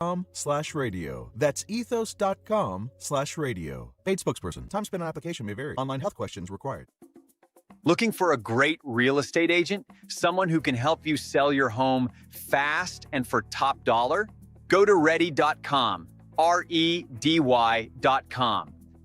ethos.com/radio. That's ethos.com/radio. Paid spokesperson. Time spent on application may vary. Online health questions required. Looking for a great real estate agent? Someone who can help you sell your home fast and for top dollar? Go to ready.com, REDY.com.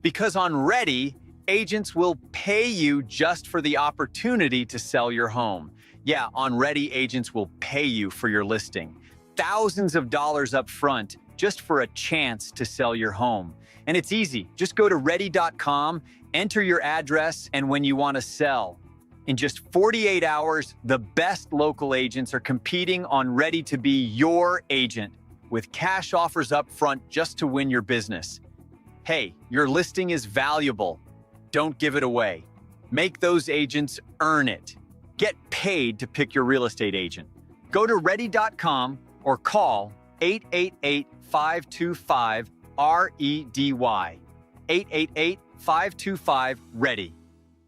Because on Ready, agents will pay you just for the opportunity to sell your home. Yeah, on Ready, agents will pay you for your listing. Thousands of dollars up front just for a chance to sell your home. And it's easy. Just go to ready.com, enter your address, and when you want to sell. In just 48 hours, the best local agents are competing on Ready to be your agent with cash offers up front just to win your business. Hey, your listing is valuable. Don't give it away. Make those agents earn it. Get paid to pick your real estate agent. Go to ready.com or call 888-525-REDY. 888-525-READY.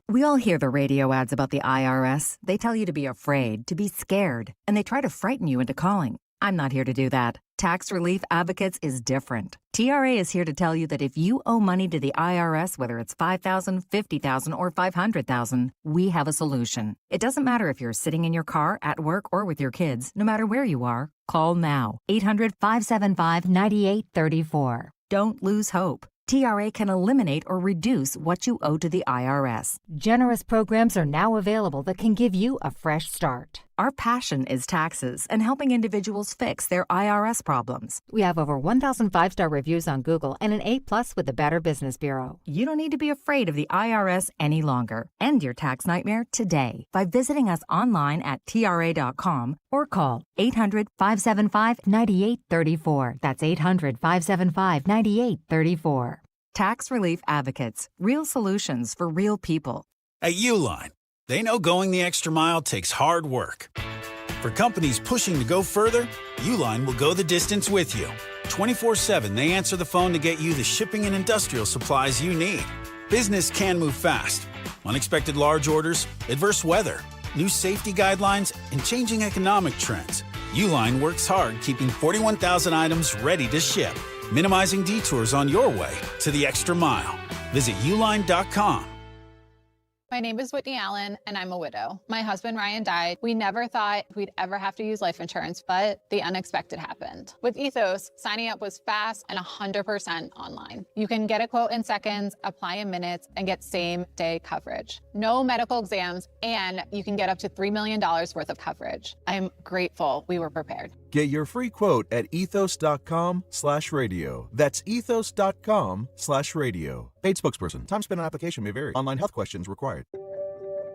We all hear the radio ads about the IRS. They tell you to be afraid, to be scared, and they try to frighten you into calling. I'm not here to do that. Tax Relief Advocates is different. TRA is here to tell you that if you owe money to the IRS, whether it's $5,000, $50,000, or $500,000, we have a solution. It doesn't matter if you're sitting in your car, at work, or with your kids. No matter where you are, call now. 800-575-9834. Don't lose hope. TRA can eliminate or reduce what you owe to the IRS. Generous programs are now available that can give you a fresh start. Our passion is taxes and helping individuals fix their IRS problems. We have over 1,000 5-star reviews on Google and an A+ with the Better Business Bureau. You don't need to be afraid of the IRS any longer. End your tax nightmare today by visiting us online at TRA.com or call 800-575-9834. That's 800-575-9834. Tax Relief Advocates. Real solutions for real people. At Uline, they know going the extra mile takes hard work. For companies pushing to go further, Uline will go the distance with you. 24/7, they answer the phone to get you the shipping and industrial supplies you need. Business can move fast. Unexpected large orders, adverse weather, new safety guidelines, and changing economic trends. Uline works hard keeping 41,000 items ready to ship, minimizing detours on your way to the extra mile. Visit uline.com. My name is Whitney Allen, and I'm a widow. My husband, Ryan, died. We never thought we'd ever have to use life insurance, but the unexpected happened. With Ethos, signing up was fast and 100% online. You can get a quote in seconds, apply in minutes, and get same-day coverage. No medical exams, and you can get up to $3 million worth of coverage. I'm grateful we were prepared. Get your free quote at ethos.com/radio. That's ethos.com/radio. Paid spokesperson. Time spent on application may vary. Online health questions required.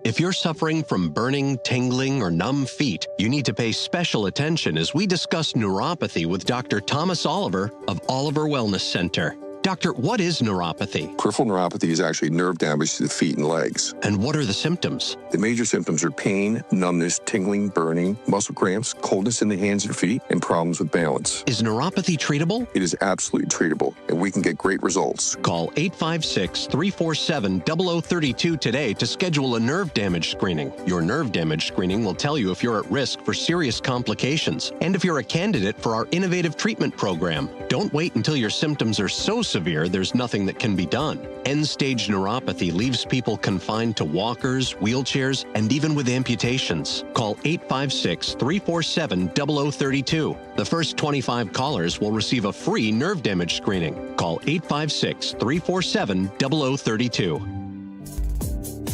If you're suffering from burning, tingling, or numb feet, you need to pay special attention as we discuss neuropathy with Dr. Thomas Oliver of Oliver Wellness Center. Doctor, what is neuropathy? Peripheral neuropathy is actually nerve damage to the feet and legs. And what are the symptoms? The major symptoms are pain, numbness, tingling, burning, muscle cramps, coldness in the hands and feet, and problems with balance. Is neuropathy treatable? It is absolutely treatable, and we can get great results. Call 856-347-0032 today to schedule a nerve damage screening. Your nerve damage screening will tell you if you're at risk for serious complications and if you're a candidate for our innovative treatment program. Don't wait until your symptoms are so severe there's nothing that can be done. End-stage neuropathy leaves people confined to walkers, wheelchairs, and even with amputations. Call 856-347-0032. The first 25 callers will receive a free nerve damage screening. Call 856-347-0032.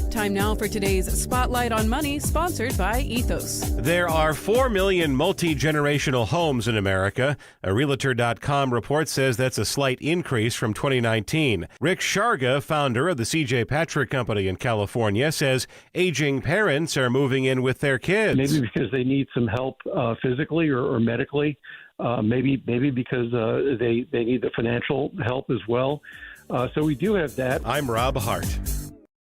Time now for today's Spotlight on Money, sponsored by Ethos. There are 4 million multi-generational homes in America. A Realtor.com report says that's a slight increase from 2019. Rick Sharga, founder of the C.J. Patrick Company in California, says aging parents are moving in with their kids. Maybe because they need some help physically or medically. Maybe because they need the financial help as well. So we do have that. I'm Rob Hart.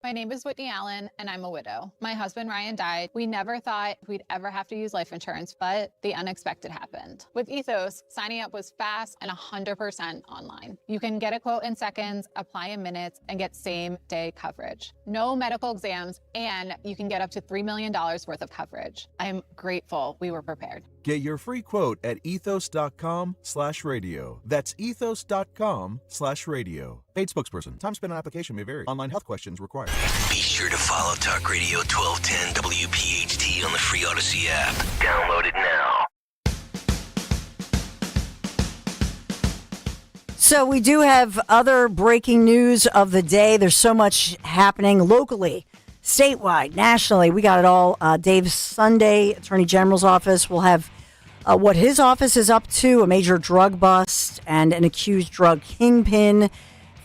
My name is Whitney Allen, and I'm a widow. My husband, Ryan, died. We never thought we'd ever have to use life insurance, but the unexpected happened. With Ethos, signing up was fast and 100% online. You can get a quote in seconds, apply in minutes, and get same-day coverage. No medical exams, and you can get up to $3 million worth of coverage. I'm grateful we were prepared. Get your free quote at ethos.com/radio. That's ethos.com/radio. Paid spokesperson. Time spent on application may vary. Online health questions required. Be sure to follow Talk Radio 1210 WPHT on the free Odyssey app. Download it now. So we do have other breaking news of the day. There's so much happening locally, statewide, nationally. We got it all. Dave Sunday, Attorney General's office, will have what his office is up to, a major drug bust and an accused drug kingpin.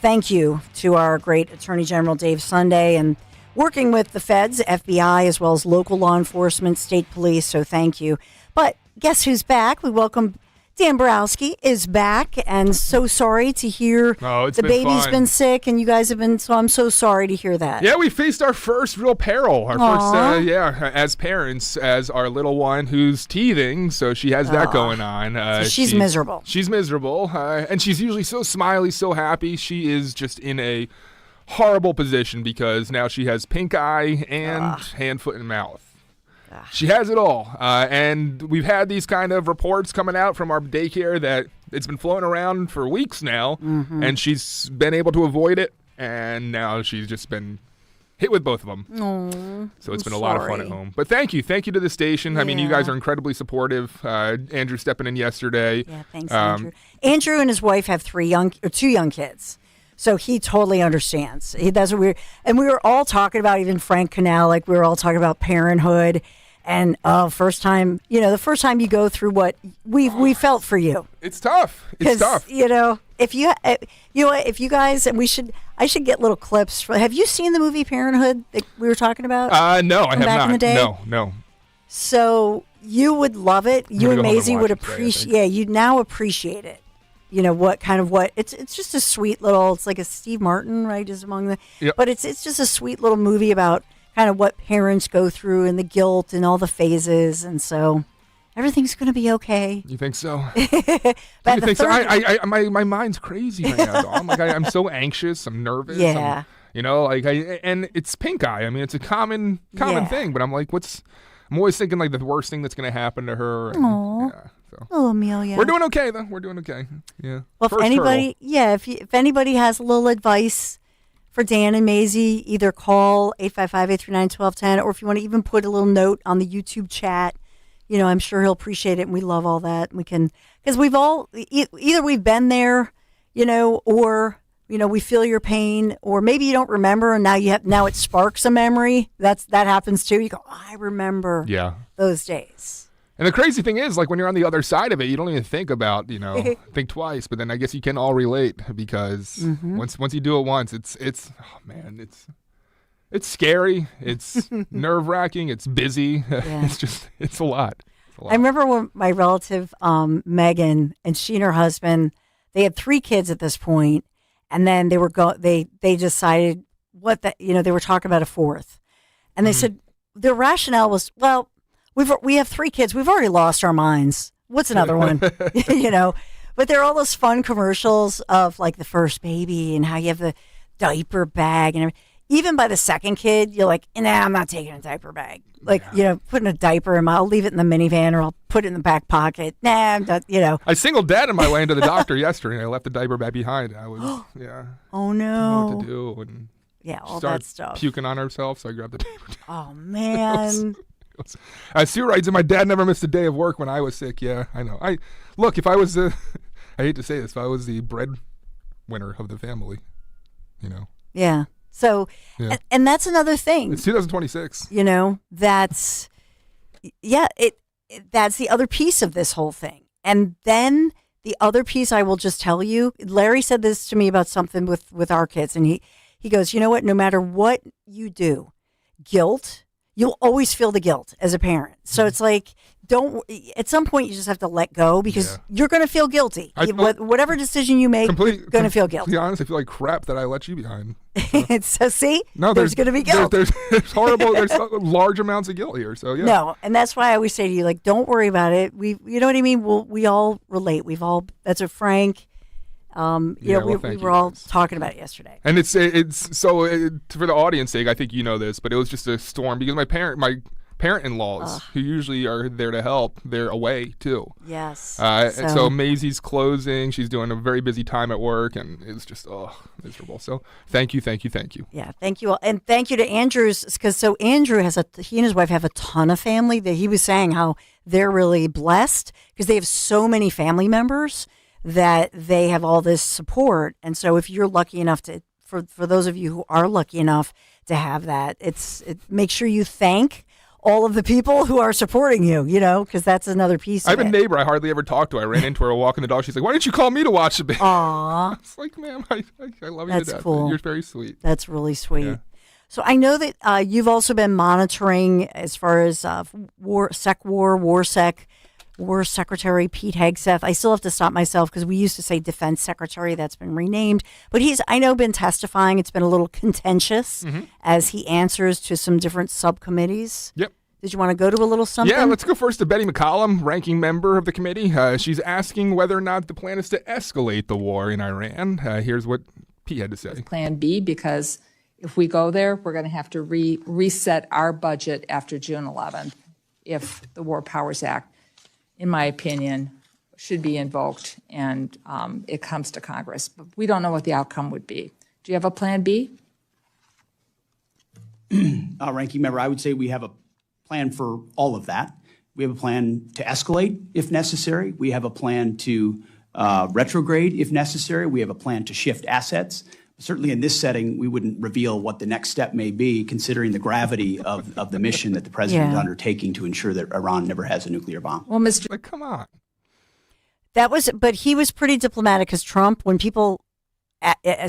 Thank you to our great Attorney General, Dave Sunday, and working with the feds, FBI, as well as local law enforcement, state police, so thank you. But guess who's back? We welcome Dan Borowski is back, and so sorry to hear the baby's been sick, and you guys have been, so I'm so sorry to hear that. Yeah, we faced our first real peril, as parents, as our little one who's teething, so she has that going on. So she's miserable. She's miserable, and she's usually so smiley, so happy. She is just in a horrible position because now she has pink eye and hand, foot, and mouth. She has it all, and we've had these kind of reports coming out from our daycare that it's been floating around for weeks now, and she's been able to avoid it, and now she's just been hit with both of them. So it's been a lot of fun at home. But thank you to the station. Yeah. I mean, you guys are incredibly supportive. Andrew stepping in yesterday. Yeah, thanks, Andrew. Andrew and his wife have two young kids. So he totally understands. That's what and we were all talking about, even Frank Canalic, we were all talking about parenthood. And the first time you go through what we felt for you. It's tough. It's tough. If you guys, and I should get little clips. Have you seen the movie Parenthood that we were talking about? No, I have back not. In the day? No. So you would love it. You and Maisie would appreciate. Yeah, you'd now appreciate it. It's just a sweet little. It's like a Steve Martin, right? Is among the. Yep. But it's just a sweet little movie about kind of what parents go through and the guilt and all the phases, and so everything's going to be okay. You think so? My mind's crazy right now, Dom. Like I'm so anxious. I'm nervous. Yeah. And it's pink eye. I mean, it's a common thing. But I'm like, I'm always thinking like the worst thing that's going to happen to her. Oh, Amelia. We're doing okay though. We're doing okay. Yeah. Well, if anybody has a little advice for Dan and Maisie, either call 855-839-1210, or if you want to even put a little note on the YouTube chat, I'm sure he'll appreciate it, and we love all that. We can, because we've all, either we've been there, or, we feel your pain, or maybe you don't remember, and now it sparks a memory. That happens too. You go, I remember those days. And the crazy thing is, like, when you're on the other side of it, you don't even think about, think twice. But then I guess you can all relate because once you do it once, it's scary. It's nerve-wracking. It's busy. Yeah. It's a lot. I remember when my relative, Megan, and she and her husband, they had 3 kids at this point, and then they decided they were talking about a 4th. And they said their rationale was, well, we have 3 kids. We've already lost our minds. What's another one? But there are all those fun commercials of like the first baby and how you have the diaper bag and everything. Even by the second kid, you're like, nah, I'm not taking a diaper bag. Like, putting a diaper in I'll leave it in the minivan or I'll put it in the back pocket. Nah, I'm not, I singled dad on my way into the doctor yesterday and I left the diaper bag behind. I was, Oh, no. I didn't know what to do. And all that stuff. Puking on herself, so I grabbed the diaper. Oh, man. Sue writes, and my dad never missed a day of work when I was sick. Yeah, I know. If I was I hate to say this, if I was the breadwinner of the family, Yeah. So, and that's another thing. It's 2026. That's the other piece of this whole thing. And then the other piece, I will just tell you, Larry said this to me about something with our kids, and he goes, you know what? No matter what you do, guilt. You'll always feel the guilt as a parent. So it's like, at some point you just have to let go because you're going to feel guilty. Whatever decision you make, you're going to feel guilty. To be honest, I feel like crap that I let you behind. So see, there's going to be guilt. There's horrible, there's large amounts of guilt here. So yeah. No, and that's why I always say to you, like, don't worry about it. You know what I mean? We all relate. That's a Frank. We were all talking about it yesterday. And it's so for the audience sake, I think you know this, but it was just a storm because my parent-in-laws who usually are there to help. They're away too. Yes. And so Maisie's closing. She's doing a very busy time at work, and it's just miserable. So thank you. Yeah, thank you all, and thank you to Andrew's, because Andrew he and his wife have a ton of family. That he was saying how they're really blessed because they have so many family members that they have all this support. And so if you're lucky enough for those of you who are lucky enough to have that, make sure you thank all of the people who are supporting you, because that's another piece of it. I have a neighbor I hardly ever talk to. I ran into her walking the dog. She's like, "Why didn't you call me to watch the baby?" Aww. It's like, ma'am, I love you That's to death. cool. You're very sweet. That's really sweet. Yeah. So I know that you've also been monitoring as far as War Secretary Pete Hegseth. I still have to stop myself because we used to say Defense Secretary. That's been renamed. But he's, I know, been testifying. It's been a little contentious as he answers to some different subcommittees. Yep. Did you want to go to a little something? Yeah, let's go first to Betty McCollum, ranking member of the committee. She's asking whether or not the plan is to escalate the war in Iran. Here's what Pete had to say. Plan B, because if we go there, we're going to have to reset our budget after June 11th if the War Powers Act, in my opinion, should be invoked and it comes to Congress. But we don't know what the outcome would be. Do you have a plan B? Ranking member, I would say we have a plan for all of that. We have a plan to escalate if necessary. We have a plan to retrograde if necessary. We have a plan to shift assets. Certainly in this setting, we wouldn't reveal what the next step may be, considering the gravity of the mission that the president is undertaking to ensure that Iran never has a nuclear bomb. Well, Mr. Like, come on. But he was pretty diplomatic because Trump, when people,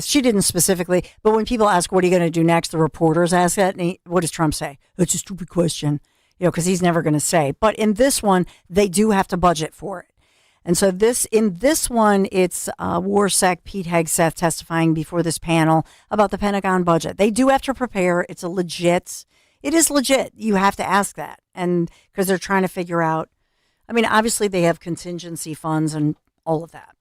she didn't specifically, but when people ask, what are you going to do next? The reporters ask that. And what does Trump say? It's a stupid question, because he's never going to say. But in this one, they do have to budget for it. And so in this one, it's WarSec Pete Hegseth testifying before this panel about the Pentagon budget. They do have to prepare. It is legit. You have to ask that. And because they're trying to figure out, obviously they have contingency funds and all of that.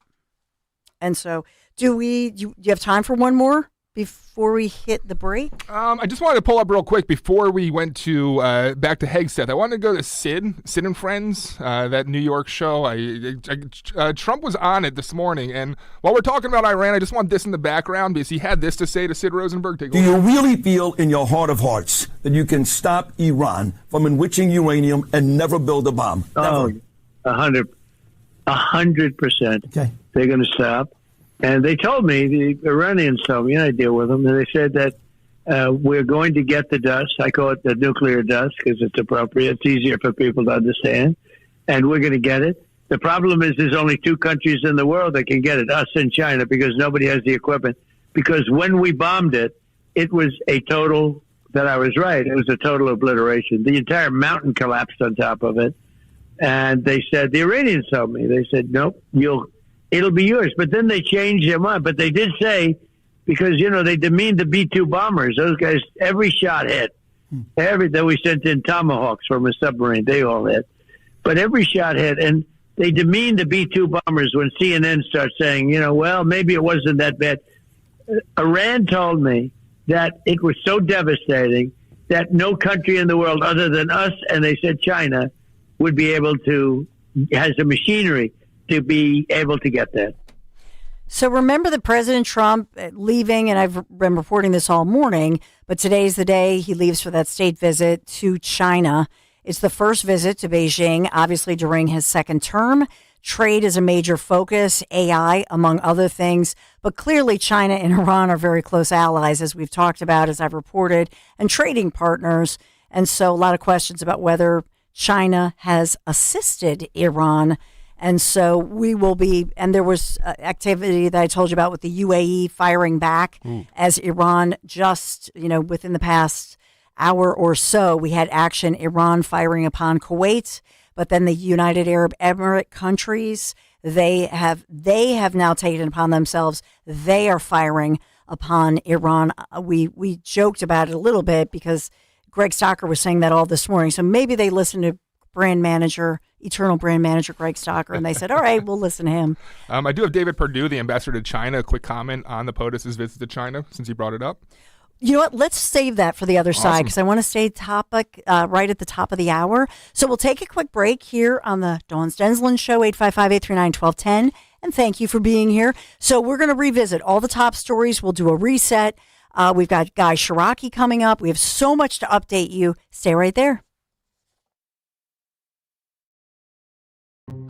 And so do you have time for one more before we hit the break? I just wanted to pull up real quick before we went to back to Hegseth. I wanted to go to Sid and Friends, that New York show. Trump was on it this morning, and while we're talking about Iran, I just want this in the background because he had this to say to Sid Rosenberg. Do you really feel in your heart of hearts that you can stop Iran from enriching uranium and never build a bomb? Never. 100%. Okay. They're going to stop. And they told me, the Iranians told me, and I deal with them, and they said that we're going to get the dust. I call it the nuclear dust because it's appropriate. It's easier for people to understand. And we're going to get it. The problem is there's only two countries in the world that can get it, us and China, because nobody has the equipment. Because when we bombed it, it was a total, that I was right, it was a total obliteration. The entire mountain collapsed on top of it. And they said, the Iranians told me, they said, nope, it'll be yours. But then they changed their mind. But they did say, because, they demeaned the B-2 bombers. Those guys, every shot hit. That we sent in Tomahawks from a submarine, they all hit. But every shot hit. And they demeaned the B-2 bombers when CNN starts saying, well, maybe it wasn't that bad. Iran told me that it was so devastating that no country in the world other than us, and they said China, would be able to, has the machinery to be able to get that. So remember that President Trump leaving, and I've been reporting this all morning, but today's the day he leaves for that state visit to China. It's the first visit to Beijing, obviously during his second term. Trade is a major focus, AI, among other things. But clearly China and Iran are very close allies, as we've talked about, as I've reported, and trading partners. And so a lot of questions about whether China has assisted Iran. And so we will be, and there was activity that I told you about with the UAE firing back as Iran just, within the past hour or so, we had action, Iran firing upon Kuwait, but then the United Arab Emirate countries, they have now taken upon themselves, they are firing upon Iran. We joked about it a little bit because Greg Stocker was saying that all this morning. So maybe they listened to eternal brand manager Greg Stocker, and they said, all right, we'll listen to him. I do have David Perdue, the ambassador to China, a quick comment on the POTUS's visit to China, since he brought it up. You know what? Let's save that for the other side because I want to stay topic right at the top of the hour. So we'll take a quick break here on the Dawn Stensland Show, 855-839-1210. And thank you for being here. So we're going to revisit all the top stories. We'll do a reset. We've got Guy Shiraki coming up. We have so much to update you. Stay right there.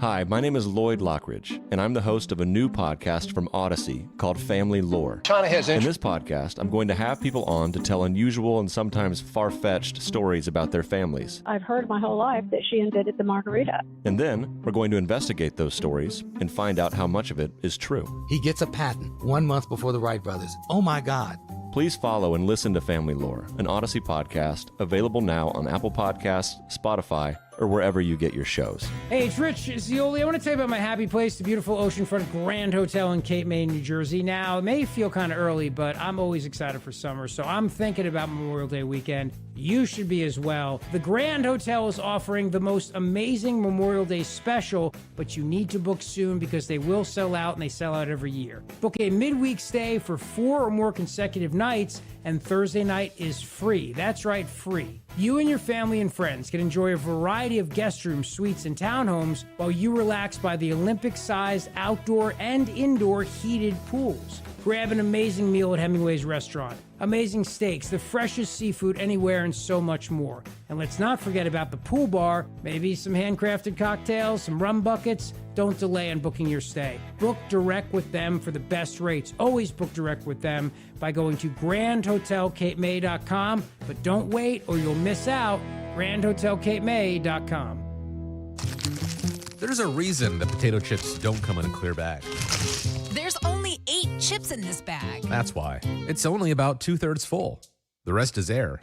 Hi, my name is Lloyd Lockridge, and I'm the host of a new podcast from Odyssey called Family Lore. In this podcast, I'm going to have people on to tell unusual and sometimes far-fetched stories about their families. I've heard my whole life that she invented the margarita. And then we're going to investigate those stories and find out how much of it is true. He gets a patent 1 month before the Wright brothers. Oh my God. Please follow and listen to Family Lore, an Odyssey podcast, available now on Apple Podcasts, Spotify, or wherever you get your shows. Hey, it's Rich Zioli. I want to tell you about my happy place, the beautiful oceanfront Grand Hotel in Cape May, New Jersey. Now, it may feel kind of early, but I'm always excited for summer, so I'm thinking about Memorial Day weekend. You should be as well. The Grand Hotel is offering the most amazing Memorial Day special, but you need to book soon because they will sell out, and they sell out every year. Book a midweek stay for 4 or more consecutive nights, and Thursday night is free. That's right, free. You and your family and friends can enjoy a variety of guest rooms, suites, and townhomes while you relax by the Olympic-sized outdoor and indoor heated pools. Grab an amazing meal at Hemingway's restaurant, amazing steaks, the freshest seafood anywhere, and so much more. And let's not forget about the pool bar, maybe some handcrafted cocktails, some rum buckets. Don't delay on booking your stay. Book direct with them for the best rates. Always book direct with them by going to grandhotelcapemay.com. But don't wait or you'll miss out. grandhotelcapemay.com. There's a reason that potato chips don't come in a clear bag. There's only 8 chips in this bag. That's why. It's only about 2/3 full. The rest is air.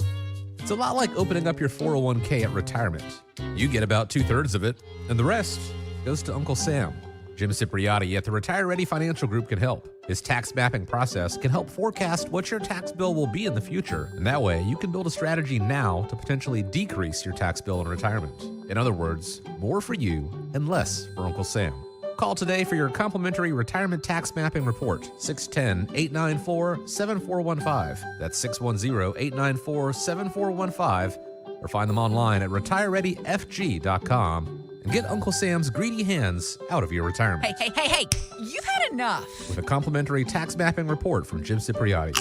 It's a lot like opening up your 401k at retirement. You get about 2/3 of it, and the rest goes to Uncle Sam. Jim Cipriotti at the Retire Ready Financial Group can help. His tax mapping process can help forecast what your tax bill will be in the future, and that way you can build a strategy now to potentially decrease your tax bill in retirement. In other words, more for you and less for Uncle Sam. Call today for your complimentary retirement tax mapping report, 610-894-7415. That's 610-894-7415. Or find them online at retirereadyfg.com. And get Uncle Sam's greedy hands out of your retirement. Hey, you've had enough. With a complimentary tax mapping report from Jim Cipriotti.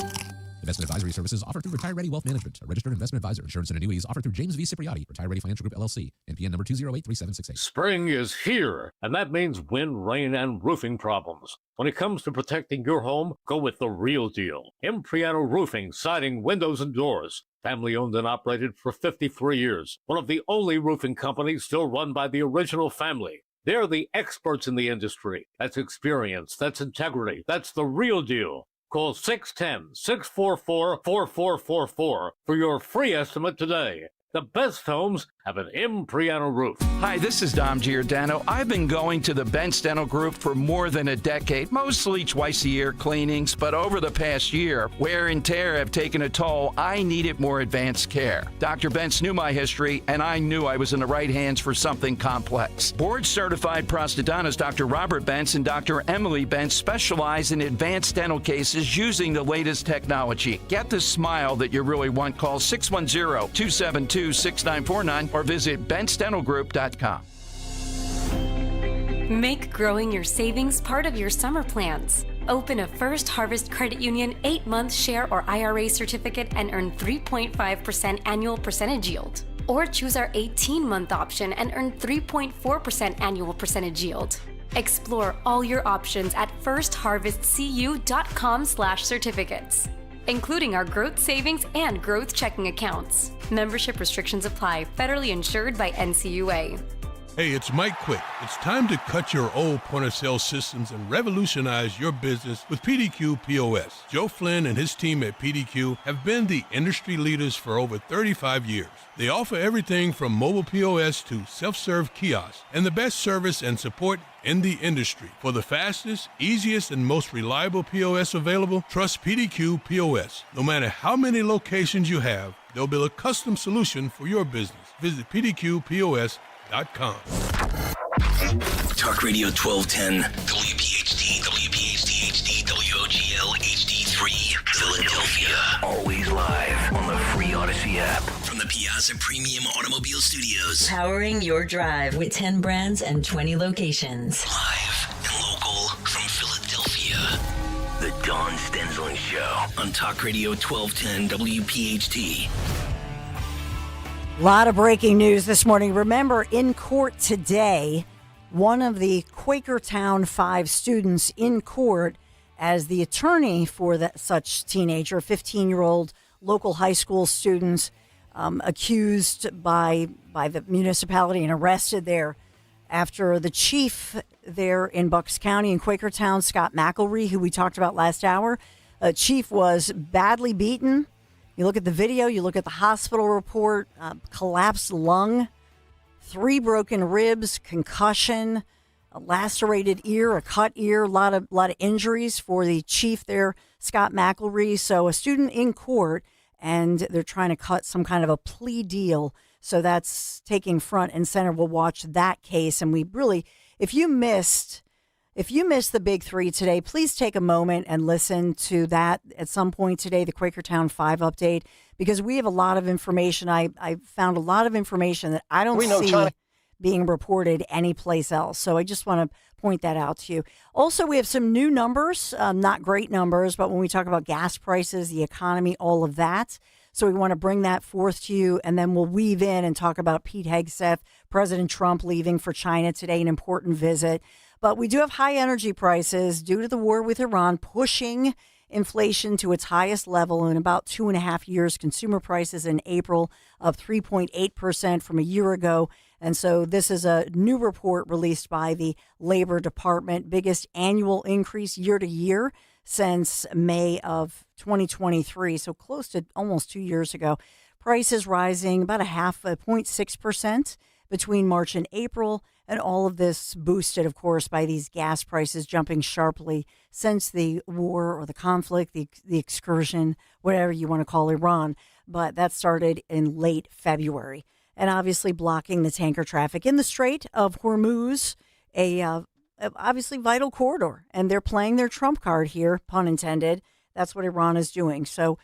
Investment advisory services offered through Retire Ready Wealth Management, a registered investment advisor. Insurance and annuities offered through James V. Cipriotti, Retire Ready Financial Group, LLC. NPN number 2083768. Spring is here, and that means wind, rain, and roofing problems. When it comes to protecting your home, go with the real deal. Impriano Roofing, siding, windows, and doors. Family owned and operated for 53 years. One of the only roofing companies still run by the original family. They're the experts in the industry. That's experience. That's integrity. That's the real deal. Call 610-644-4444 for your free estimate today. The best homes have an Impriano roof. Hi, this is Dom Giordano. I've been going to the Bentz Dental Group for more than a decade, mostly twice a year cleanings, but over the past year, wear and tear have taken a toll. I needed more advanced care. Dr. Bentz knew my history, and I knew I was in the right hands for something complex. Board-certified prosthodontist Dr. Robert Bentz and Dr. Emily Bentz specialize in advanced dental cases using the latest technology. Get the smile that you really want. Call 610-272-6949 or visit BentzDentalGroup.com. Make growing your savings part of your summer plans. Open a First Harvest Credit Union 8-month share or IRA certificate and earn 3.5% annual percentage yield. Or choose our 18-month option and earn 3.4% annual percentage yield. Explore all your options at firstharvestcu.com/certificates. Including our growth savings and growth checking accounts. Membership restrictions apply. Federally insured by NCUA. Hey, it's Mike Quick. It's time to cut your old point-of-sale systems and revolutionize your business with PDQ POS. Joe Flynn and his team at PDQ have been the industry leaders for over 35 years. They offer everything from mobile POS to self-serve kiosks and the best service and support in the industry. For the fastest, easiest, and most reliable POS available, trust PDQ POS. No matter how many locations you have, they'll build a custom solution for your business. Visit PDQPOS.com. Talk Radio 1210, WPHT, WPHT HD, WOGL HD3, Philadelphia. Always live. Plaza Premium Automobile Studios. Powering your drive with 10 brands and 20 locations. Live and local from Philadelphia. The Dawn Stenzelin Show on Talk Radio 1210 WPHT. A lot of breaking news this morning. Remember, in court today, one of the Quakertown 5 students in court as the attorney for such teenager, 15-year-old local high school student, accused by the municipality and arrested there after the chief there in Bucks County in Quakertown, Scott McElree, who we talked about last hour. Chief was badly beaten. You look at the video, you look at the hospital report, collapsed lung, 3 broken ribs, concussion, a lacerated ear, a cut ear, a lot of injuries for the chief there, Scott McElree. So a student in court, and they're trying to cut some kind of a plea deal. So that's taking front and center. We'll watch that case. And we really, if you missed the big 3 today, please take a moment and listen to that at some point today, the Quakertown 5 update, because we have a lot of information. I found a lot of information that I don't see being reported anyplace else. So I just want to point that out to you. Also, we have some new numbers, not great numbers, but when we talk about gas prices, the economy, all of that. So we want to bring that forth to you, and then we'll weave in and talk about Pete Hegseth, President Trump leaving for China today, an important visit. But we do have high energy prices due to the war with Iran, pushing inflation to its highest level in about 2.5 years. Consumer prices in April up 3.8% from a year ago. And so this is a new report released by the Labor Department, biggest annual increase year to year since May of 2023, so close to almost 2 years ago. Prices rising about 0.6% between March and April, and all of this boosted, of course, by these gas prices jumping sharply since the war or the conflict, the excursion, whatever you want to call Iran. But that started in late February, and obviously blocking the tanker traffic in the Strait of Hormuz, a obviously vital corridor. And they're playing their trump card here, pun intended. That's what Iran is doing. So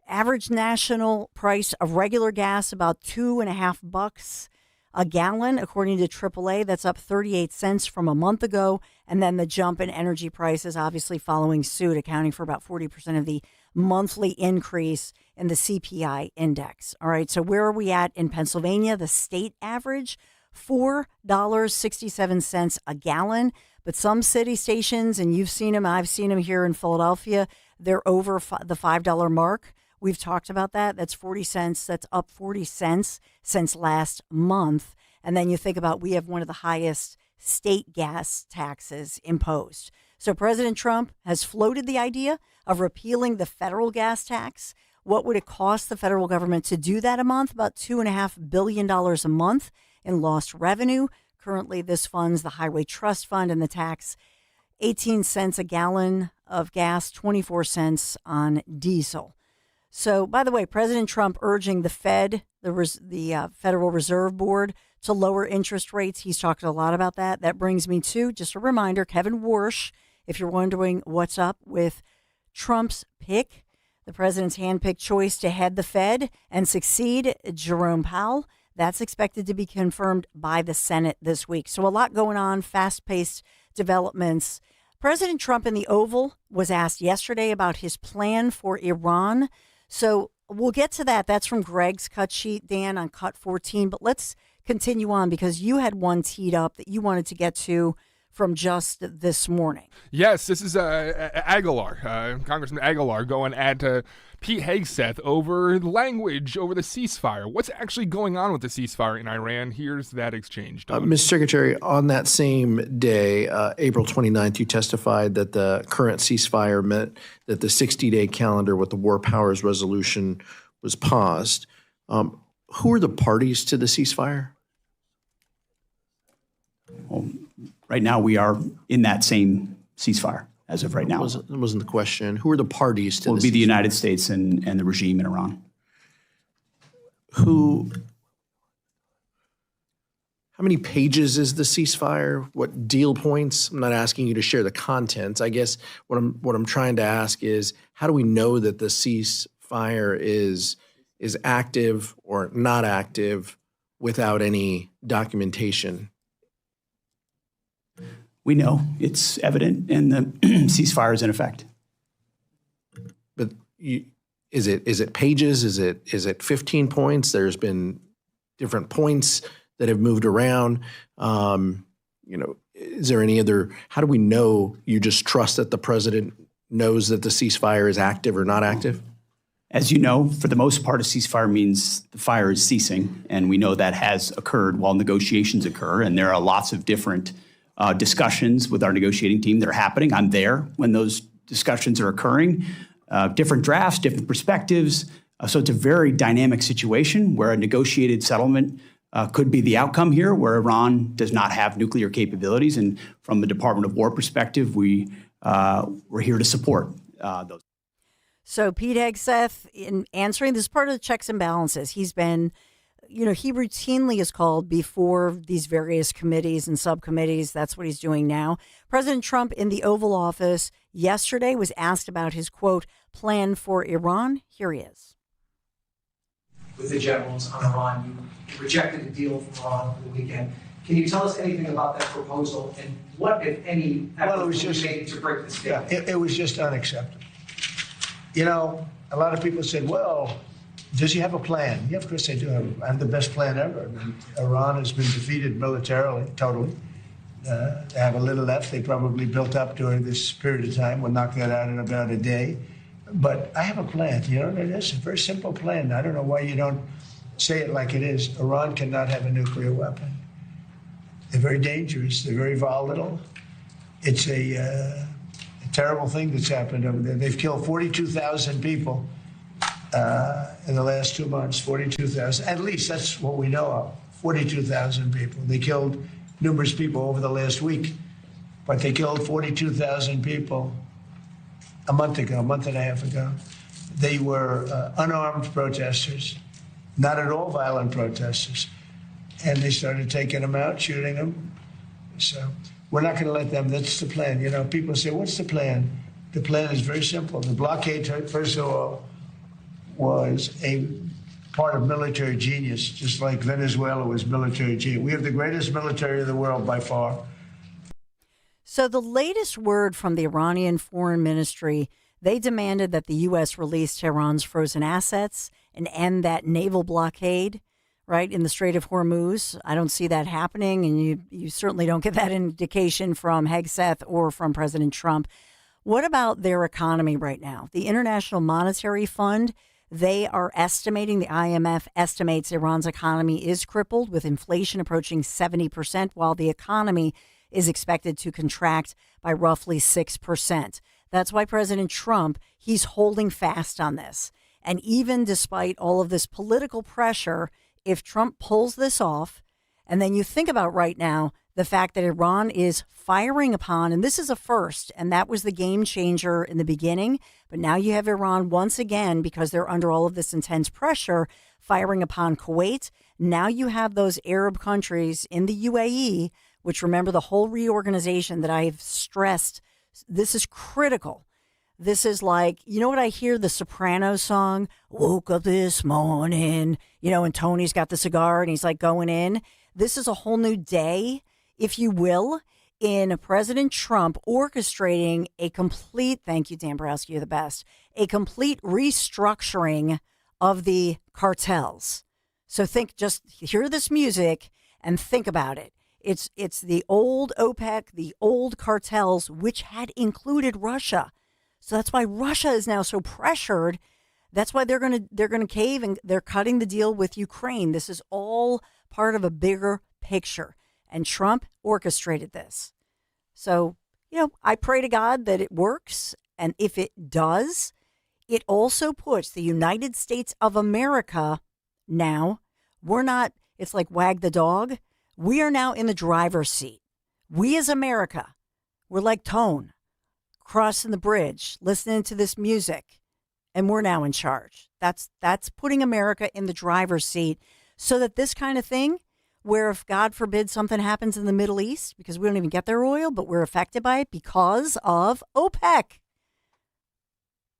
average national price of regular gas, about $2.50 a gallon, according to AAA. That's up 38 cents from a month ago. And then the jump in energy prices, obviously following suit, accounting for about 40% of the monthly increase in the CPI index. All right, so where are we at in Pennsylvania? The state average, $4.67 a gallon. But some city stations, and you've seen them, I've seen them here in Philadelphia, they're over the $5 mark. We've talked about that. That's 40 cents. That's up 40 cents since last month. And then you think about, we have one of the highest state gas taxes imposed. So President Trump has floated the idea of repealing the federal gas tax. What would it cost the federal government to do that a month? About $2.5 billion a month in lost revenue. Currently, this funds the Highway Trust Fund and the tax. 18 cents a gallon of gas, 24 cents on diesel. So, by the way, President Trump urging the Fed, the Federal Reserve Board, to lower interest rates. He's talked a lot about that. That brings me to just a reminder, Kevin Warsh, if you're wondering what's up with Trump's pick, the president's handpicked choice to head the Fed and succeed Jerome Powell. That's expected to be confirmed by the Senate this week. So a lot going on, fast-paced developments. President Trump in the Oval was asked yesterday about his plan for Iran. So we'll get to that. That's from Greg's cut sheet, Dan, on cut 14. But let's continue on because you had one teed up that you wanted to get to from just this morning. Yes, this is Aguilar, Congressman Aguilar, going at Pete Hegseth over language, over the ceasefire. What's actually going on with the ceasefire in Iran? Here's that exchange. Mr. Secretary, on that same day, April 29th, you testified that the current ceasefire meant that the 60-day calendar with the War Powers Resolution was paused. Who are the parties to the ceasefire? Well, right now, we are in that same ceasefire as of right now. That wasn't the question. Who are the parties to Well, the it would be the ceasefire? United States and the regime in Iran. How many pages is the ceasefire? What deal points? I'm not asking you to share the contents. I guess what I'm trying to ask is, how do we know that the ceasefire is is active or not active without any documentation? We know it's evident, and the ceasefire is in effect. But is it pages? Is it 15 points? There's been different points that have moved around. Is there any other? How do we know you just trust that the president knows that the ceasefire is active or not active? As you know, for the most part, a ceasefire means the fire is ceasing, and we know that has occurred while negotiations occur, and there are lots of different discussions with our negotiating team that are happening. I'm there when those discussions are occurring, different drafts, different perspectives. So it's a very dynamic situation where a negotiated settlement could be the outcome here, where Iran does not have nuclear capabilities. And from the Department of War perspective, we're here to support those. So Pete Hegseth, in answering this, part of the checks and balances, he's been, he routinely is called before these various committees and subcommittees. That's what he's doing now. President Trump in the Oval Office yesterday was asked about his, quote, plan for Iran. Here he is. With the generals on Iran, you rejected a deal from Iran over the weekend. Can you tell us anything about that proposal and what, if any, efforts were made to break this deal? Yeah, it was just unacceptable. A lot of people said, well, does he have a plan? Yeah, of course I do. I have the best plan ever. I mean, Iran has been defeated militarily, totally. They have a little left. They probably built up during this period of time. We'll knock that out in about a day. But I have a plan. You know what it is? A very simple plan. I don't know why you don't say it like it is. Iran cannot have a nuclear weapon. They're very dangerous. They're very volatile. It's a terrible thing that's happened over there. They've killed 42,000 people in the last 2 months. 42,000. At least that's what we know of. 42,000 people. They killed numerous people over the last week, but they killed 42,000 people a month and a half ago. They were unarmed protesters, not at all violent protesters. And they started taking them out, shooting them. So we're not going to let them. That's the plan. People say, what's the plan? The plan is very simple. The blockade, first of all, was a part of military genius, just like Venezuela was military genius. We have the greatest military in the world by far. So the latest word from the Iranian Foreign Ministry, they demanded that the U.S. release Tehran's frozen assets and end that naval blockade, right, in the Strait of Hormuz. I don't see that happening, and you certainly don't get that indication from Hegseth or from President Trump. What about their economy right now? The International Monetary Fund, they are estimating, the IMF estimates Iran's economy is crippled with inflation approaching 70%, while the economy is expected to contract by roughly 6%. That's why President Trump, he's holding fast on this. And even despite all of this political pressure, if Trump pulls this off, and then you think about right now, the fact that Iran is firing upon, and this is a first, and that was the game changer in the beginning, but now you have Iran once again, because they're under all of this intense pressure, firing upon Kuwait. Now you have those Arab countries in the UAE, which, remember, the whole reorganization that I've stressed, this is critical. This is like, what I hear the Sopranos song, woke up this morning, and Tony's got the cigar and he's like going in. This is a whole new day, if you will, in President Trump orchestrating a complete, thank you, Dan Borowski, you're the best, a complete restructuring of the cartels. So just hear this music and think about it. It's the old OPEC, the old cartels, which had included Russia. So that's why Russia is now so pressured. That's why they're gonna cave, and they're cutting the deal with Ukraine. This is all part of a bigger picture, and Trump orchestrated this. So, I pray to God that it works, and if it does, it also puts the United States of America now. It's like wag the dog. We are now in the driver's seat. We as America, we're like Tone, crossing the bridge, listening to this music, and we're now in charge. That's putting America in the driver's seat so that this kind of thing, where if God forbid something happens in the Middle East, because we don't even get their oil, but we're affected by it because of OPEC.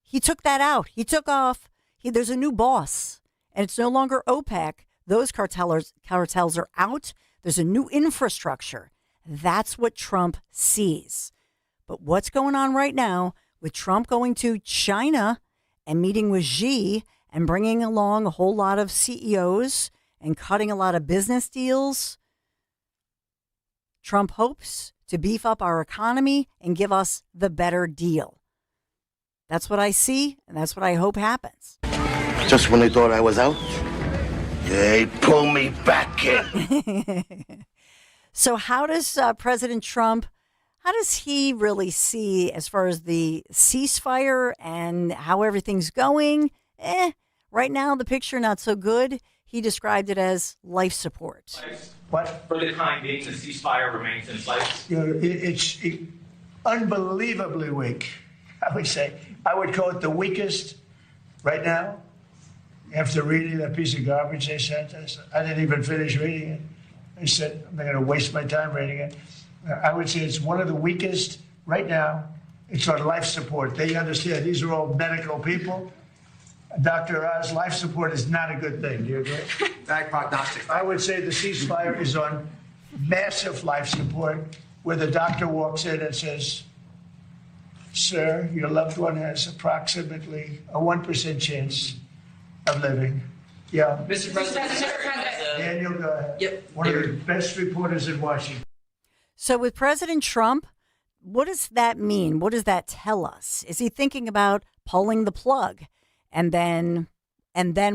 He took that out. He took off. There's a new boss. and it's no longer OPEC. Those cartels are out. There's a new infrastructure. That's what Trump sees. But what's going on right now with Trump going to China and meeting with Xi and bringing along a whole lot of CEOs and cutting a lot of business deals? Trump hopes to beef up our economy and give us the better deal. That's what I see, and that's what I hope happens. Just when they thought I was out, they pull me back in. So how does President Trump, how does he really see as far as the ceasefire and how everything's going? Right now, the picture not so good. He described it as life support. What? For the time being, the ceasefire remains in place. It's unbelievably weak, I would say. I would call it the weakest right now. After reading that piece of garbage they sent us, I didn't even finish reading it. I said, I'm not going to waste my time reading it. I would say it's one of the weakest right now. It's on life support. They understand these are all medical people. Dr. Oz, life support is not a good thing. Do you agree? Bad prognostic. I would say the ceasefire is on massive life support, where the doctor walks in and says, sir, your loved one has approximately a 1% chance of living. Yeah. Mr. President, Daniel, go ahead. Yep. One of the best reporters in Washington. So with President Trump, what does that mean? What does that tell us? Is he thinking about pulling the plug? And then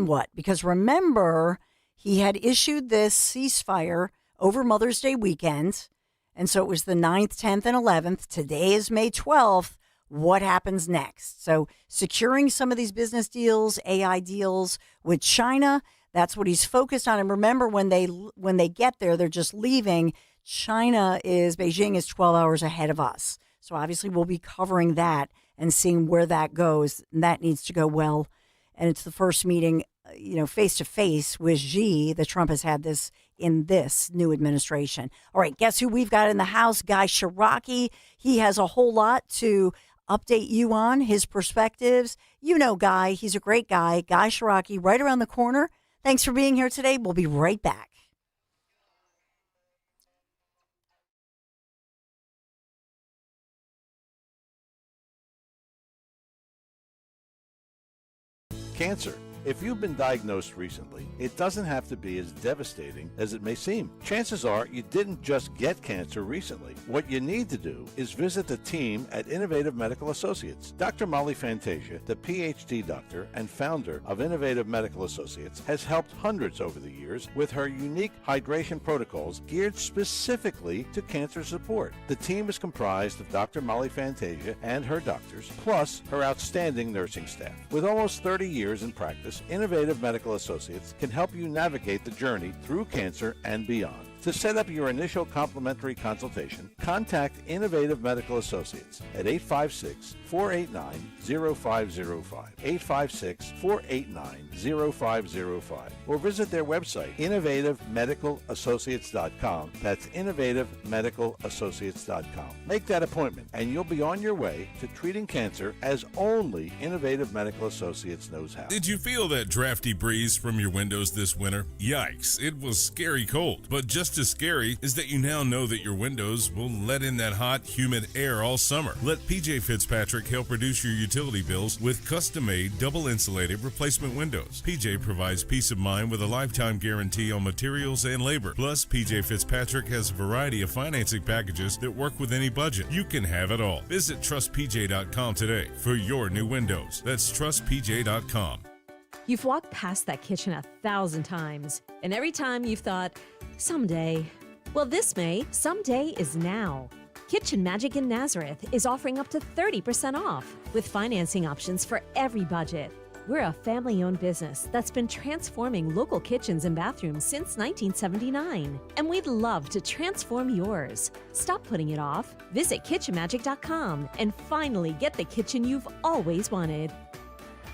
what? Because remember, he had issued this ceasefire over Mother's Day weekend. And so it was the 9th, 10th, and 11th. Today is May 12th. What happens next? So securing some of these business deals, AI deals with China, that's what he's focused on. And remember, when they get there, they're just leaving. Beijing is 12 hours ahead of us. So obviously we'll be covering that and seeing where that goes. And that needs to go well. And it's the first meeting, face to face with Xi that Trump has had this in this new administration. All right, guess who we've got in the house? Guy Shiraki. He has a whole lot to update you on, his perspectives. You know Guy. He's a great guy. Guy Shiraki, right around the corner. Thanks for being here today. We'll be right back. Cancer. If you've been diagnosed recently, it doesn't have to be as devastating as it may seem. Chances are you didn't just get cancer recently. What you need to do is visit the team at Innovative Medical Associates. Dr. Molly Fantasia, the PhD doctor and founder of Innovative Medical Associates, has helped hundreds over the years with her unique hydration protocols geared specifically to cancer support. The team is comprised of Dr. Molly Fantasia and her doctors, plus her outstanding nursing staff. With almost 30 years in practice, Innovative Medical Associates can help you navigate the journey through cancer and beyond. To set up your initial complimentary consultation, contact Innovative Medical Associates at 856-489-0505, 856-489-0505, or visit their website, innovativemedicalassociates.com. That's innovativemedicalassociates.com. Make that appointment, and you'll be on your way to treating cancer as only Innovative Medical Associates knows how. Did you feel that drafty breeze from your windows this winter? Yikes, it was scary cold, but just as scary is that you now know that your windows will let in that hot, humid air all summer. Let PJ Fitzpatrick help reduce your utility bills with custom-made, double-insulated replacement windows. PJ provides peace of mind with a lifetime guarantee on materials and labor. Plus, PJ Fitzpatrick has a variety of financing packages that work with any budget. You can have it all. Visit trustpj.com today for your new windows. That's trustpj.com. You've walked past that kitchen 1,000 times, and every time you've thought, someday. Well, this May, someday is now. Kitchen Magic in Nazareth is offering up to 30% off with financing options for every budget. We're a family-owned business that's been transforming local kitchens and bathrooms since 1979, and we'd love to transform yours. Stop putting it off. Visit kitchenmagic.com and finally get the kitchen you've always wanted.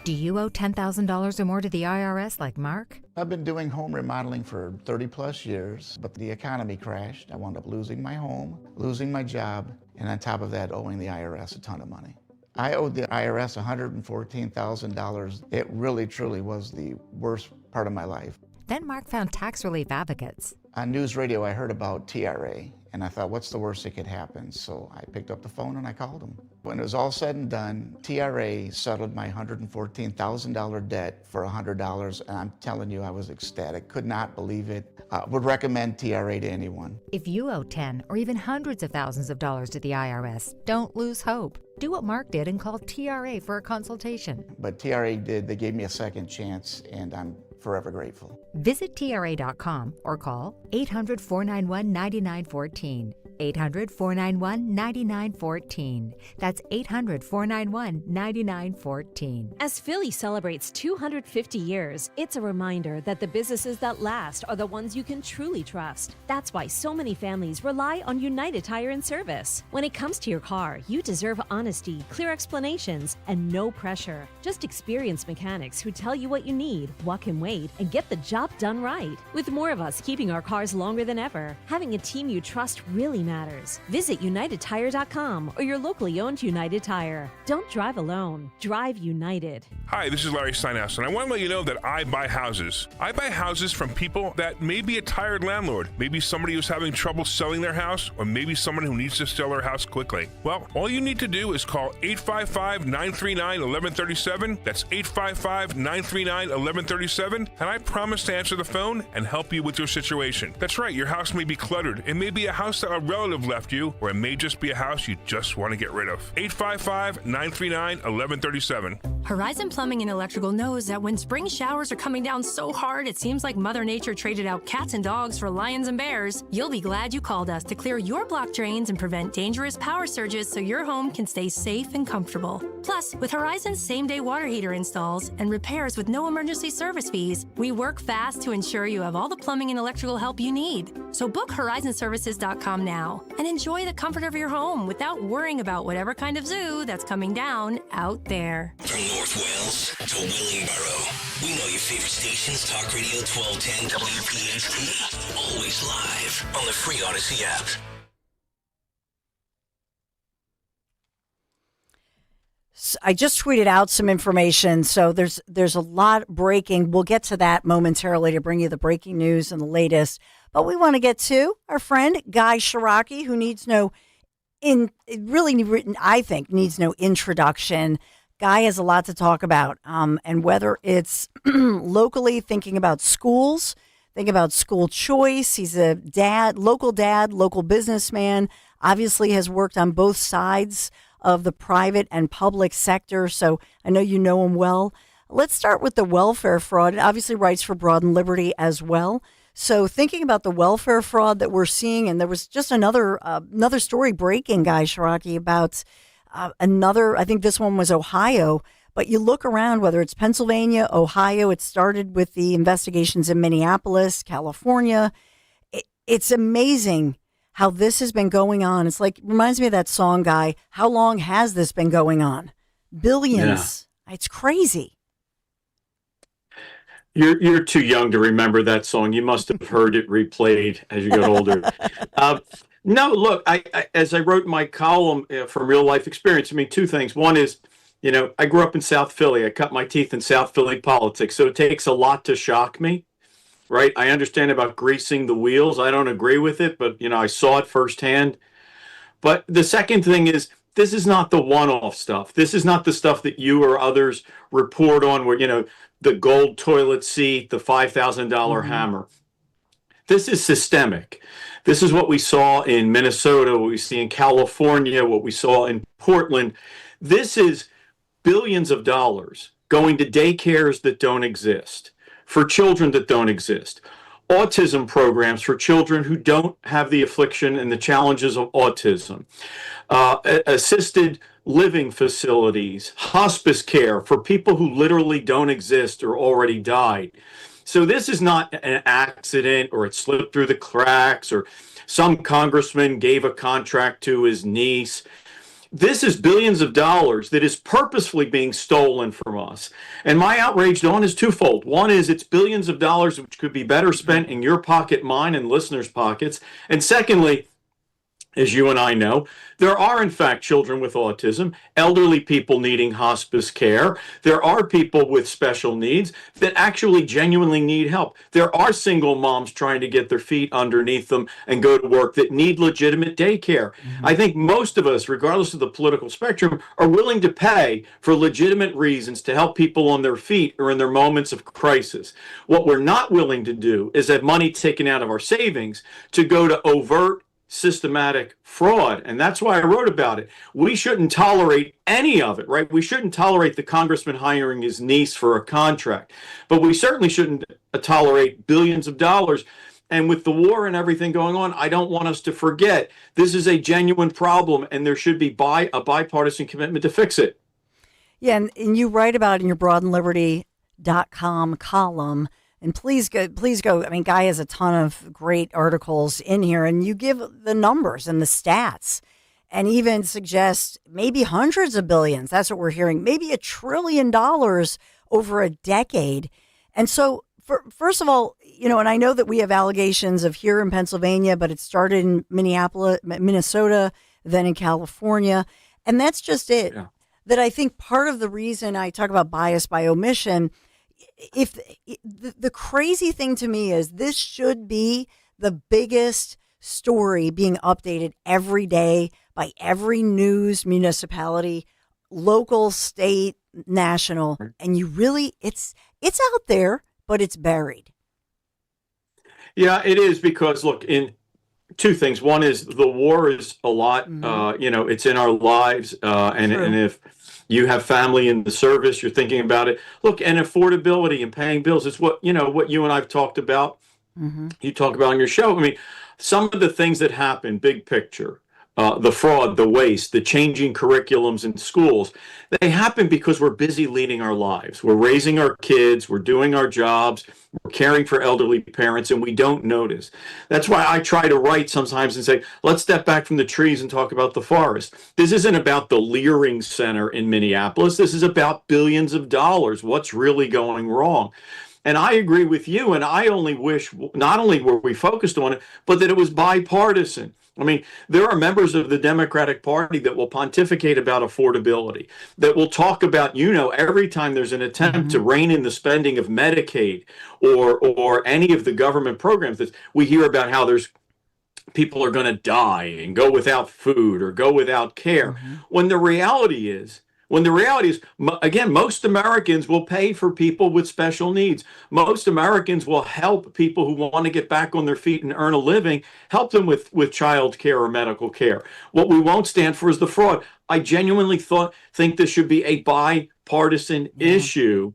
Do you owe $10,000 or more to the IRS like Mark? I've been doing home remodeling for 30 plus years, but the economy crashed. I wound up losing my home, losing my job, and on top of that, owing the IRS a ton of money. I owed the IRS $114,000. It really, truly was the worst part of my life. Then Mark found tax relief advocates. On news radio, I heard about TRA, and I thought, what's the worst that could happen? So I picked up the phone and I called them. When it was all said and done, TRA settled my $114,000 debt for $100, and I'm telling you, I was ecstatic. Could not believe it. Would recommend TRA to anyone. If you owe 10 or even hundreds of thousands of dollars to the IRS, don't lose hope. Do what Mark did and call TRA for a consultation. But TRA did. They gave me a second chance, and I'm forever grateful. Visit TRA.com or call 800-491-9914. 800-491-9914. That's 800-491-9914. As Philly celebrates 250 years, it's a reminder that the businesses that last are the ones you can truly trust. That's why so many families rely on United Tire and Service. When it comes to your car, you deserve honesty, clear explanations, and no pressure. Just experienced mechanics who tell you what you need, what can wait, and get the job done right. With more of us keeping our cars longer than ever, having a team you trust really matters. Visit UnitedTire.com or your locally owned United Tire. Don't drive alone. Drive United. Hi, this is Larry Steinhaus, and I want to let you know that I buy houses. I buy houses from people that may be a tired landlord, maybe somebody who's having trouble selling their house, or maybe someone who needs to sell their house quickly. Well, all you need to do is call 855-939-1137. That's 855-939-1137, and I promise to answer the phone and help you with your situation. That's right, your house may be cluttered. It may be a house that a relative left you, or it may just be a house you just want to get rid of. 855-939-1137. Horizon Plumbing and Electrical knows that when spring showers are coming down so hard it seems like Mother Nature traded out cats and dogs for lions and bears, you'll be glad you called us to clear your block drains and prevent dangerous power surges so your home can stay safe and comfortable. Plus, with Horizon's same-day water heater installs and repairs with no emergency service fees, we work fast to ensure you have all the plumbing and electrical help you need. So book horizonservices.com now and enjoy the comfort of your home without worrying about whatever kind of zoo that's coming down out there. From North Wales to Willingboro, we know your favorite stations, Talk Radio 1210 WPHT. Always live on the free Odyssey app. I just tweeted out some information, so there's a lot breaking. We'll get to that momentarily to bring you the breaking news and the latest. But we want to get to our friend Guy Shiraki, who needs no I think needs no introduction. Guy has a lot to talk about, and whether it's locally thinking about schools, thinking about school choice. He's a local businessman. Obviously, has worked on both sides of the private and public sector, so I know you know him well. Let's start with the welfare fraud. It obviously writes for Broad and Liberty as well. So thinking about the welfare fraud that we're seeing, and there was just another story breaking, Guy Shiraki, about I think this one was Ohio, but you look around, whether it's Pennsylvania, Ohio, it started with the investigations in Minneapolis, California. It's amazing how this has been going on. It's like, reminds me of that song, Guy. How long has this been going on? Billions. Yeah. It's crazy. You're too young to remember that song. You must have heard it replayed as you got older. No, look, I as I wrote my column from real life experience, I mean, two things. One is, I grew up in South Philly. I cut my teeth in South Philly politics. So it takes a lot to shock me. Right. I understand about greasing the wheels. I don't agree with it, but, I saw it firsthand. But the second thing is, this is not the one-off stuff. This is not the stuff that you or others report on where, the gold toilet seat, the $5,000 hammer. This is systemic. This is what we saw in Minnesota, what we see in California, what we saw in Portland. This is billions of dollars going to daycares that don't exist, for children that don't exist, autism programs for children who don't have the affliction and the challenges of autism, assisted living facilities, hospice care for people who literally don't exist or already died. So this is not an accident or it slipped through the cracks or some congressman gave a contract to his niece. This is billions of dollars that is purposefully being stolen from us. And my outrage on is twofold. One is it's billions of dollars which could be better spent in your pocket, mine, and listeners' pockets. And secondly, as you and I know, there are, in fact, children with autism, elderly people needing hospice care. There are people with special needs that actually genuinely need help. There are single moms trying to get their feet underneath them and go to work that need legitimate daycare. I think most of us, regardless of the political spectrum, are willing to pay for legitimate reasons to help people on their feet or in their moments of crisis. What we're not willing to do is have money taken out of our savings to go to overt systematic fraud. And that's why I wrote about it. We shouldn't tolerate any of it, right? We shouldn't tolerate the congressman hiring his niece for a contract, but we certainly shouldn't tolerate billions of dollars. And with the war and everything going on, I don't want us to forget this is a genuine problem, and there should be a bipartisan commitment to fix it. Yeah, and you write about it in your broadandliberty.com column. And please go. I mean, Guy has a ton of great articles in here, and you give the numbers and the stats and even suggest maybe hundreds of billions. That's what we're hearing. Maybe $1 trillion over a decade. And so, first of all, you know, and I know that we have allegations of here in Pennsylvania, but it started in Minnesota, then in California. And that's just it. Yeah. That I think part of the reason I talk about bias by omission, if the crazy thing to me is this should be the biggest story being updated every day by every news municipality, local, state, national, and you really it's out there, but it's buried. Yeah, it is, because look, in two things. One is the war is a lot, you know, it's in our lives, and if you have family in the service, you're thinking about it. Look, and affordability and paying bills is what, you know, what you and I've talked about. You talk about on your show. I mean, some of the things that happen, big picture, the fraud, the waste, the changing curriculums in schools, they happen because we're busy leading our lives. We're raising our kids, we're doing our jobs, we're caring for elderly parents, and we don't notice. That's why I try to write sometimes and say, let's step back from the trees and talk about the forest. This isn't about the Leering Center in Minneapolis. This is about billions of dollars. What's really going wrong? And I agree with you, and I only wish not only were we focused on it, but that it was bipartisan. I mean, there are members of the Democratic Party that will pontificate about affordability, that will talk about, you know, every time there's an attempt to rein in the spending of Medicaid or any of the government programs, that we hear about how there's people are going to die and go without food or go without care. When the reality is, again, most Americans will pay for people with special needs. Most Americans will help people who want to get back on their feet and earn a living, help them with child care or medical care. What we won't stand for is the fraud. I genuinely think this should be a bipartisan issue.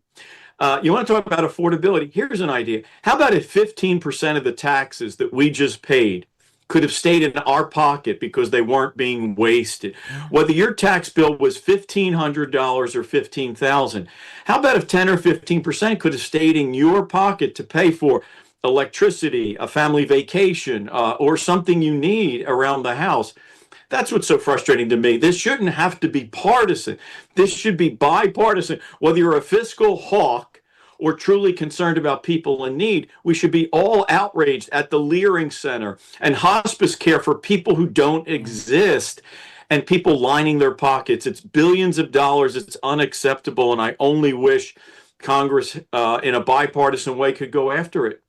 You want to talk about affordability? Here's an idea. How about if 15% of the taxes that we just paid could have stayed in our pocket because they weren't being wasted? Whether your tax bill was $1,500 or $15,000, how about if 10 or 15% could have stayed in your pocket to pay for electricity, a family vacation, or something you need around the house? That's what's so frustrating to me. This shouldn't have to be partisan. This should be bipartisan. Whether you're a fiscal hawk or truly concerned about people in need, we should be all outraged at the Leering Center and hospice care for people who don't exist and people lining their pockets. It's billions of dollars. It's unacceptable. And I only wish Congress, in a bipartisan way, could go after it.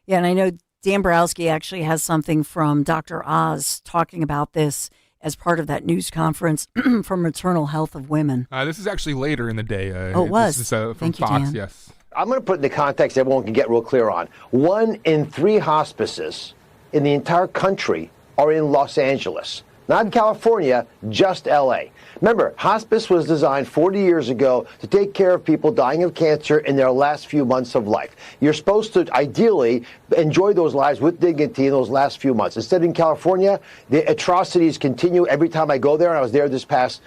Yeah, and I know Dan Borowski actually has something from Dr. Oz talking about this as part of that news conference from Maternal Health of Women. This is actually later in the day. Oh, it was. This is, from Thank you, Fox, Dan. yes. I'm going to put in the context everyone can get real clear on. 1 in 3 hospices in the entire country are in Los Angeles. Not in California, just LA. Remember, hospice was designed 40 years ago to take care of people dying of cancer in their last few months of life. You're supposed to ideally enjoy those lives with dignity in those last few months. Instead, in California, the atrocities continue every time I go there. And I was there this past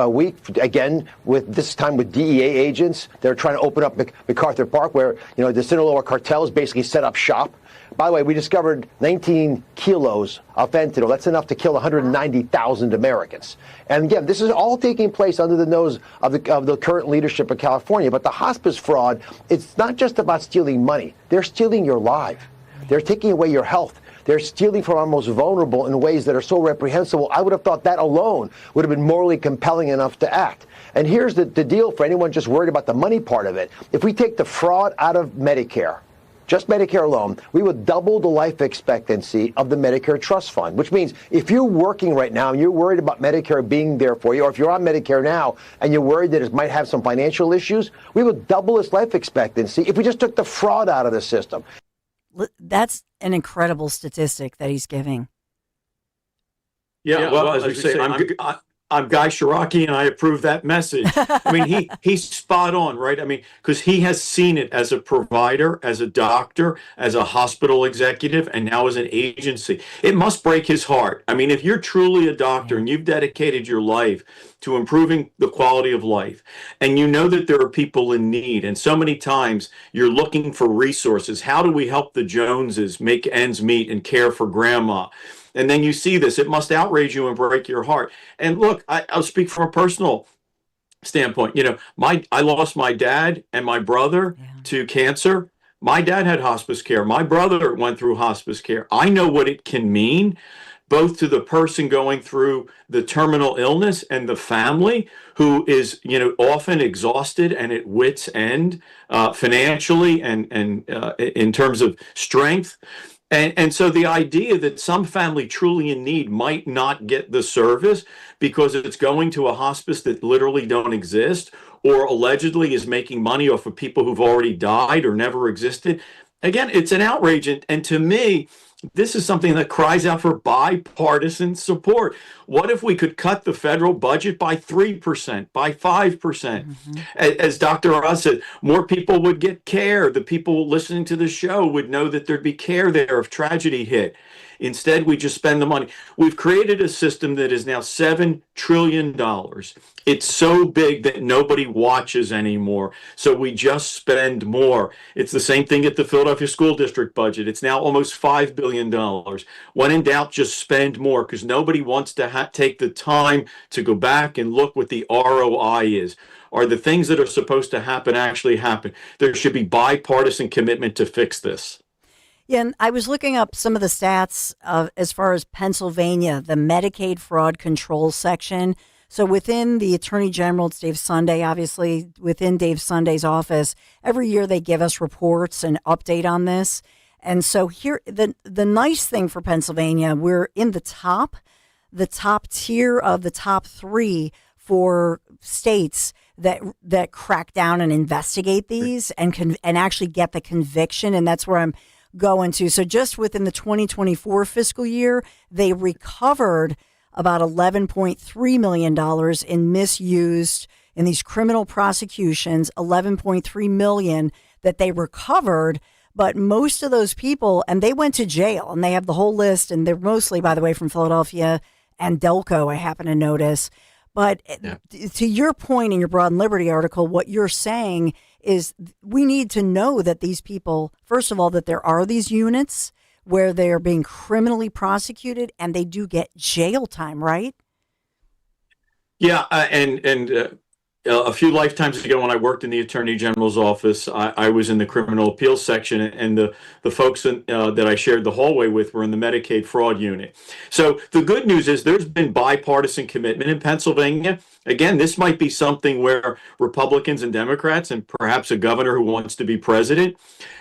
week, again, this time with DEA agents. They're trying to open up MacArthur Park, where, you know, the Sinaloa cartel has basically set up shop. By the way, we discovered 19 kilos of fentanyl. That's enough to kill 190,000 Americans. And again, this is all taking place under the nose of the current leadership of California. But the hospice fraud, it's not just about stealing money. They're stealing your life. They're taking away your health. They're stealing from our most vulnerable in ways that are so reprehensible. I would have thought that alone would have been morally compelling enough to act. And here's the deal for anyone just worried about the money part of it. If we take the fraud out of Medicare, just Medicare alone, we would double the life expectancy of the Medicare Trust Fund, which means if you're working right now and you're worried about Medicare being there for you, or if you're on Medicare now and you're worried that it might have some financial issues, we would double its life expectancy if we just took the fraud out of the system. That's an incredible statistic that he's giving. Yeah, well, as we say, I'm Guy Shiraki, and I approve that message. I mean, he's spot on, right? I mean, because he has seen it as a provider, as a doctor, as a hospital executive, and now as an agency. It must break his heart. I mean, if you're truly a doctor and you've dedicated your life to improving the quality of life, and you know that there are people in need, and so many times you're looking for resources. How do we help the Joneses make ends meet and care for grandma? And then you see this, it must outrage you and break your heart. And look, I'll speak from a personal standpoint. You know, I lost my dad and my brother to cancer. My dad had hospice care. My brother went through hospice care. I know what it can mean, both to the person going through the terminal illness and the family who is, you know, often exhausted and at wit's end, financially and in terms of strength. And so the idea that some family truly in need might not get the service because it's going to a hospice that literally don't exist, or allegedly is making money off of people who've already died or never existed. Again, it's an outrage. And to me, this is something that cries out for bipartisan support. What if we could cut the federal budget by 3%, by 5%? As Dr. Oz said, more people would get care. The people listening to the show would know that there'd be care there if tragedy hit. Instead, we just spend the money. We've created a system that is now $7 trillion. It's so big that nobody watches anymore. So we just spend more. It's the same thing at the Philadelphia School District budget. It's now almost $5 billion. When in doubt, just spend more, because nobody wants to take the time to go back and look what the ROI is. Are the things that are supposed to happen actually happen? There should be bipartisan commitment to fix this. Yeah, and I was looking up some of the stats as far as Pennsylvania, the Medicaid fraud control section. So within the Attorney General, it's Dave Sunday, obviously, within Dave Sunday's office, every year they give us reports and update on this. And so here, the nice thing for Pennsylvania, we're in the top tier of the top three for states that crack down and investigate these and actually get the conviction. And that's where I'm going to. So just within the 2024 fiscal year, they recovered about $11.3 million in misused in these criminal prosecutions, $11.3 million that they recovered. But most of those people, and they went to jail, and they have the whole list, and they're mostly, by the way, from Philadelphia and Delco, I happen to notice. But to your point in your Broad and Liberty article, what you're saying is we need to know that these people, first of all, that there are these units where they're being criminally prosecuted and they do get jail time, right? Yeah, and a few lifetimes ago when I worked in the Attorney General's office, I was in the criminal appeals section, and the folks that I shared the hallway with were in the Medicaid fraud unit. So the good news is there's been bipartisan commitment in Pennsylvania. Again, this might be something where Republicans and Democrats, and perhaps a governor who wants to be president,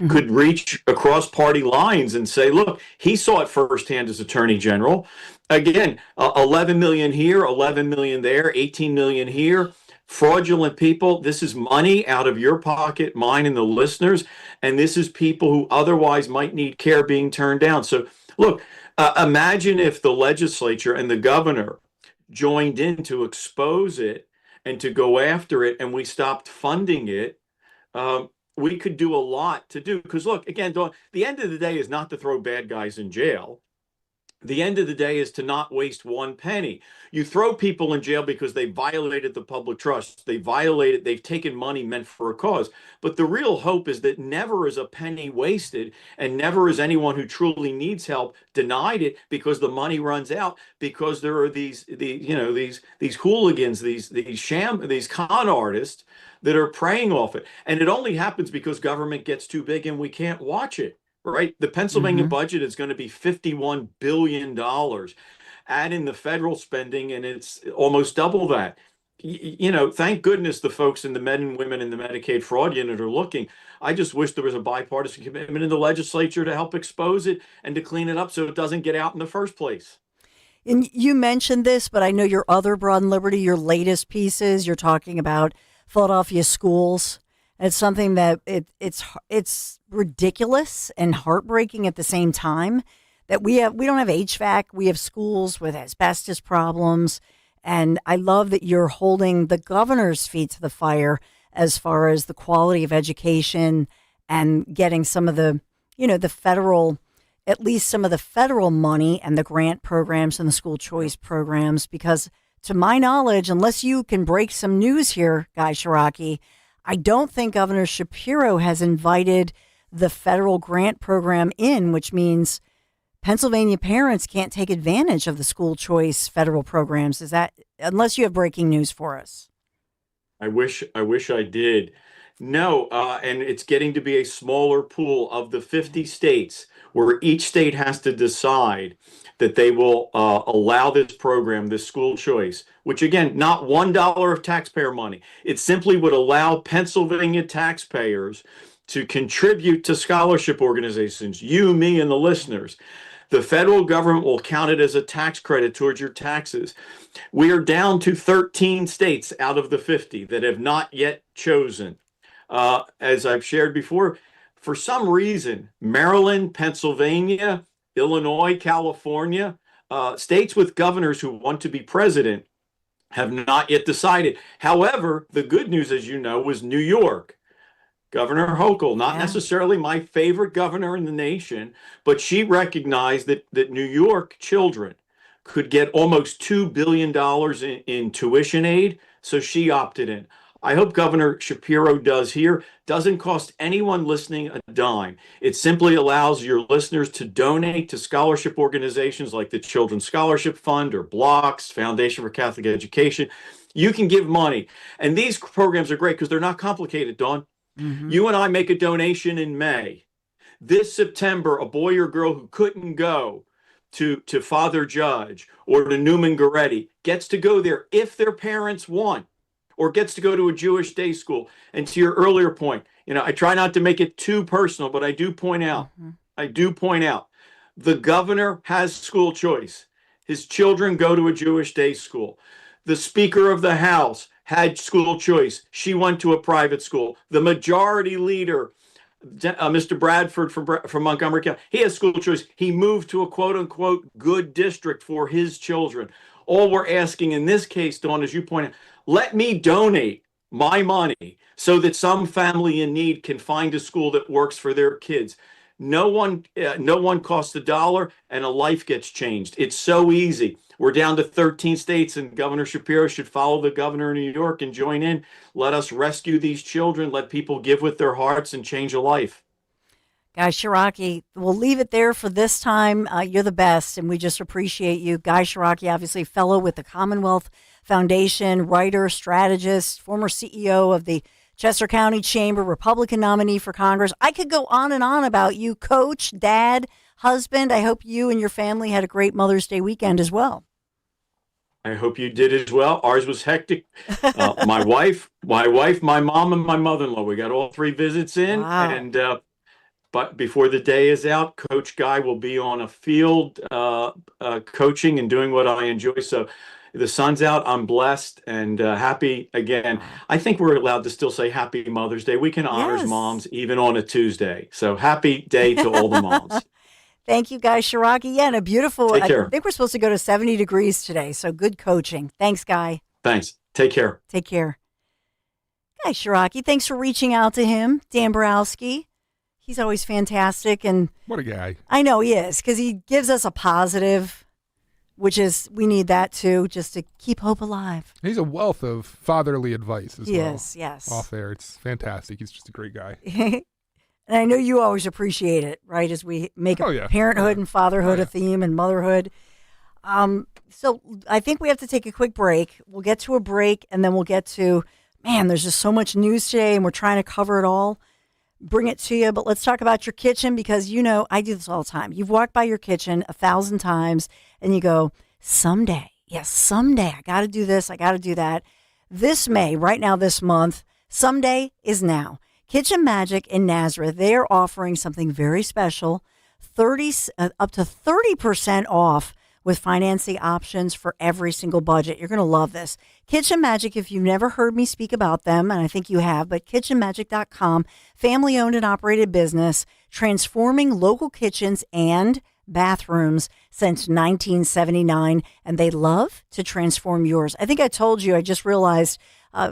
could reach across party lines and say, look, he saw it firsthand as Attorney General. Again, 11 million here, 11 million there, 18 million here. Fraudulent people, this is money out of your pocket, mine and the listeners, and this is people who otherwise might need care being turned down. So look, imagine if the legislature and the governor joined in to expose it and to go after it, and we stopped funding it. We could do a lot to do, because look, again, the end of the day is not to throw bad guys in jail. The end of the day is to not waste one penny. You throw people in jail because they violated the public trust. They've taken money meant for a cause. But the real hope is that never is a penny wasted, and never is anyone who truly needs help denied it because the money runs out, because there are these hooligans, these con artists that are preying off it. And it only happens because government gets too big and we can't watch it. right? The Pennsylvania budget is going to be $51 billion. Add in the federal spending, and it's almost double that. Thank goodness the folks in the men and women in the Medicaid fraud unit are looking. I just wish there was a bipartisan commitment in the legislature to help expose it and to clean it up so it doesn't get out in the first place. And you mentioned this, but I know your other Broad and Liberty, your latest pieces, you're talking about Philadelphia schools. It's something that it's ridiculous and heartbreaking at the same time that we don't have HVAC. We have schools with asbestos problems. And I love that you're holding the governor's feet to the fire as far as the quality of education and getting some of the, the federal, at least some of the federal money and the grant programs and the school choice programs, because to my knowledge, unless you can break some news here, Guy Shiraki, I don't think Governor Shapiro has invited the federal grant program in, which means Pennsylvania parents can't take advantage of the school choice federal programs. Is that, unless you have breaking news for us? I wish I did. No, and it's getting to be a smaller pool of the 50 states where each state has to decide that they will allow this program, this school choice, which again, not $1 of taxpayer money. It simply would allow Pennsylvania taxpayers to contribute to scholarship organizations, you, me, and the listeners. The federal government will count it as a tax credit towards your taxes. We are down to 13 states out of the 50 that have not yet chosen. As I've shared before, for some reason, Maryland, Pennsylvania, Illinois, California, states with governors who want to be president have not yet decided. However, the good news, as you know, was New York. Governor Hochul, not necessarily my favorite governor in the nation, but she recognized that New York children could get almost $2 billion in tuition aid, so she opted in. I hope Governor Shapiro does here. Doesn't cost anyone listening a dime. It simply allows your listeners to donate to scholarship organizations like the Children's Scholarship Fund or Blocks, Foundation for Catholic Education. You can give money. And these programs are great because they're not complicated, Dawn. You and I make a donation in May. This September, a boy or girl who couldn't go to Father Judge or to Newman Goretti gets to go there if their parents want, or gets to go to a Jewish day school. And to your earlier point, I try not to make it too personal, but I do point out, the governor has school choice. His children go to a Jewish day school. The Speaker of the House had school choice. She went to a private school. The majority leader, Mr. Bradford from Montgomery County, he has school choice. He moved to a quote unquote good district for his children. All we're asking in this case, Dawn, as you point out, let me donate my money so that some family in need can find a school that works for their kids. No one costs $1 and a life gets changed. It's so easy. We're down to 13 states, and Governor Shapiro should follow the governor of New York and join in. Let us rescue these children. Let people give with their hearts and change a life. Guy Shiraki, we'll leave it there for this time. You're the best, and we just appreciate you. Guy Shiraki, obviously fellow with the Commonwealth Foundation, writer, strategist, former CEO of the Chester County Chamber, Republican nominee for Congress. I could go on and on about you, coach, dad, husband. I hope you and your family had a great Mother's Day weekend as well. I hope you did as well. Ours was hectic. My wife, my mom, and my mother-in-law. We got all 3 visits in, and but before the day is out, Coach Guy will be on a field coaching and doing what I enjoy. So the sun's out. I'm blessed and happy again. I think we're allowed to still say Happy Mother's Day. We can honor moms even on a Tuesday. So happy day to all the moms. Thank you, Guy Shiraki. Yeah, and a beautiful, Take care. I think we're supposed to go to 70 degrees today. So good coaching. Thanks, Guy. Thanks. Take care. Take care. Guy Shiraki, thanks for reaching out to him. Dan Borowski. He's always fantastic. And what a guy. I know he is, because he gives us a positive, which is, we need that too, just to keep hope alive. He's a wealth of fatherly advice as well. Yes, yes. Off there. It's fantastic. He's just a great guy. And I know you always appreciate it, right, as we make parenthood and fatherhood a theme, and motherhood. So I think we have to take a quick break. We'll get to a break, and then we'll get to, man, there's just so much news today, and we're trying to cover it all. bring it to you. But let's talk about your kitchen because, I do this all the time. You've walked by your kitchen 1,000 times and you go, someday, I got to do this. I got to do that. This May, right now, this month, someday is now. Kitchen Magic in Nazareth, they are offering something very special, up to 30% off with financing options for every single budget. You're going to love this. Kitchen Magic, if you've never heard me speak about them, and I think you have, but kitchenmagic.com, family-owned and operated business, transforming local kitchens and bathrooms since 1979, and they love to transform yours. I think I told you, I just realized,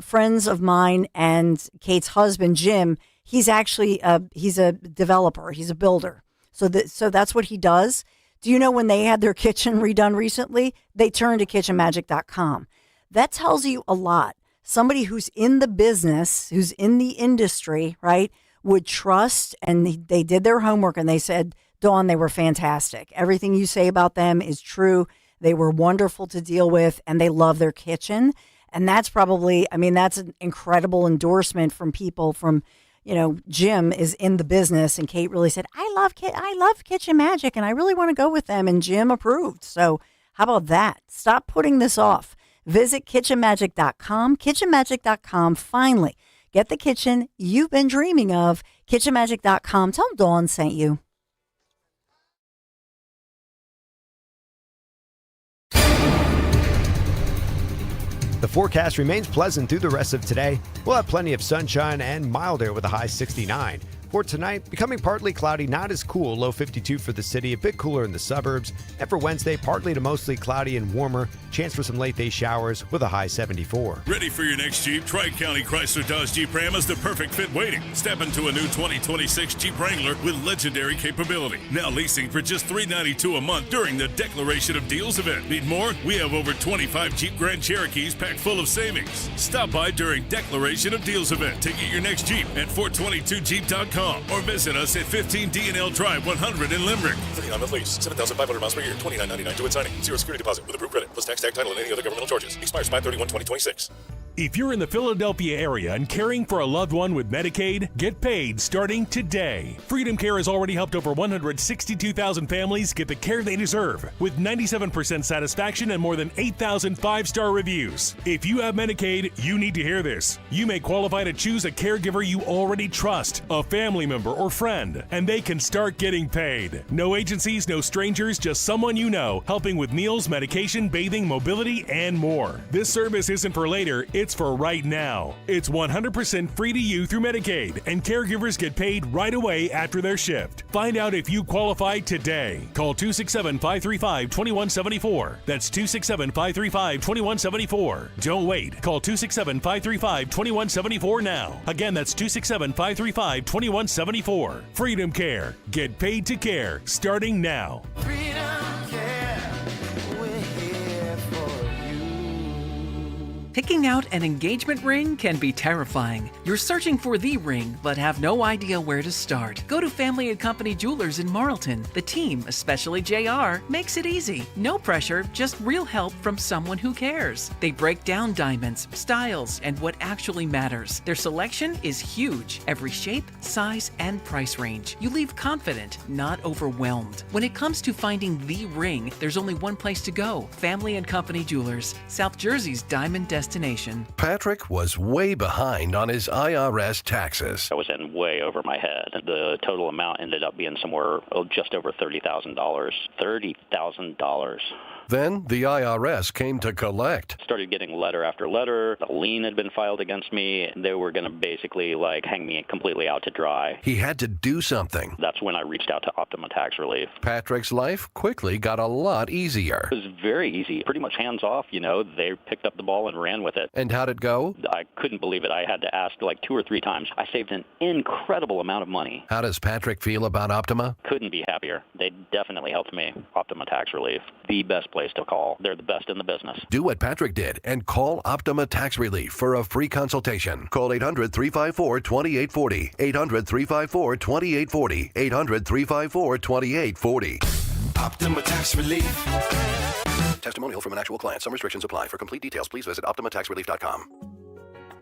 friends of mine and Kate's husband, Jim, he's actually, he's a developer, he's a builder. So that's what he does. Do you know when they had their kitchen redone recently, they turned to kitchenmagic.com. That tells you a lot. Somebody who's in the business, who's in the industry, right, would trust, and they did their homework and they said, Dawn, they were fantastic. Everything you say about them is true. They were wonderful to deal with and they love their kitchen. And that's probably, that's an incredible endorsement from people from, Jim is in the business and Kate really said, I love Kitchen Magic and I really want to go with them. And Jim approved. So how about that? Stop putting this off. Visit kitchenmagic.com, kitchenmagic.com. Finally, get the kitchen you've been dreaming of. Kitchenmagic.com. Tell them Dawn sent you. The forecast remains pleasant through the rest of today. We'll have plenty of sunshine and mild air with a high 69. For tonight, becoming partly cloudy, not as cool, low 52 for the city, a bit cooler in the suburbs. And for Wednesday, partly to mostly cloudy and warmer, chance for some late day showers with a high 74. Ready for your next Jeep? Tri-County Chrysler Dodge Jeep Ram is the perfect fit waiting. Step into a new 2026 Jeep Wrangler with legendary capability. Now leasing for just $392 a month during the Declaration of Deals event. Need more? We have over 25 Jeep Grand Cherokees packed full of savings. Stop by during Declaration of Deals event to get your next Jeep at 422jeep.com. Or visit us at 15 D&L Drive 100 in Limerick. 39-month lease, 7,500 miles per year, $29.99 to its signing. 0 security deposit with approved credit, plus tax, tag, title, and any other governmental charges. Expires 5/31/2026. If you're in the Philadelphia area and caring for a loved one with Medicaid, get paid starting today. Freedom Care has already helped over 162,000 families get the care they deserve, with 97% satisfaction and more than 8,000 five-star reviews. If you have Medicaid, you need to hear this. You may qualify to choose a caregiver you already trust, a family member or friend, and they can start getting paid. No agencies, no strangers, just someone you know, helping with meals, medication, bathing, mobility, and more. This service isn't for later, it's for right now. It's 100% free to you through Medicaid, and caregivers get paid right away after their shift. Find out if you qualify today. Call 267-535-2174. That's 267-535-2174. Don't wait. Call 267-535-2174 now. Again, that's 267-535-2174. Freedom Care. Get paid to care starting now. Picking out an engagement ring can be terrifying. You're searching for the ring, but have no idea where to start. Go to Family & Company Jewelers in Marlton. The team, especially JR, makes it easy. No pressure, just real help from someone who cares. They break down diamonds, styles, and what actually matters. Their selection is huge. Every shape, size, and price range. You leave confident, not overwhelmed. When it comes to finding the ring, there's only one place to go. Family & Company Jewelers, South Jersey's diamond destination. Patrick was way behind on his IRS taxes. I was in way over my head. The total amount ended up being somewhere just over $30,000. $30,000. Then the IRS came to collect. Started getting letter after letter. A lien had been filed against me. They were going to basically hang me completely out to dry. He had to do something. That's when I reached out to Optima Tax Relief. Patrick's life quickly got a lot easier. It was very easy. Pretty much hands off, They picked up the ball and ran with it. And how'd it go? I couldn't believe it. I had to ask 2 or 3 times. I saved an incredible amount of money. How does Patrick feel about Optima? Couldn't be happier. They definitely helped me. Optima Tax Relief. The best place to call. They're the best in the business. Do what Patrick did and call Optima Tax Relief for a free consultation. Call 800-354-2840. 800-354-2840. 800-354-2840. Optima Tax Relief. Testimonial from an actual client. Some restrictions apply. For complete details, please visit OptimaTaxRelief.com.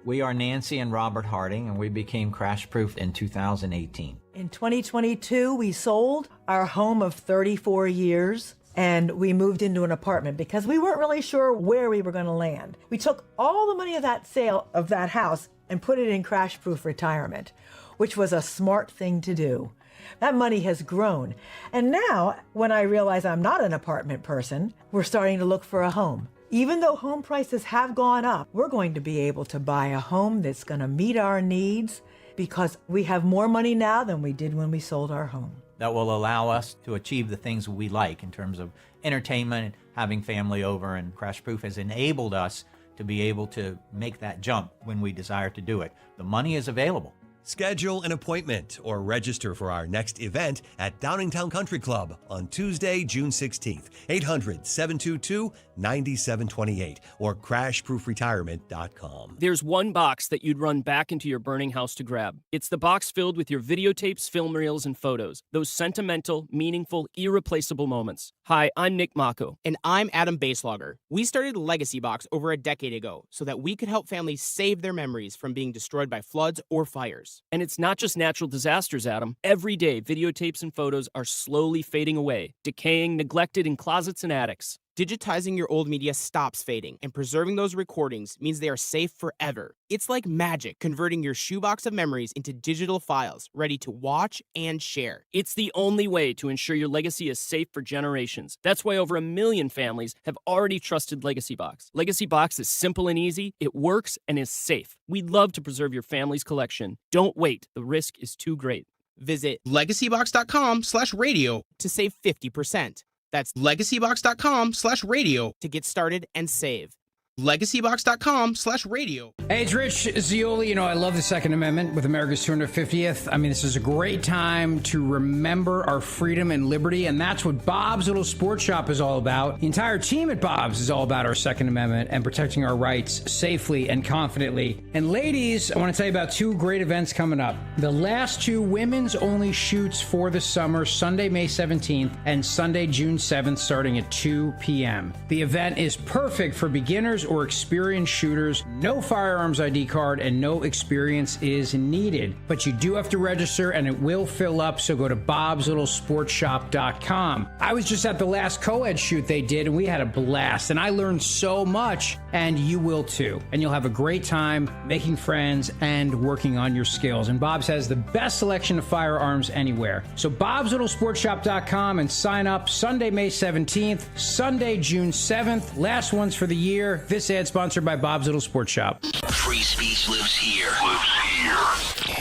We are Nancy and Robert Harding, and we became Crash Proof in 2018. In 2022, we sold our home of 34 years and we moved into an apartment because we weren't really sure where we were going to land. We took all the money of that sale of that house and put it in Crash Proof retirement, which was a smart thing to do. That money has grown. And now, when I realize I'm not an apartment person, we're starting to look for a home. Even though home prices have gone up, we're going to be able to buy a home that's going to meet our needs because we have more money now than we did when we sold our home. That will allow us to achieve the things we like in terms of entertainment and having family over, and Crash Proof has enabled us to be able to make that jump when we desire to do it. The money is available. Schedule an appointment or register for our next event at Downingtown Country Club on Tuesday, June 16th, 800-722-9728 or crashproofretirement.com. There's one box that you'd run back into your burning house to grab. It's the box filled with your videotapes, film reels, and photos. Those sentimental, meaningful, irreplaceable moments. Hi, I'm Nick Mako. And I'm Adam Baselogger. We started Legacy Box over a decade ago so that we could help families save their memories from being destroyed by floods or fires. And it's not just natural disasters, Adam. Every day, videotapes and photos are slowly fading away, decaying, neglected in closets and attics. Digitizing your old media stops fading, and preserving those recordings means they are safe forever. It's like magic, converting your shoebox of memories into digital files, ready to watch and share. It's the only way to ensure your legacy is safe for generations. That's why over 1 million families have already trusted Legacy Box. Legacy Box is simple and easy, it works, and is safe. We'd love to preserve your family's collection. Don't wait, the risk is too great. Visit legacybox.com/radio to save 50%. That's legacybox.com/radio to get started and save. legacybox.com/radio. Hey, it's Rich Zioli. You know, I love the Second Amendment with America's 250th. I mean, this is a great time to remember our freedom and liberty, and that's what Bob's Little Sports Shop is all about. The entire team at Bob's is all about our Second Amendment and protecting our rights safely and confidently. And ladies, I want to tell you about 2 great events coming up. The last 2 women's only shoots for the summer, Sunday, May 17th and Sunday, June 7th, starting at 2 p.m. The event is perfect for beginners or experienced shooters. No firearms ID card and no experience is needed. But you do have to register and it will fill up, so go to bobslittle.sportshop.com. I was just at the last co-ed shoot they did and we had a blast, and I learned so much, and you will too. And you'll have a great time making friends and working on your skills. And Bob's has the best selection of firearms anywhere. So bobslittlesport.shop.com and sign up Sunday, May 17th, Sunday, June 7th. Last ones for the year. This ad sponsored by Bob's Little Sports Shop. Free speech lives here.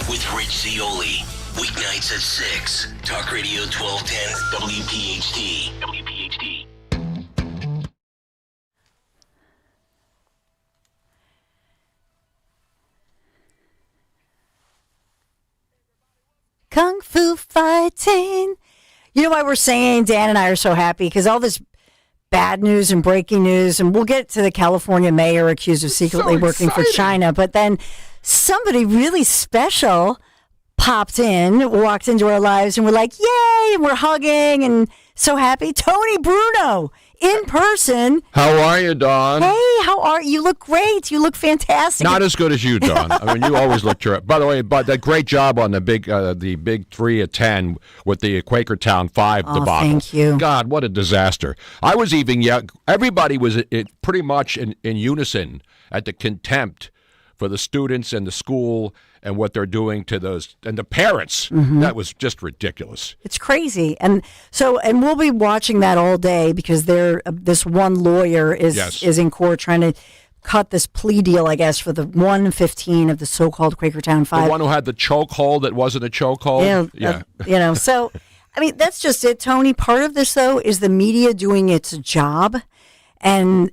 With Rich Zioli. Weeknights at 6. Talk Radio 1210 WPHT. WPHT. Kung Fu fighting. You know why we're saying Dan and I are so happy? Because all this bad news and breaking news, and we'll get to the California mayor accused of secretly working for China, but then somebody really special popped in, walked into our lives, and we're like, yay, and we're hugging and so happy. Tony Bruno in person. How are you, Dawn? Hey, how are you? You look great. You look fantastic. Not as good as you, Dawn. I mean, you always look terrific. By the way, but that great job on the big 3 at 10 with the Quakertown 5 debacle. Thank you. God, what a disaster. I was even, everybody was pretty much in unison at the contempt for the students and the school and what they're doing to those, and the parents. Mm-hmm. That was just ridiculous. It's crazy. And we'll be watching that all day because this one lawyer is in court trying to cut this plea deal, I guess, for the 115 of the so-called Quakertown 5. The one who had the chokehold that wasn't a chokehold? Yeah. So, I mean, that's just it, Tony. Part of this, though, is the media doing its job. And,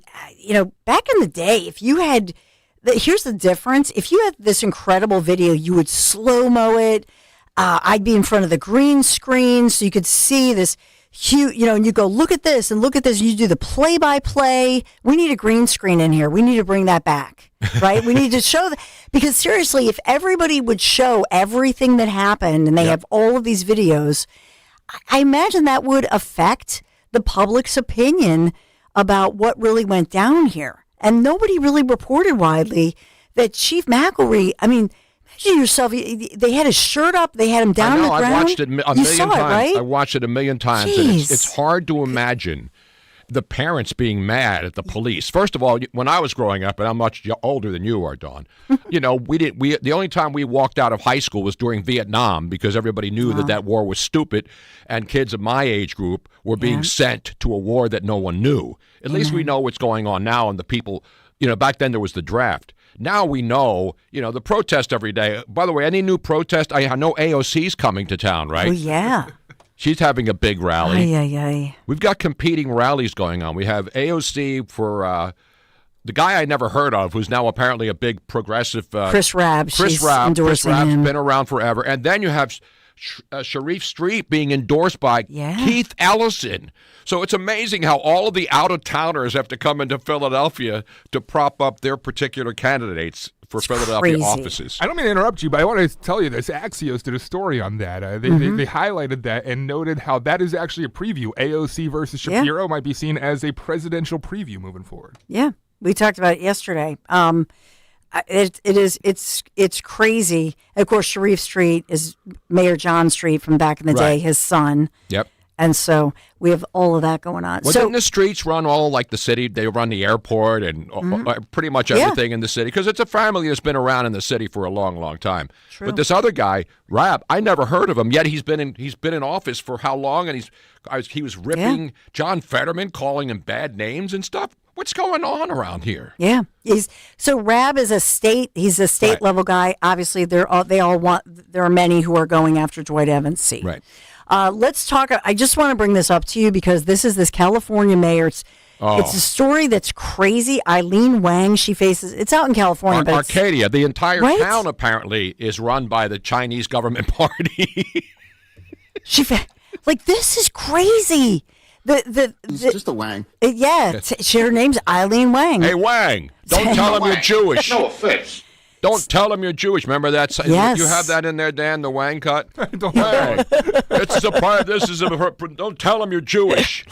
back in the day, if you had... Here's the difference. If you had this incredible video, you would slow-mo it. I'd be in front of the green screen so you could see this huge, and you go, look at this and look at this. You do the play-by-play. We need a green screen in here. We need to bring that back, right? We need to show that. Because seriously, if everybody would show everything that happened and they have all of these videos, I imagine that would affect the public's opinion about what really went down here. And nobody really reported widely that Chief McElroy, I mean, imagine yourself, they had his shirt up, they had him down I know, on the ground. I watched it a million You saw times. it, right? I watched it a million times. And it's hard to imagine the parents being mad at the police. First of all, when I was growing up, and I'm much older than you are, Dawn, the only time we walked out of high school was during Vietnam because everybody knew that war was stupid, and kids of my age group were being sent to a war that no one knew. At least we know what's going on now, and the people, back then there was the draft. Now we know, the protest every day. By the way, any new protest, I know AOC's coming to town, right? Oh, yeah. She's having a big rally. Ay. We've got competing rallies going on. We have AOC for the guy I never heard of, who's now apparently a big progressive. Chris Rabb. Chris Rabb. Chris Rabb's been around forever. And then you have Sharif Street being endorsed by Keith Ellison. So it's amazing how all of the out-of-towners have to come into Philadelphia to prop up their particular candidates for Philadelphia offices. I don't mean to interrupt you, but I want to tell you this. Axios did a story on that. They highlighted that and noted how that is actually a preview. AOC versus Shapiro might be seen as a presidential preview moving forward. Yeah, we talked about it yesterday. It's crazy. Of course, Sharif Street is Mayor John Street from back in the day, his son. Yep. And so we have all of that going on. Well, didn't the streets run all like the city? They run the airport and pretty much everything in the city because it's a family that's been around in the city for a long, long time. True. But this other guy, Rabb, I never heard of him. Yet he's been in office for how long? And he was ripping John Fetterman, calling him bad names and stuff. What's going on around here? Yeah, so Rabb is he's a state level guy. Obviously, there are many who are going after Dwight Evans' seat. Right. Let's talk. I just want to bring this up to you because this California mayor. It's a story that's crazy. Eileen Wang, it's out in California. But Arcadia, the entire town apparently is run by the Chinese government party. This is crazy. It's just a Wang. Her name's Eileen Wang. Hey, Wang, don't tell him you're Jewish. No offense. Don't tell him you're Jewish. Remember that? Yes. You have that in there, Dan, the Wang cut? Don't tell him you're Jewish.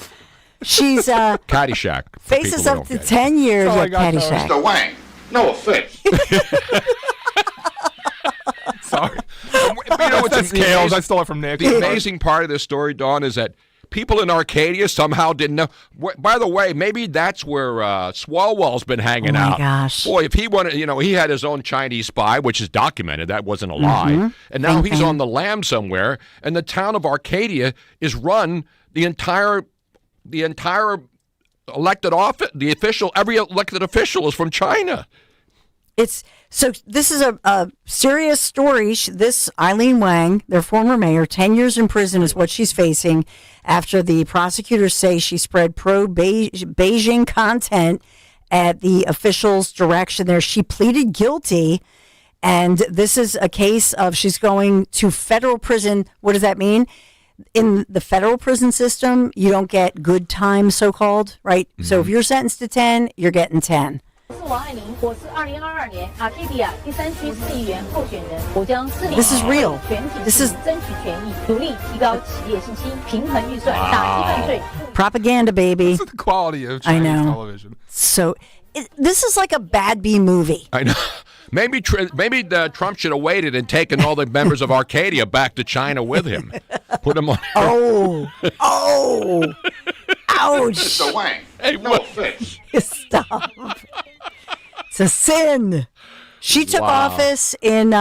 She's Caddyshack. Faces up to 10 years at Caddyshack. Mr. Wang, no offense. Sorry. You know what's scales? I stole it from Nick. The amazing part of this story, Dawn, is that people in Arcadia somehow didn't know. By the way, maybe that's where Swalwell's been hanging out. Oh, my gosh. Boy, if he wanted, he had his own Chinese spy, which is documented. That wasn't a lie. And now he's on the lam somewhere. And the town of Arcadia is run, the entire elected office, every elected official is from China. This is a serious story. This Eileen Wang, their former mayor, 10 years in prison is what she's facing after the prosecutors say she spread pro-Beijing content at the officials' direction there. She pleaded guilty, and this is a case of she's going to federal prison. What does that mean? In the federal prison system, you don't get good time, so-called, right? So if you're sentenced to 10, you're getting 10. 我是2022年 Arcadia 第3区市议员候选人，我将致力 This is real. 全体 This is 争取权益，努力提高企业信心，平衡预算，打击犯罪。 Propaganda, baby. This is the quality of Chinese television. So this is like a bad B movie. I know. Maybe Trump should have waited and taken all the members of Arcadia back to China with him. Put them on. Ouch. Mr. Wang, no offense. Stop. It's a sin. She took office in.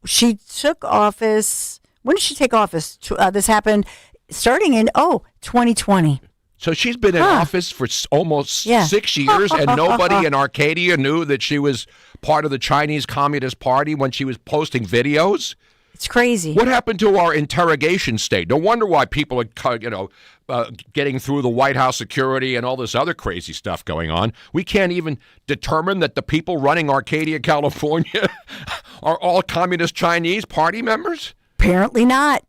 She took office. When did she take office? This happened starting in 2020. So she's been in office for almost 6 years, and nobody in Arcadia knew that she was part of the Chinese Communist Party when she was posting videos. It's crazy. What happened to our interrogation state? No wonder why people are, getting through the White House security and all this other crazy stuff going on. We can't even determine that the people running Arcadia, California are all Communist Chinese Party members? Apparently not.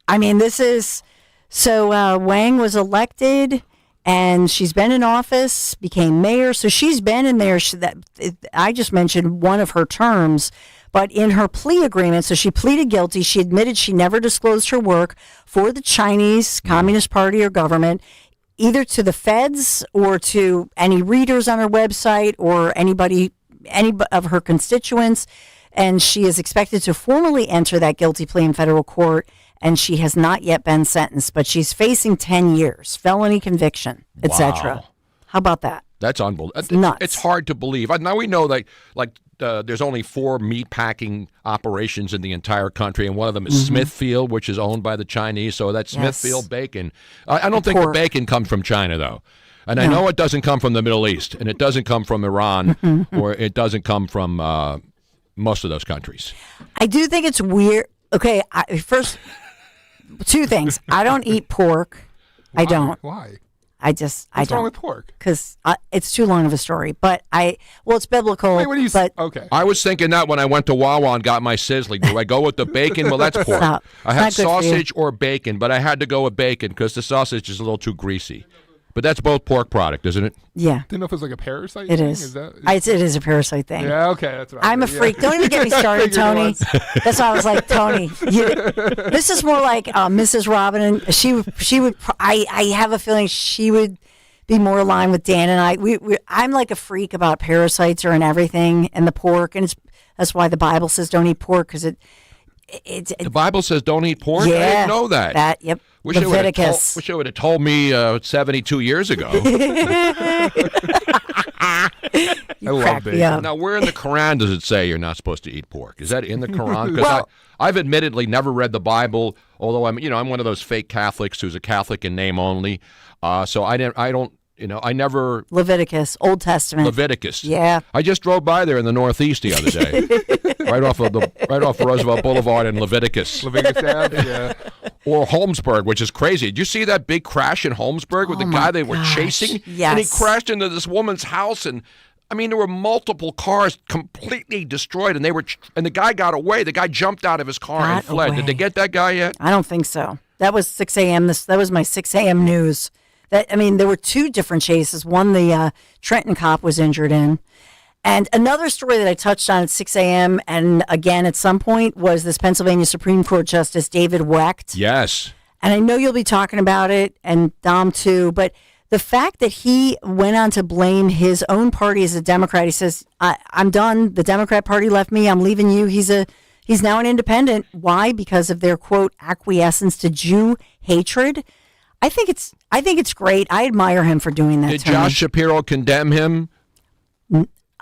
I mean, this is... So Wang was elected, and she's been in office, became mayor. So she's been in there. I just mentioned one of her terms. But in her plea agreement, so she pleaded guilty. She admitted she never disclosed her work for the Chinese Communist Party or government, either to the feds or to any readers on her website or anybody any of her constituents, and she is expected to formally enter that guilty plea in federal court, and she has not yet been sentenced, but she's facing 10 years, felony conviction, etc. Wow. How about that? That's unbelievable. It's nuts. It's hard to believe. Now we know that, there's only 4 meat packing operations in the entire country, and one of them is Smithfield, which is owned by the Chinese. So that's Smithfield bacon. I don't think the bacon comes from China, though. And I know it doesn't come from the Middle East, and it doesn't come from Iran, or it doesn't come from most of those countries. I do think it's weird. Okay, first, 2 things. I don't eat pork. Why? I don't. Why? I What's don't. wrong with pork? Because it's too long of a story. But it's biblical. Wait, what do you say? Okay. I was thinking that when I went to Wawa and got my sizzling. Do I go with the bacon? Well, that's pork. Stop. I had sausage or bacon, but I had to go with bacon because the sausage is a little too greasy. But that's both pork product, isn't it? Yeah. Didn't know if it was like a parasite It thing. is. It is a parasite thing. Yeah, okay. That's what I'm a freak. Don't even get me started, Tony. That's why I was like, Tony. This is more like Mrs. Robin. And she would. I have a feeling she would be more aligned with Dan and I. I'm like a freak about parasites or in everything, and the pork, and that's why the Bible says don't eat pork because the Bible says don't eat pork? Yeah, I didn't know that. Yep. Wish Leviticus. Wish you would have told me 72 years ago. I love bacon. Now, where in the Quran does it say you're not supposed to eat pork? Is that in the Quran? Because I've admittedly never read the Bible, although I'm one of those fake Catholics who's a Catholic in name only. So I never. Leviticus, Old Testament. Leviticus. Yeah. I just drove by there in the Northeast the other day, right off Roosevelt Boulevard in Leviticus. Leviticus Ave, yeah. Or Holmesburg, which is crazy. Did you see that big crash in Holmesburg with the guy they were chasing? Yes. And he crashed into this woman's house, and there were multiple cars completely destroyed, and the guy got away. The guy jumped out of his car and fled. Did they get that guy yet? I don't think so. That was 6 a.m. That was my 6 a.m. news. There were 2 different chases. One the Trenton cop was injured in. And another story that I touched on at 6 a.m. and again at some point was this Pennsylvania Supreme Court Justice David Wecht. Yes. And I know you'll be talking about it, and Dom too, but the fact that he went on to blame his own party as a Democrat, he says, I'm done. The Democrat Party left me. I'm leaving you. He's now an independent. Why? Because of their, quote, acquiescence to Jew hatred. I think it's great. I admire him for doing that. Did Josh Shapiro condemn him?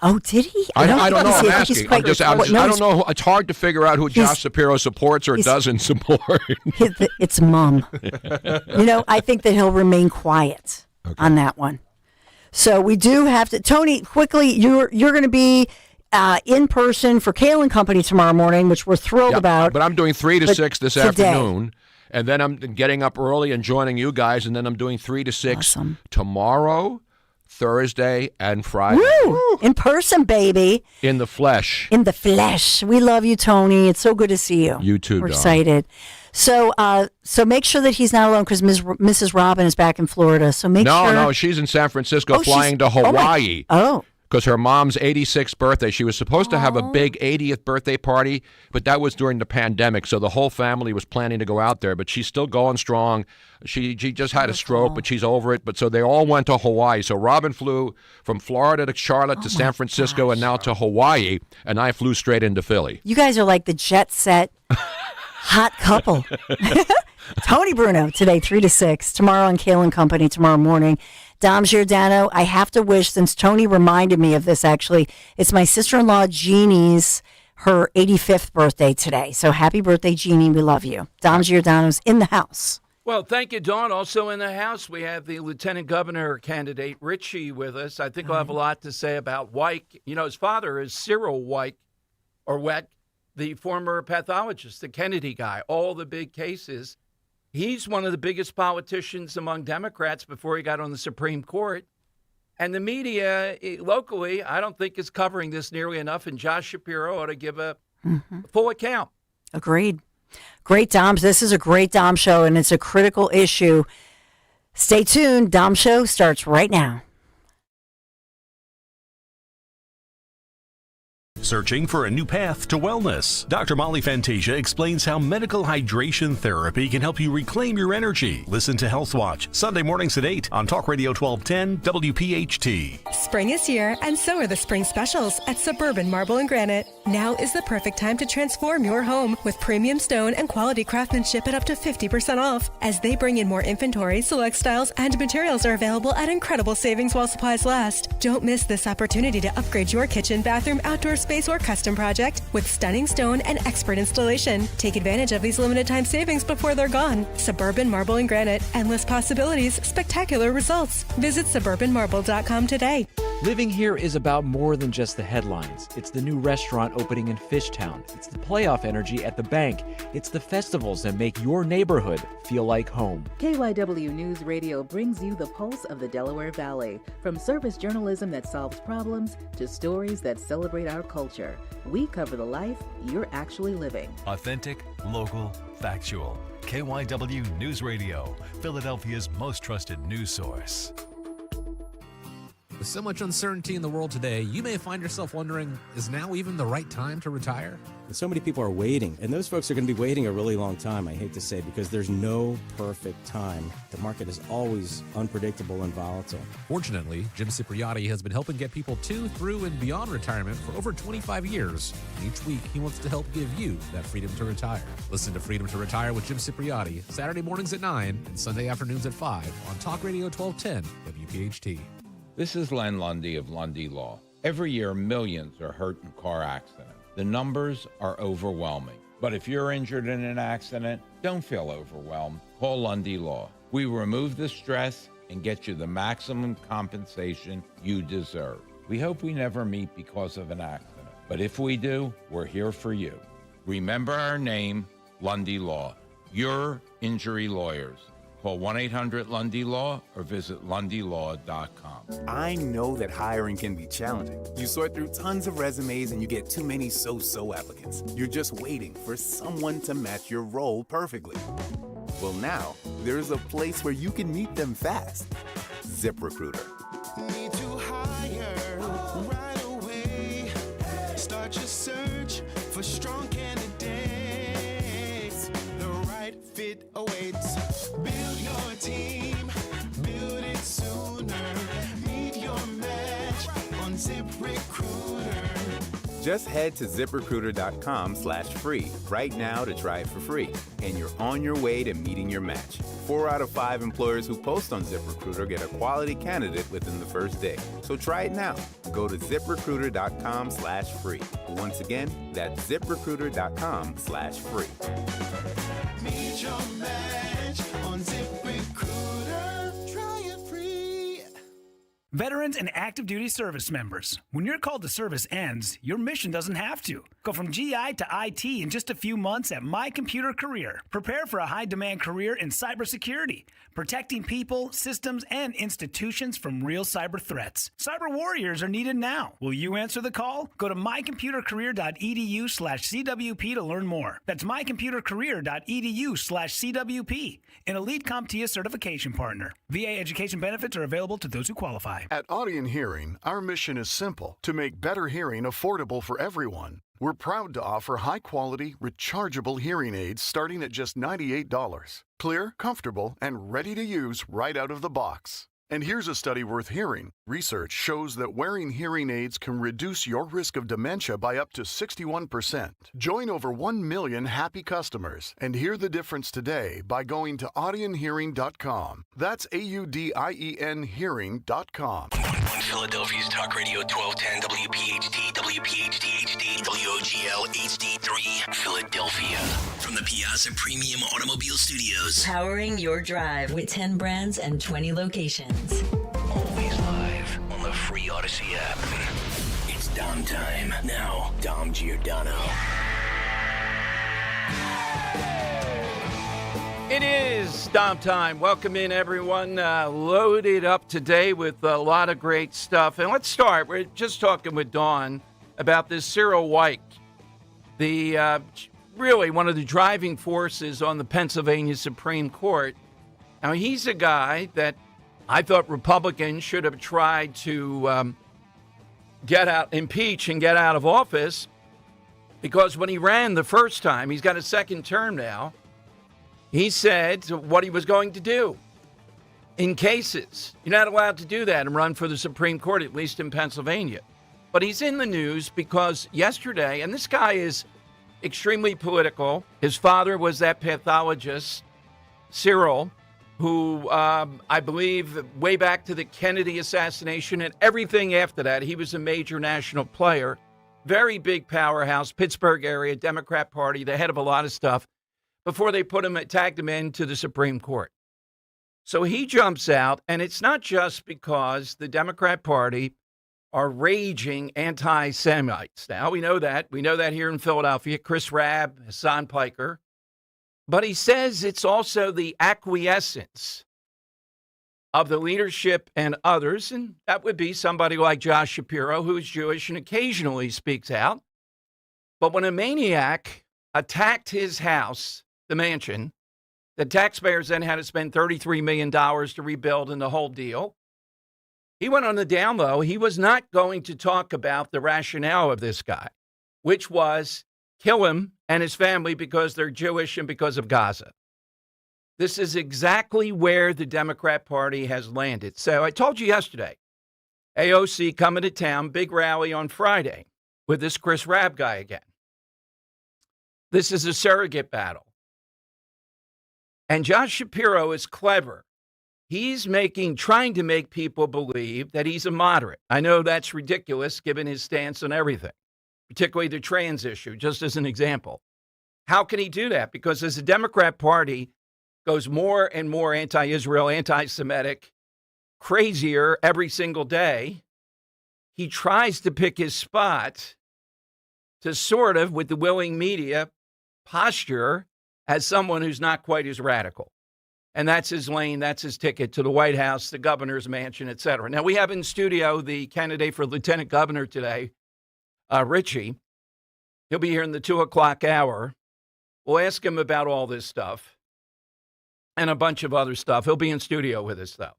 Oh, did he? I don't know. I'm asking. I don't know. It's hard to figure out who Josh Shapiro supports or doesn't support. It's mom. I think that he'll remain quiet on that one. So we do have to. Tony, quickly, you're going to be in person for Kale and Company tomorrow morning, which we're thrilled about. But I'm doing 3 to 6 this afternoon. And then I'm getting up early and joining you guys, and then I'm doing 3 to 6 tomorrow, Thursday, and Friday. Woo! In person, baby. In the flesh. In the flesh. We love you, Tony. It's so good to see you. You too, We're Dom. excited. So make sure that he's not alone because Mrs. Robin is back in Florida. So make sure. No, she's in San Francisco flying to Hawaii. Because her mom's 86th birthday. She was supposed to have a big 80th birthday party, but that was during the pandemic, so the whole family was planning to go out there, but she's still going strong. She just had a stroke, but she's over it. But so they all went to Hawaii. So Robin flew from Florida to Charlotte to San Francisco and now to Hawaii, and I flew straight into Philly. You guys are like the jet set hot couple. Tony Bruno today, 3 to 6. Tomorrow on Kale and Company tomorrow morning. Dom Giordano, I have to wish, since Tony reminded me of this actually, it's my sister-in-law Jeannie's, her 85th birthday today. So happy birthday, Jeannie. We love you. Dom Giordano's in the house. Well, thank you, Dawn. Also in the house, we have the Lieutenant Governor candidate, Richie, with us. I think we'll have a lot to say about Wyke. His father is Cyril Wyke, the former pathologist, the Kennedy guy, all the big cases. He's one of the biggest politicians among Democrats before he got on the Supreme Court. And the media locally, I don't think is covering this nearly enough, and Josh Shapiro ought to give a full account. Agreed. Great, Dom. This is a great Dom show, and it's a critical issue. Stay tuned. Dom show starts right now. Searching for a new path to wellness? Dr. Molly Fantasia explains how medical hydration therapy can help you reclaim your energy. Listen to Health Watch, Sunday mornings at 8 on Talk Radio 1210 WPHT. Spring is here, and so are the spring specials at Suburban Marble and Granite. Now is the perfect time to transform your home with premium stone and quality craftsmanship at up to 50% off. As they bring in more inventory, select styles and materials are available at incredible savings while supplies last. Don't miss this opportunity to upgrade your kitchen, bathroom, outdoor space, or custom project with stunning stone and expert installation. Take advantage of these limited time savings before they're gone. Suburban Marble and Granite. Endless possibilities, spectacular results. Visit suburbanmarble.com today. Living here is about more than just the headlines. It's the new restaurant opening in Fishtown. It's the playoff energy at the bank. It's the festivals that make your neighborhood feel like home. KYW News Radio brings you the pulse of the Delaware Valley. From service journalism that solves problems to stories that celebrate our culture, we cover the life you're actually living. Authentic, local, factual. KYW News Radio, Philadelphia's most trusted news source. With so much uncertainty in the world today, you may find yourself wondering, is now even the right time to retire? So many people are waiting, and those folks are going to be waiting a really long time, I hate to say, because there's no perfect time. The market is always unpredictable and volatile. Fortunately, Jim Cipriotti has been helping get people to, through, and beyond retirement for over 25 years. And each week, he wants to help give you that freedom to retire. Listen to Freedom to Retire with Jim Cipriotti, Saturday mornings at 9 and Sunday afternoons at 5 on Talk Radio 1210 WPHT. This is Len Lundy of Lundy Law. Every year, millions are hurt in car accidents. The numbers are overwhelming. But if you're injured in an accident, don't feel overwhelmed. Call Lundy Law. We remove the stress and get you the maximum compensation you deserve. We hope we never meet because of an accident. But if we do, we're here for you. Remember our name, Lundy Law. Your injury lawyers. Call 1-800-LUNDY-LAW or visit lundylaw.com. I know that hiring can be challenging. You sort through tons of resumes and you get too many so-so applicants. You're just waiting for someone to match your role perfectly. Well, now, there's a place where you can meet them fast. ZipRecruiter. Need to hire right away. Start your search for strong candidates. The right fit awaits. Build your team, build it sooner. Meet your match on ZipRecruiter. Just head to ZipRecruiter.com/free right now to try it for free. And you're on your way to meeting your match. 4 out of 5 employers who post on ZipRecruiter get a quality candidate within the first day. So try it now. Go to ZipRecruiter.com/free. Once again, that's ZipRecruiter.com/free. Meet your match on ZipRecruiter. Try it free. Veterans and active duty service members, when your call to service ends, your mission doesn't have to. Go from GI to IT in just a few months at My Computer Career. Prepare for a high-demand career in cybersecurity, protecting people, systems, and institutions from real cyber threats. Cyber warriors are needed now. Will you answer the call? Go to mycomputercareer.edu/CWP to learn more. That's mycomputercareer.edu/CWP, an elite CompTIA certification partner. VA education benefits are available to those who qualify. At Audion Hearing, our mission is simple: to make better hearing affordable for everyone. We're proud to offer high-quality, rechargeable hearing aids starting at just $98. Clear, comfortable, and ready to use right out of the box. And here's a study worth hearing. Research shows that wearing hearing aids can reduce your risk of dementia by up to 61%. Join over 1 million happy customers and hear the difference today by going to audionhearing.com. That's AUDIEN hearing.com. On Philadelphia's Talk Radio 1210 WPHT, WPHT HD, WOGL HD3, Philadelphia. From the Piazza Premium Automobile Studios. Powering your drive with 10 brands and 20 locations. Always live on the free Odyssey app. It's Dom time. Now, Dom Giordano. It is Dom time. Welcome in, everyone. Loaded up today with a lot of great stuff. And let's start. We're just talking with Dawn about this Cyril Weick, the really one of the driving forces on the Pennsylvania Supreme Court. Now, he's a guy that I thought Republicans should have tried to impeach and get out of office, because when he ran the first time, he's got a second term now, he said what he was going to do in cases. You're not allowed to do that and run for the Supreme Court, at least in Pennsylvania. But he's in the news because yesterday, and this guy is extremely political. His father was that pathologist, Cyril, who I believe way back to the Kennedy assassination and everything after that, he was a major national player. Very big powerhouse, Pittsburgh area, Democrat Party, the head of a lot of stuff, before they tagged him into the Supreme Court. So he jumps out, and it's not just because the Democrat Party are raging anti-Semites. Now, we know that. We know that here in Philadelphia, Chris Rabb, Hassan Piker. But he says it's also the acquiescence of the leadership and others, and that would be somebody like Josh Shapiro, who is Jewish and occasionally speaks out. But when a maniac attacked his house, the mansion, the taxpayers then had to spend $33 million to rebuild and the whole deal. He went on the down low. He was not going to talk about the rationale of this guy, which was kill him and his family because they're Jewish and because of Gaza. This is exactly where the Democrat Party has landed. So I told you yesterday, AOC coming to town, big rally on Friday with this Chris Rabb guy again. This is a surrogate battle. And Josh Shapiro is clever. He's trying to make people believe that he's a moderate. I know that's ridiculous given his stance on everything, particularly the trans issue, just as an example. How can he do that? Because as the Democrat Party goes more and more anti-Israel, anti-Semitic, crazier every single day, he tries to pick his spot to sort of, with the willing media, posture as someone who's not quite as radical. And that's his lane, that's his ticket to the White House, the governor's mansion, et cetera. Now, we have in studio the candidate for lieutenant governor today, Richie. He'll be here in the 2 o'clock hour. We'll ask him about all this stuff and a bunch of other stuff. He'll be in studio with us, though.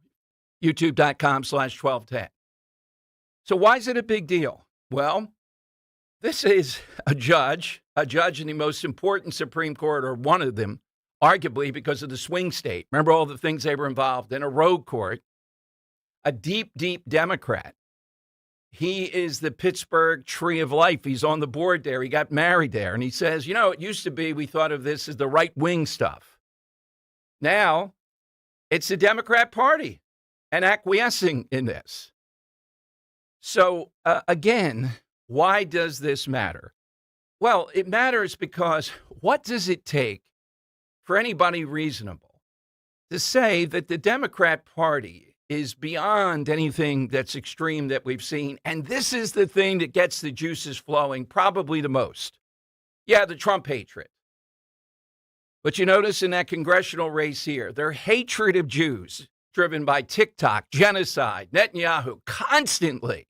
YouTube.com/1210. So why is it a big deal? Well, this is a judge in the most important Supreme Court, or one of them, arguably because of the swing state. Remember all the things they were involved in, a rogue court, a deep, deep Democrat. He is the Pittsburgh Tree of Life. He's on the board there. He got married there. And he says, it used to be we thought of this as the right-wing stuff. Now, it's the Democrat Party and acquiescing in this. So, again, why does this matter? Well, it matters because what does it take for anybody reasonable to say that the Democrat Party is beyond anything that's extreme that we've seen, and this is the thing that gets the juices flowing probably the most? Yeah, the Trump hatred. But you notice in that congressional race here, their hatred of Jews, driven by TikTok, genocide, Netanyahu, constantly.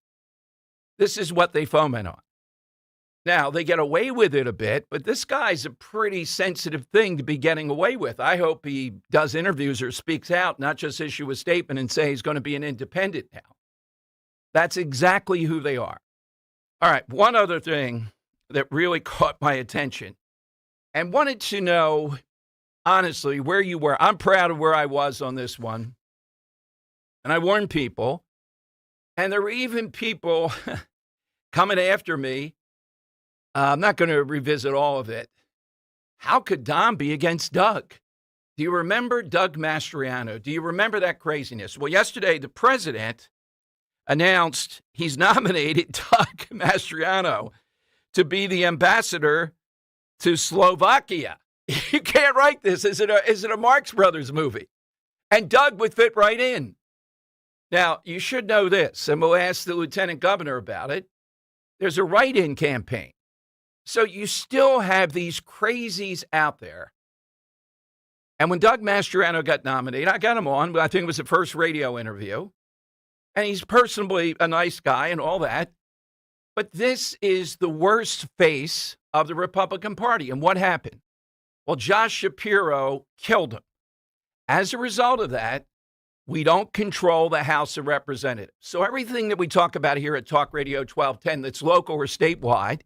This is what they foment on. Now, they get away with it a bit, but this guy's a pretty sensitive thing to be getting away with. I hope he does interviews or speaks out, not just issue a statement and say he's going to be an independent now. That's exactly who they are. All right, one other thing that really caught my attention and wanted to know, honestly, where you were. I'm proud of where I was on this one. And I warned people, and there were even people coming after me. I'm not going to revisit all of it. How could Dom be against Doug? Do you remember Doug Mastriano? Do you remember that craziness? Well, yesterday, the president announced he's nominated Doug Mastriano to be the ambassador to Slovakia. You can't write this. Is it a Marx Brothers movie? And Doug would fit right in. Now, you should know this, and we'll ask the lieutenant governor about it. There's a write-in campaign. So you still have these crazies out there. And when Doug Mastriano got nominated, I got him on. I think it was the first radio interview. And he's personally a nice guy and all that. But this is the worst face of the Republican Party. And what happened? Well, Josh Shapiro killed him. As a result of that, We don't control the House of Representatives. So everything that we talk about here at Talk Radio 1210 that's local or statewide,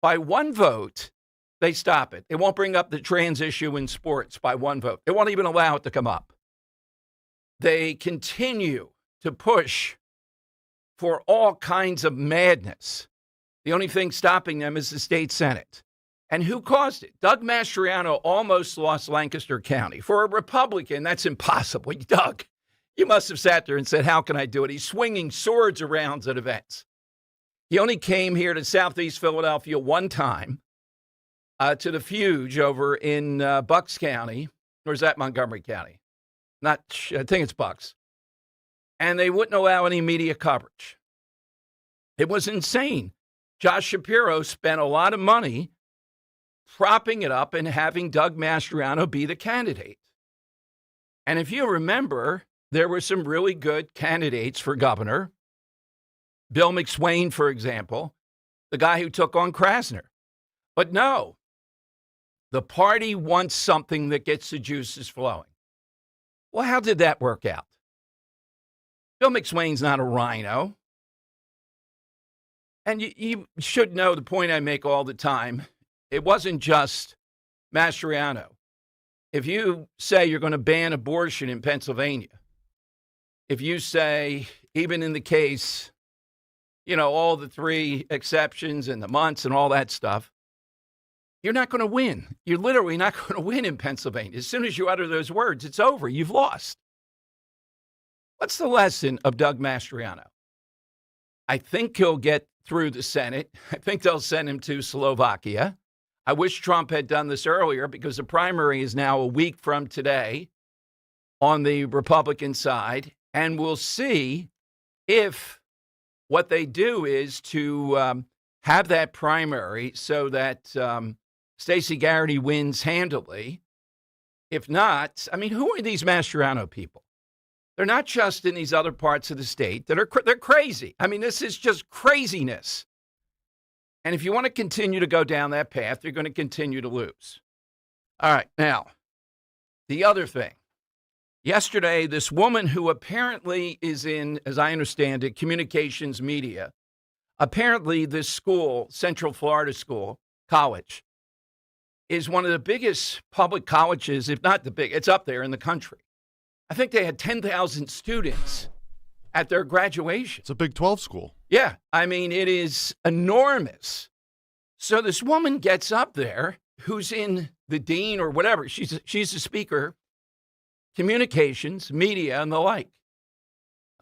by one vote, they stop it. They won't bring up the trans issue in sports by one vote. They won't even allow it to come up. They continue to push for all kinds of madness. The only thing stopping them is the state Senate. And who caused it? Doug Mastriano almost lost Lancaster County. For a Republican, that's impossible. Doug, you must have sat there and said, how can I do it? He's swinging swords around at events. He only came here to Southeast Philadelphia one time to the Fuge over in Bucks County. Or is that Montgomery County? I think it's Bucks. And they wouldn't allow any media coverage. It was insane. Josh Shapiro spent a lot of money propping it up and having Doug Mastriano be the candidate. And if you remember, there were some really good candidates for governor. Bill McSwain, for example, the guy who took on Krasner. But no, the party wants something that gets the juices flowing. Well, how did that work out? Bill McSwain's not a rhino. And you should know the point I make all the time. It wasn't just Mastriano. If you say you're going to ban abortion in Pennsylvania, if you say, even in the case, all the three exceptions and the months and all that stuff, you're not going to win. You're literally not going to win in Pennsylvania. As soon as you utter those words, it's over. You've lost. What's the lesson of Doug Mastriano? I think he'll get through the Senate. I think they'll send him to Slovakia. I wish Trump had done this earlier because the primary is now a week from today on the Republican side. And we'll see if what they do is to have that primary so that Stacey Garrity wins handily. If not, who are these Mastriano people? They're not just in these other parts of the state. They're crazy. This is just craziness. And if you want to continue to go down that path, you're going to continue to lose. All right, now, the other thing. Yesterday, this woman who apparently is in, as I understand it, communications media, apparently this school, Central Florida School, college, is one of the biggest public colleges, if not the big, it's up there in the country. I think they had 10,000 students at their graduation. It's a Big 12 school. Yeah, it is enormous. So this woman gets up there, who's in the dean or whatever. She's a speaker, communications, media, and the like.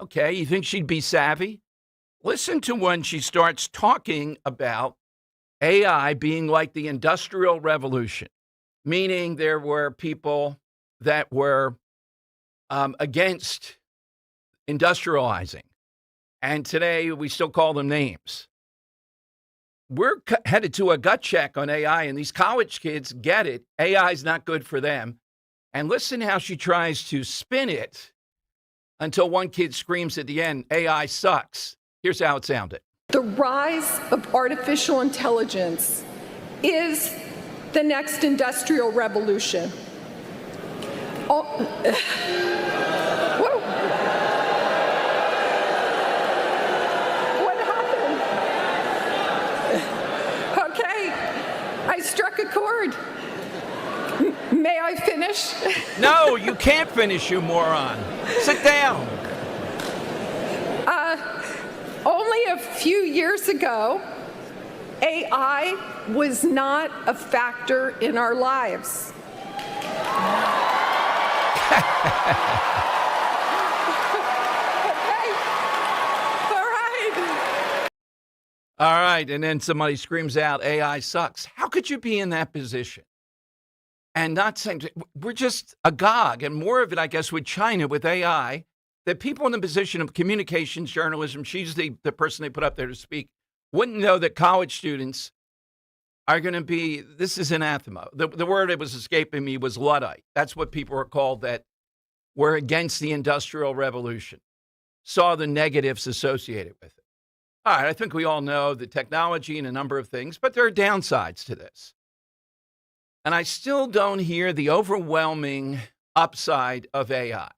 Okay, you think she'd be savvy? Listen to when she starts talking about AI being like the Industrial Revolution, meaning there were people that were against industrializing. And today we still call them names. We're headed to a gut check on AI, and these college kids get it. AI is not good for them. And listen how she tries to spin it until one kid screams at the end, AI sucks. Here's how it sounded. The rise of artificial intelligence is the next industrial revolution. What happened? Okay, I struck a chord. May I finish? No, you can't finish, you moron. Sit down. Only a few years ago, AI was not a factor in our lives. All right, and then somebody screams out, AI sucks. How could you be in that position? And not saying, we're just agog, and more of it, I guess, with China, with AI, that people in the position of communications journalism, she's the person they put up there to speak, wouldn't know that college students are going to be, this is anathema. The word that was escaping me was Luddite. That's what people are called that were against the Industrial Revolution, saw the negatives associated with it. All right, I think we all know the technology and a number of things, but there are downsides to this. And I still don't hear the overwhelming upside of AI.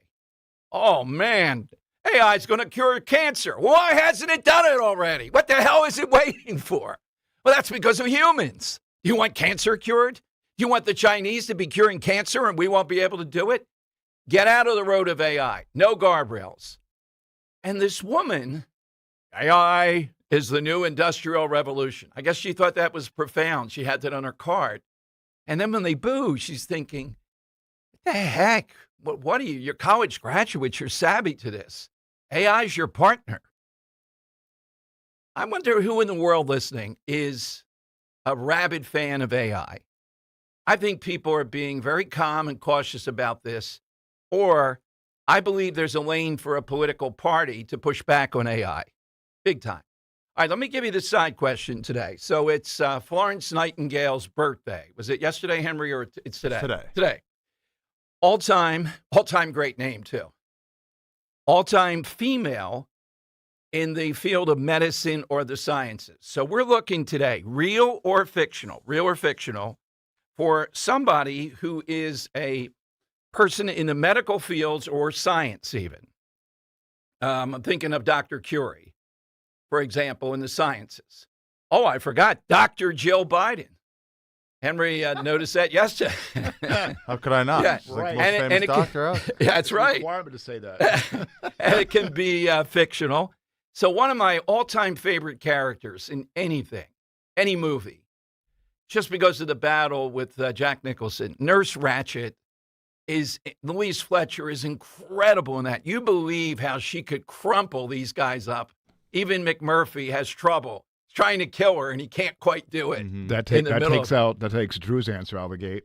Oh, man. AI is going to cure cancer. Why hasn't it done it already? What the hell is it waiting for? Well, that's because of humans. You want cancer cured? You want the Chinese to be curing cancer and we won't be able to do it? Get out of the road of AI. No guardrails. And this woman, AI is the new industrial revolution. I guess she thought that was profound. She had that on her card. And then when they boo, she's thinking, what the heck? What are you? You're college graduates. You're savvy to this. AI's your partner. I wonder who in the world listening is a rabid fan of AI. I think people are being very calm and cautious about this, or I believe there's a lane for a political party to push back on AI. Big time. All right, let me give you the side question today. So it's Florence Nightingale's birthday. Was it yesterday, Henry, or it's today? Today. Today. All-time great name, too. All-time female in the field of medicine or the sciences. So we're looking today, real or fictional, for somebody who is a person in the medical fields or science even. I'm thinking of Dr. Curie, for example, in the sciences. Oh, I forgot, Dr. Jill Biden. Henry noticed that yesterday. How could I not? Yeah. She's like the most famous doctor out. Yeah, that's right. Requirement to say that. And it can be fictional. So one of my all-time favorite characters in anything, any movie, just because of the battle with Jack Nicholson, Nurse Ratched Louise Fletcher is incredible in that. You believe how she could crumple these guys up. Even McMurphy has trouble trying to kill her, and he can't quite do it. Mm-hmm. That takes Drew's answer out of the gate.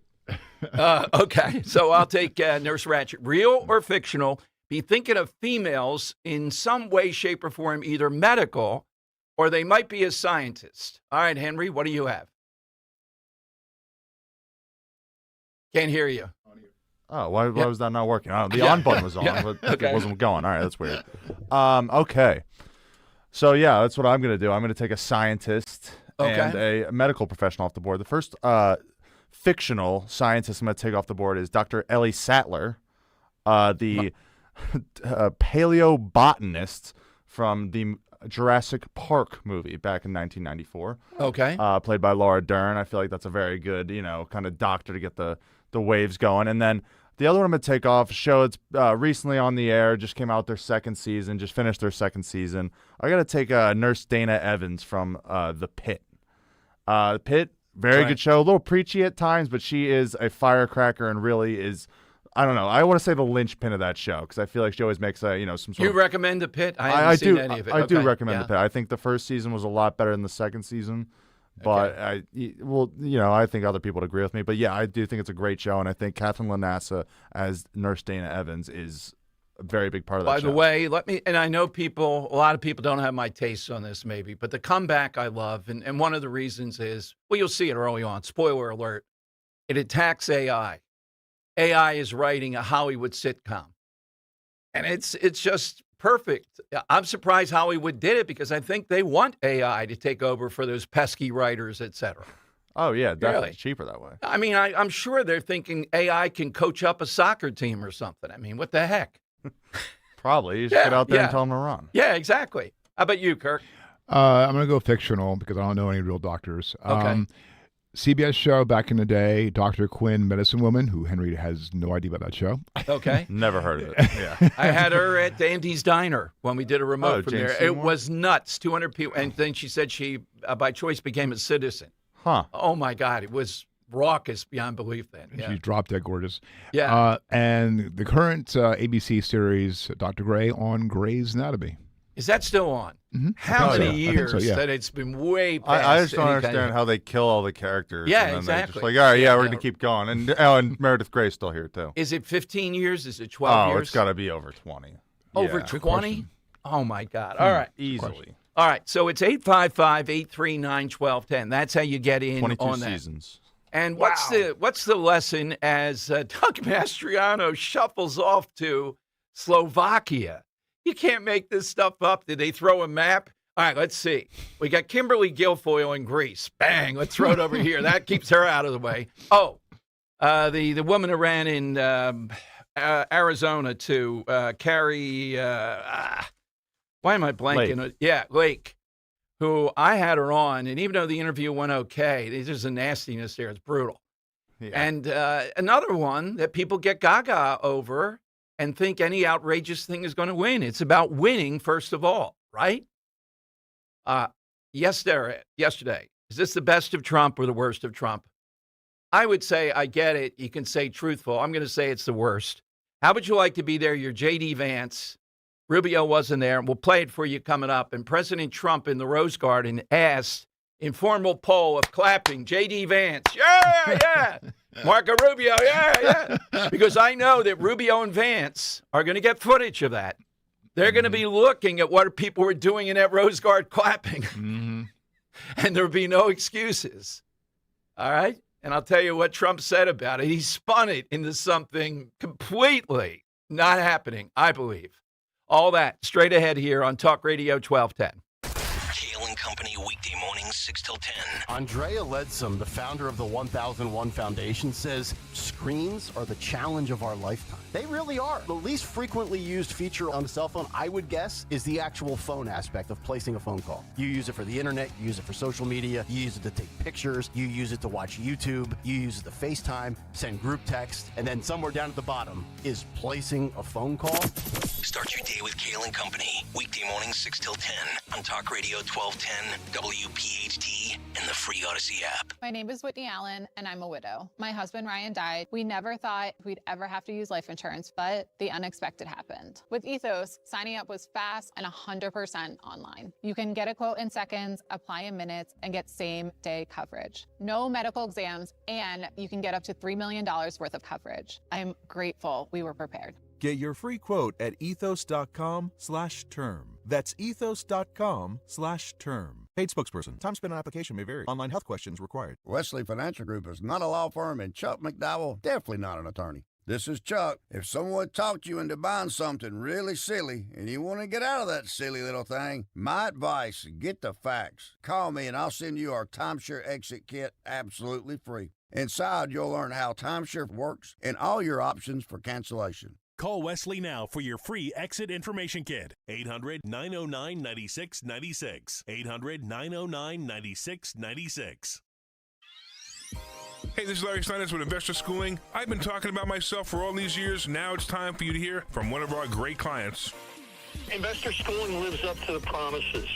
Okay, so I'll take Nurse Ratched. Real or fictional? Be thinking of females in some way, shape, or form, either medical or they might be a scientist. All right, Henry, what do you have? Can't hear you. Oh, why was that not working? The on button was on, but it wasn't going. All right, that's weird. Okay. So, yeah, that's what I'm going to do. I'm going to take a scientist and a medical professional off the board. The first fictional scientist I'm going to take off the board is Dr. Ellie Sattler, the paleobotanist from the Jurassic Park movie back in 1994. Okay. Played by Laura Dern. I feel like that's a very good, kind of doctor to get the waves going. And then the other one I'm going to take off, a show that's recently on the air, just came out their second season, just finished their second season. I got to take Nurse Dana Evans from The Pit. The Pit, very good show, a little preachy at times, but she is a firecracker and really is, I don't know, I want to say the linchpin of that show because I feel like she always makes some sort You of... recommend The Pit? I haven't seen any of it. I do recommend The Pit. I think the first season was a lot better than the second season. But I think other people would agree with me. But yeah, I do think it's a great show, and I think Catherine Lanassa as Nurse Dana Evans is a very big part of that show. By the way, and I know a lot of people don't have my tastes on this maybe, but the comeback I love, and one of the reasons is, well, you'll see it early on, spoiler alert, it attacks AI. AI is writing a Hollywood sitcom. And it's just perfect. I'm surprised Hollywood did it because I think they want AI to take over for those pesky writers, et cetera. Oh, yeah, definitely. Really? It's cheaper that way. I mean, I'm sure they're thinking AI can coach up a soccer team or something. I mean, what the heck? Probably. You just get out there and tell them to run. Yeah, exactly. How about you, Kirk? I'm going to go fictional because I don't know any real doctors. Okay. CBS show back in the day, Dr. Quinn, Medicine Woman, who Henry has no idea about that show. Okay. Never heard of it. Yeah. I had her at Andy's Diner when we did a remote from Jane there. Seymour? It was nuts, 200 people. And then she said she, by choice, became a citizen. Huh. Oh, my God. It was raucous beyond belief then. Yeah. She's drop dead gorgeous. Yeah. And the current ABC series, Dr. Gray on Grey's Anatomy. Is that still on? Mm-hmm. How many I think years so, yeah. that it's been way past I just don't any understand kind of- how they kill all the characters. Yeah, and then exactly. They're just like, all right, we're going to keep going. And Meredith Gray's still here, too. Is it 15 years? Is it 12 years? Oh, it's got to be over 20. Over Yeah. 20? Oh, my God. All right. Easily. All right. So it's 855-839-1210. That's how you get in 22 on that. seasons. And what's the lesson as Doug Mastriano shuffles off to Slovakia? You can't make this stuff up. Did they throw a map? All right, let's see. We got Kimberly Guilfoyle in Greece. Bang, let's throw it over here. That keeps her out of the way. Oh, the woman who ran in Arizona to Carrie. Why am I blanking? Yeah, Lake, who I had her on, and even though the interview went okay, there's just a nastiness there. It's brutal. Yeah. And another one that people get gaga over and think any outrageous thing is going to win. It's about winning, first of all, right? Yesterday, is this the best of Trump or the worst of Trump? I would say, I get it. You can say truthful. I'm going to say it's the worst. How would you like to be there? You're J.D. Vance. Rubio wasn't there. We'll play it for you coming up. And President Trump in the Rose Garden asked, informal poll of clapping, J.D. Vance, yeah. Marco Rubio, yeah. Because I know that Rubio and Vance are going to get footage of that. They're going to be looking at what people were doing in that Rose Garden clapping. And there'll be no excuses. All right? And I'll tell you what Trump said about it. He spun it into something completely not happening, I believe. All that straight ahead here on Talk Radio 1210. Kale and Company weekday mornings 6 till 10. Andrea Ledsum, the founder of the 1001 Foundation, says screens are the challenge of our lifetime. They really are. The least frequently used feature on the cell phone, I would guess, is the actual phone aspect of placing a phone call. You use it for the internet, you use it for social media, you use it to take pictures, you use it to watch YouTube, you use it to FaceTime, send group text, and then somewhere down at the bottom is placing a phone call. Start your day with Kale and Company. Weekday mornings 6 till 10 on Talk Radio 1210, WPHT, and the free Odyssey app. My name is Whitney Allen, and I'm a widow. My husband, Ryan, died. We never thought we'd ever have to use life insurance, but the unexpected happened. With Ethos, signing up was fast and 100% online. You can get a quote in seconds, apply in minutes, and get same-day coverage. No medical exams, and you can get up to $3 million worth of coverage. I'm grateful we were prepared. Get your free quote at ethos.com/term. That's ethos.com/term. Paid spokesperson. Time spent on application may vary. Online health questions required. Wesley Financial Group is not a law firm, and Chuck McDowell definitely not an attorney. This is Chuck. If someone talked you into buying something really silly and you want to get out of that silly little thing, my advice, get the facts. Call me and I'll send you our timeshare exit kit absolutely free. Inside, you'll learn how timeshare works and all your options for cancellation. Call Wesley now for your free exit information kit. 800-909-9696. 800-909-9696. Hey, this is Larry Steinitz with Investor Schooling. I've been talking about myself for all these years. Now it's time for you to hear from one of our great clients. Investor Schooling lives up to the promises.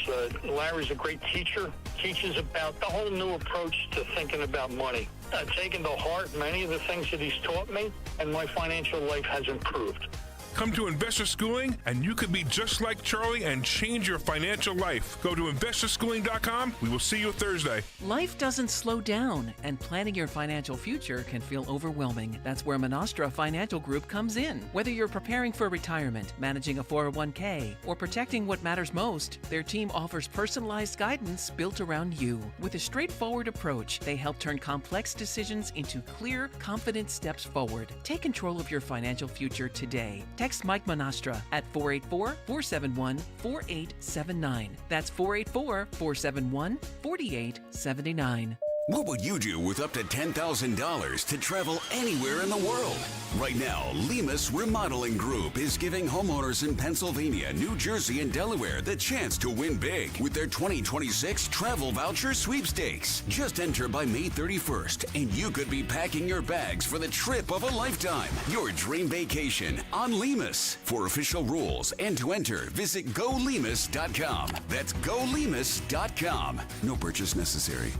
Larry's a great teacher, teaches about the whole new approach to thinking about money. I've taken to heart many of the things that he's taught me, and my financial life has improved. Come to Investor Schooling, and you could be just like Charlie and change your financial life. Go to investorschooling.com. We will see you Thursday. Life doesn't slow down, and planning your financial future can feel overwhelming. That's where Monastra Financial Group comes in. Whether you're preparing for retirement, managing a 401k, or protecting what matters most, their team offers personalized guidance built around you. With a straightforward approach, they help turn complex decisions into clear, confident steps forward. Take control of your financial future today. Text Mike Monastra at 484-471-4879. That's 484-471-4879. What would you do with up to $10,000 to travel anywhere in the world? Right now, Lemus Remodeling Group is giving homeowners in Pennsylvania, New Jersey, and Delaware the chance to win big with their 2026 Travel Voucher Sweepstakes. Just enter by May 31st, and you could be packing your bags for the trip of a lifetime. Your dream vacation on Lemus. For official rules and to enter, visit GoLemus.com. That's GoLemus.com. No purchase necessary.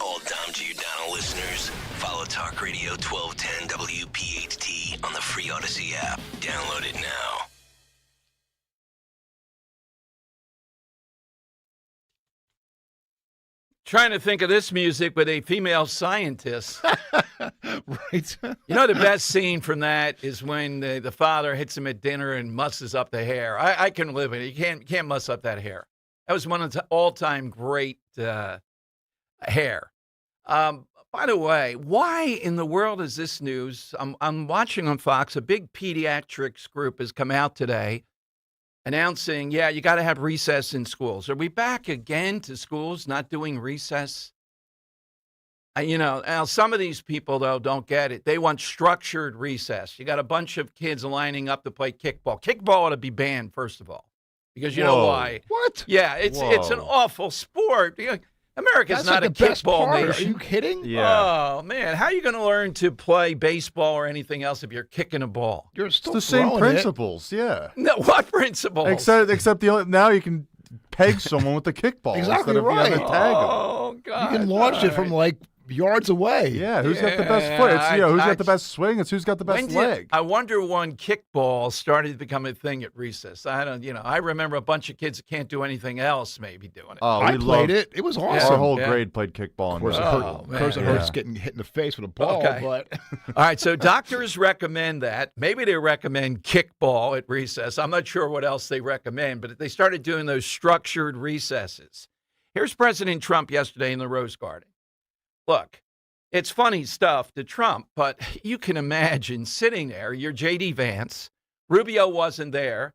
All Dom Giordano listeners, follow Talk Radio 1210 WPHT on the free Odyssey app. Download it now. Trying to think of this music with a female scientist. Right. You know, the best scene from that is when the father hits him at dinner and musses up the hair. I can live with it. You can't muss up that hair. That was one of the all-time great hair. By the way, why in the world is this news? I'm watching on Fox. A big pediatrics group has come out today announcing, yeah, you got to have recess in schools. Are we back again to schools not doing recess? Now some of these people, though, don't get it. They want structured recess. You got a bunch of kids lining up to play kickball. Kickball ought to be banned, first of all, because you know Whoa. why. What? Yeah, it's an awful sport. America's That's not like a the best kickball part. nation. Are you kidding? Yeah. Oh, man. How are you going to learn to play baseball or anything else if you're kicking a ball? You're It's still the same throwing principles, yeah. No, what principles? Except now you can peg someone with the kickball Exactly instead of right. having to tag 'em. Oh, God. You can launch it from like yards away. Yeah, who's got the best foot? It's who's got the best swing. It's who's got the best leg. I wonder when kickball started to become a thing at recess. I remember a bunch of kids that can't do anything else maybe doing it. Oh, I played it. It was awesome. Our whole grade played kickball. Of course, it hurts getting hit in the face with a ball, Okay. but All right, so doctors recommend that. Maybe they recommend kickball at recess. I'm not sure what else they recommend, but they started doing those structured recesses. Here's President Trump yesterday in the Rose Garden. Look, it's funny stuff to Trump, but you can imagine sitting there. You're J.D. Vance. Rubio wasn't there,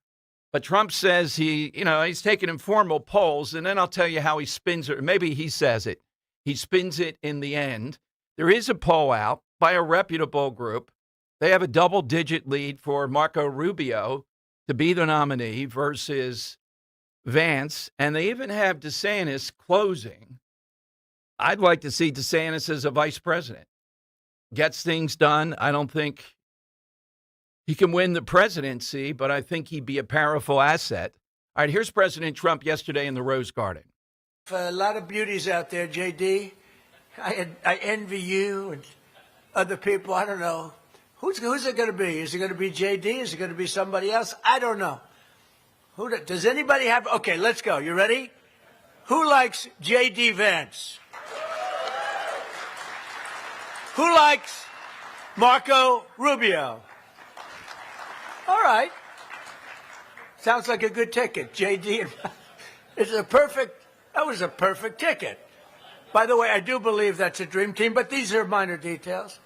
but Trump says he's taking informal polls, and then I'll tell you how he spins it. Maybe he says it. He spins it in the end. There is a poll out by a reputable group. They have a double-digit lead for Marco Rubio to be the nominee versus Vance, and they even have DeSantis closing. I'd like to see DeSantis as a vice president. Gets things done. I don't think he can win the presidency, but I think he'd be a powerful asset. All right, here's President Trump yesterday in the Rose Garden. A lot of beauties out there, JD. I envy you and other people. I don't know. Who's it going to be? Is it going to be JD? Is it going to be somebody else? I don't know. Does anybody have? Okay, let's go. You ready? Who likes JD Vance? Who likes Marco Rubio? All right. Sounds like a good ticket. JD, that was a perfect ticket. By the way, I do believe that's a dream team, but these are minor details.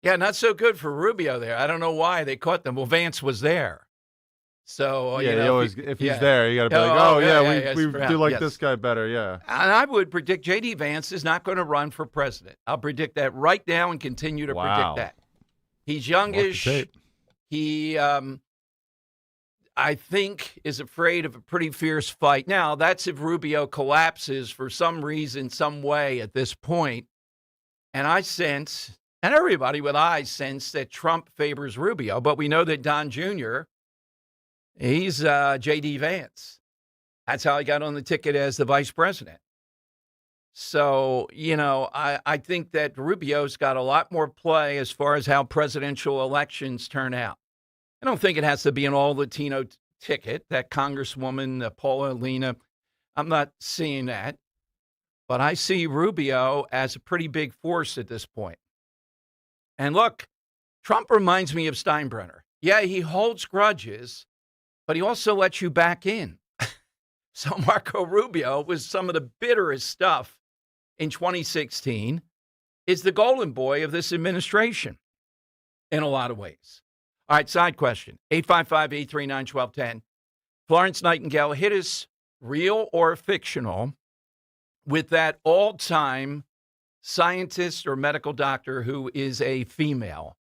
Yeah, not so good for Rubio there. I don't know why they caught them. Well, Vance was there. So, if he's there, you got to be like, we do like this guy better, yeah. And I would predict J.D. Vance is not going to run for president. I'll predict that right now and continue to predict that. He's youngish. He, I think, is afraid of a pretty fierce fight. Now, that's if Rubio collapses for some reason, some way at this point. And I sense, and everybody with eyes sense, that Trump favors Rubio. But we know that Don Jr., he's J.D. Vance. That's how he got on the ticket as the vice president. So, I think that Rubio's got a lot more play as far as how presidential elections turn out. I don't think it has to be an all-Latino ticket, that Congresswoman, Paula Lena. I'm not seeing that. But I see Rubio as a pretty big force at this point. And look, Trump reminds me of Steinbrenner. Yeah, he holds grudges, but he also lets you back in. So Marco Rubio, was some of the bitterest stuff in 2016, is the golden boy of this administration in a lot of ways. All right, side question, 855-839-1210. Florence Nightingale, hit us, real or fictional, with that all-time scientist or medical doctor who is a female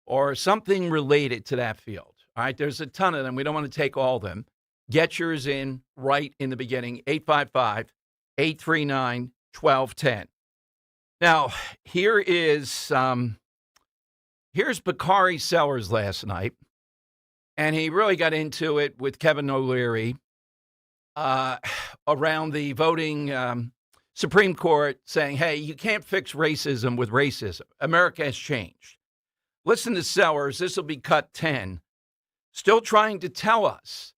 or something related to that field. All right, there's a ton of them. We don't want to take all of them. Get yours in right in the beginning, 855-839-1210. Now, here's Bakari Sellers last night, and he really got into it with Kevin O'Leary around the voting Supreme Court saying, hey, you can't fix racism with racism. America has changed. Listen to Sellers. This will be cut 10. Still trying to tell us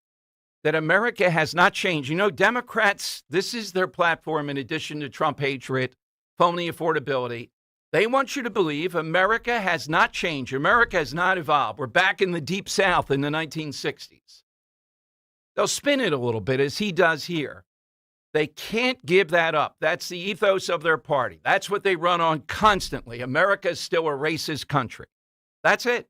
that America has not changed. Democrats, this is their platform in addition to Trump hatred, phony affordability. They want you to believe America has not changed. America has not evolved. We're back in the Deep South in the 1960s. They'll spin it a little bit as he does here. They can't give that up. That's the ethos of their party. That's what they run on constantly. America is still a racist country. That's it.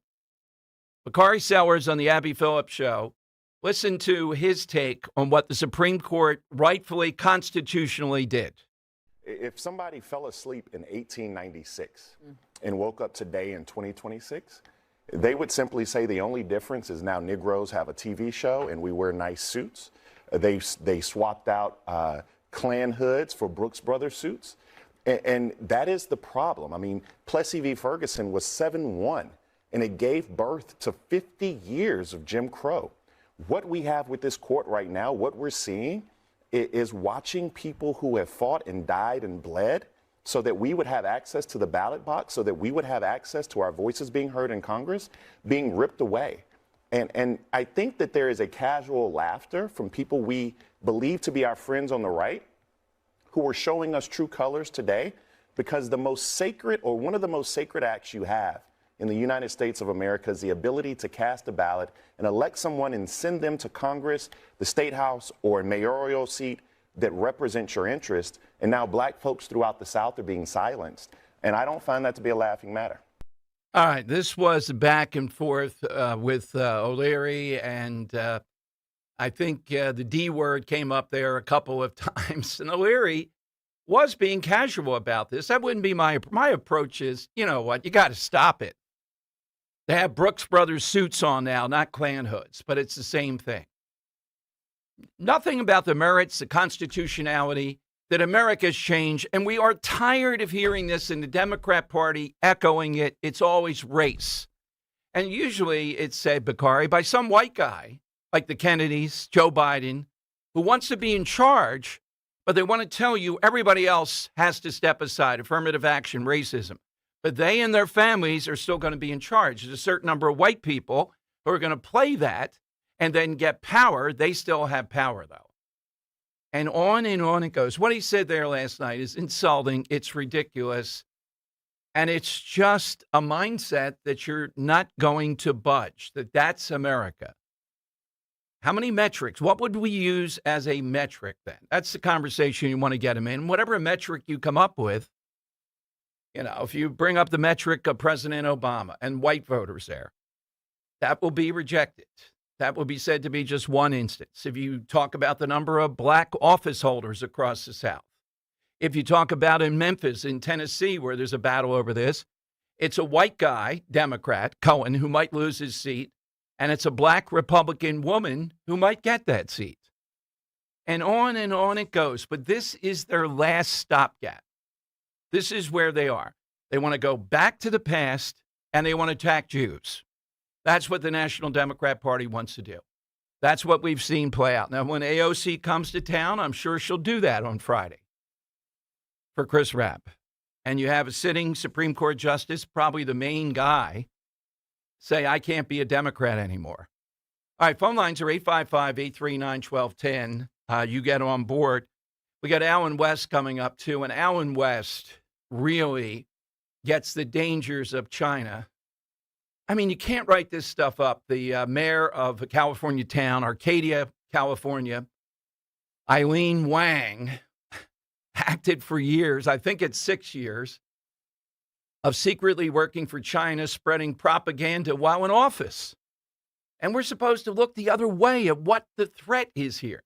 Bakari Sellers on the Abby Phillips Show. Listen to his take on what the Supreme Court rightfully, constitutionally did. If somebody fell asleep in 1896 and woke up today in 2026, they would simply say the only difference is now Negroes have a TV show and we wear nice suits. They swapped out Klan hoods for Brooks Brothers suits. And that is the problem. I mean, Plessy v. Ferguson was 7-1, and it gave birth to 50 years of Jim Crow. What we have with this court right now, what we're seeing is watching people who have fought and died and bled so that we would have access to the ballot box, so that we would have access to our voices being heard in Congress, being ripped away. And I think that there is a casual laughter from people we believe to be our friends on the right who are showing us true colors today, because the most sacred, or one of the most sacred acts you have in the United States of America is the ability to cast a ballot and elect someone and send them to Congress, the State House, or a mayoral seat that represents your interest. And now black folks throughout the South are being silenced. And I don't find that to be a laughing matter. All right, this was back and forth with O'Leary, and I think the D word came up there a couple of times. And O'Leary was being casual about this. That wouldn't be my approach is, you know what, you got to stop it. They have Brooks Brothers suits on now, not Klan hoods, but it's the same thing. Nothing about the merits, the constitutionality, that America's changed, and we are tired of hearing this in the Democrat Party echoing it. It's always race. And usually it's said, Bakari, by some white guy, like the Kennedys, Joe Biden, who wants to be in charge, but they want to tell you everybody else has to step aside, affirmative action, racism. But they and their families are still going to be in charge. There's a certain number of white people who are going to play that and then get power. They still have power, though. And on it goes. What he said there last night is insulting. It's ridiculous. And it's just a mindset that you're not going to budge, that's America. How many metrics? What would we use as a metric then? That's the conversation you want to get him in. Whatever metric you come up with, you know, if you bring up the metric of President Obama and white voters there, that will be rejected. That will be said to be just one instance. If you talk about the number of black office holders across the South, if you talk about in Memphis, in Tennessee, where there's a battle over this, it's a white guy, Democrat, Cohen, who might lose his seat, and it's a black Republican woman who might get that seat. And on it goes. But this is their last stopgap. This is where they are. They want to go back to the past, and they want to attack Jews. That's what the National Democrat Party wants to do. That's what we've seen play out. Now, when AOC comes to town, I'm sure she'll do that on Friday for Chris Rapp. And you have a sitting Supreme Court justice, probably the main guy, say, I can't be a Democrat anymore. All right, phone lines are 855-839-1210. You get on board. We got Alan West coming up, too. And Alan West really gets the dangers of China. I mean, you can't write this stuff up. The mayor of a California town, Arcadia, California, Eileen Wang, acted for years, I think it's 6 years, of secretly working for China, spreading propaganda while in office. And we're supposed to look the other way at what the threat is here.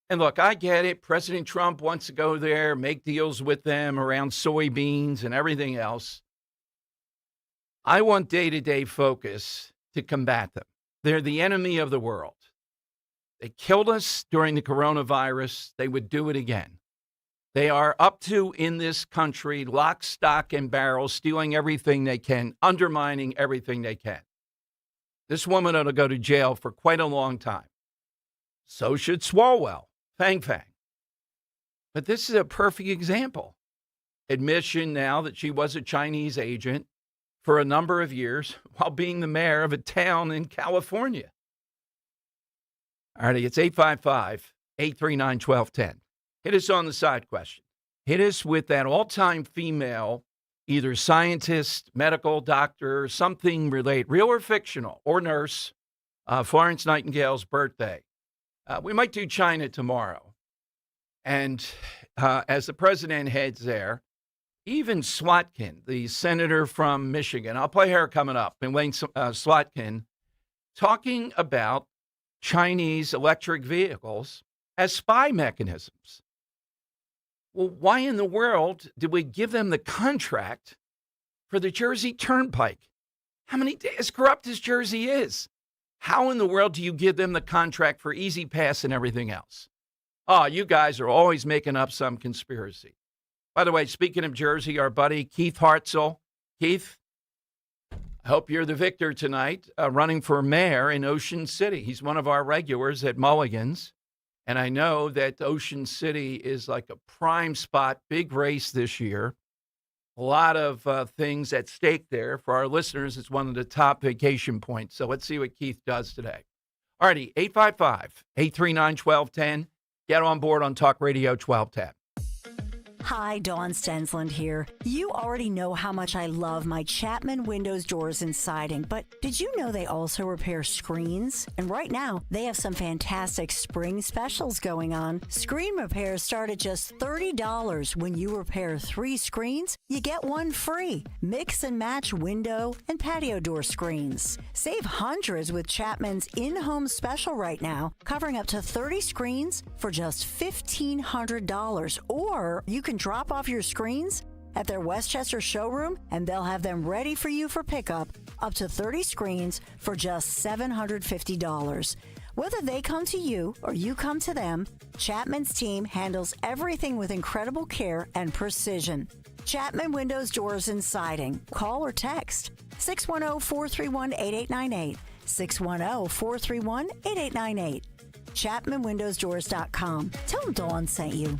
And look, I get it. President Trump wants to go there, make deals with them around soybeans and everything else. I want day-to-day focus to combat them. They're the enemy of the world. They killed us during the coronavirus. They would do it again. They are up to, in this country, lock, stock, and barrel, stealing everything they can, undermining everything they can. This woman ought to go to jail for quite a long time. So should Swalwell, Fang Fang. But this is a perfect example. Admission now that she was a Chinese agent for a number of years while being the mayor of a town in California. All right, it's 855-839-1210. Hit us on the side question. Hit us with that all-time female, either scientist, medical doctor, something related, real or fictional, or nurse, Florence Nightingale's birthday. We might do China tomorrow. And as the president heads there, even Slotkin, the senator from Michigan, I'll play her coming up, and Wayne Slotkin, talking about Chinese electric vehicles as spy mechanisms. Well, why in the world did we give them the contract for the Jersey Turnpike? As corrupt as Jersey is, how in the world do you give them the contract for Easy Pass and everything else? Oh, you guys are always making up some conspiracy. By the way, speaking of Jersey, our buddy Keith Hartzell. Keith, I hope you're the victor tonight, running for mayor in Ocean City. He's one of our regulars at Mulligan's. And I know that Ocean City is like a prime spot, big race this year. A lot of things at stake there. For our listeners, it's one of the top vacation points. So let's see what Keith does today. All righty, 855-839-1210. Get on board on Talk Radio 1210. Hi, Dawn Stensland here. You already know how much I love my Chapman windows, doors, and siding, but did you know they also repair screens? And right now, they have some fantastic spring specials going on. Screen repairs start at just $30. When you repair 3 screens, you get 1 free. Mix and match window and patio door screens. Save hundreds with Chapman's in-home special right now, covering up to 30 screens for just $1,500. Or you can drop off your screens at their Westchester showroom and they'll have them ready for you for pickup, up to 30 screens for just $750. Whether they come to you or you come to them, Chapman's team handles everything with incredible care and precision. Chapman Windows, Doors, and Siding. Call or text 610-431-8898, 610-431-8898. ChapmanWindowsDoors.com. Tell them Dawn sent you.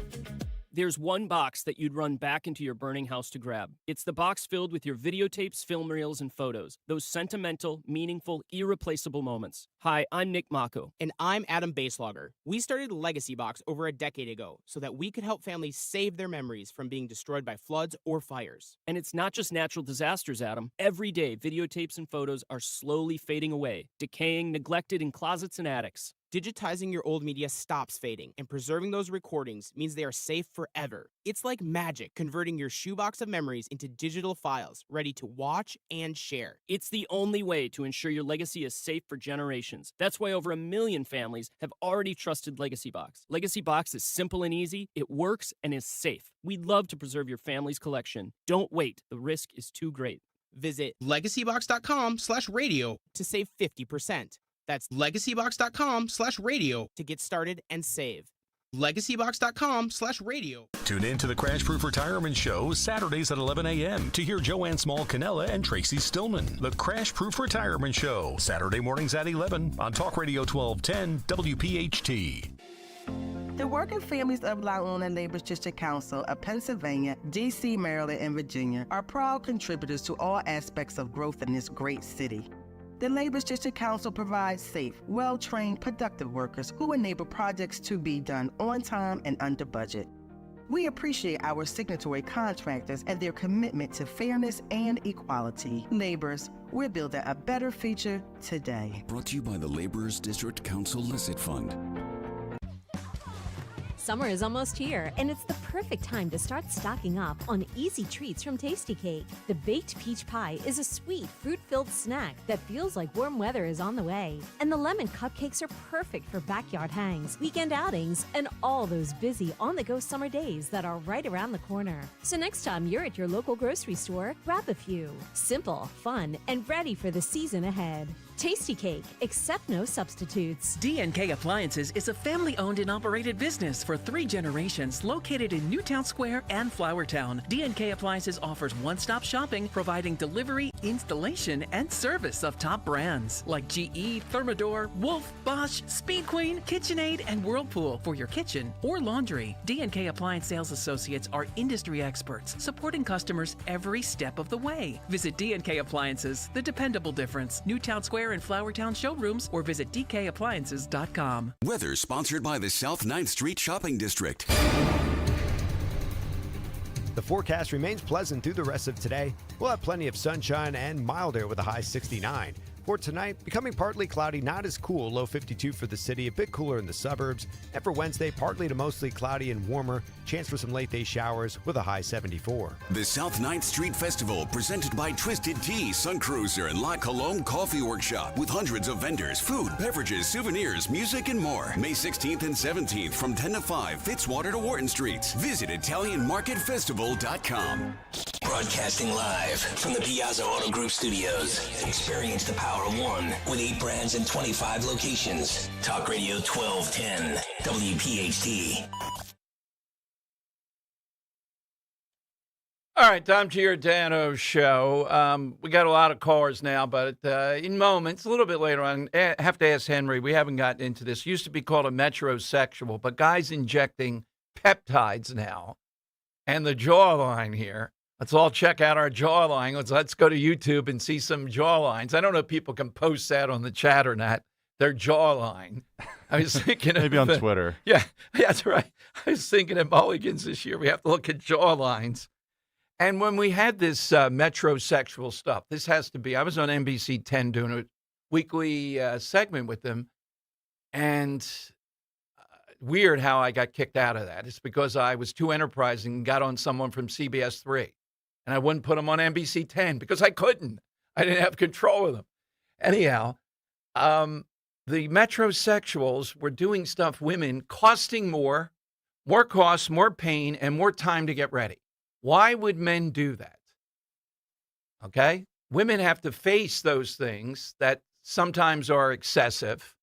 There's one box that you'd run back into your burning house to grab. It's the box filled with your videotapes, film reels, and photos. Those sentimental, meaningful, irreplaceable moments. Hi, I'm Nick Mako. And I'm Adam Baselogger. We started Legacy Box over a decade ago so that we could help families save their memories from being destroyed by floods or fires. And it's not just natural disasters, Adam. Every day, videotapes and photos are slowly fading away, decaying, neglected in closets and attics. Digitizing your old media stops fading, and preserving those recordings means they are safe forever. It's like magic, converting your shoebox of memories into digital files, ready to watch and share. It's the only way to ensure your legacy is safe for generations. That's why over 1 million families have already trusted Legacy Box. Legacy Box is simple and easy, it works, and is safe. We'd love to preserve your family's collection. Don't wait, the risk is too great. Visit legacybox.com/radio to save 50%. That's legacybox.com/radio to get started and save. legacybox.com/radio. Tune in to the Crash Proof Retirement Show Saturdays at 11 a.m. to hear Joanne Small-Canella and Tracy Stillman. The Crash Proof Retirement Show, Saturday mornings at 11 on Talk Radio 1210 WPHT. The working families of La Una Labor's District Council of Pennsylvania, D.C., Maryland, and Virginia are proud contributors to all aspects of growth in this great city. The Labor's District Council provides safe, well-trained, productive workers who enable projects to be done on time and under budget. We appreciate our signatory contractors and their commitment to fairness and equality. Laborers, we're building a better future today. Brought to you by the Laborers District Council Licit Fund. Summer is almost here, and it's the perfect time to start stocking up on easy treats from Tasty Cake. The baked peach pie is a sweet, fruit-filled snack that feels like warm weather is on the way. And the lemon cupcakes are perfect for backyard hangs, weekend outings, and all those busy on-the-go summer days that are right around the corner. So next time you're at your local grocery store, grab a few. Simple, fun, and ready for the season ahead. Tasty Cake, accept no substitutes. D&K Appliances is a family-owned and operated business for 3 generations located in Newtown Square and Flowertown. D&K Appliances offers one-stop shopping, providing delivery, installation, and service of top brands like GE, Thermador, Wolf, Bosch, Speed Queen, KitchenAid, and Whirlpool for your kitchen or laundry. D&K Appliance Sales Associates are industry experts, supporting customers every step of the way. Visit D&K Appliances, the dependable difference. Newtown Square and Flowertown showrooms, or visit dkappliances.com. Weather sponsored by the South 9th Street Shopping District. The forecast remains pleasant through the rest of today. We'll have plenty of sunshine and mild air with a high 69. For tonight, becoming partly cloudy, not as cool, low 52 for the city, a bit cooler in the suburbs. And for Wednesday, partly to mostly cloudy and warmer, chance for some late day showers with a high 74. The South 9th Street Festival, presented by Twisted Tea, Sun Cruiser, and La Colombe Coffee Workshop, with hundreds of vendors, food, beverages, souvenirs, music, and more. May 16th and 17th from 10 to 5, Fitzwater to Wharton Streets. Visit ItalianMarketFestival.com. Broadcasting live from the Piazza Auto Group studios. Experience the power of one with 8 brands and 25 locations. Talk Radio 1210, WPHT. All right, Dom Giordano Show. We got a lot of callers now, but in moments, a little bit later on, I have to ask Henry, we haven't gotten into this. Used to be called a metrosexual, but guys injecting peptides now. And the jawline here. Let's all check out our jawline. Let's go to YouTube and see some jawlines. I don't know if people can post that on the chat or not. Their jawline. I was thinking maybe of on Twitter. Yeah, that's right. I was thinking of Mulligans this year. We have to look at jawlines. And when we had this metrosexual stuff, this has to be, I was on NBC 10 doing a weekly segment with them. And weird how I got kicked out of that. It's because I was too enterprising and got on someone from CBS 3. And I wouldn't put them on NBC 10 because I couldn't. I didn't have control of them. Anyhow, the metrosexuals were doing stuff, women, costing more costs, more pain, and more time to get ready. Why would men do that? Okay? Women have to face those things that sometimes are excessive.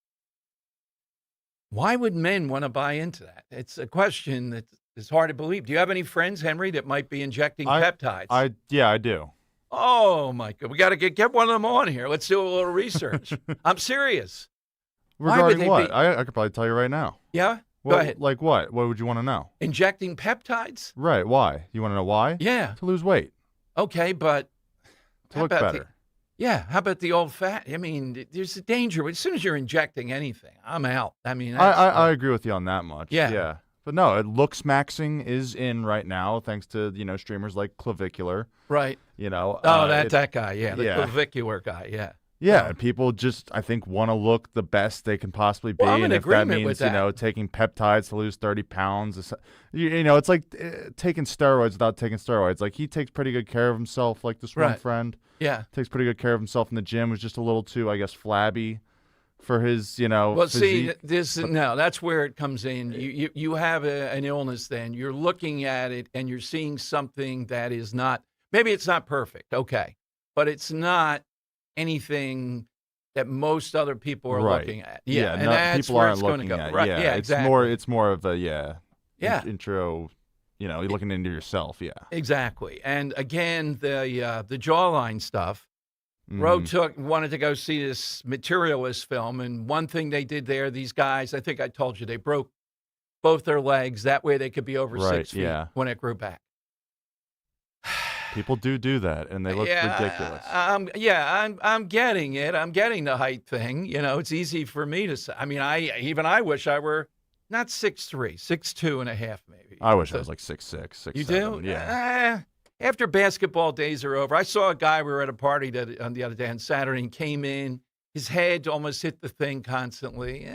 Why would men want to buy into that? It's a question that is hard to believe. Do you have any friends, Henry, that might be injecting peptides? Yeah, I do. Oh, my God. We got to get one of them on here. Let's do a little research. I'm serious. Regarding what? I could probably tell you right now. Yeah? Well, Go ahead. Like what? What would you want to know? Injecting peptides? Right. Why? You want to know why? Yeah. To lose weight. Okay, but to look better. How about the old fat? I mean, there's a danger. As soon as you're injecting anything, I'm out. I mean, I agree with you on that much. Yeah. Yeah. But no, looks maxing is in right now, thanks to, streamers like Clavicular. Right. That guy. Yeah. The clavicular guy. Yeah. Yeah, people just, I think, want to look the best they can possibly be. Well, I'm in and if that agreement means, with that. taking peptides to lose 30 pounds, it's like taking steroids without taking steroids. Like, he takes pretty good care of himself, like this one friend. Yeah. Takes pretty good care of himself in the gym, was just a little too, I guess, flabby for his, Well, physique. see, that's where it comes in. You have an illness then. You're looking at it and you're seeing something that is not, maybe it's not perfect, okay, but it's not anything that most other people are looking at. Yeah, and that's people where aren't it's going to looking go. at. Right. Yeah, exactly. It's more of a intro. You're Yeah. looking into yourself. Yeah, Exactly. And again, the jawline stuff. Roe wanted to go see this materialist film, and one thing they did there, these guys, I think I told you, they broke both their legs. That way they could be over 6 feet when it grew back. People do that, and they look ridiculous. I'm getting it. I'm getting the height thing. It's easy for me to say. I mean, I wish I were not 6'3", 6'2.5", maybe. I wish I was like 6'6", 6'7". You do? Yeah. After basketball days are over, I saw a guy, we were at a party on the other day on Saturday, and came in. His head almost hit the thing constantly.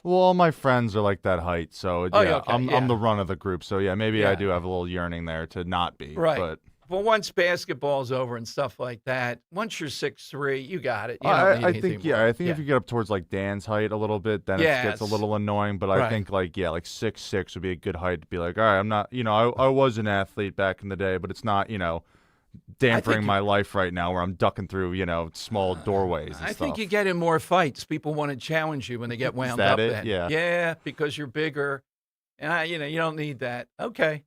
Well, all my friends are like that height, so I'm the run of the group. So maybe I do have a little yearning there to not be. Right. But once basketball's over and stuff like that, once you're 6'3", you got it. You don't need I anything think more. I think if you get up towards like Dan's height a little bit, then it gets a little annoying. But I think like 6'6" would be a good height to be like, all right, I'm not, I was an athlete back in the day, but it's not, dampering my life right now where I'm ducking through, small doorways and I stuff. think you get in more fights. People want to challenge you when they get wound up. it? Then. Yeah. Yeah, because you're bigger, and you don't need that. Okay,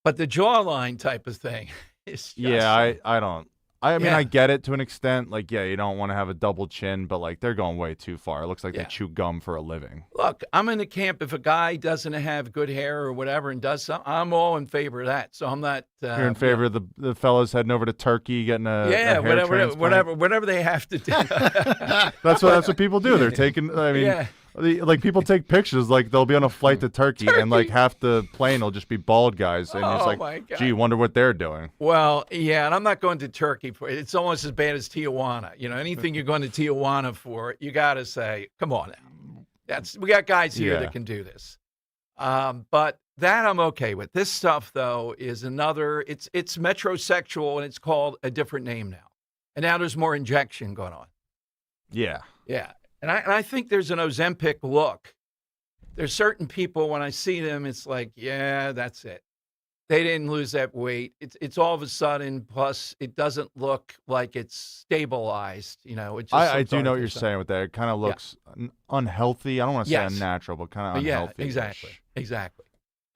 but the jawline type of thing is just, I don't. I mean, I get it to an extent. Like, you don't want to have a double chin, but like they're going way too far. It looks like they chew gum for a living. Look, I'm in the camp. If a guy doesn't have good hair or whatever and does something, I'm all in favor of that. So I'm not. You're in favor of the fellas heading over to Turkey getting a hair transplant? whatever they have to do. That's what people do. They're taking. I mean, Like people take pictures, like they'll be on a flight to Turkey, and like half the plane will just be bald guys, and it's Oh, like, my God. gee, wonder what they're doing. Well, yeah, and I'm not going to Turkey for it. It's almost as bad as Tijuana. You know, anything you're going to Tijuana for, you got to say, come on now. We got guys here Yeah. that can do this. But that I'm okay with. This stuff, though, is another, it's metrosexual, and it's called a different name now. And now there's more injection going on. Yeah. Yeah. And I think there's an Ozempic look. There's certain people, when I see them, it's like, yeah, that's it. They didn't lose that weight. It's all of a sudden, plus it doesn't look like it's stabilized. You know, it just I looks do know what you're artificial. saying with that. It kind of looks unhealthy. I don't want to say Yes. unnatural, but kind of But yeah, unhealthy. exactly.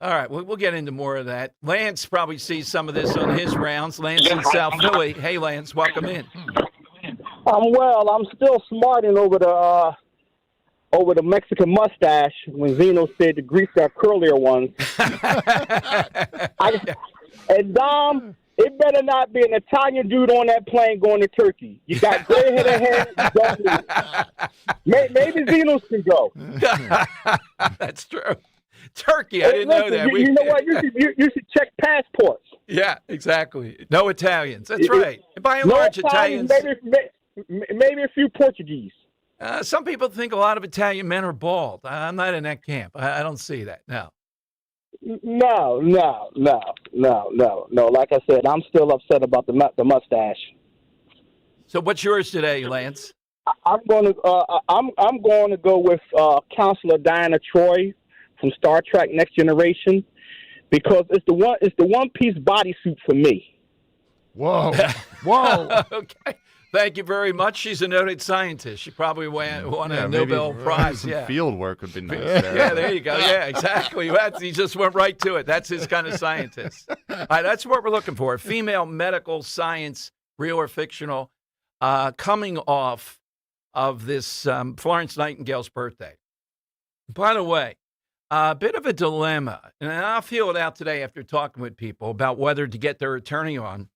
All right, we'll get into more of that. Lance probably sees some of this on his rounds. Lance in South Philly. Hey, Lance, welcome in. I'm well. I'm still smarting over the Mexican mustache when Zeno said to grease our curlier ones. And Dom, it better not be an Italian dude on that plane going to Turkey. You got gray head of hair. You don't need it. Maybe Zeno's can go. That's true. Turkey, I Hey, didn't know listen, that. You know what? You should check passports. Yeah, exactly. No Italians. That's right. And by and No large, Italians. Maybe a few Portuguese. Some people think a lot of Italian men are bald. I'm not in that camp. I don't see that. No. No. Like I said, I'm still upset about the mustache. So what's yours today, Lance? I'm going to go with Counselor Diana Troy from Star Trek: Next Generation because it's the one piece bodysuit for me. Whoa. Okay. Thank you very much. She's a noted scientist. She probably won a maybe Nobel Prize. Some Yeah. field work would be nice. Yeah, there you go. Yeah, exactly. He just went right to it. That's his kind of scientist. All right, that's what we're looking for. Female medical science, real or fictional, coming off of this Florence Nightingale's birthday. By the way, a bit of a dilemma, and I'll feel it out today after talking with people about whether to get their attorney on.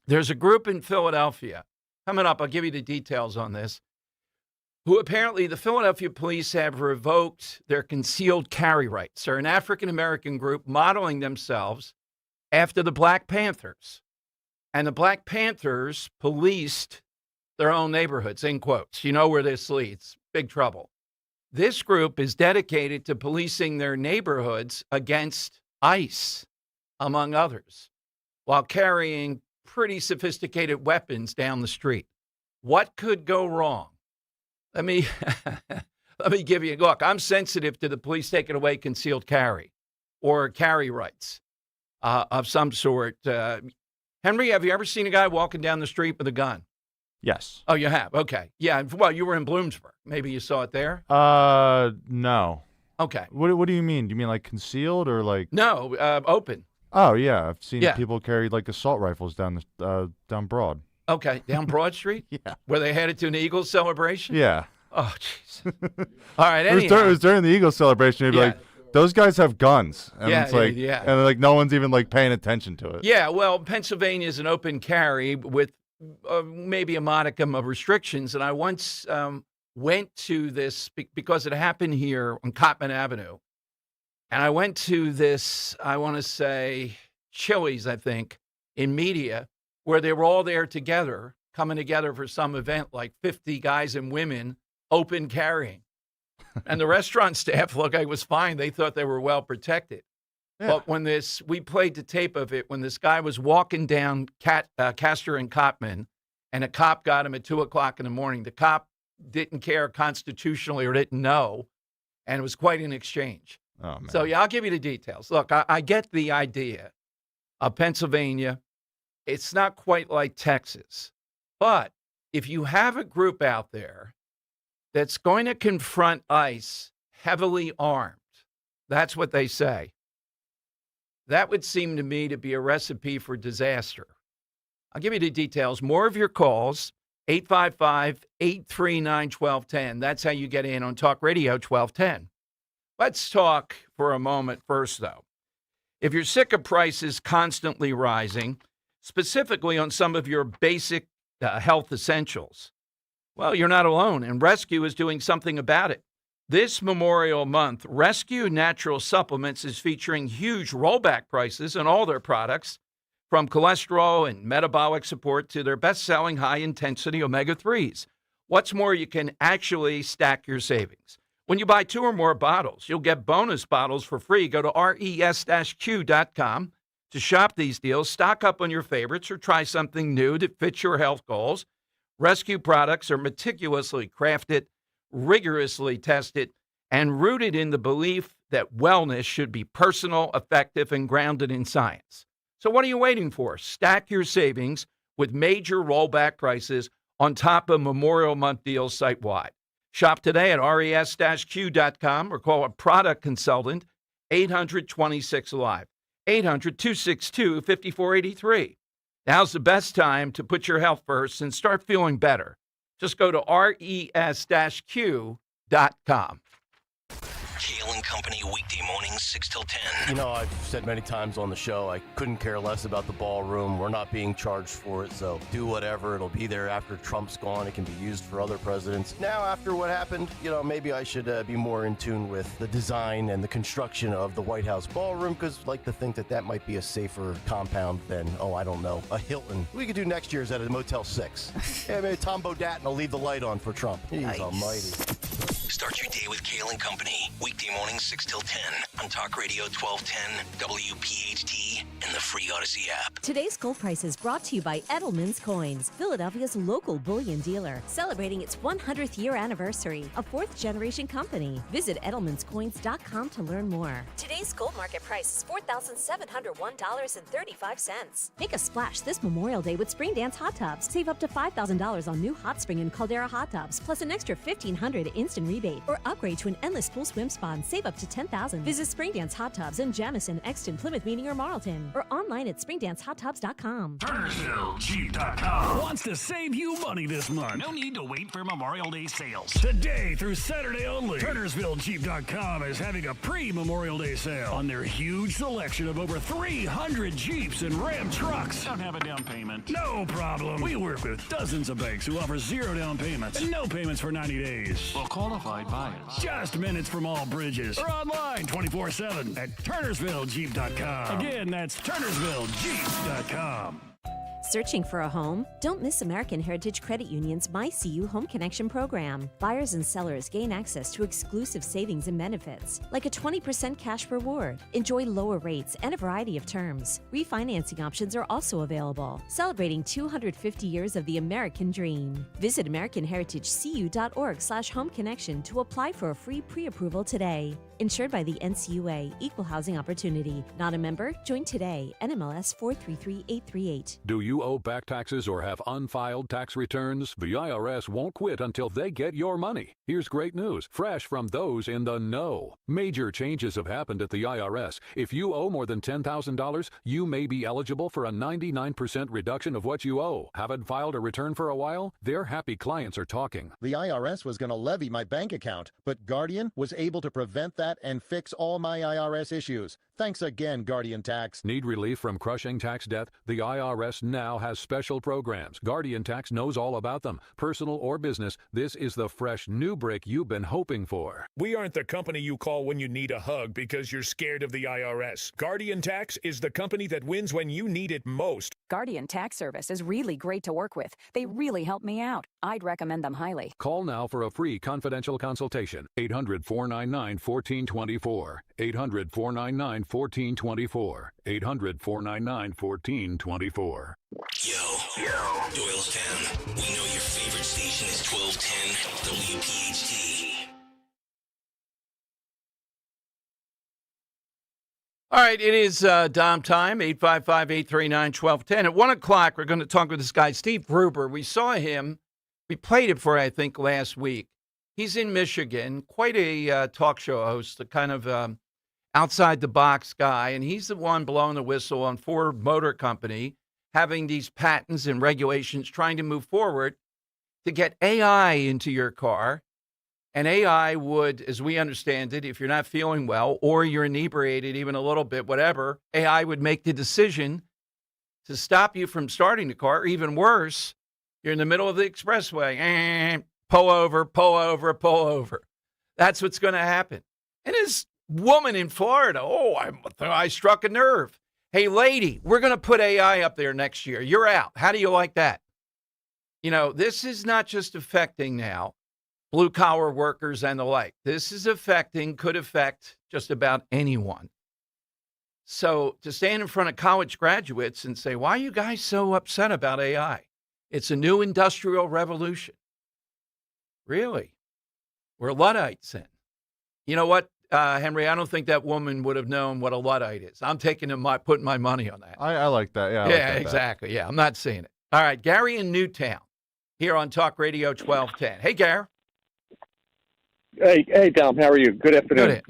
There's a group in Philadelphia. Coming up, I'll give you the details on this, who apparently the Philadelphia police have revoked their concealed carry rights. They're an African-American group modeling themselves after the Black Panthers. And the Black Panthers policed their own neighborhoods, in quotes. You know where this leads. Big trouble. This group is dedicated to policing their neighborhoods against ICE, among others, while carrying pretty sophisticated weapons down the street. What could go wrong? Let me give you a look. I'm sensitive to the police taking away concealed carry or carry rights of some sort. Henry, have you ever seen a guy walking down the street with a gun? Yes. Oh, you have? Okay. Yeah. Well, you were in Bloomsburg. Maybe you saw it there? No. Okay. What do you mean? Do you mean like concealed or like? No, open. Oh yeah, I've seen Yeah. people carry like assault rifles down Broad. Okay, down Broad Street? Yeah. Were they headed to an Eagles celebration? Yeah. Oh, jeez. All right, It anyhow. was during the Eagles celebration. You'd be Yeah. like, those guys have guns, and Yeah, it's like, yeah. and like no one's even like paying attention to it. Yeah, well, Pennsylvania is an open carry with maybe a modicum of restrictions. And I once went to this because it happened here on Cottman Avenue. And I went to this, I want to say, Chili's, I think, in Media, where they were all there together, coming together for some event, like 50 guys and women, open carrying. And the restaurant staff looked like it was fine. They thought they were well protected. Yeah. But when we played the tape of it, when this guy was walking down Castor and Cottman, and a cop got him at 2 o'clock in the morning, the cop didn't care constitutionally or didn't know, and it was quite an exchange. Oh, man. So, yeah, I'll give you the details. Look, I get the idea of Pennsylvania. It's not quite like Texas. But if you have a group out there that's going to confront ICE heavily armed, that's what they say, that would seem to me to be a recipe for disaster. I'll give you the details. More of your calls, 855-839-1210. That's how you get in on Talk Radio 1210. Let's talk for a moment first, though. If you're sick of prices constantly rising, specifically on some of your basic health essentials, well, you're not alone, and Rescue is doing something about it. This Memorial Month, Rescue Natural Supplements is featuring huge rollback prices on all their products, from cholesterol and metabolic support to their best-selling high-intensity omega-3s. What's more, you can actually stack your savings. When you buy 2 or more bottles, you'll get bonus bottles for free. Go to res-q.com to shop these deals, stock up on your favorites, or try something new that fits your health goals. Rescue products are meticulously crafted, rigorously tested, and rooted in the belief that wellness should be personal, effective, and grounded in science. So what are you waiting for? Stack your savings with major rollback prices on top of Memorial Month deals site-wide. Shop today at res-q.com or call a product consultant, 800-26-LIVE, 800-262-5483. Now's the best time to put your health first and start feeling better. Just go to res-q.com. Kale and Company, weekday mornings, 6 till 10. You know, I've said many times on the show, I couldn't care less about the ballroom. We're not being charged for it, so do whatever. It'll be there after Trump's gone. It can be used for other presidents. Now, after what happened, you know, maybe I should be more in tune with the design and the construction of the White House ballroom, because I'd like to think that that might be a safer compound than, I don't know, a Hilton. We could do next year's at a Motel 6. Yeah, maybe Tom Bodat will leave the light on for Trump. He's almighty. Start your day with Kale and Company, weekday mornings 6 till 10 on Talk Radio 1210, WPHT, and the free Odyssey app. Today's gold price is brought to you by Edelman's Coins, Philadelphia's local bullion dealer, celebrating its 100th year anniversary, a 4th-generation company. Visit edelmanscoins.com to learn more. Today's gold market price is $4,701.35. Make a splash this Memorial Day with Spring Dance Hot Tubs. Save up to $5,000 on new Hot Spring and Caldera Hot Tubs, plus an extra $1,500 instant rebate, or upgrade to an endless pool swim spa and save up to $10,000. Visit Spring Dance Hot Tubs in Jamison, Exton, Plymouth Meeting, or Marlton, or online at springdancehottubs.com. TurnersvilleJeep.com wants to save you money this month. No need to wait for Memorial Day sales. Today through Saturday only, TurnersvilleJeep.com is having a pre-Memorial Day sale on their huge selection of over 300 Jeeps and Ram trucks. Don't have a down payment? No problem. We work with dozens of banks who offer 0 down payments and no payments for 90 days. Well, qualified buyers. Just minutes from all bridges. Or online 24/7 at TurnersvilleJeep.com. Again, that's TurnersvilleJeep.com. Searching for a home? Don't miss American Heritage Credit Union's MyCU Home Connection program. Buyers and sellers gain access to exclusive savings and benefits, like a 20% cash reward. Enjoy lower rates and a variety of terms. Refinancing options are also available. Celebrating 250 years of the American dream. Visit AmericanHeritageCU.org/home connection to apply for a free pre-approval today. Insured by the NCUA, Equal Housing Opportunity. Not a member? Join today. NMLS 433838. Do you owe back taxes or have unfiled tax returns? The IRS won't quit until they get your money. Here's great news, fresh from those in the know. Major changes have happened at the IRS. If you owe more than $10,000, you may be eligible for a 99% reduction of what you owe. Haven't filed a return for a while? Their happy clients are talking. The IRS was going to levy my bank account, but Guardian was able to prevent that and fix all my IRS issues. Thanks again, Guardian Tax. Need relief from crushing tax debt? The IRS now has special programs. Guardian Tax knows all about them. Personal or business, this is the fresh new break you've been hoping for. We aren't the company you call when you need a hug because you're scared of the IRS. Guardian Tax is the company that wins when you need it most. Guardian Tax Service is really great to work with. They really help me out. I'd recommend them highly. Call now for a free confidential consultation. 800-499-1424. 800-499-1424. 800-499-1424. Yo, Doylestown. We know your favorite station is 1210 WPHT. All right, it is Dom time, 855-839-1210. At 1 o'clock, we're going to talk with this guy, Steve Gruber. We saw him. We played it for, I think, last week. He's in Michigan, quite a talk show host, a kind of outside-the-box guy, and he's the one blowing the whistle on Ford Motor Company, having these patents and regulations trying to move forward to get AI into your car. And AI would, as we understand it, if you're not feeling well or you're inebriated even a little bit, whatever, AI would make the decision to stop you from starting the car. Or even worse, you're in the middle of the expressway. Pull over, pull over, pull over. That's what's going to happen. And this woman in Florida, I struck a nerve. Hey, lady, we're going to put AI up there next year. You're out. How do you like that? You know, this is not just affecting now blue-collar workers and the like. This is could affect just about anyone. So to stand in front of college graduates and say, why are you guys so upset about AI? It's a new industrial revolution. Really? We're Luddites then. You know what, Henry? I don't think that woman would have known what a Luddite is. I'm putting my money on that. I like that. Yeah, I like that exactly. Yeah, I'm not seeing it. All right, Gary in Newtown here on Talk Radio 1210. Hey, Gary. Hey, Dom. How are you? Good afternoon. Good.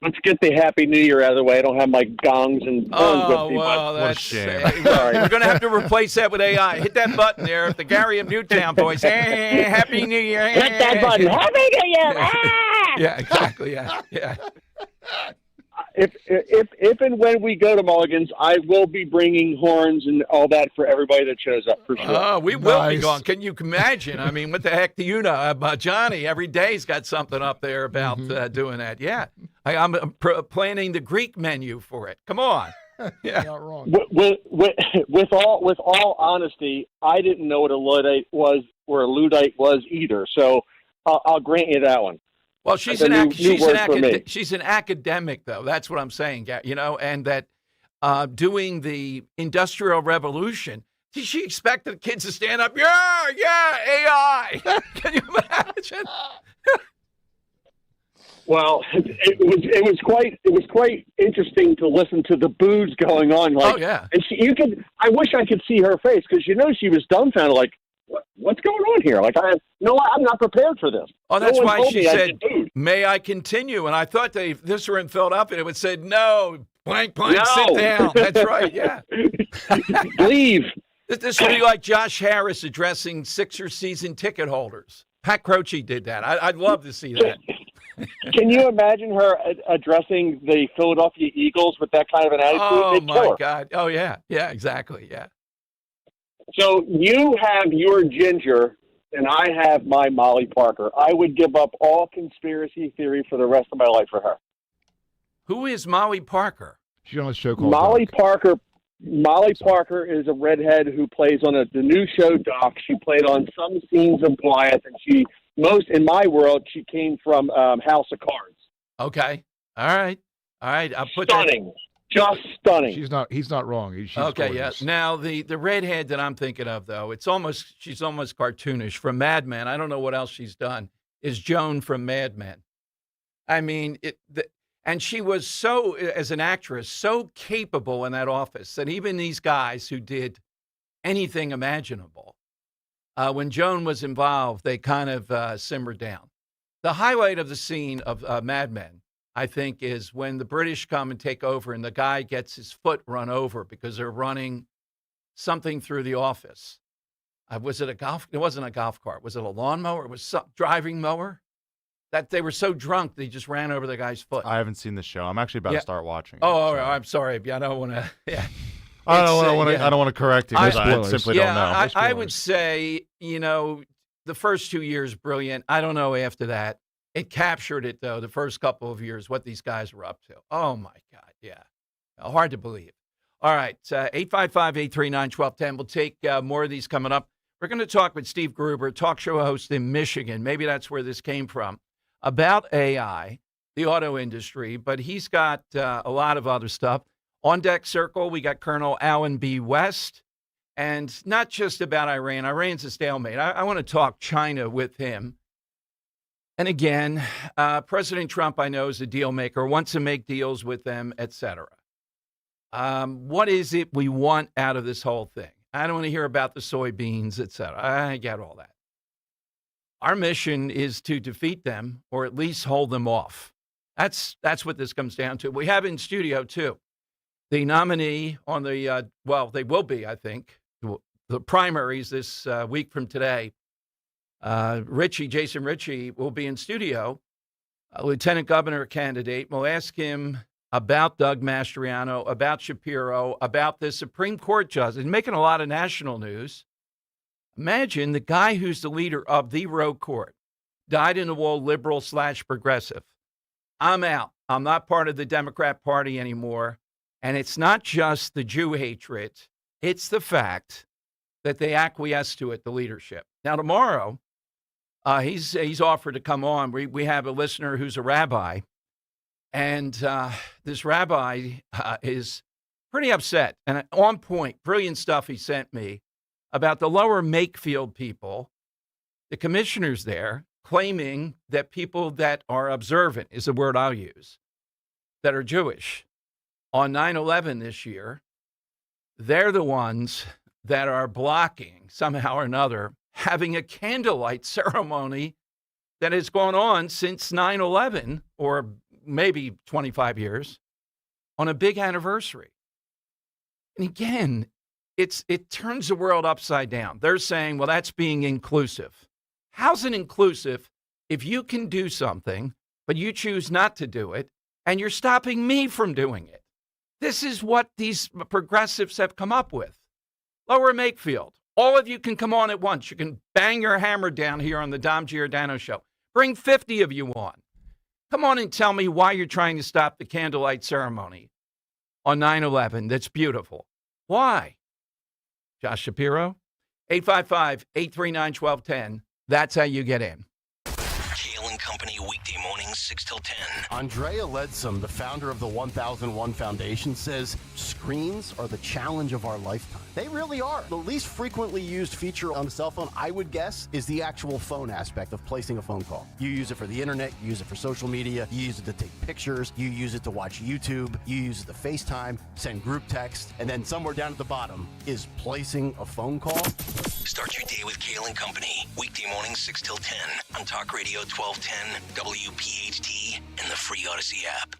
Let's get the Happy New Year out of the way. I don't have my gongs and horns with me. Well, but that's sorry. We're going to have to replace that with AI. Hit that button there. If the Gary of Newtown voice, hey, Happy New Year. Hit that button. Happy New Year. Yeah, exactly. Yeah. If and when we go to Mulligan's, I will be bringing horns and all that for everybody that shows up, for sure. Oh, we will be going. Can you imagine? I mean, what the heck do you know about Johnny? Every day's got something up there about doing that. Yeah. I'm planning the Greek menu for it. Come on. Yeah. Not wrong. With all honesty, I didn't know what a Luddite was or a Luddite was either. So I'll grant you that one. Well, she's an academic, though. That's what I'm saying, you know, and that doing the Industrial Revolution, did she expect the kids to stand up? Yeah, AI. Can you imagine? Well, it was quite interesting to listen to the boos going on. Like, oh yeah, and I wish I could see her face because she was dumbfounded. Like, what's going on here? Like, I'm not prepared for this. Oh, that's why she said, "Dude, may I continue?" And I thought this were in Philadelphia. It would say, "No, blank, no. sit down." That's right. Yeah, leave. This would be like Josh Harris addressing Sixers season ticket holders. Pat Croce did that. I'd love to see that. Can you imagine her addressing the Philadelphia Eagles with that kind of an attitude? Oh, my God. Oh, yeah. Yeah, exactly. Yeah. So you have your Ginger, and I have my Molly Parker. I would give up all conspiracy theory for the rest of my life for her. Who is Molly Parker? She's on a show called Molly Doc. Parker. Molly Parker is a redhead who plays on the new show Doc. She played on some scenes of Goliath, and in my world, she came from House of Cards. Okay. All right. I'll put stunning. Just stunning. He's not wrong. She's okay, gorgeous. yes. Now the redhead that I'm thinking of, though, she's almost cartoonish from Mad Men. I don't know what else she's done. Is Joan from Mad Men? I mean, and she was so, as an actress, so capable in that office that even these guys who did anything imaginable, when Joan was involved, they kind of simmered down. The highlight of the scene of Mad Men, I think, is when the British come and take over and the guy gets his foot run over because they're running something through the office. Was it a golf? It wasn't a golf cart. Was it a lawnmower? It was some driving mower. That they were so drunk they just ran over the guy's foot. I haven't seen the show. I'm actually about to start watching. Oh, I'm sorry. I don't want to. Yeah. I don't want to correct you because I simply don't know. I would say, the first 2 years, brilliant. I don't know after that. It captured it, though, the first couple of years, what these guys were up to. Oh, my God. Yeah. Hard to believe. All right. 855-839-1210. We'll take more of these coming up. We're going to talk with Steve Gruber, talk show host in Michigan. Maybe that's where this came from, about AI, the auto industry. But he's got a lot of other stuff. On deck circle, we got Colonel Alan B. West. And not just about Iran. Iran's a stalemate. I want to talk China with him. And again, President Trump, I know, is a deal maker, wants to make deals with them, et cetera. What is it we want out of this whole thing? I don't want to hear about the soybeans, et cetera. I get all that. Our mission is to defeat them or at least hold them off. That's what this comes down to. We have in studio, too, the nominee on the, they will be, I think, the primaries this week from today. Jason Ritchie will be in studio, a lieutenant governor candidate. We'll ask him about Doug Mastriano, about Shapiro, about the Supreme Court justice, making a lot of national news. Imagine the guy who's the leader of the Roe Court, dyed-in-the-wool liberal/progressive. I'm out. I'm not part of the Democrat Party anymore. And it's not just the Jew hatred. It's the fact that they acquiesce to it, the leadership. Now, tomorrow, he's offered to come on. We have a listener who's a rabbi. And this rabbi is pretty upset and on point. Brilliant stuff he sent me about the lower Makefield people, the commissioners there, claiming that people that are observant, is the word I'll use, that are Jewish on 9/11 this year, they're the ones that are blocking somehow or another having a candlelight ceremony that has gone on since 9/11, or maybe 25 years, on a big anniversary. And again, it turns the world upside down. They're saying, well, that's being inclusive. How's it inclusive if you can do something, but you choose not to do it, and you're stopping me from doing it? This is what these progressives have come up with. Lower Makefield. All of you can come on at once. You can bang your hammer down here on the Dom Giordano Show. Bring 50 of you on. Come on and tell me why you're trying to stop the candlelight ceremony on 9/11. That's beautiful. Why? Josh Shapiro, 855-839-1210. That's how you get in. Kale and Company weekday mornings 6 till 10. Andrea Ledsum, the founder of the 1001 Foundation, says screens are the challenge of our lifetime. They really are. The least frequently used feature on the cell phone, I would guess, is the actual phone aspect of placing a phone call. You use it for the internet, you use it for social media, you use it to take pictures, you use it to watch YouTube, you use it to FaceTime, send group text, and then somewhere down at the bottom is placing a phone call. Start your day with Kale and Company. Weekday mornings 6 till 10 on Talk Radio 1210, WPHT, and the free Odyssey app.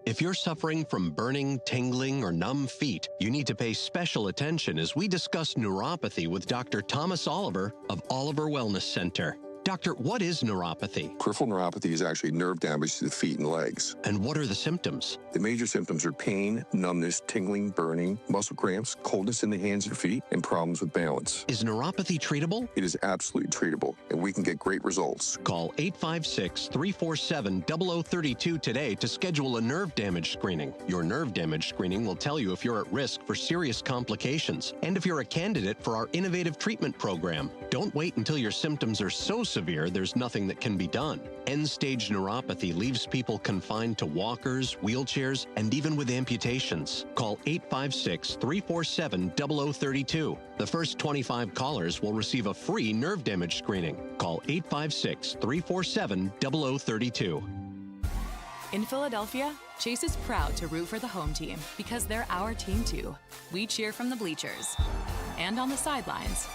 If you're suffering from burning, tingling, or numb feet, you need to pay special attention as we discuss neuropathy with Dr. Thomas Oliver of Oliver Wellness Center. Doctor, what is neuropathy? Peripheral neuropathy is actually nerve damage to the feet and legs. And what are the symptoms? The major symptoms are pain, numbness, tingling, burning, muscle cramps, coldness in the hands and feet, and problems with balance. Is neuropathy treatable? It is absolutely treatable, and we can get great results. Call 856-347-0032 today to schedule a nerve damage screening. Your nerve damage screening will tell you if you're at risk for serious complications and if you're a candidate for our innovative treatment program. Don't wait until your symptoms are so severe there's nothing that can be done. End-stage neuropathy leaves people confined to walkers, wheelchairs, and even with amputations. Call 856-347-0032. The first 25 callers will receive a free nerve damage screening. Call 856-347-0032. In Philadelphia, Chase is proud to root for the home team because they're our team too. We cheer from the bleachers and on the sidelines.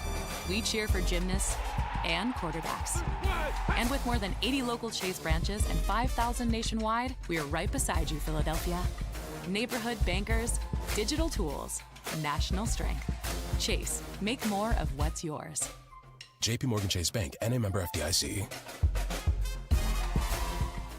We cheer for gymnasts and quarterbacks. And with more than 80 local Chase branches and 5,000 nationwide, we are right beside you, Philadelphia. Neighborhood bankers, digital tools, national strength. Chase, make more of what's yours. JP Morgan Chase Bank, N.A. member FDIC.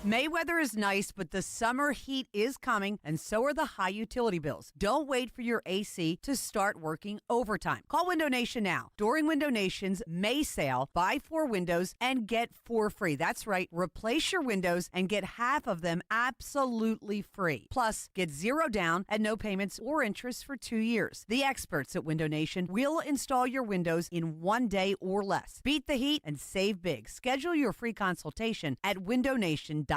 May weather is nice, but the summer heat is coming, and so are the high utility bills. Don't wait for your AC to start working overtime. Call Window Nation now. During Window Nation's May sale, buy 4 windows and get 4 free. That's right. Replace your windows and get half of them absolutely free. Plus, get 0 down and no payments or interest for 2 years. The experts at Window Nation will install your windows in 1 day or less. Beat the heat and save big. Schedule your free consultation at windownation.com.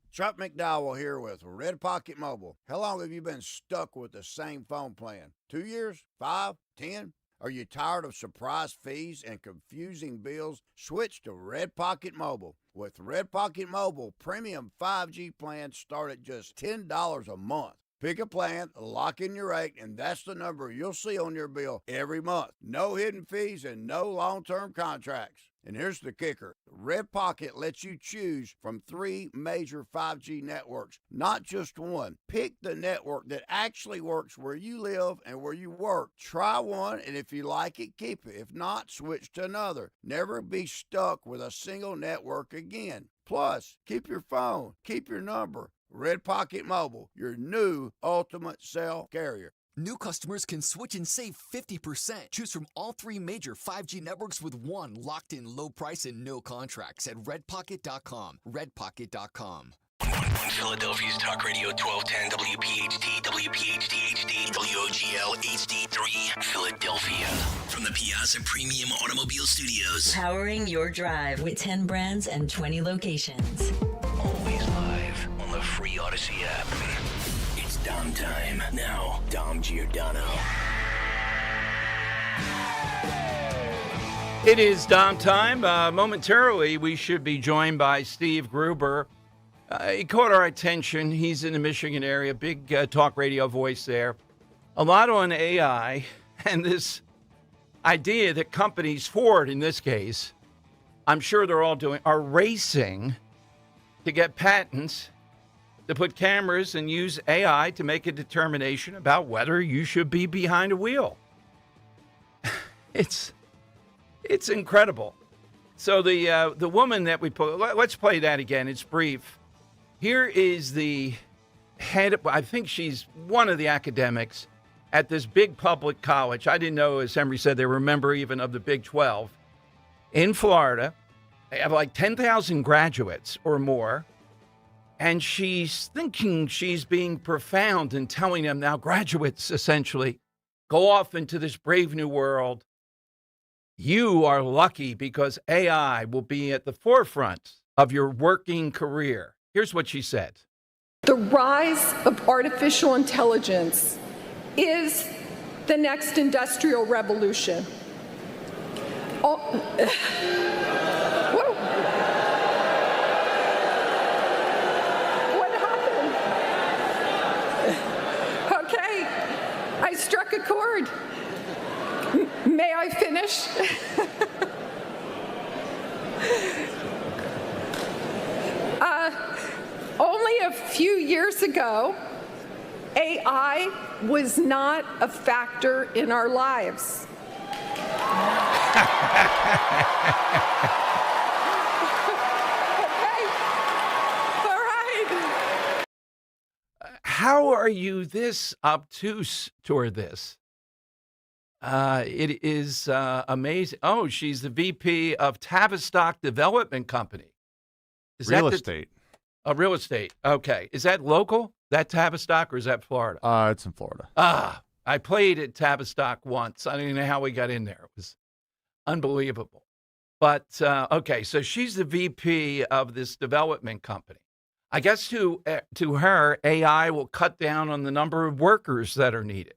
Chuck McDowell here with Red Pocket Mobile. How long have you been stuck with the same phone plan? 2 years? 5? 10? Are you tired of surprise fees and confusing bills? Switch to Red Pocket Mobile. With Red Pocket Mobile, premium 5G plans start at just $10 a month. Pick a plan, lock in your rate, and that's the number you'll see on your bill every month. No hidden fees and no long-term contracts. And here's the kicker. Red Pocket lets you choose from 3 major 5G networks, not just one. Pick the network that actually works where you live and where you work. Try one, and if you like it, keep it. If not, switch to another. Never be stuck with a single network again. Plus, keep your phone, keep your number. Red Pocket Mobile, your new ultimate cell carrier. New customers can switch and save 50%. Choose from all 3 major 5G networks with one locked-in low price and no contracts at redpocket.com. Redpocket.com. Philadelphia's Talk Radio 1210 WPHT, WPHT HD, WOGL HD3, Philadelphia. From the Piazza Premium Automobile Studios. Powering your drive with 10 brands and 20 locations. Always live on the free Odyssey app. It's Dom time. Now, Dom Giordano. It is Dom time. Momentarily, we should be joined by Steve Gruber. He caught our attention. He's in the Michigan area, big talk radio voice there. A lot on AI and this idea that companies, Ford in this case, I'm sure they're all doing, are racing to get patents to put cameras and use AI to make a determination about whether you should be behind a wheel. It's incredible. So the woman that we put, let's play that again. It's brief. Here is the head, I think she's one of the academics at this big public college. I didn't know, as Henry said, they were a member even of the Big 12 in Florida. They have like 10,000 graduates or more. And she's thinking she's being profound and telling them now, graduates, essentially, go off into this brave new world. You are lucky because AI will be at the forefront of your working career. Here's what she said. The rise of artificial intelligence is the next industrial revolution. What happened? Okay, I struck a chord. May I finish? Only a few years ago, AI was not a factor in our lives. Okay. All right. How are you this obtuse toward this? It is amazing. Oh, she's the VP of Tavistock Development Company. Is real estate. Real estate. Okay. Is that local? That Tavistock, or is that Florida? It's in Florida. I played at Tavistock once. I don't even know how we got in there. It was unbelievable. But, okay, so she's the VP of this development company. I guess to her, AI will cut down on the number of workers that are needed.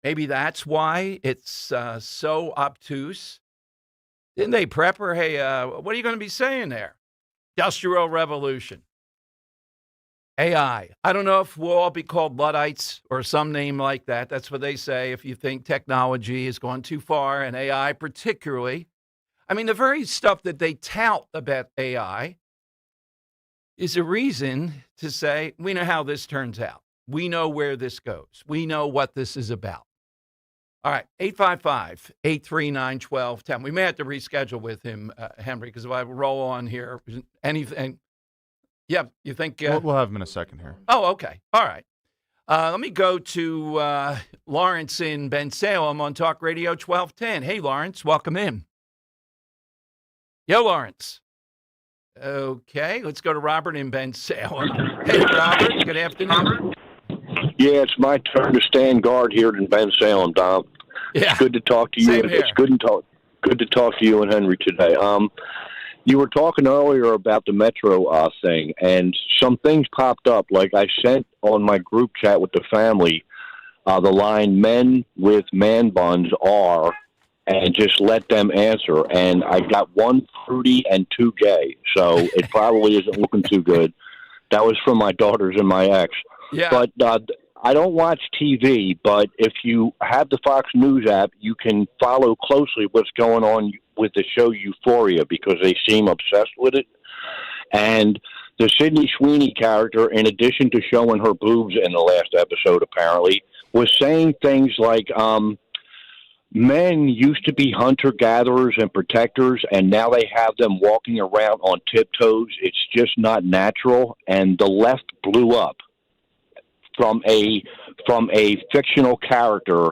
Maybe that's why it's so obtuse. Didn't they prep her? Hey, what are you going to be saying there? Industrial Revolution. AI. I don't know if we'll all be called Luddites or some name like that. That's what they say if you think technology has gone too far, and AI particularly. I mean, the very stuff that they tout about AI is a reason to say, we know how this turns out. We know where this goes. We know what this is about. All right, 855-839-1210. We may have to reschedule with him, Henry, because if I roll on here, anything. Yeah, you think? We'll have him in a second here. Oh, okay. All right. Let me go to Lawrence in Bensalem on Talk Radio 1210. Hey, Lawrence, welcome in. Yo, Lawrence. Okay, let's go to Robert in Bensalem. Hey, Robert, good afternoon. Yeah, it's my turn to stand guard here in Bensalem, Dom. Yeah. It's good to talk to you. Same here. It's good to talk to you and Henry today. You were talking earlier about the Metro thing, and some things popped up. Like I sent on my group chat with the family the line "men with man buns are," and just let them answer. And I got 1 fruity and 2 gay, so it probably isn't looking too good. That was from my daughters and my ex. Yeah. But I don't watch TV, but if you have the Fox News app, you can follow closely what's going on with the show Euphoria because they seem obsessed with it. And the Sydney Sweeney character, in addition to showing her boobs in the last episode, apparently, was saying things like men used to be hunter-gatherers and protectors, and now they have them walking around on tiptoes. It's just not natural, and the left blew up from a fictional character,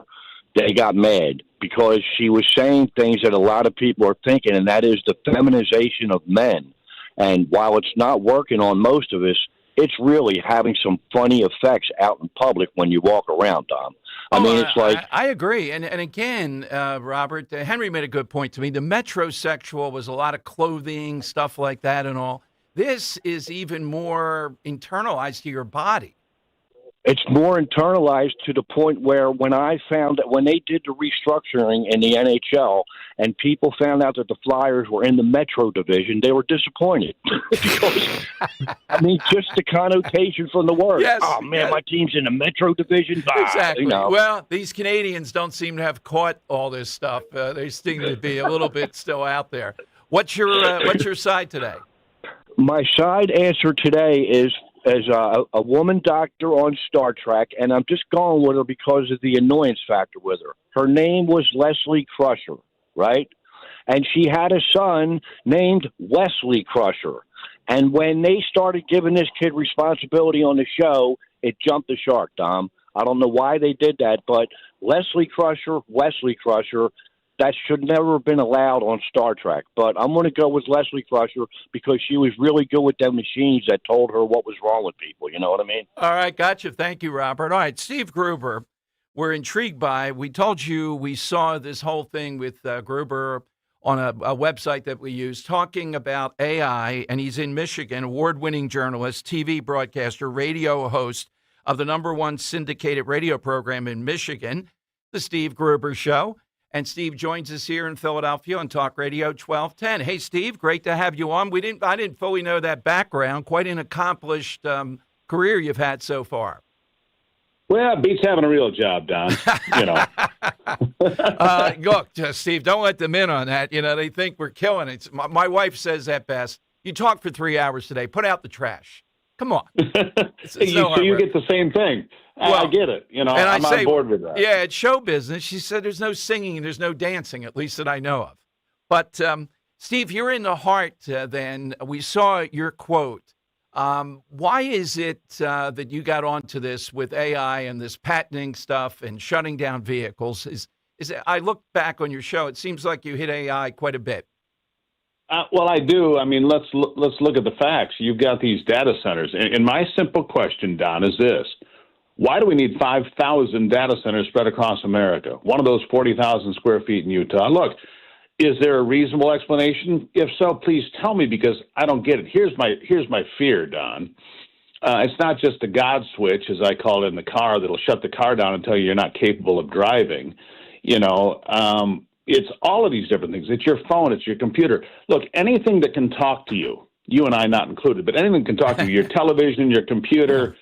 they got mad because she was saying things that a lot of people are thinking, and that is the feminization of men. And while it's not working on most of us, it's really having some funny effects out in public when you walk around, Dom. I mean, it's like... I agree. And again, Robert, Henry made a good point to me. The metrosexual was a lot of clothing, stuff like that and all. This is even more internalized to your body. It's more internalized to the point where when I found that when they did the restructuring in the NHL and people found out that the Flyers were in the Metro division, they were disappointed. Because, I mean, just the connotation from the word. Yes, oh, man, my team's in the Metro division. Exactly. You know. Well, these Canadians don't seem to have caught all this stuff. They seem to be a little bit still out there. What's your side today? My side answer today is as a woman doctor on Star Trek, and I'm just going with her because of the annoyance factor with her. Her name was Leslie Crusher, right? And she had a son named Wesley Crusher. And when they started giving this kid responsibility on the show, it jumped the shark, Dom. I don't know why they did that, but Wesley Crusher, that should never have been allowed on Star Trek. But I'm going to go with Leslie Crusher because she was really good with them machines that told her what was wrong with people. You know what I mean? All right, gotcha. Thank you, Robert. All right, Steve Gruber, we're intrigued by. We told you we saw this whole thing with Gruber on a website that we use talking about AI, and he's in Michigan, award-winning journalist, TV broadcaster, radio host of the #1 syndicated radio program in Michigan, The Steve Gruber Show. And Steve joins us here in Philadelphia on Talk Radio 1210. Hey, Steve, great to have you on. I didn't fully know that background. Quite an accomplished career you've had so far. Well, it beats having a real job, Don. You know. Look, Steve, don't let them in on that. You know, they think we're killing it. My wife says that best. You talk for 3 hours today. Put out the trash. Come on. So you get the same thing. Well, I get it. You know, and I'm on board with that. Yeah, it's show business. She said there's no singing and there's no dancing, at least that I know of. But, Steve, you're in the heart then. We saw your quote. Why is it that you got onto this with AI and this patenting stuff and shutting down vehicles? I look back on your show. It seems like you hit AI quite a bit. Well, I do. I mean, let's look at the facts. You've got these data centers. And my simple question, Don, is this. Why do we need 5,000 data centers spread across America? One of those 40,000 square feet in Utah. Look, is there a reasonable explanation? If so, please tell me because I don't get it. Here's my fear, Don. It's not just a God switch, as I call it in the car, that'll shut the car down and tell you you're not capable of driving. You know, it's all of these different things. It's your phone. It's your computer. Look, anything that can talk to you, you and I not included, but anything can talk to you, your television, your computer,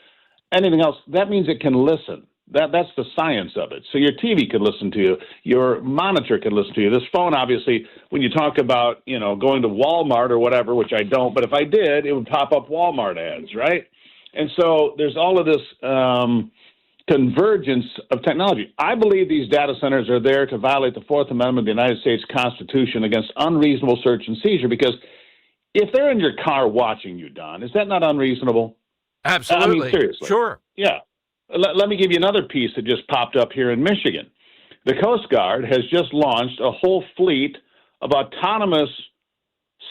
anything else, that means it can listen. That's the science of it. So your TV can listen to you. Your monitor can listen to you. This phone, obviously, when you talk about, you know, going to Walmart or whatever, which I don't, but if I did, it would pop up Walmart ads, right? And so there's all of this convergence of technology. I believe these data centers are there to violate the Fourth Amendment of the United States Constitution against unreasonable search and seizure, because if they're in your car watching you, Don, is that not unreasonable? Absolutely. I mean, seriously. Sure. Yeah. Let me give you another piece that just popped up here in Michigan. The Coast Guard has just launched a whole fleet of autonomous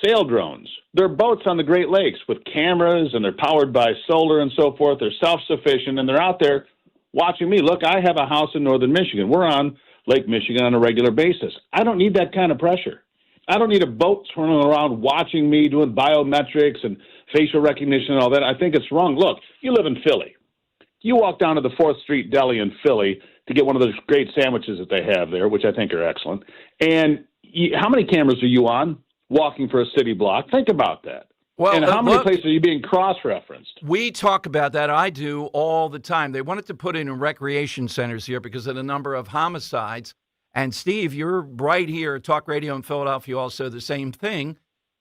sail drones. They're boats on the Great Lakes with cameras, and they're powered by solar and so forth. They're self-sufficient, and they're out there watching me. Look, I have a house in northern Michigan. We're on Lake Michigan on a regular basis. I don't need that kind of pressure. I don't need a boat swirling around watching me doing biometrics and facial recognition and all that. I think it's wrong. Look, you live in Philly. You walk down to the 4th Street Deli in Philly to get one of those great sandwiches that they have there, which I think are excellent. And how many cameras are you on walking for a city block? Think about that. Well, and how many places are you being cross-referenced? We talk about that. I do all the time. They wanted to put it in recreation centers here because of the number of homicides. And, Steve, you're right here at Talk Radio in Philadelphia, also the same thing.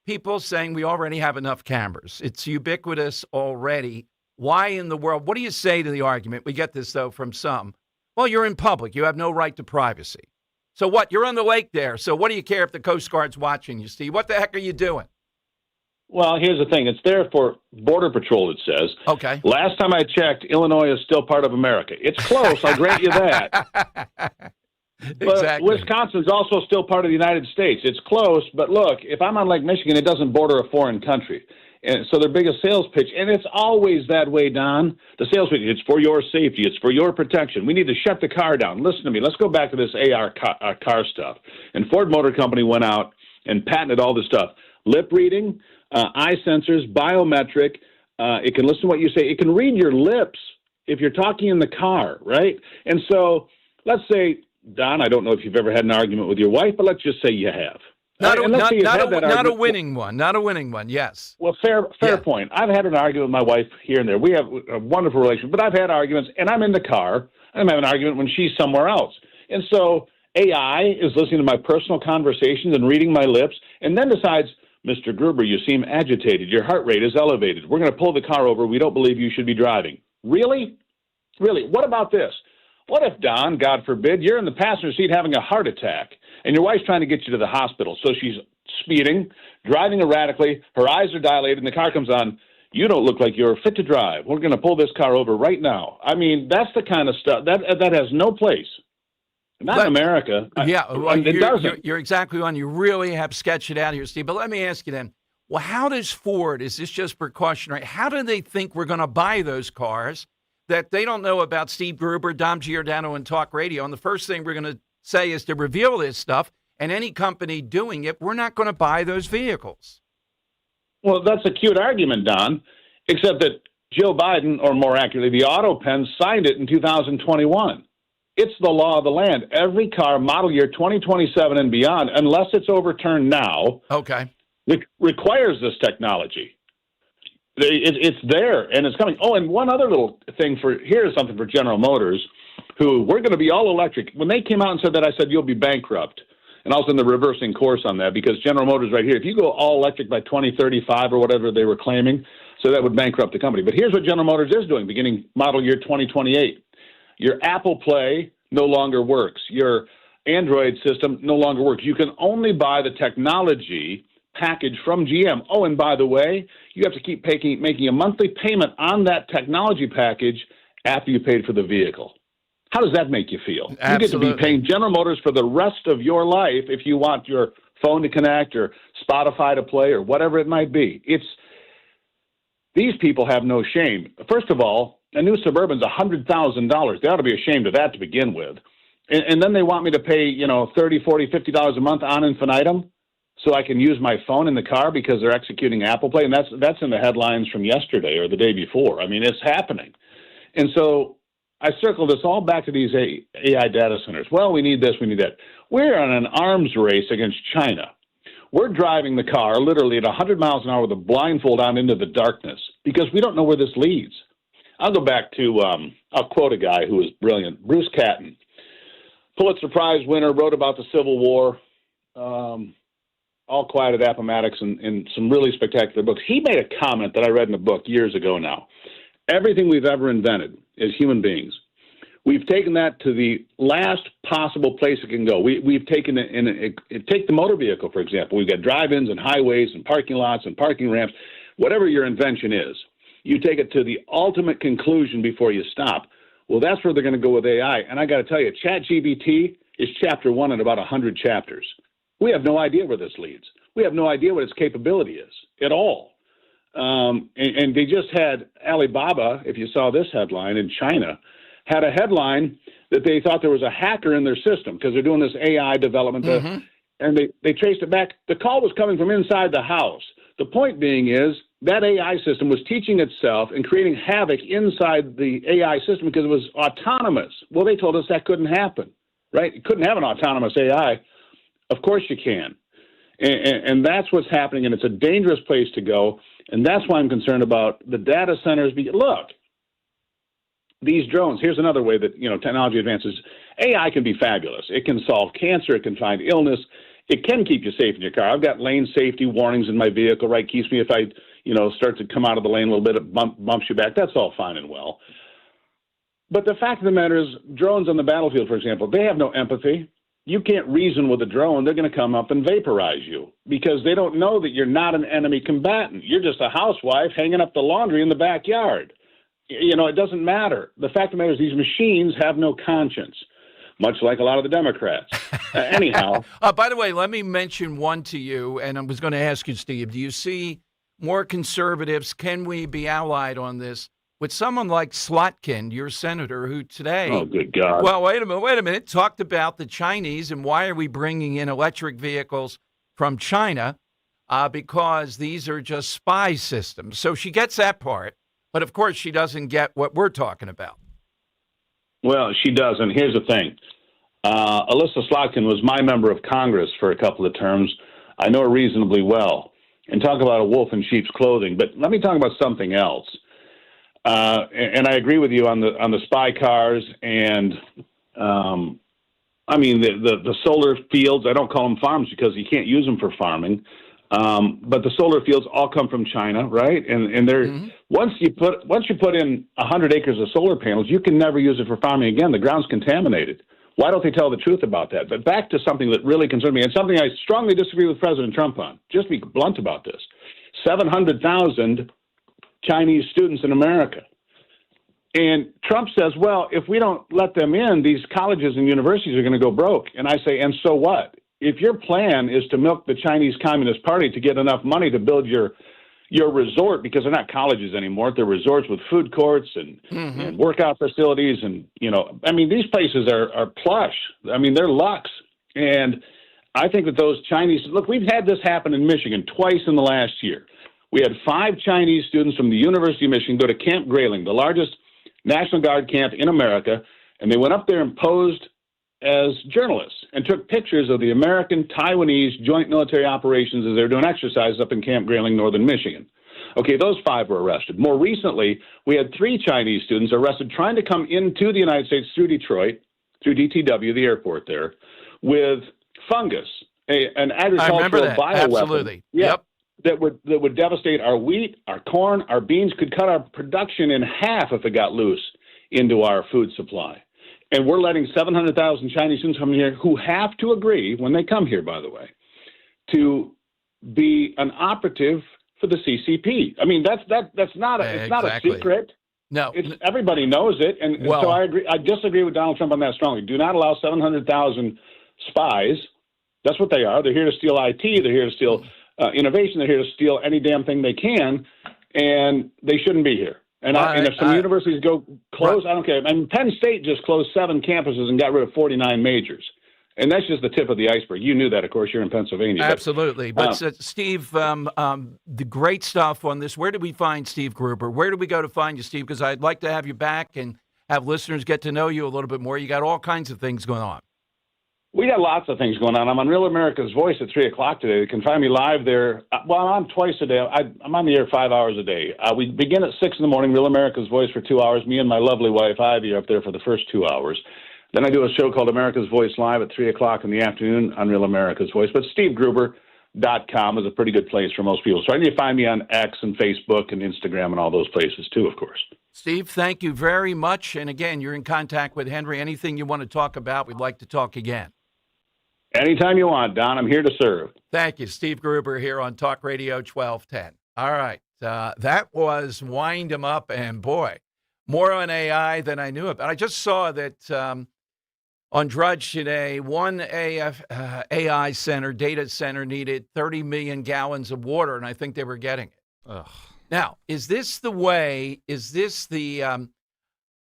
People saying we already have enough cameras. It's ubiquitous already. Why in the world? What do you say to the argument? We get this, though, from some. Well, you're in public. You have no right to privacy. So what? You're on the lake there. So what do you care if the Coast Guard's watching you, Steve? What the heck are you doing? Well, here's the thing. It's there for Border Patrol, it says. Okay. Last time I checked, Illinois is still part of America. It's close, I'll grant you that. But Exactly. Wisconsin's also still part of the United States. It's close, but look, if I'm on Lake Michigan, it doesn't border a foreign country. And so their biggest sales pitch, and it's always that way, Don. The sales pitch, it's for your safety. It's for your protection. We need to shut the car down. Listen to me. Let's go back to this AR car stuff. And Ford Motor Company went out and patented all this stuff. Lip reading, eye sensors, biometric. It can listen to what you say. It can read your lips if you're talking in the car, right? And so let's say, Don, I don't know if you've ever had an argument with your wife, but let's just say you have. Not a winning one. Not a winning one. Yes. Well, fair point. I've had an argument with my wife here and there. We have a wonderful relationship, but I've had arguments, and I'm in the car, and I'm having an argument when she's somewhere else. And so AI is listening to my personal conversations and reading my lips, and then decides, Mr. Gruber, you seem agitated. Your heart rate is elevated. We're going to pull the car over. We don't believe you should be driving. Really? Really? What about this? What if, Don, God forbid, you're in the passenger seat having a heart attack, and your wife's trying to get you to the hospital, so she's speeding, driving erratically, her eyes are dilated, and the car comes on, you don't look like you're fit to drive. We're going to pull this car over right now. I mean, that's the kind of stuff, that has no place. Not in America. You're exactly on. You really have sketched it out here, Steve. But let me ask you then, well, how does Ford, is this just precautionary, how do they think we're going to buy those cars that they don't know about Steve Gruber, Dom Giordano, and Talk Radio? And the first thing we're going to say is to reveal this stuff, and any company doing it, we're not going to buy those vehicles. Well, that's a cute argument, Don, except that Joe Biden, or more accurately, the auto pen, signed it in 2021. It's the law of the land. Every car, model year 2027 and beyond, unless it's overturned now, requires this technology. It's there, and it's coming. Oh, and one other little thing here's something for General Motors, who we're going to be all electric. When they came out and said that, I said, you'll be bankrupt. And I was in the reversing course on that, because General Motors right here, if you go all electric by 2035 or whatever they were claiming, so that would bankrupt the company. But here's what General Motors is doing, beginning model year 2028. Your Apple Play no longer works. Your Android system no longer works. You can only buy the technology package from GM. Oh, and by the way, you have to keep making a monthly payment on that technology package after you paid for the vehicle. How does that make you feel? Absolutely. You get to be paying General Motors for the rest of your life if you want your phone to connect or Spotify to play or whatever it might be. These people have no shame. First of all, a new Suburban's $100,000. They ought to be ashamed of that to begin with. And then they want me to pay, $30, $40, $50 a month on infinitum so I can use my phone in the car because they're executing Apple Play. And that's in the headlines from yesterday or the day before. I mean, it's happening. And so I circle this all back to these AI data centers. Well, we need this, we need that. We're on an arms race against China. We're driving the car literally at 100 miles an hour with a blindfold on into the darkness because we don't know where this leads. I'll go back to, I'll quote a guy who was brilliant, Bruce Catton. Pulitzer Prize winner, wrote about the Civil War, All Quiet at Appomattox, and some really spectacular books. He made a comment that I read in a book years ago now. Everything we've ever invented as human beings, we've taken that to the last possible place it can go. We've taken it take the motor vehicle, for example. We've got drive-ins and highways and parking lots and parking ramps. Whatever your invention is, you take it to the ultimate conclusion before you stop. Well, that's where they're going to go with AI. And I got to tell you, ChatGPT is chapter 1 in about 100 chapters. We have no idea where this leads. We have no idea what its capability is at all. And they just had Alibaba, if you saw this headline in China, had a headline that they thought there was a hacker in their system because they're doing this AI development. And they traced it back. The call was coming from inside the house. The point being is that AI system was teaching itself and creating havoc inside the AI system because it was autonomous. Well, they told us that couldn't happen, right? You couldn't have an autonomous AI. Of course you can. And that's what's happening, and it's a dangerous place to go. And that's why I'm concerned about the data centers. Look, these drones, here's another way that, technology advances. AI can be fabulous. It can solve cancer. It can find illness. It can keep you safe in your car. I've got lane safety warnings in my vehicle, right? Keeps me if I, start to come out of the lane a little bit, it bumps you back. That's all fine and well. But the fact of the matter is, drones on the battlefield, for example, they have no empathy. you can't reason with a drone. They're going to come up and vaporize you because they don't know that you're not an enemy combatant. You're just a housewife hanging up the laundry in the backyard. You know, it doesn't matter. The fact of the matter is these machines have no conscience, much like a lot of the Democrats. Anyhow. By the way, let me mention one to you, and I was going to ask you, Steve, do you see more conservatives? Can we be allied on this with someone like Slotkin, your senator, who today, oh, good God. Well, wait a minute, talked about the Chinese and why are we bringing in electric vehicles from China because these are just spy systems. So she gets that part, but of course she doesn't get what we're talking about. Well, she doesn't. Here's the thing. Alyssa Slotkin was my member of Congress for a couple of terms. I know her reasonably well. And talk about a wolf in sheep's clothing. But let me talk about something else. And I agree with you on the spy cars and, I mean, the solar fields. I don't call them farms because you can't use them for farming. But the solar fields all come from China, right? And they're once you put in 100 acres of solar panels, you can never use it for farming again. The ground's contaminated. Why don't they tell the truth about that? But back to something that really concerned me and something I strongly disagree with President Trump on. Just to be blunt about this: 700,000 Chinese students in America. And Trump says, well, if we don't let them in, these colleges and universities are going to go broke. And I say, and so what? If your plan is to milk the Chinese Communist Party to get enough money to build your resort, because they're not colleges anymore, they're resorts with food courts and workout facilities. And, you know, I mean, these places are plush. I mean, they're luxe. And I think that those Chinese, look, we've had this happen in Michigan twice in the last year. We had 5 Chinese students from the University of Michigan go to Camp Grayling, the largest National Guard camp in America, and they went up there and posed as journalists and took pictures of the American-Taiwanese joint military operations as they were doing exercises up in Camp Grayling, northern Michigan. Okay, those 5 were arrested. More recently, we had 3 Chinese students arrested trying to come into the United States through Detroit, through DTW, the airport there, with fungus, an agricultural bioweapon. Absolutely. Yep. That would devastate our wheat, our corn, our beans, could cut our production in half if it got loose into our food supply. And we're letting 700,000 Chinese students come here who have to agree, when they come here, by the way, to be an operative for the CCP. I mean, that's not it's not a secret. No, everybody knows it, and so I agree. I disagree with Donald Trump on that strongly. Do not allow 700,000 spies. That's what they are. They're here to steal IT. They're here to steal innovation. They're here to steal any damn thing they can, and they shouldn't be here. And if some universities go close, I don't care. I mean, Penn State just closed 7 campuses and got rid of 49 majors. And that's just the tip of the iceberg. You knew that, of course. You're in Pennsylvania. Absolutely. But Steve, the great stuff on this. Where do we find Steve Gruber? Where do we go to find you, Steve? Because I'd like to have you back and have listeners get to know you a little bit more. You got all kinds of things going on. We got lots of things going on. I'm on Real America's Voice at 3 o'clock today. You can find me live there. Well, I'm twice a day. I'm on the air 5 hours a day. We begin at 6 in the morning, Real America's Voice for 2 hours. Me and my lovely wife, Ivy, are up there for the first 2 hours. Then I do a show called America's Voice Live at 3 o'clock in the afternoon on Real America's Voice. But SteveGruber.com is a pretty good place for most people. So I need to find me on X and Facebook and Instagram and all those places too, of course. Steve, thank you very much. And again, you're in contact with Henry. Anything you want to talk about, we'd like to talk again. Anytime you want, Don. I'm here to serve. Thank you. Steve Gruber here on Talk Radio 1210. All right. That was Wind 'em Up. And boy, more on AI than I knew about. I just saw that on Drudge today, one AI center, data center, needed 30 million gallons of water, and I think they were getting it. Ugh. Now, is this the way? Is this the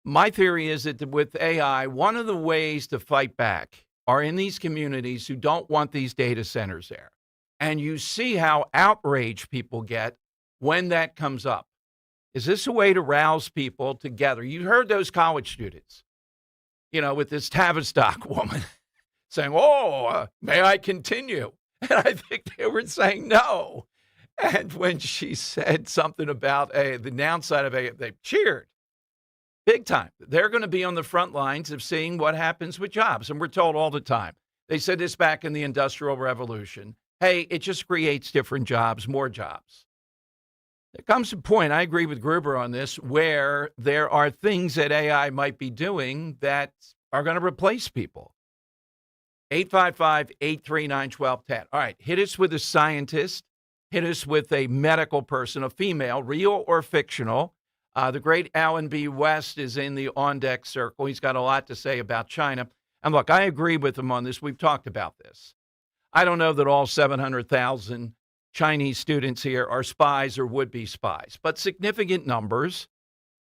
my theory is that with AI, one of the ways to fight back are in these communities who don't want these data centers there. And you see how outraged people get when that comes up. Is this a way to rouse people together? You heard those college students, with this Tavistock woman saying, may I continue? And I think they were saying no. And when she said something about the downside of AI, they cheered. Big time. They're going to be on the front lines of seeing what happens with jobs. And we're told all the time. They said this back in the Industrial Revolution. Hey, it just creates different jobs, more jobs. There comes a point, I agree with Gruber on this, where there are things that AI might be doing that are going to replace people. 855-839-1210. All right, hit us with a scientist. Hit us with a medical person, a female, real or fictional. The great Alan B. West is in the on-deck circle. He's got a lot to say about China. And look, I agree with him on this. We've talked about this. I don't know that all 700,000 Chinese students here are spies or would-be spies, but significant numbers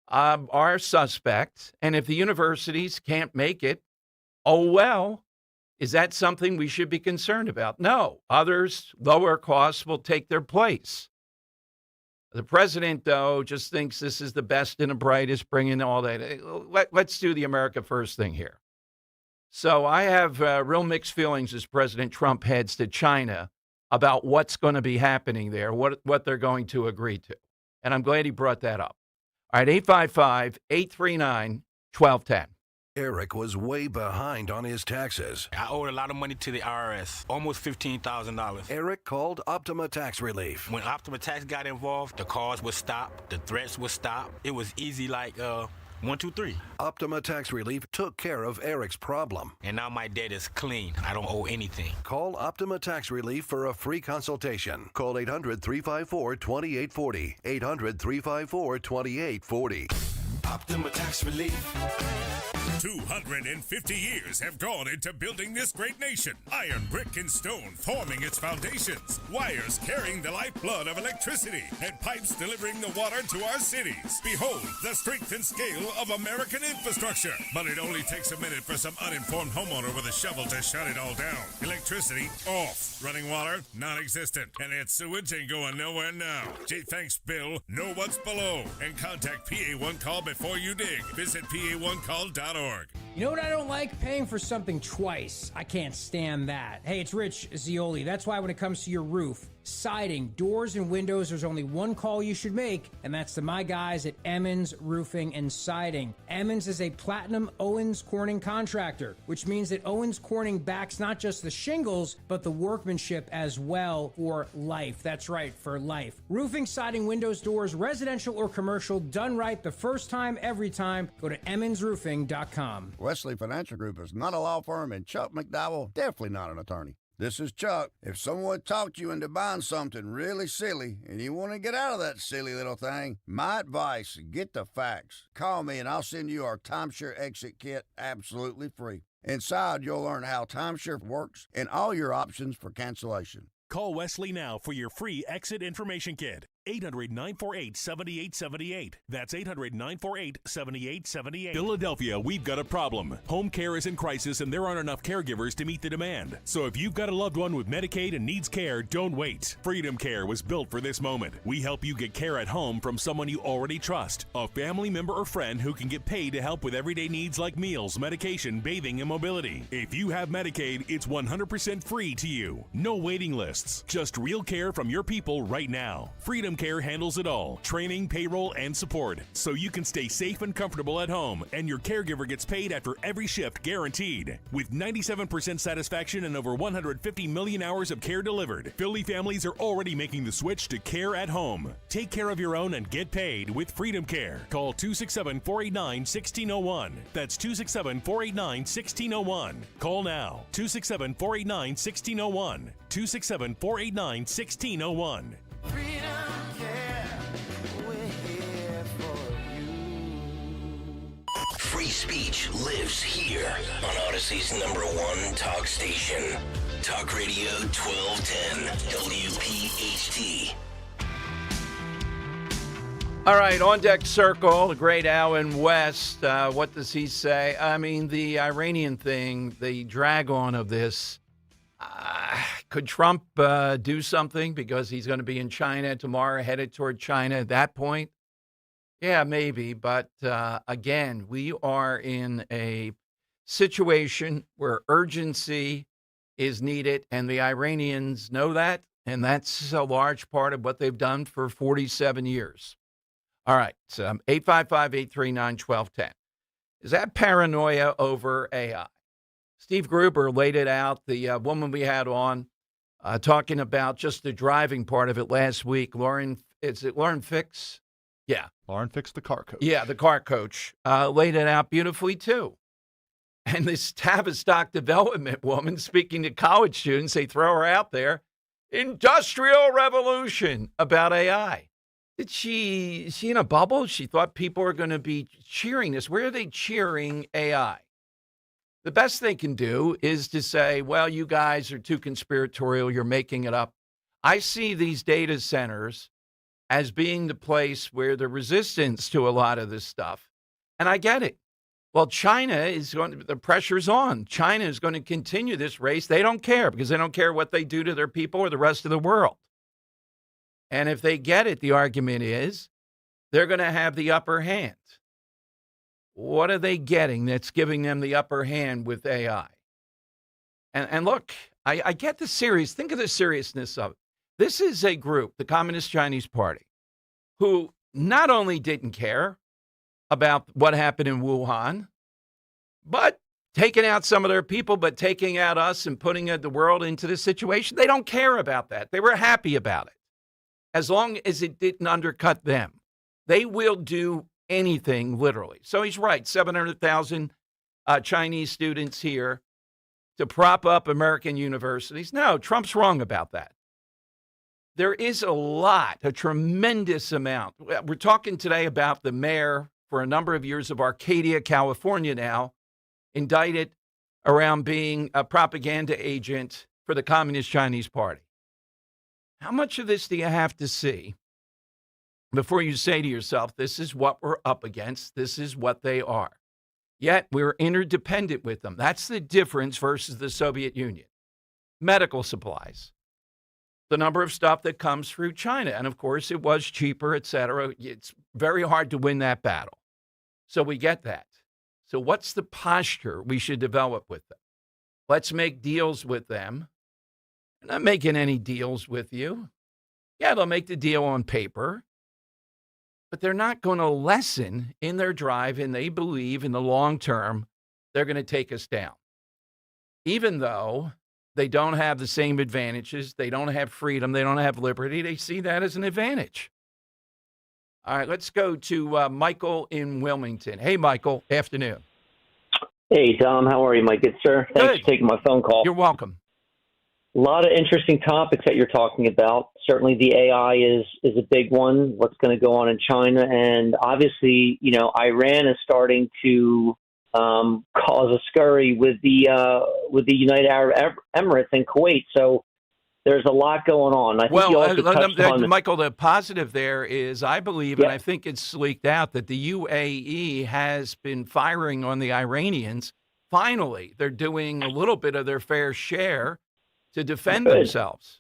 are suspect. And if the universities can't make it, oh, well, is that something we should be concerned about? No. Others, lower costs, will take their place. The president, though, just thinks this is the best and the brightest, bringing all that. Let's do the America First thing here. So I have real mixed feelings as President Trump heads to China about what's going to be happening there, what they're going to agree to. And I'm glad he brought that up. All right, 855-839-1210. Eric was way behind on his taxes. I owed a lot of money to the IRS, almost $15,000. Eric called Optima Tax Relief. When Optima Tax got involved, the calls would stop, the threats would stop. It was easy like 1, 2, 3. Optima Tax Relief took care of Eric's problem. And now my debt is clean. I don't owe anything. Call Optima Tax Relief for a free consultation. Call 800-354-2840. 800-354-2840. Optima Tax Relief. 250 years have gone into building this great nation. Iron, brick, and stone forming its foundations. Wires carrying the lifeblood of electricity. And pipes delivering the water to our cities. Behold the strength and scale of American infrastructure. But it only takes a minute for some uninformed homeowner with a shovel to shut it all down. Electricity off. Running water non-existent. And that sewage ain't going nowhere now. Gee, thanks, Bill. Know what's below. And contact PA1 Call before you dig. Visit PA1call.org. You know what I don't like? Paying for something twice. I can't stand that. Hey, it's Rich Zioli. That's why when it comes to your roof, siding, doors, and windows, there's only one call you should make, and that's to my guys at Emmons Roofing and Siding. Emmons is a platinum Owens Corning contractor, which means that Owens Corning backs not just the shingles, but the workmanship as well for life. That's right, for life. Roofing, siding, windows, doors, residential or commercial, done right the first time, every time. Go to emmonsroofing.com. Wesley Financial Group is not a law firm, and Chuck McDowell definitely not an attorney. This is Chuck. If someone talked you into buying something really silly and you want to get out of that silly little thing, my advice, get the facts. Call me and I'll send you our timeshare exit kit absolutely free. Inside, you'll learn how timeshare works and all your options for cancellation. Call Wesley now for your free exit information kit. 800-948-7878. That's 800-948-7878. Philadelphia, we've got a problem. Home care is in crisis and there aren't enough caregivers to meet the demand. So if you've got a loved one with Medicaid and needs care, don't wait. Freedom Care was built for this moment. We help you get care at home from someone you already trust. A family member or friend who can get paid to help with everyday needs like meals, medication, bathing, and mobility. If you have Medicaid, it's 100% free to you. No waiting lists. Just real care from your people right now. Freedom Care handles it all. Training, payroll, and support. So you can stay safe and comfortable at home, and your caregiver gets paid after every shift guaranteed. With 97% satisfaction and over 150 million hours of care delivered, Philly families are already making the switch to care at home. Take care of your own and get paid with Freedom Care. Call 267-489-1601. That's 267-489-1601. Call now. 267-489-1601. 267-489-1601. Free speech lives here on Odyssey's #1 talk station. Talk Radio 1210 WPHT. All right, on deck circle, the great Alan West. What does he say? I mean, the Iranian thing, the drag on of this. Could Trump do something because he's going to be in China tomorrow, headed toward China at that point? Yeah, maybe. But again, we are in a situation where urgency is needed, and the Iranians know that, and that's a large part of what they've done for 47 years. All right, so 855-839-1210. Is that paranoia over AI? Steve Gruber laid it out, the woman we had on, talking about just the driving part of it last week. Lauren, is it Lauren Fix? Yeah. Lauren Fix, the car coach. Yeah, the car coach, laid it out beautifully, too. And this Tavistock development woman speaking to college students, they throw her out there, industrial revolution about AI. Is she in a bubble? She thought people are going to be cheering this. Where are they cheering AI? The best they can do is to say, well, you guys are too conspiratorial. You're making it up. I see these data centers as being the place where the resistance to a lot of this stuff, and I get it. Well, China is going to, the pressure's on. China is going to continue this race. They don't care because they don't care what they do to their people or the rest of the world. And if they get it, the argument is they're going to have the upper hand. What are they getting that's giving them the upper hand with AI? And look, I get the serious, think of the seriousness of it. This is a group, the Communist Chinese Party, who not only didn't care about what happened in Wuhan, but taking out some of their people, but taking out us and putting the world into this situation. They don't care about that. They were happy about it. As long as it didn't undercut them, they will do anything, literally. So he's right, 700,000 Chinese students here to prop up American universities. No, Trump's wrong about that. There is a tremendous amount. We're talking today about the mayor for a number of years of Arcadia, California now, indicted around being a propaganda agent for the Communist Chinese Party. How much of this do you have to see before you say to yourself, this is what we're up against, this is what they are? Yet we're interdependent with them. That's the difference versus the Soviet Union. Medical supplies, the number of stuff that comes through China. And of course, it was cheaper, et cetera. It's very hard to win that battle. So we get that. So what's the posture we should develop with them? Let's make deals with them. They're not making any deals with you. Yeah, they'll make the deal on paper, but they're not going to lessen in their drive, and they believe in the long term they're going to take us down. Even though they don't have the same advantages, they don't have freedom, they don't have liberty, they see that as an advantage. All right, let's go to Michael in Wilmington. Hey, Michael, afternoon. Hey, Dom, how are you, my good sir? Thanks for taking my phone call. You're welcome. A lot of interesting topics that you're talking about. Certainly the AI is a big one, what's going to go on in China. And obviously, Iran is starting to cause a scurry with the United Arab Emirates and Kuwait. So there's a lot going on. I think you also touched on Michael, the positive there is, I believe, and I think it's leaked out, that the UAE has been firing on the Iranians. Finally, they're doing a little bit of their fair share to defend themselves.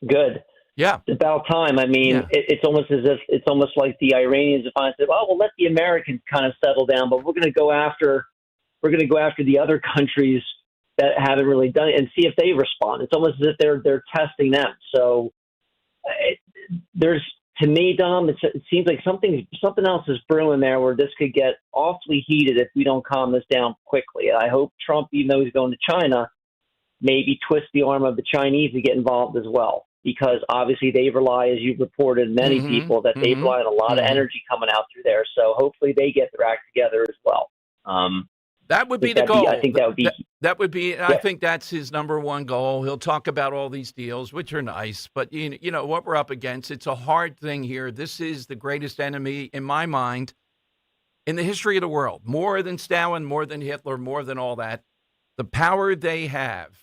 Good. Yeah. It's about time. I mean, it's almost as if it's almost like the Iranians have finally said, "Oh, well, let the Americans kind of settle down, but we're going to go after the other countries that haven't really done it and see if they respond." It's almost as if they're testing them. So to me, Dom, it seems like something else is brewing there where this could get awfully heated if we don't calm this down quickly. I hope Trump, even though he's going to China, maybe twist the arm of the Chinese to get involved as well, because obviously they rely, as you've reported, many people, that they rely on a lot of energy coming out through there. So hopefully they get their act together as well. That would be the goal. I think that would be. That would be. I think that's his number one goal. He'll talk about all these deals, which are nice, but you know what we're up against. It's a hard thing here. This is the greatest enemy in my mind in the history of the world. More than Stalin, more than Hitler, more than all that. The power they have,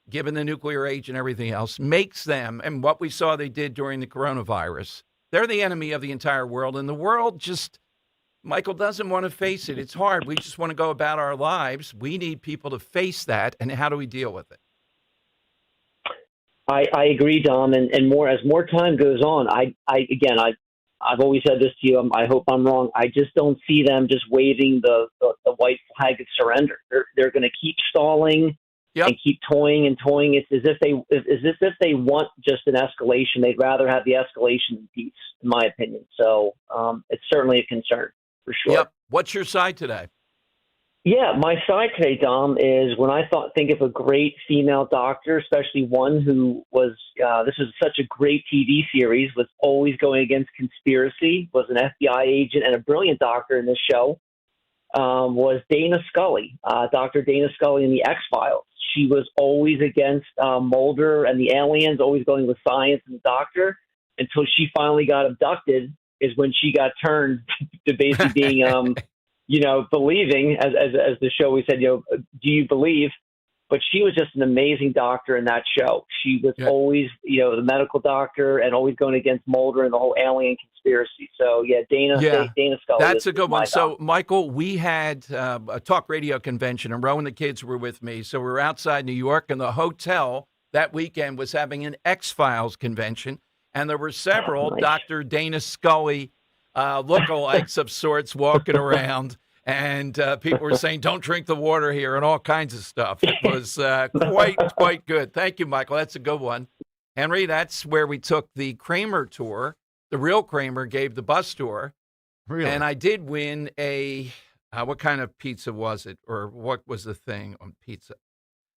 given the nuclear age and everything else, makes them, and what we saw they did during the coronavirus, they're the enemy of the entire world. And the world just, Michael, doesn't want to face it. It's hard. We just want to go about our lives. We need people to face that. And how do we deal with it? I agree, Dom. And more as more time goes on, I've always said this to you. I hope I'm wrong. I just don't see them just waving the white flag of surrender. They're going to keep stalling. Yep. And keep toying and toying. It's as if they want just an escalation. They'd rather have the escalation than peace, in my opinion. So it's certainly a concern, for sure. Yep. What's your side today? Yeah, my side today, Dom, is when I think of a great female doctor, especially one who was, this was such a great TV series, was always going against conspiracy, was an FBI agent and a brilliant doctor in this show. was Dana Scully, Dr. Dana Scully in the X-Files. She was always against Mulder and the aliens, always going with science and the doctor, until she finally got abducted, is when she got turned to basically being, believing, as the show we said, do you believe? But she was just an amazing doctor in that show. She was always, the medical doctor and always going against Mulder and the whole alien conspiracy. So, Dana Scully. That's a good one. So, Michael, we had a talk radio convention, and Roe and the kids were with me. So we were outside New York, and the hotel that weekend was having an X-Files convention, and there were several Dr. Dana Scully lookalikes of sorts walking around. And people were saying, don't drink the water here and all kinds of stuff. It was quite good. Thank you, Michael. That's a good one. Henry, that's where we took the Kramer tour. The real Kramer gave the bus tour. Really? And I did win a, what kind of pizza was it? Or what was the thing on pizza?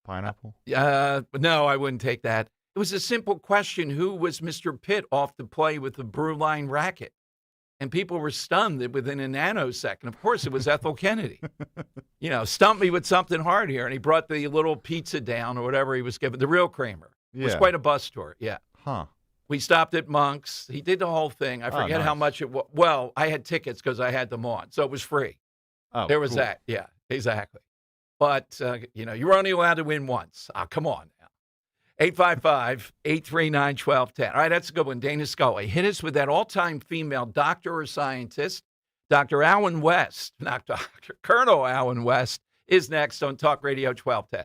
Pineapple? No, I wouldn't take that. It was a simple question. Who was Mr. Pitt off to play with the Brewline racket? And people were stunned that within a nanosecond. Of course, it was Ethel Kennedy. Stumped me with something hard here. And he brought the little pizza down or whatever he was given. The real Kramer. It was quite a bus tour. Yeah. Huh. We stopped at Monk's. He did the whole thing. I forget how much it was. Well, I had tickets because I had them on. So it was free. Oh, there was cool. that. Yeah, exactly. But, you were only allowed to win once. Come on. 855-839-1210. All right, that's a good one. Dana Scully. Hit us with that all-time female doctor or scientist. Dr. Alan West, not Dr. Colonel Alan West, is next on Talk Radio 1210.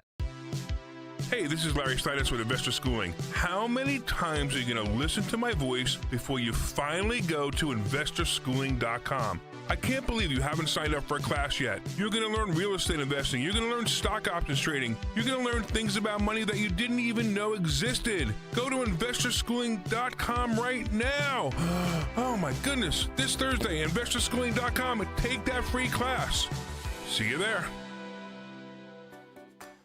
Hey, this is Larry Steinitz with Investor Schooling. How many times are you going to listen to my voice before you finally go to investorschooling.com? I can't believe you haven't signed up for a class yet. You're going to learn real estate investing. You're going to learn stock options trading. You're going to learn things about money that you didn't even know existed. Go to investorschooling.com right now. Oh my goodness. This Thursday, investorschooling.com, and take that free class. See you there.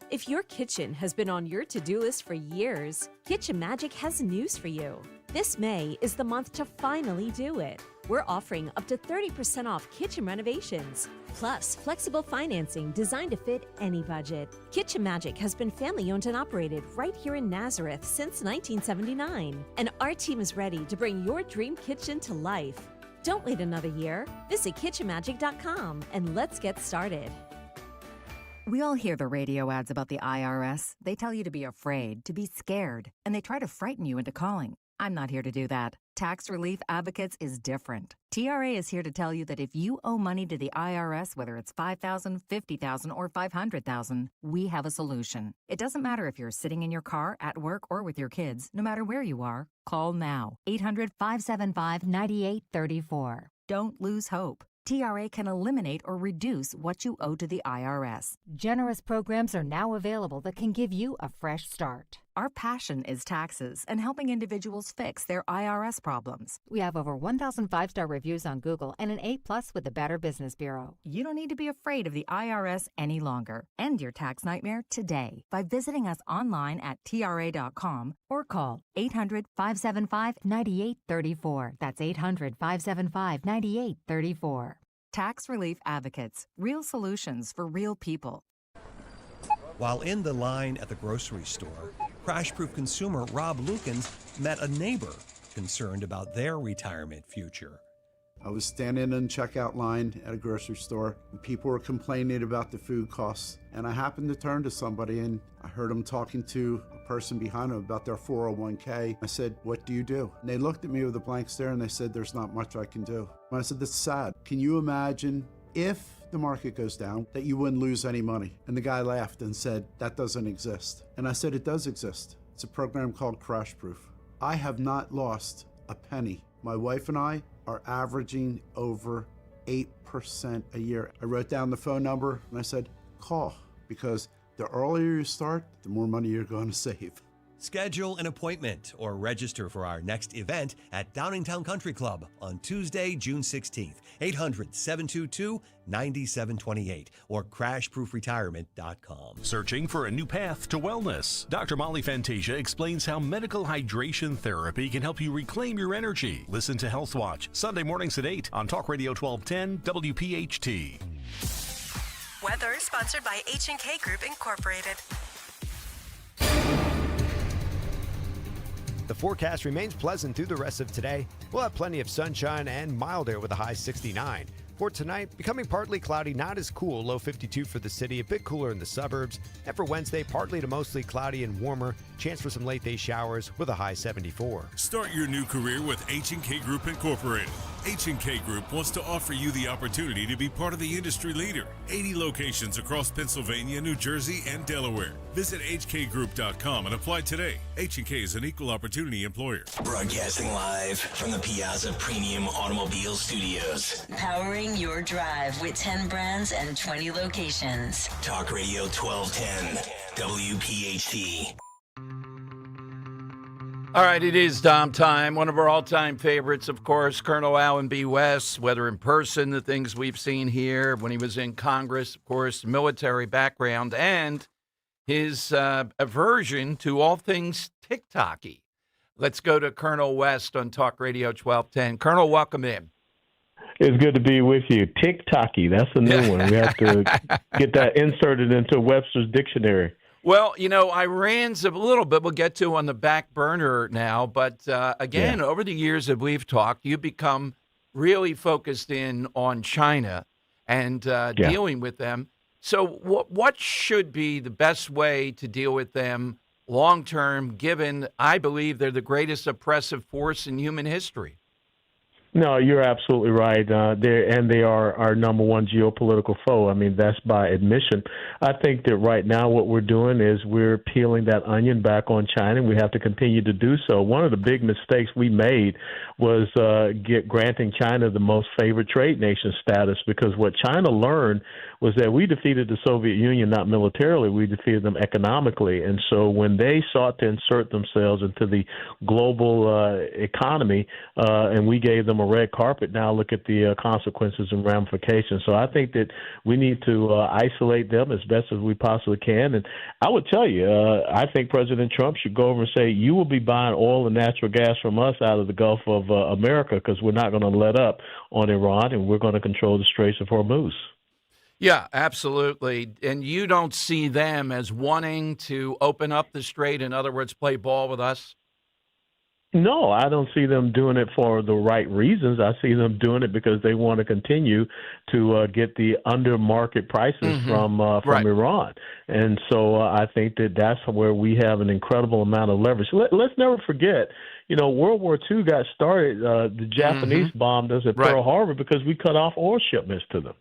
If your kitchen has been on your to-do list for years, Kitchen Magic has news for you. This May is the month to finally do it. We're offering up to 30% off kitchen renovations, plus flexible financing designed to fit any budget. Kitchen Magic has been family-owned and operated right here in Nazareth since 1979, and our team is ready to bring your dream kitchen to life. Don't wait another year. Visit kitchenmagic.com and let's get started. We all hear the radio ads about the IRS. They tell you to be afraid, to be scared, and they try to frighten you into calling. I'm not here to do that. Tax Relief Advocates is different. TRA is here to tell you that if you owe money to the IRS, whether it's $5,000, $50,000, or $500,000, we have a solution. It doesn't matter if you're sitting in your car, at work, or with your kids. No matter where you are, call now. 800-575-9834. Don't lose hope. TRA can eliminate or reduce what you owe to the IRS. Generous programs are now available that can give you a fresh start. Our passion is taxes and helping individuals fix their IRS problems. We have over 1,000 5-star reviews on Google and an A+ with the Better Business Bureau. You don't need to be afraid of the IRS any longer. End your tax nightmare today by visiting us online at TRA.com or call 800-575-9834. That's 800-575-9834. Tax Relief Advocates. Real solutions for real people. While in the line at the grocery store, crash-proof consumer Rob Lukens met a neighbor concerned about their retirement future. I was standing in the checkout line at a grocery store, and people were complaining about the food costs. And I happened to turn to somebody, and I heard them talking to a person behind them about their 401k. I said, "What do you do?" And they looked at me with a blank stare, and they said, "There's not much I can do." And I said, "That's sad. Can you imagine if the market goes down, that you wouldn't lose any money?" And the guy laughed and said, "That doesn't exist." And I said, "It does exist. It's a program called Crash Proof. I have not lost a penny. My wife and I are averaging over 8% a year." I wrote down the phone number and I said, "Call," because the earlier you start, the more money you're going to save. Schedule an appointment or register for our next event at Downingtown Country Club on Tuesday, June 16th, 800-722-9728 or crashproofretirement.com. Searching for a new path to wellness? Dr. Molly Fantasia explains how medical hydration therapy can help you reclaim your energy. Listen to Health Watch, Sunday mornings at 8 on Talk Radio 1210 WPHT. Weather sponsored by H&K Group Incorporated. The forecast remains pleasant through the rest of today. We'll have plenty of sunshine and mild air with a high 69. For tonight, becoming partly cloudy, not as cool, low 52 for the city, a bit cooler in the suburbs. And for Wednesday, partly to mostly cloudy and warmer, chance for some late-day showers with a high 74. Start your new career with H&K Group Incorporated. H&K Group wants to offer you the opportunity to be part of the industry leader. 80 locations across Pennsylvania, New Jersey, and Delaware. Visit hkgroup.com and apply today. H&K is an equal opportunity employer. Broadcasting live from the Piazza Premium Automobile Studios. Powering your drive with 10 brands and 20 locations. Talk Radio 1210, WPHT. All right, it is Dom time. One of our all-time favorites, of course, Colonel Allen B. West, whether in person, the things we've seen here, when he was in Congress, of course, military background, and his aversion to all things TikTok-y. Let's go to Colonel West on Talk Radio 1210. Colonel, welcome in. It's good to be with you. TikTok-y, that's a new one. We have to get that inserted into Webster's dictionary. Well, you know, Iran's a little bit we'll get to on the back burner now. But again, over the years that we've talked, you've become really focused in on China and dealing with them. So what should be the best way to deal with them long term, given I believe they're the greatest oppressive force in human history? No, you're absolutely right. They are our number one geopolitical foe. I mean, that's by admission. I think that right now what we're doing is we're peeling that onion back on China, and we have to continue to do so. One of the big mistakes we made was granting China the most favored trade nation status, because what China learned was that we defeated the Soviet Union not militarily, we defeated them economically. And so when they sought to insert themselves into the global economy and we gave them a red carpet, now look at the consequences and ramifications. So I think that we need to isolate them as best as we possibly can. And I would tell you, I think President Trump should go over and say, you will be buying oil and natural gas from us out of the Gulf of America, because we're not going to let up on Iran, and we're going to control the Straits of Hormuz. Yeah, absolutely. And you don't see them as wanting to open up the strait, in other words, play ball with us? No, I don't see them doing it for the right reasons. I see them doing it because they want to continue to get the under market prices from Iran. And so I think that that's where we have an incredible amount of leverage. Let's never forget, you know, World War II got started. The Japanese bombed us at Pearl Harbor because we cut off oil shipments to them.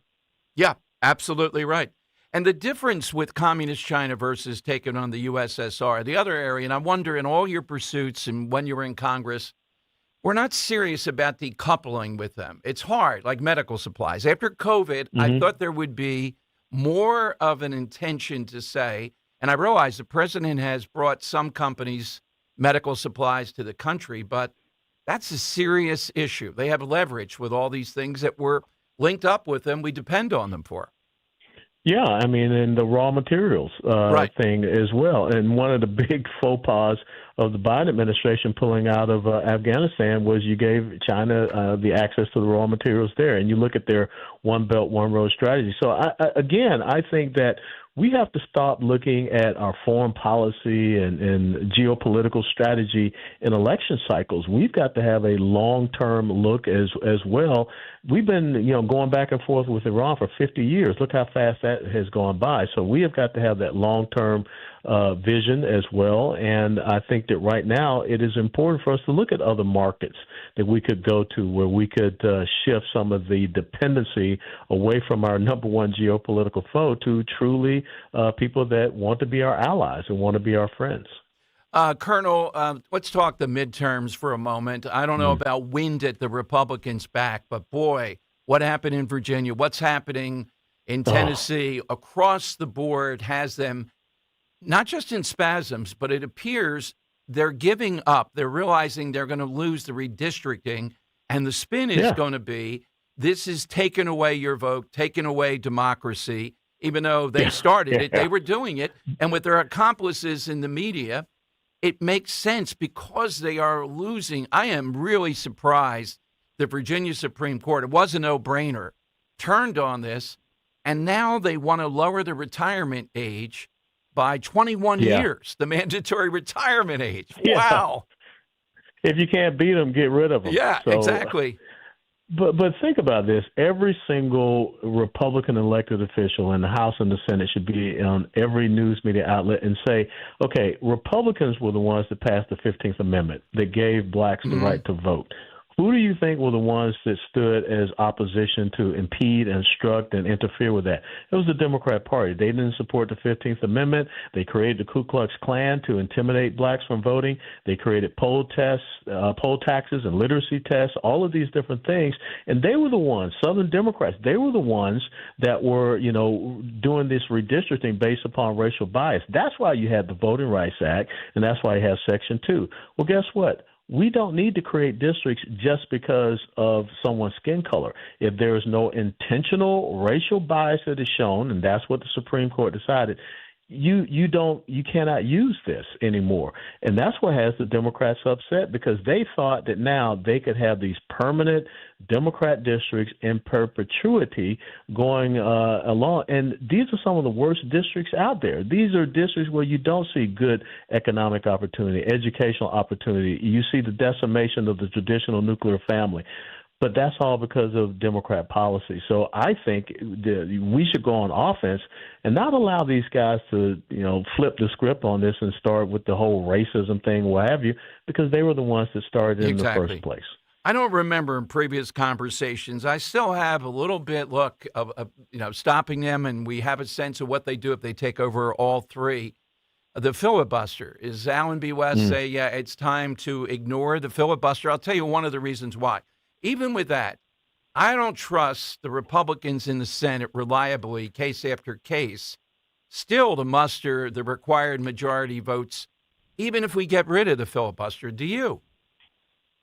Yeah, absolutely right. And the difference with communist China versus taking on the USSR, the other area, and I wonder in all your pursuits and when you were in Congress, we're not serious about decoupling with them. It's hard, like medical supplies. After COVID, I thought there would be more of an intention to say, and I realize the president has brought some companies' medical supplies to the country, but that's a serious issue. They have leverage with all these things that we're linked up with them. We depend on them for. Yeah, I mean, and the raw materials thing as well. And one of the big faux pas of the Biden administration pulling out of Afghanistan was you gave China the access to the raw materials there. And you look at their One Belt, One Road strategy. So, I think that we have to stop looking at our foreign policy and geopolitical strategy in election cycles. We've got to have a long-term look as well. We've been, going back and forth with Iran for 50 years. Look how fast that has gone by. So we have got to have that long-term vision as well. And I think that right now it is important for us to look at other markets that we could go to where we could shift some of the dependency away from our number one geopolitical foe to truly people that want to be our allies and want to be our friends. Colonel, let's talk the midterms for a moment. I don't know about wind at the Republicans' back, but boy, what happened in Virginia, what's happening in Tennessee across the board has them not just in spasms, but it appears they're giving up. They're realizing they're going to lose the redistricting, and the spin is going to be, this is taking away your vote, taking away democracy, even though they started it. They were doing it, and with their accomplices in the media, it makes sense because they are losing. I am really surprised the Virginia Supreme Court, it was a no-brainer, turned on this. And now they want to lower the retirement age by 21 Yeah. years, the mandatory retirement age. Yeah. Wow. If you can't beat them, get rid of them. Yeah, So, exactly. But think about this. Every single Republican elected official in the House and the Senate should be on every news media outlet and say, okay, Republicans were the ones that passed the 15th Amendment that gave blacks the right to vote. Who do you think were the ones that stood as opposition to impede and obstruct and interfere with that? It was the Democrat Party. They didn't support the 15th Amendment. They created the Ku Klux Klan to intimidate blacks from voting. They created poll taxes and literacy tests, all of these different things. And they were the ones, Southern Democrats, they were the ones that were, doing this redistricting based upon racial bias. That's why you had the Voting Rights Act, and that's why you have Section 2. Well, guess what? We don't need to create districts just because of someone's skin color. If there is no intentional racial bias that is shown, and that's what the Supreme Court decided, you cannot use this anymore. And that's what has the Democrats upset, because they thought that now they could have these permanent Democrat districts in perpetuity going along. And these are some of the worst districts out there. These are districts where you don't see good economic opportunity, educational opportunity. You see the decimation of the traditional nuclear family. But that's all because of Democrat policy. So I think we should go on offense and not allow these guys to, flip the script on this and start with the whole racism thing, what have you, because they were the ones that started in the first place. I don't remember in previous conversations. I still have a little bit of stopping them, and we have a sense of what they do if they take over all three. The filibuster. Is Alan B. West say, yeah, it's time to ignore the filibuster? I'll tell you one of the reasons why. Even with that, I don't trust the Republicans in the Senate reliably, case after case, still to muster the required majority votes, even if we get rid of the filibuster. Do you?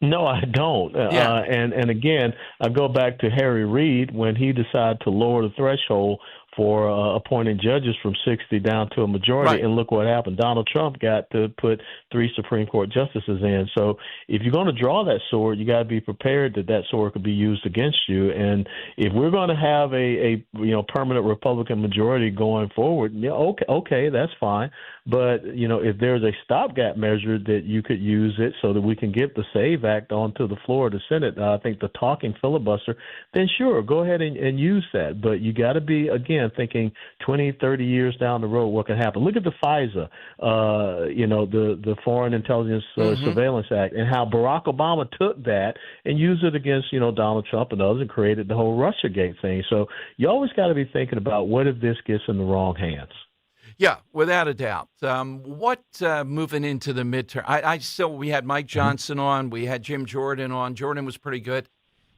No, I don't. And again, I go back to Harry Reid when he decided to lower the threshold for appointing judges from 60 down to a majority. Right. And look what happened. Donald Trump got to put 3 Supreme Court justices in. So if you're going to draw that sword, you got to be prepared that sword could be used against you. And if we're going to have a permanent Republican majority going forward, okay, that's fine. But, if there's a stopgap measure that you could use it so that we can get the SAVE Act onto the floor of the Senate, I think the talking filibuster, then sure, go ahead and use that. But you got to be, again, thinking 20, 30 years down the road, what can happen. Look at the FISA, the Foreign Intelligence Surveillance Act, and how Barack Obama took that and used it against, Donald Trump and others and created the whole Russiagate thing. So you always got to be thinking about what if this gets in the wrong hands. Yeah, without a doubt. What moving into the midterm? We had Mike Johnson on. We had Jim Jordan on. Jordan was pretty good.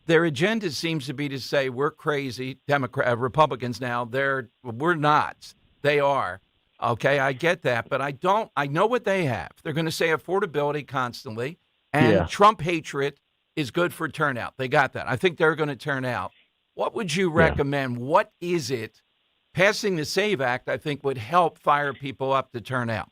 Their agenda seems to be to say we're crazy, Republicans now. We're not. They are. Okay, I get that, but I know what they have. They're going to say affordability constantly, and Trump hatred is good for turnout. They got that. I think they're going to turn out. What would you recommend? What is it? Passing the SAVE Act, I think, would help fire people up to turn out.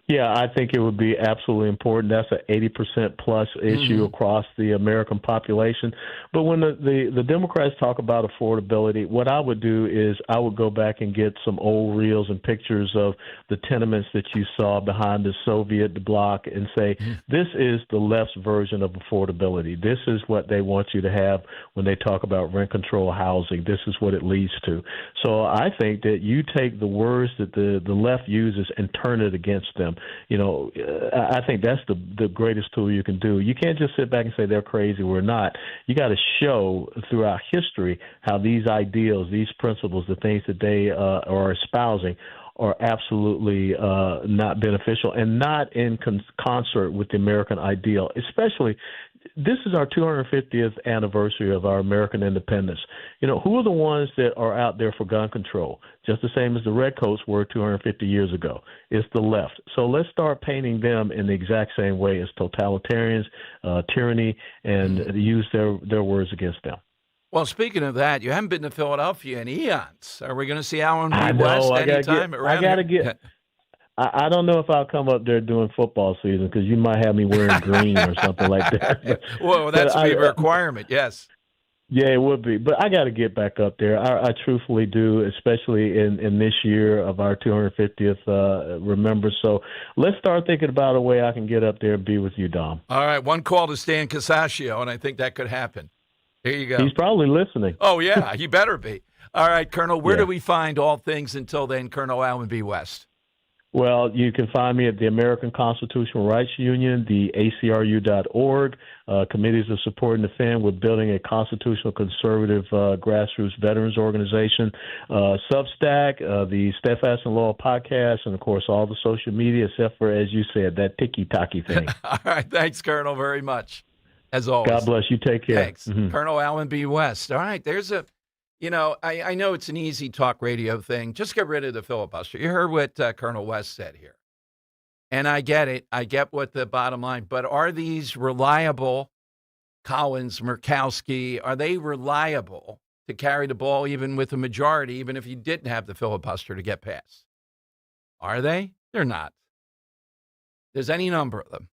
Yeah, I think it would be absolutely important. That's an 80% plus issue across the American population. But when the Democrats talk about affordability, what I would do is I would go back and get some old reels and pictures of the tenements that you saw behind the Soviet bloc and say, this is the left's version of affordability. This is what they want you to have when they talk about rent control housing. This is what it leads to. So I think that you take the words that the left uses and turn it against them. I think that's the greatest tool you can do. You can't just sit back and say they're crazy. We're not. You got to show throughout history how these ideals, these principles, the things that they are espousing are absolutely not beneficial and not in concert with the American ideal, especially this is our 250th anniversary of our American independence. Who are the ones that are out there for gun control? Just the same as the Redcoats were 250 years ago. It's the left. So let's start painting them in the exact same way as totalitarians, tyranny, and use their words against them. Well, speaking of that, you haven't been to Philadelphia in eons. Are we going to see Alan B. West anytime around here? I don't know if I'll come up there during football season because you might have me wearing green or something like that. Well, that's a requirement, yes. Yeah, it would be. But I got to get back up there. I truthfully do, especially in this year of our 250th remembrance. So let's start thinking about a way I can get up there and be with you, Dom. All right, one call to Stan Casaccio, and I think that could happen. There you go. He's probably listening. Oh, yeah, he better be. All right, Colonel, where do we find all things until then, Colonel Alan B. West? Well, you can find me at the American Constitutional Rights Union, the ACRU.org, Committees of Supporting the Fan. We're building a constitutional conservative grassroots veterans organization, Substack, the Steadfast and Loyal podcast, and, of course, all the social media except for, as you said, that ticky-tacky thing. All right, thanks, Colonel, very much, as always. God bless you. Take care. Thanks. Colonel Alan B. West. All right, there's a... You know, I know it's an easy talk radio thing. Just get rid of the filibuster. You heard what Colonel West said here. And I get it. I get what the bottom line. But are these reliable, Collins, Murkowski, are they reliable to carry the ball even with a majority, even if you didn't have the filibuster to get past? Are they? They're not. There's any number of them.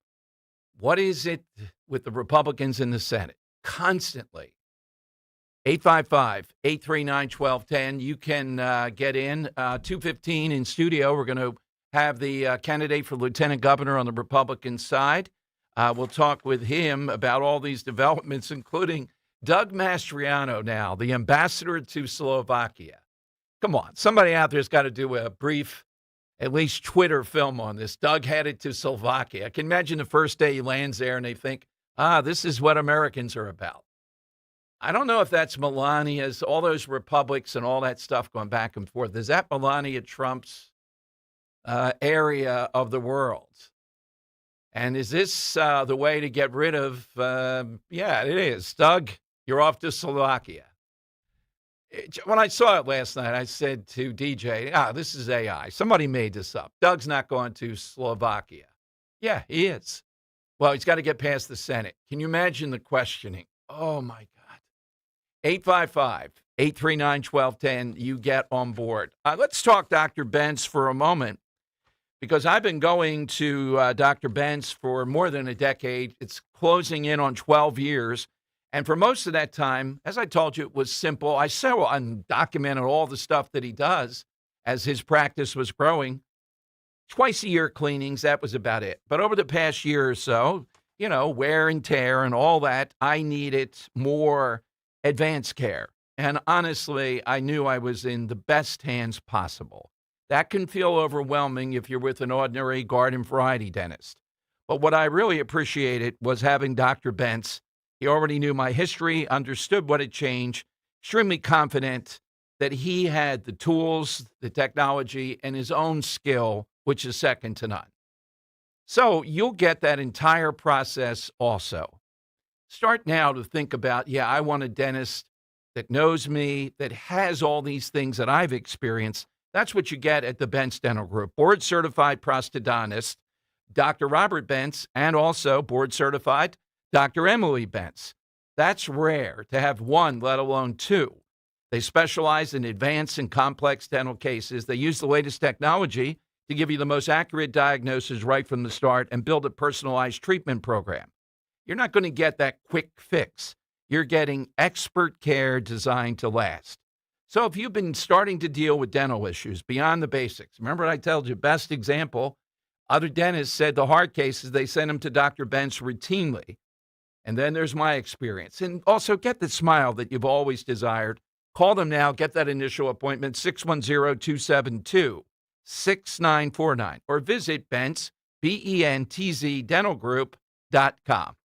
What is it with the Republicans in the Senate? Constantly. 855-839-1210. You can get in. 2:15 in studio. We're going to have the candidate for lieutenant governor on the Republican side. We'll talk with him about all these developments, including Doug Mastriano now, the ambassador to Slovakia. Come on. Somebody out there's got to do a brief, at least Twitter film on this. Doug headed to Slovakia. I can imagine the first day he lands there and they think, this is what Americans are about. I don't know if that's Melania's, all those republics and all that stuff going back and forth. Is that Melania Trump's area of the world? And is this the way to get rid of, yeah, it is. Doug, you're off to Slovakia. When I saw it last night, I said to DJ, this is AI. Somebody made this up. Doug's not going to Slovakia. Yeah, he is. Well, he's got to get past the Senate. Can you imagine the questioning? Oh, my God. 855-839-1210. You get on board. Let's talk Dr. Bentz for a moment, because I've been going to Dr. Bentz for more than a decade. It's closing in on 12 years. And for most of that time, as I told you, it was simple. I saw and documented all the stuff that he does as his practice was growing. Twice a year cleanings, that was about it. But over the past year or so, you know, wear and tear and all that, I needed more advanced care. And honestly, I knew I was in the best hands possible. That can feel overwhelming if you're with an ordinary garden variety dentist. But what I really appreciated was having Dr. Bentz. He already knew my history, understood what had changed, extremely confident that he had the tools, the technology, and his own skill, which is second to none. So you'll get that entire process also. Start now to think about, I want a dentist that knows me, that has all these things that I've experienced. That's what you get at the Bentz Dental Group. Board-certified prosthodontist, Dr. Robert Bentz, and also board-certified Dr. Emily Bentz. That's rare to have one, let alone two. They specialize in advanced and complex dental cases. They use the latest technology to give you the most accurate diagnosis right from the start and build a personalized treatment program. You're not going to get that quick fix. You're getting expert care designed to last. So if you've been starting to deal with dental issues beyond the basics, remember I told you, best example, other dentists said the hard cases, they send them to Dr. Bentz routinely. And then there's my experience. And also get the smile that you've always desired. Call them now. Get that initial appointment, 610-272-6949. Or visit Bentz, B-E-N-T-Z, dentalgroup.com.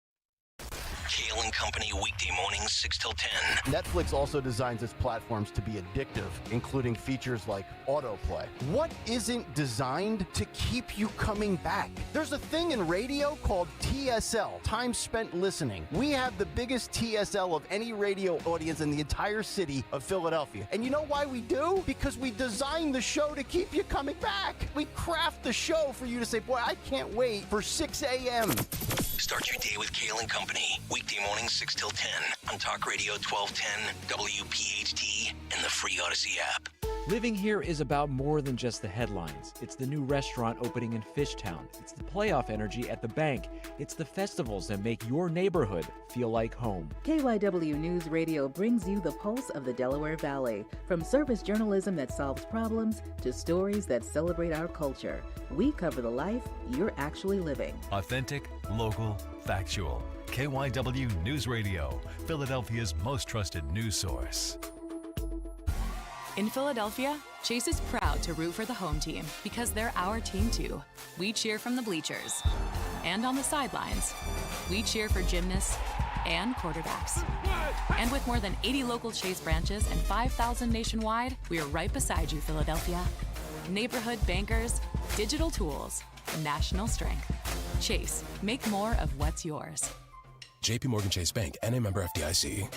Kale and Company, weekday mornings, 6 till 10. Netflix also designs its platforms to be addictive, including features like autoplay. What isn't designed to keep you coming back? There's a thing in radio called TSL, time spent listening. We have the biggest TSL of any radio audience in the entire city of Philadelphia. And you know why we do? Because we design the show to keep you coming back. We craft the show for you to say, boy, I can't wait for 6 a.m. Start your day with Kale and Company. Weekday mornings 6 till 10 on Talk Radio 1210, WPHT, and the free Odyssey app. Living here is about more than just the headlines. It's the new restaurant opening in Fishtown. It's the playoff energy at the bank. It's the festivals that make your neighborhood feel like home. KYW News Radio brings you the pulse of the Delaware Valley. From service journalism that solves problems to stories that celebrate our culture, we cover the life you're actually living. Authentic, local, factual. KYW News Radio, Philadelphia's most trusted news source. In Philadelphia, Chase is proud to root for the home team because they're our team too. We cheer from the bleachers and on the sidelines. We cheer for gymnasts and quarterbacks. And with more than 80 local Chase branches and 5,000 nationwide, we are right beside you, Philadelphia. Neighborhood bankers, digital tools, national strength. Chase, make more of what's yours. JP Morgan Chase Bank, N.A. member FDIC.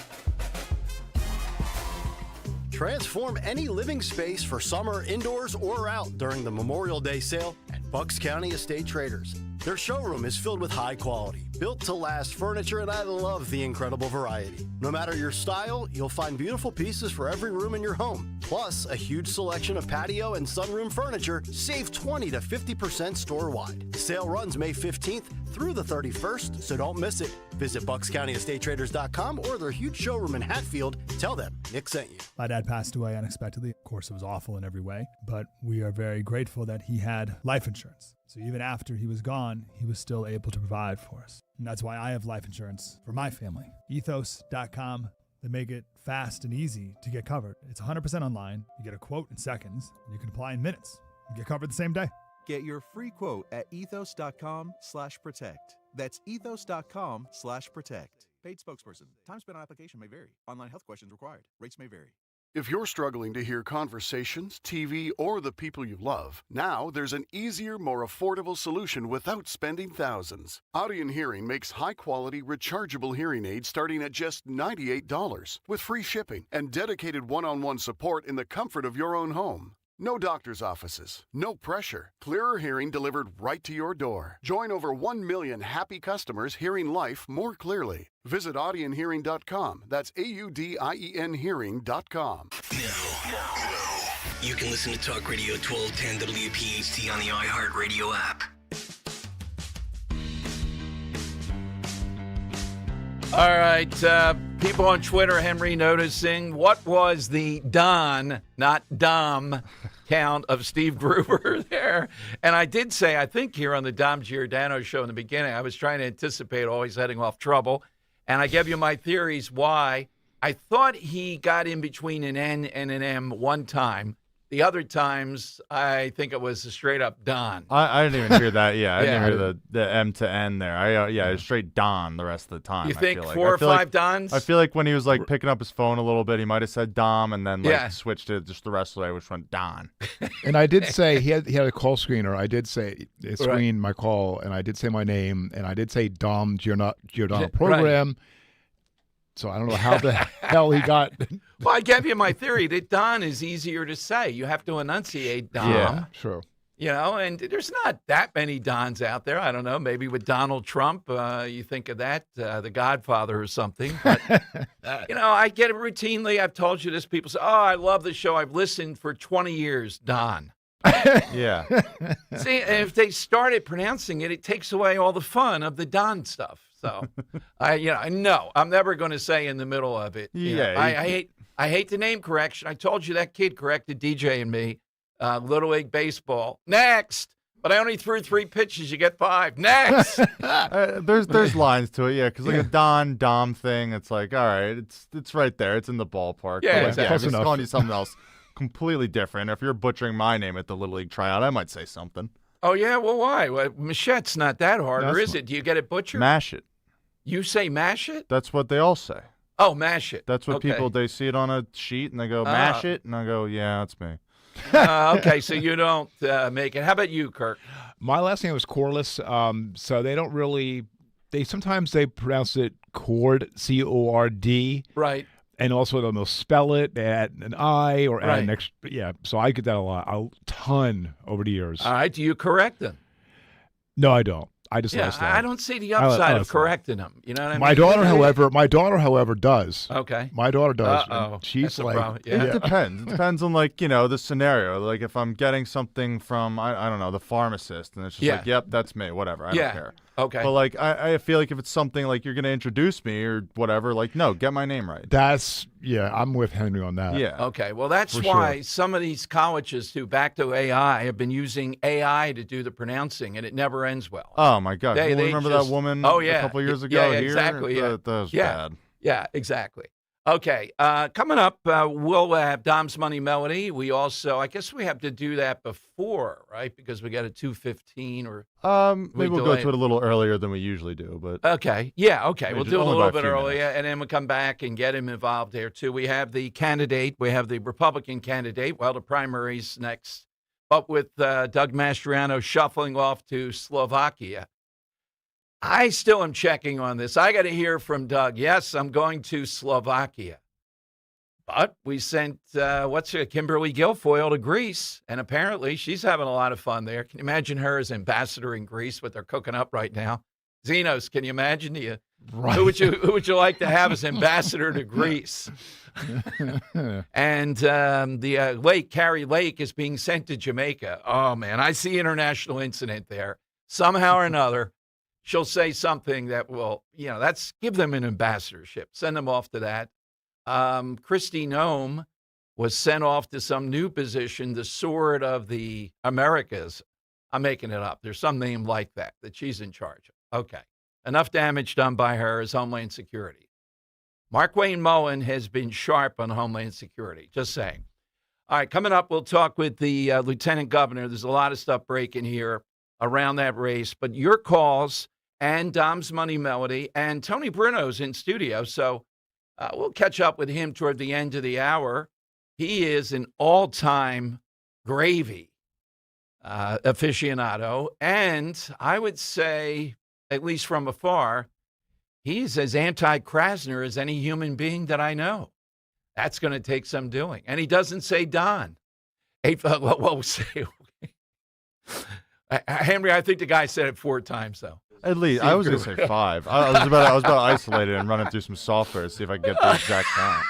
Transform any living space for summer, indoors, or out during the Memorial Day sale at Bucks County Estate Traders. Their showroom is filled with high quality, built-to-last furniture, and I love the incredible variety. No matter your style, you'll find beautiful pieces for every room in your home. Plus, a huge selection of patio and sunroom furniture. Save 20 to 50% store-wide. Sale runs May 15th through the 31st, so don't miss it. Visit BucksCountyEstateTraders.com or their huge showroom in Hatfield. Tell them Nick sent you. My dad passed away unexpectedly. Of course, it was awful in every way, but we are very grateful that he had life insurance. So even after he was gone, he was still able to provide for us. And that's why I have life insurance for my family. Ethos.com. They make it fast and easy to get covered. It's 100% online. You get a quote in seconds, and you can apply in minutes. You get covered the same day. Get your free quote at ethos.com/protect. That's ethos.com/protect. Paid spokesperson. Time spent on application may vary. Online health questions required. Rates may vary. If you're struggling to hear conversations, TV, or the people you love, now there's an easier, more affordable solution without spending thousands. Audion Hearing makes high-quality, rechargeable hearing aids starting at just $98 with free shipping and dedicated one-on-one support in the comfort of your own home. No doctor's offices, no pressure. Clearer hearing delivered right to your door. Join over 1 million happy customers hearing life more clearly. Visit audionhearing.com. That's AUDIEN hearing.com. Now, you can listen to Talk Radio 1210 WPHT on the iHeartRadio app. All right, people on Twitter, Henry, noticing what was the Don, not Dom, count of Steve Gruber there. And I did say, I think here on the Dom Giordano show in the beginning, I was trying to anticipate always heading off trouble. And I gave you my theories why. I thought he got in between an N and an M one time. The other times, I think it was a straight-up Don. I didn't even hear that. Yeah, I didn't hear the M to N there. It was straight Don the rest of the time. You think I feel like. four or five Dons? I feel like when he was like picking up his phone a little bit, he might have said Dom and then switched it just the rest of the way, which went Don. And I did say he had a call screener. I did say it screened my call, and I did say my name, and I did say Dom Giordano Program. Right. So I don't know how the hell he got. Well, I gave you my theory that Don is easier to say. You have to enunciate Dom. Yeah, sure. You know, and there's not that many Dons out there. I don't know. Maybe with Donald Trump, you think of that, the Godfather or something. But, you know, I get it routinely. I've told you this. People say, oh, I love the show. I've listened for 20 years, Don. Yeah. See, if they started pronouncing it, it takes away all the fun of the Don stuff. So, no, I'm never going to say in the middle of it. I hate the name correction. I told you that kid corrected DJ and me, Little League Baseball. Next, but I only threw 3 pitches. You get 5. Next. There's lines to it, because like a Dom thing, it's like, all right, it's right there. It's in the ballpark. Yeah, exactly. If he's calling you something else completely different. If you're butchering my name at the Little League tryout, I might say something. Oh, yeah? Well, why? Well, Machette's not that hard, or is it? Do you get it butchered? Mash it. You say mash it? That's what they all say. Oh, mash it. That's what people, they see it on a sheet and they go, mash it. And I go, yeah, that's me. Okay, so you don't make it. How about you, Kirk? My last name was Corliss, so they don't really, sometimes they pronounce it Cord, C-O-R-D. Right. And also they'll spell it, add an I or add an extra, so I get that a ton over the years. All right, do you correct them? No, I don't. I just love slang. I don't see the upside of correcting them. You know what I mean? My daughter, however, does. Okay. My daughter does. Uh-oh. She's That's a like, problem. Yeah. It depends. It depends on the scenario. Like if I'm getting something from I don't know, the pharmacist, and it's just like, yep, that's me. Whatever. I don't care. Okay. But like I feel like if it's something like you're gonna introduce me or whatever, like no, get my name right. I'm with Henry on that. Yeah. Okay. Well, that's why some of these colleges who back to AI have been using AI to do the pronouncing, and it never ends well. Oh my God! They remember just, that woman? Oh yeah. A couple years ago Yeah, here. exactly. Yeah. That was bad. Yeah. Exactly. Okay, coming up, we'll have Dom's Money Melody. We also, I guess we have to do that before, right? Because we got a 2:15 or maybe we'll go to it a little earlier than we usually do. But okay, yeah, okay, we'll do it a little bit earlier, minutes. and then we'll come back and get him involved there too. We have the candidate, we have the Republican candidate. Well, the primary's next, but with Doug Mastriano shuffling off to Slovakia. I still am checking on this. I got to hear from Doug. Yes, I'm going to Slovakia. But we sent, Kimberly Guilfoyle to Greece, and apparently she's having a lot of fun there. Can you imagine her as ambassador in Greece, what they're cooking up right now? Zenos, can you imagine? Right. Who would you like to have as ambassador to Greece? And the Carrie Lake, is being sent to Jamaica. Oh, man, I see international incident there. Somehow or another, she'll say something that will, give them an ambassadorship. Send them off to that. Kristi Noem was sent off to some new position, the Sword of the Americas. I'm making it up. There's some name like that she's in charge of. Okay. Enough damage done by her as Homeland Security. Mark Wayne Mullen has been sharp on Homeland Security. Just saying. All right, coming up, we'll talk with the Lieutenant Governor. There's a lot of stuff breaking here around that race, but your calls and Dom's Money Melody, and Tony Bruno's in studio, so we'll catch up with him toward the end of the hour. He is an all-time gravy aficionado, and I would say, at least from afar, he's as anti-Krasner as any human being that I know. That's going to take some doing. And he doesn't say Don. We'll say. Henry, I think the guy said it 4 times, though. At least I was going to say 5. I was about to isolate it and run it through some software to see if I can get the exact count.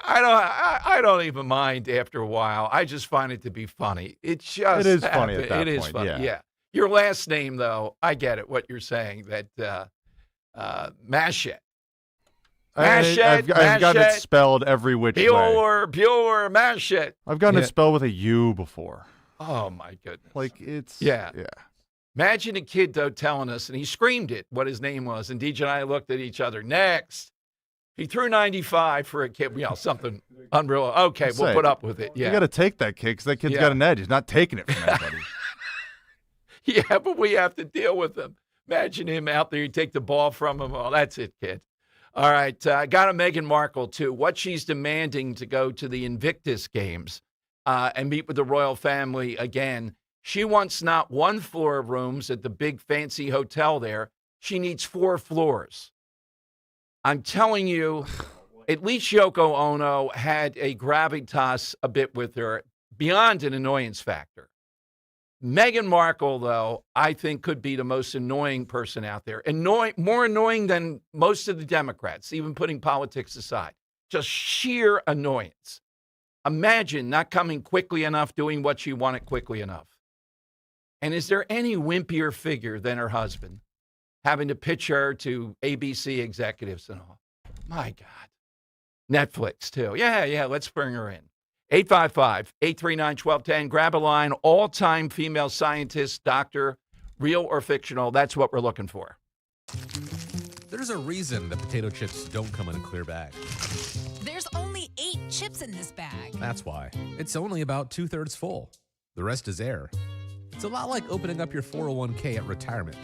I don't even mind after a while. I just find it to be funny. It is funny at that point. It is funny. Yeah. Your last name, though, I get it. What you're saying, that Mashett. I've gotten it spelled every which way. Pure Mashett. I've gotten it spelled with a U before. Oh my goodness! Like it's yeah. Imagine a kid though telling us, and he screamed it, what his name was, and DJ and I looked at each other. Next, he threw 95 for a kid. Something unreal. Okay, we'll put up with it. Yeah, you got to take that kid because that kid's got an edge. He's not taking it from anybody. Yeah, but we have to deal with him. Imagine him out there. You take the ball from him. Oh, that's it, kid. All right, I got a Meghan Markle too. What she's demanding to go to the Invictus Games and meet with the royal family again. She wants not 1 floor of rooms at the big fancy hotel there. She needs 4 floors. I'm telling you, at least Yoko Ono had a gravitas a bit with her, beyond an annoyance factor. Meghan Markle, though, I think could be the most annoying person out there. More annoying than most of the Democrats, even putting politics aside. Just sheer annoyance. Imagine not coming quickly enough, doing what she wanted quickly enough. And is there any wimpier figure than her husband, having to pitch her to ABC executives and all? My God. Netflix, too. Yeah, let's bring her in. 855-839-1210. Grab a line. All-time female scientist, doctor, real or fictional. That's what we're looking for. There's a reason that potato chips don't come in a clear bag. There's only 8 chips in this bag. That's why. It's only about 2/3 full. The rest is air. It's a lot like opening up your 401k at retirement.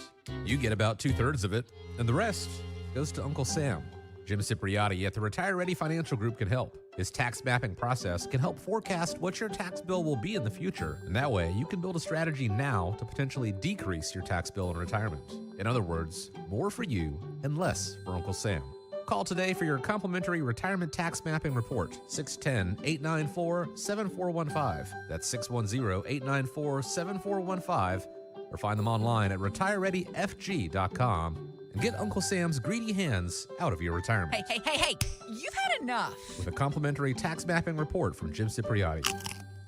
You get about 2/3 of it, and the rest goes to Uncle Sam. Jim Cipriotti at the Retire Ready Financial Group can help. His tax mapping process can help forecast what your tax bill will be in the future, and that way you can build a strategy now to potentially decrease your tax bill in retirement. In other words, more for you and less for Uncle Sam. Call today for your complimentary retirement tax mapping report, 610-894-7415. That's 610-894-7415. or find them online at retirereadyfg.com and get Uncle Sam's greedy hands out of your retirement. Hey, you've had enough. With a complimentary tax mapping report from Jim Cipriotti.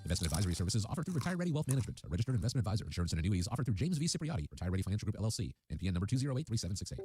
Investment advisory services offered through Retire Ready Wealth Management, a registered investment advisor. Insurance and annuities offered through James V. Cipriotti, Retire Ready Financial Group, LLC, NPN number 2083768.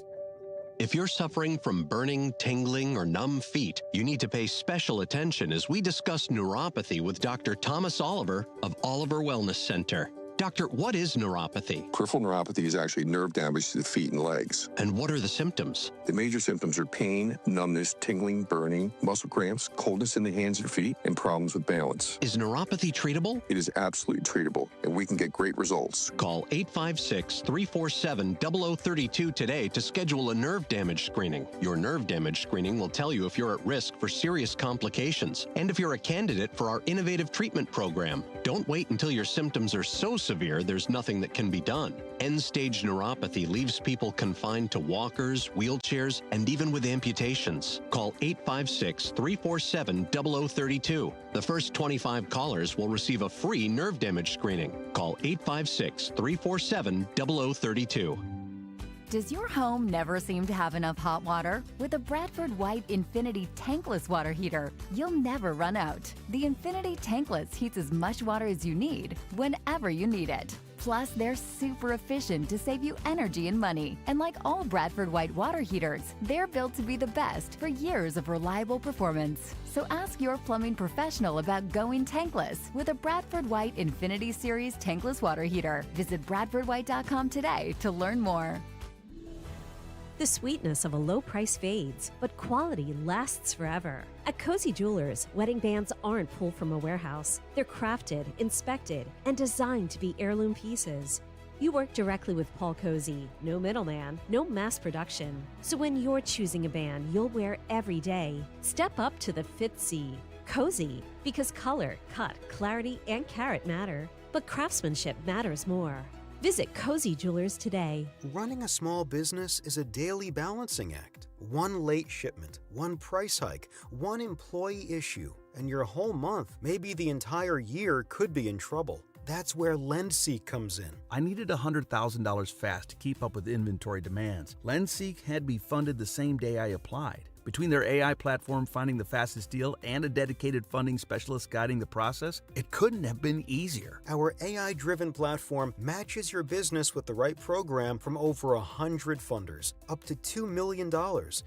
If you're suffering from burning, tingling, or numb feet, you need to pay special attention as we discuss neuropathy with Dr. Thomas Oliver of Oliver Wellness Center. Doctor, what is neuropathy? Peripheral neuropathy is actually nerve damage to the feet and legs. And what are the symptoms? The major symptoms are pain, numbness, tingling, burning, muscle cramps, coldness in the hands and feet, and problems with balance. Is neuropathy treatable? It is absolutely treatable, and we can get great results. Call 856-347-0032 today to schedule a nerve damage screening. Your nerve damage screening will tell you if you're at risk for serious complications and if you're a candidate for our innovative treatment program. Don't wait until your symptoms are so severe there's nothing that can be done. End-stage neuropathy leaves people confined to walkers, wheelchairs, and even with amputations. Call 856-347-0032. The first 25 callers will receive a free nerve damage screening. Call 856-347-0032. Does your home never seem to have enough hot water? With a Bradford White Infinity Tankless Water Heater, you'll never run out. The Infinity Tankless heats as much water as you need, whenever you need it. Plus, they're super efficient to save you energy and money. And like all Bradford White water heaters, they're built to be the best for years of reliable performance. So ask your plumbing professional about going tankless with a Bradford White Infinity Series Tankless Water Heater. Visit BradfordWhite.com today to learn more. The sweetness of a low price fades, but quality lasts forever. At Cozy Jewelers, wedding bands aren't pulled from a warehouse. They're crafted, inspected, and designed to be heirloom pieces. You work directly with Paul Cozy. No middleman, no mass production. So when you're choosing a band you'll wear every day, step up to the Fit C. Cozy, because color, cut, clarity, and carat matter. But craftsmanship matters more. Visit Cozy Jewelers today. Running a small business is a daily balancing act. One late shipment, one price hike, one employee issue, and your whole month, maybe the entire year, could be in trouble. That's where LendSeek comes in. I needed $100,000 fast to keep up with inventory demands. LendSeek had me funded the same day I applied. Between their AI platform finding the fastest deal and a dedicated funding specialist guiding the process, it couldn't have been easier. Our AI-driven platform matches your business with the right program from over 100 funders, up to $2 million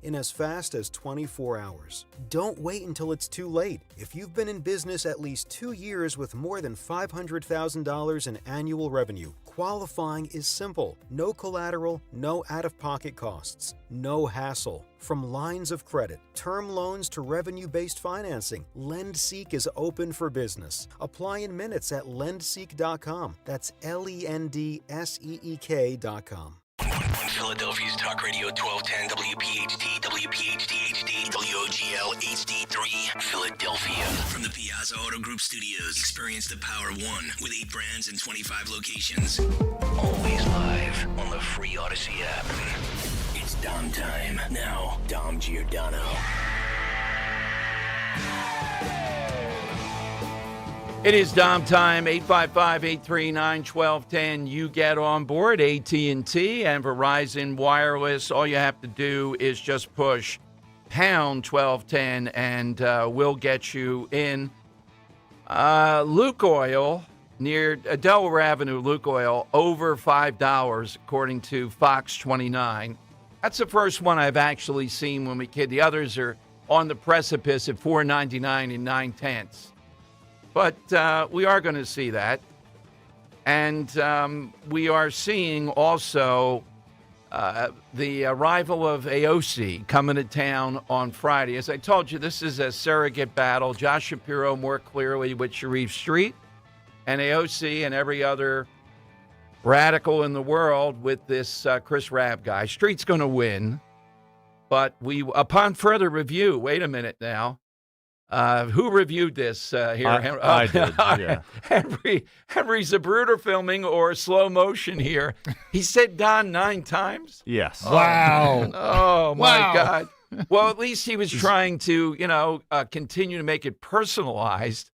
in as fast as 24 hours. Don't wait until it's too late. If you've been in business at least 2 years with more than $500,000 in annual revenue, qualifying is simple. No collateral, no out-of-pocket costs, no hassle. From lines of credit, term loans to revenue-based financing, LendSeek is open for business. Apply in minutes at lendseek.com. That's LENDSEEK.com. On Philadelphia's Talk Radio 1210 WPHT, WPHT HD, WOGL HD3, Philadelphia. From the Piazza Auto Group Studios, experience the Power One with 8 brands and 25 locations. Always live on the free Odyssey app. It's Dom time. Now, Dom Giordano. It is Dom time, 855-839-1210. You get on board AT&T and Verizon Wireless. All you have to do is just push pound 1210 and we'll get you in. Lukoil, near Delaware Avenue, Lukoil, over $5 according to Fox 29. That's the first one I've actually seen when we kid. The others are on the precipice at $4.99 and 9/10. But we are going to see that. And we are seeing also the arrival of AOC coming to town on Friday. As I told you, this is a surrogate battle. Josh Shapiro more clearly with Sharif Street, and AOC and every other radical in the world with this Chris Rabb guy. Street's going to win. But we, upon further review, wait a minute now. Who reviewed this here? I did, yeah. Henry Zapruder filming or slow motion here. He said Don 9 times? Yes. Wow. Oh, my God. Well, at least he was trying to, continue to make it personalized.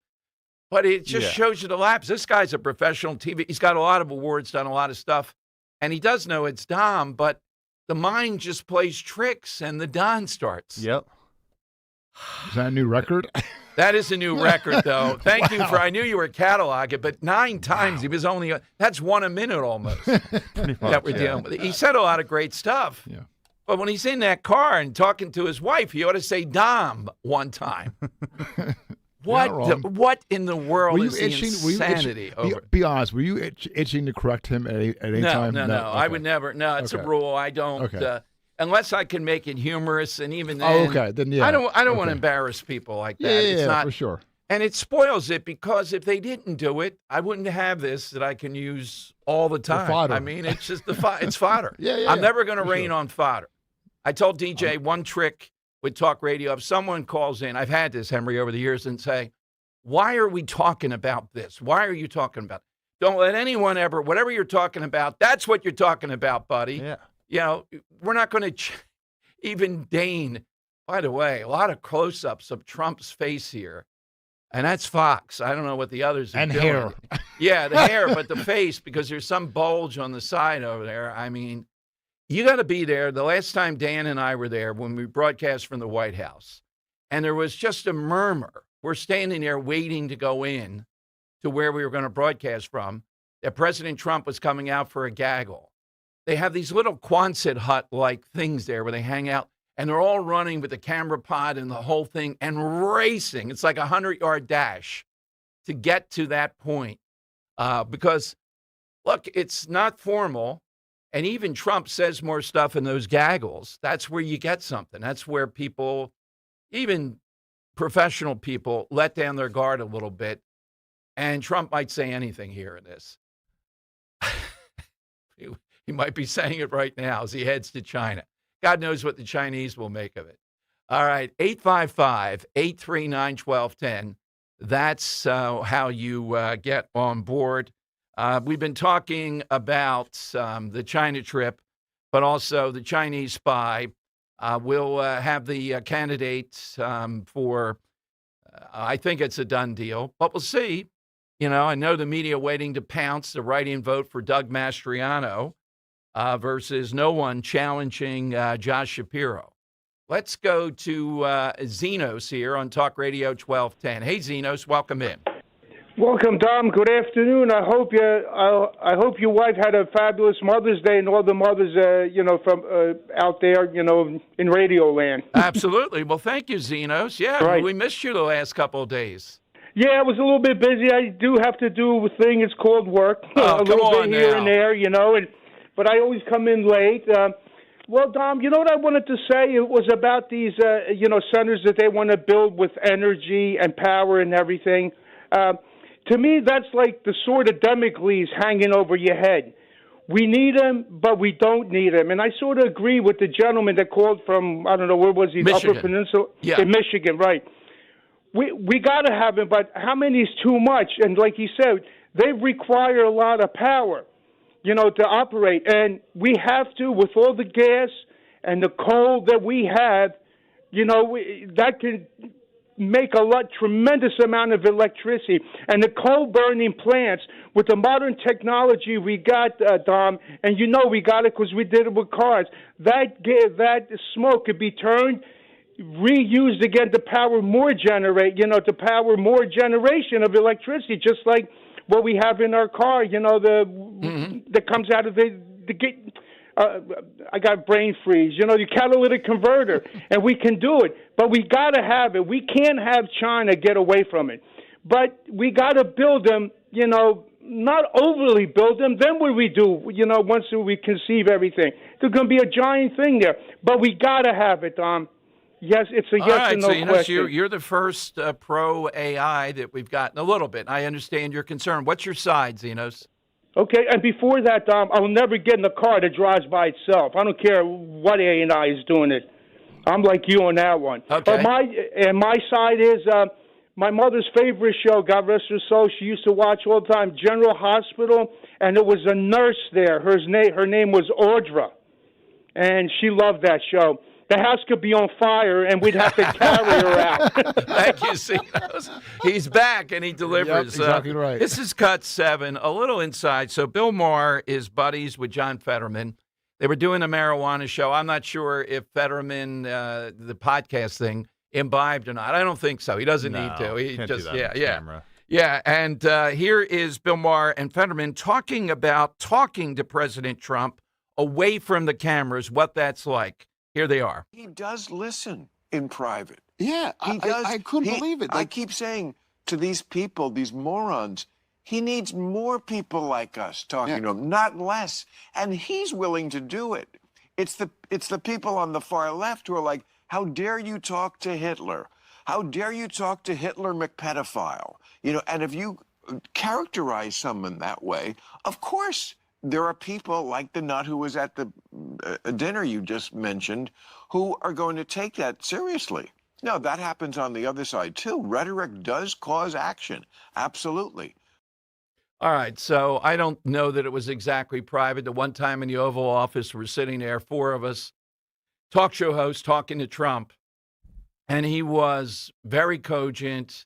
But it just shows you the lapse. This guy's a professional TV. He's got a lot of awards, done a lot of stuff, and he does know it's Dom, but the mind just plays tricks, and the Don starts. Yep. Is that a new record? That is a new record, though. Thank you for. I knew you were cataloging, but 9 times he was only. That's 1 a minute almost. That we're dealing with. He said a lot of great stuff. Yeah. But when he's in that car and talking to his wife, he ought to say Dom one time. What in the world is the insanity over? Be honest. Were you itching to correct him at any time? No. Okay. I would never. No, it's a rule. I don't. Okay. Unless I can make it humorous, and even then, okay. Then yeah. I don't want to embarrass people like that. Yeah, it's not, for sure. And it spoils it because if they didn't do it, I wouldn't have this that I can use all the time. Fodder. I mean, it's just it's fodder. Yeah. I'm never going to rain on fodder. I told DJ one trick with talk radio. If someone calls in, I've had this, Henry, over the years, and say, why are we talking about this? Why are you talking about it? Don't let anyone ever, whatever you're talking about, that's what you're talking about, buddy. Yeah. You know, we're not going to even deign. By the way, a lot of close-ups of Trump's face here, and that's Fox. I don't know what the others are doing. Hair. Yeah, the hair, but the face, because there's some bulge on the side over there. I mean, you got to be there. The last time Dan and I were there, when we broadcast from the White House, and there was just a murmur. We're standing there waiting to go in to where we were going to broadcast from, that President Trump was coming out for a gaggle. They have these little Quonset hut-like things there where they hang out, and they're all running with the camera pod and the whole thing and racing. It's like a 100-yard dash to get to that point. Because, look, it's not formal, and even Trump says more stuff in those gaggles. That's where you get something. That's where people, even professional people, let down their guard a little bit, and Trump might say anything here in this. He might be saying it right now as he heads to China. God knows what the Chinese will make of it. All right, 855-839-1210. That's how you get on board. We've been talking about the China trip, but also the Chinese spy. We'll have the candidates for, I think it's a done deal, but we'll see. You know, I know the media waiting to pounce the write-in vote for Doug Mastriano versus no one challenging Josh Shapiro. Let's go to Zenos here on Talk Radio 1210. Hey, Zenos, welcome in. Welcome, Dom. Good afternoon. I hope your wife had a fabulous Mother's Day and all the mothers, from out there, in Radio Land. Absolutely. Well, thank you, Zenos. Yeah, right. We missed you the last couple of days. Yeah, I was a little bit busy. I do have to do a thing. It's called work. Oh, a little come on bit here now. and there, but I always come in late. Well, Dom, you know what I wanted to say? It was about these, centers that they want to build with energy and power and everything. To me, that's like the sword of Damocles hanging over your head. We need them, but we don't need them. And I sort of agree with the gentleman that called from, I don't know, where was he? Michigan. Upper Peninsula? Yeah. In Michigan, right. We got to have them, but how many is too much? And like he said, they require a lot of power, to operate. And we have to, with all the gas and the coal that we have, that can make tremendous amount of electricity. And the coal-burning plants, with the modern technology we got, Dom, and we got it because we did it with cars, that smoke could be turned, reused again to power more generation of electricity, just like what we have in our car, that comes out of the gate. I got brain freeze, your catalytic converter, and we can do it, but we got to have it. We can't have China get away from it, but we got to build them, not overly build them. Then what we do, once we conceive everything, there's going to be a giant thing there, but we got to have it, Yes, it's a yes or no question. You're the first pro-AI that we've gotten a little bit. I understand your concern. What's your side, Zenos? Okay, and before that, Dom, I'll never get in a car that drives by itself. I don't care what AI is doing it. I'm like you on that one. Okay. My side is my mother's favorite show, God rest her soul, she used to watch all the time, General Hospital, and there was a nurse there. Her name was Audra, and she loved that show. the house could be on fire and we'd have to carry her out. Thank you, Cenos. He's back and he delivers. Yep, exactly right. This is Cut 7, a little inside. So Bill Maher is buddies with John Fetterman. They were doing a marijuana show. I'm not sure if Fetterman, the podcast thing, imbibed or not. I don't think so. He doesn't need to. He can't just, do that on camera. Yeah, and here is Bill Maher and Fetterman talking to President Trump away from the cameras, what that's like. Here they are. He does listen in private. Yeah, He does. I couldn't believe it. I keep saying to these people, these morons, he needs more people like us talking to him, not less. And he's willing to do it. It's the people on the far left who are like, how dare you talk to Hitler? How dare you talk to Hitler McPedophile? And if you characterize someone that way, of course, there are people like the nut who was at the dinner you just mentioned who are going to take that seriously. No, that happens on the other side, too. Rhetoric does cause action. Absolutely. All right, so I don't know that it was exactly private. The one time in the Oval Office, we're sitting there, 4 of us, talk show hosts talking to Trump, and he was very cogent,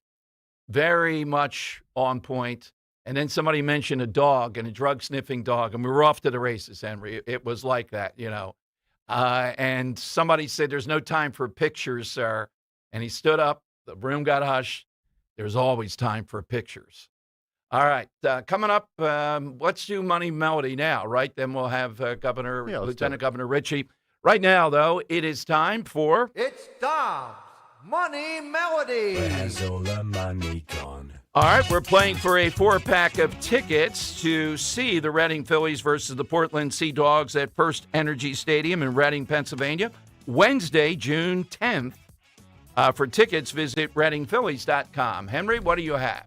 very much on point. And then somebody mentioned a dog and a drug-sniffing dog, and we were off to the races, Henry. It was like that, And somebody said, there's no time for pictures, sir. And he stood up. The room got hushed. There's always time for pictures. All right, coming up, let's do Money Melody now, right? Then we'll have Lieutenant Governor Ritchie. Right now, though, it is time for... It's Dom's Money Melody. Where's all the money gone? All right, we're playing for a 4-pack of tickets to see the Reading Phillies versus the Portland Sea Dogs at First Energy Stadium in Reading, Pennsylvania, Wednesday, June 10th. For tickets, visit readingphillies.com. Henry, what do you have?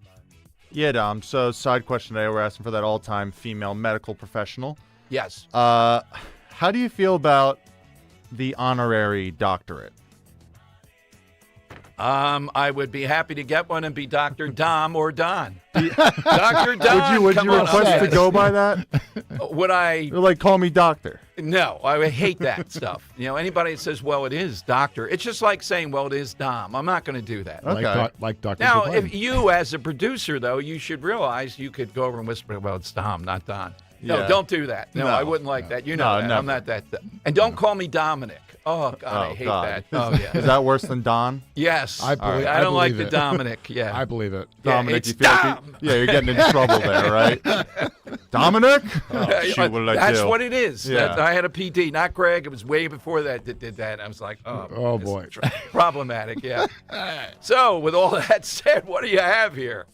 Yeah, Dom. So, side question today, we're asking for that all-time female medical professional. Yes. How do you feel about the honorary doctorate? I would be happy to get one and be Dr. Dom or Don. Dr. Don, Would you request to go by that? Would I? Like, call me doctor. No, I would hate that stuff. Anybody that says, well, it is doctor, it's just like saying, well, it is Dom. I'm not going to do that. Okay. Like Dr. Now, Joe if Biden. you, as a producer, though, you should realize you could go over and whisper, well, it's Dom, not Don. No, Yeah. don't do that. No, I wouldn't like that. You know that. I'm not that. And don't call me Dominic. Oh, God, I hate that. Oh, yeah. Is that worse than Don? Yes. I don't like believe the it. Dominic. Yeah. I believe it. Dominic, it's you feel like Dom. you're getting into trouble there, right? Dominic? Oh, shoot, what did I do? That's what it is. Yeah. I had a PD, not Greg. It was way before that did that. I was like, Oh, boy. problematic, yeah. So, with all that said, what do you have here?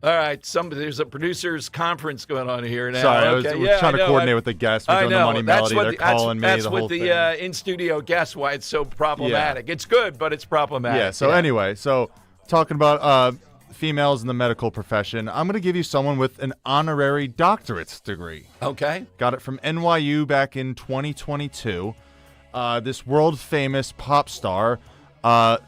All right, there's a producers conference going on here now. Sorry, I was Okay, trying to coordinate with the guests. We're doing the Money Melody. They're calling me, that's the what whole the thing. in-studio guests, why it's so problematic. It's good, but it's problematic. Yeah, so anyway, talking about females in the medical profession, I'm going to give you someone with an honorary doctorate degree. Okay. Got it from NYU back in 2022. This world-famous pop star,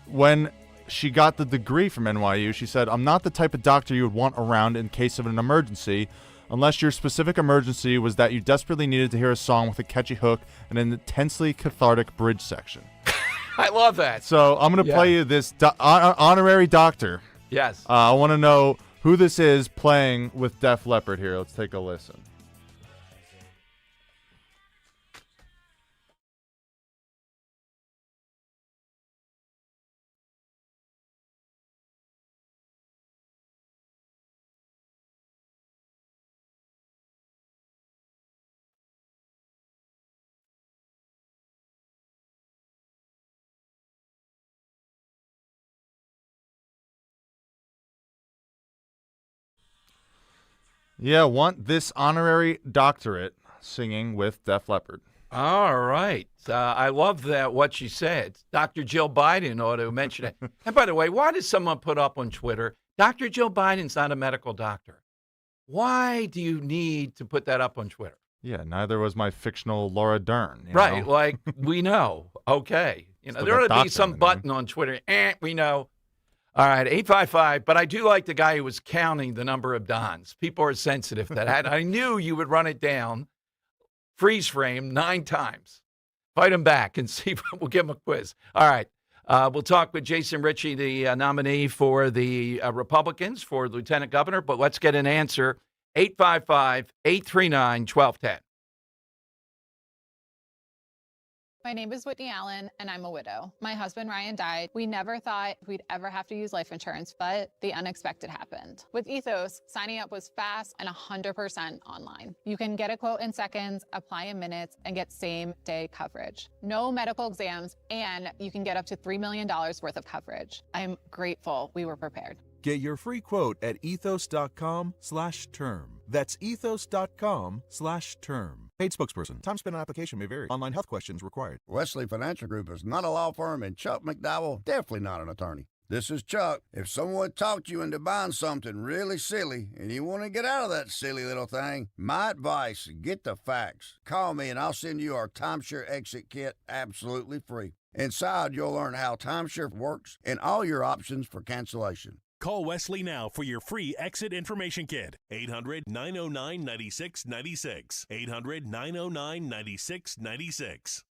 when she got the degree from NYU, she said, I'm not the type of doctor you would want around in case of an emergency, unless your specific emergency was that you desperately needed to hear a song with a catchy hook and an intensely cathartic bridge section. I love that. So I'm going to play you this honorary doctor. Yes. I want to know who this is playing with Def Leppard here. Let's take a listen. Yeah, want this honorary doctorate singing with Def Leppard. All right. I love that, what she said. Dr. Jill Biden ought to mention it. And by the way, why did someone put up on Twitter, Dr. Jill Biden's not a medical doctor? Why do you need to put that up on Twitter? Yeah, neither was my fictional Laura Dern. Right, like, we know. Okay. Still There ought got to be doctor some in there. button on Twitter. We know. All right, 855. But I do like the guy who was counting the number of Dons. People are sensitive to that. I knew you would run it down, freeze frame, 9 times. Fight him back and see. We'll give him a quiz. All right. We'll talk with Jason Ritchie, the nominee for the Republicans for lieutenant governor, but let's get an answer. 855-839-1210. My name is Whitney Allen, and I'm a widow. My husband, Ryan, died. We never thought we'd ever have to use life insurance, but the unexpected happened. With Ethos, signing up was fast and 100% online. You can get a quote in seconds, apply in minutes, and get same-day coverage. No medical exams, and you can get up to $3 million worth of coverage. I'm grateful we were prepared. Get your free quote at ethos.com/term. That's ethos.com/term. Paid spokesperson. Time spent on application may vary. Online health questions required. Wesley Financial Group is not a law firm, and Chuck McDowell definitely not an attorney. This is Chuck. If someone talked you into buying something really silly and you want to get out of that silly little thing, my advice, get the facts. Call me and I'll send you our timeshare exit kit absolutely free. Inside, you'll learn how timeshare works and all your options for cancellation. Call Wesley now for your free exit information kit. 800-909-9696. 800-909-9696.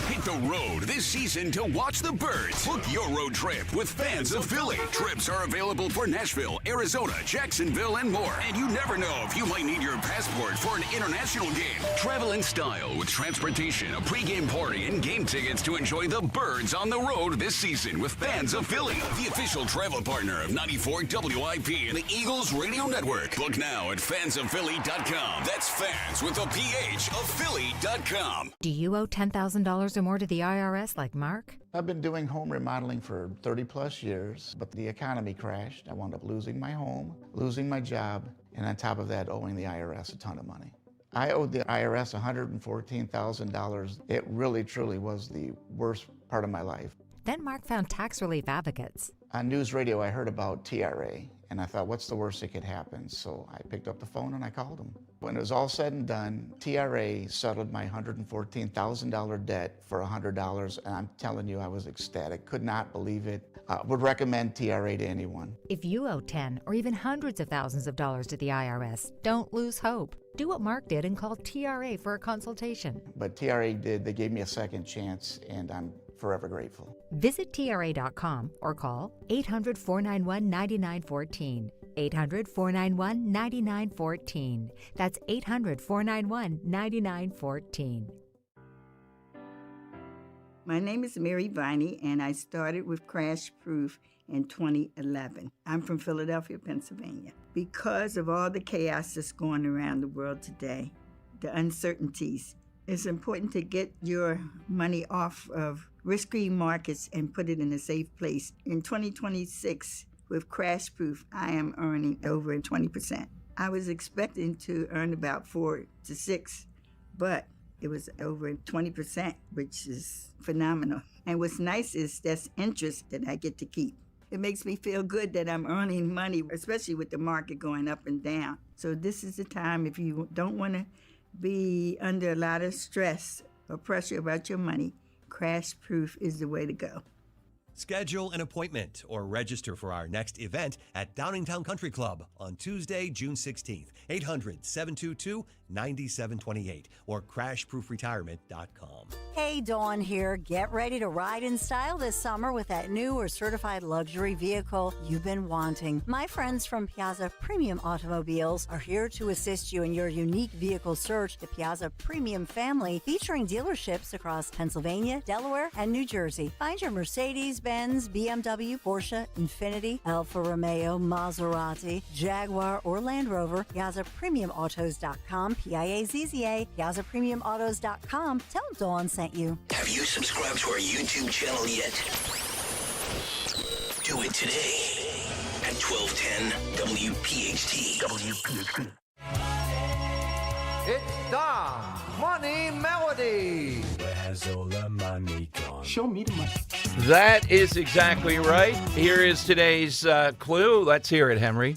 Hit the road this season to watch the birds. Book your road trip with Fans of Philly. Trips are available for Nashville, Arizona, Jacksonville, and more. And you never know if you might need your passport for an international game. Travel in style with transportation, a pregame party, and game tickets to enjoy the birds on the road this season with Fans of Philly, the official travel partner of 94 WIP and the Eagles Radio Network. Book now at fansofphilly.com. That's fans with a PH of Philly.com. Do you owe $10,000 or more to the IRS like Mark? I've been doing home remodeling for 30 plus years, but the economy crashed. I wound up losing my home, losing my job, and on top of that, owing the IRS a ton of money. I owed the IRS $114,000. It really, truly was the worst part of my life. Then Mark found tax relief advocates. On news radio, I heard about TRA, and I thought, what's the worst that could happen? So I picked up the phone and I called them. When it was all said and done, TRA settled my $114,000 debt for $100, and I'm telling you, I was ecstatic. Could not believe it. Would recommend TRA to anyone. If you owe 10 or even hundreds of thousands of dollars to the IRS, don't lose hope. Do what Mark did and call TRA for a consultation. But TRA did. They gave me a second chance, and I'm forever grateful. Visit TRA.com or call 800-491-9914. 800-491-9914. That's 800-491-9914. My name is Mary Viney, and I started with Crash Proof in 2011. I'm from Philadelphia, Pennsylvania. Because of all the chaos that's going around the world today, the uncertainties, it's important to get your money off of risky markets and put it in a safe place. In 2026, with Crash Proof, I am earning over 20%. I was expecting to earn about 4 to 6, but it was over 20%, which is phenomenal. And what's nice is that's interest that I get to keep. It makes me feel good that I'm earning money, especially with the market going up and down. So this is the time, if you don't want to be under a lot of stress or pressure about your money, Crash Proof is the way to go. Schedule an appointment or register for our next event at Downingtown Country Club on Tuesday, June 16th, 800-722-9728 or crashproofretirement.com. Hey, Dawn here. Get ready to ride in style this summer with that new or certified luxury vehicle you've been wanting. My friends from Piazza Premium Automobiles are here to assist you in your unique vehicle search. The Piazza Premium family featuring dealerships across Pennsylvania, Delaware, and New Jersey. Find your Mercedes, Benz, BMW, Porsche, Infiniti, Alfa Romeo, Maserati, Jaguar, or Land Rover. PiazzaPremiumAutos.com, Piazza, PiazzaPremiumAutos.com. Tell them Dawn sent you. Have you subscribed to our YouTube channel yet? Do it today at 1210 WPHT. WPHT. It's Dom Money Melody. Where has all the money gone? Show me the money. That is exactly right. Here is today's clue. Let's hear it, Henry.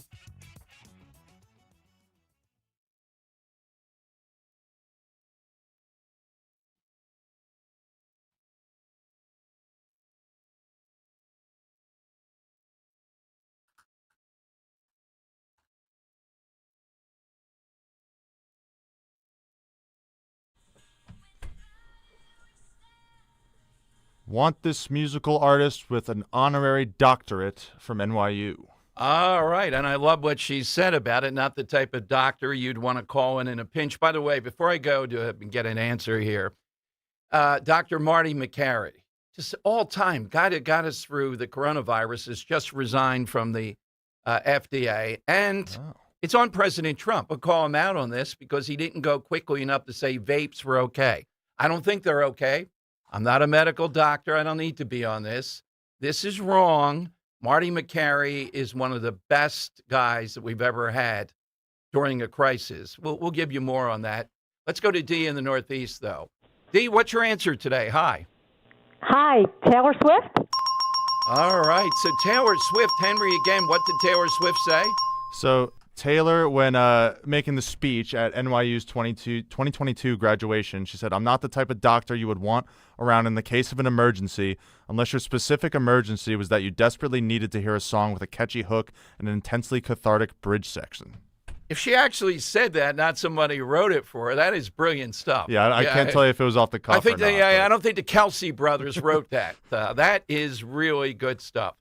Want this musical artist with an honorary doctorate from NYU. All right, and I love what she said about it. Not the type of doctor you'd want to call in a pinch. By the way, before I go to get an answer here, Dr. Marty McCary, just all-time guy that got us through the coronavirus, has just resigned from the FDA, and it's on President Trump. We'll call him out on this because he didn't go quickly enough to say vapes were okay. I don't think they're okay. I'm not a medical doctor. I don't need to be on this. This is wrong. Marty McCary is one of the best guys that we've ever had during a crisis. We'll give you more on that. Let's go to Dee in the Northeast, though. Dee, what's your answer today? Hi. Hi, Taylor Swift? All right. So Taylor Swift, Henry, again, what did Taylor Swift say? So Taylor, when making the speech at NYU's 2022 graduation, she said, "I'm not the type of doctor you would want around in the case of an emergency, unless your specific emergency was that you desperately needed to hear a song with a catchy hook and an intensely cathartic bridge section." If she actually said that, not somebody who wrote it for her, that is brilliant stuff. Yeah, I can't tell you if it was off the cuff I think or not. I don't think the Kelsey brothers wrote that. That is really good stuff.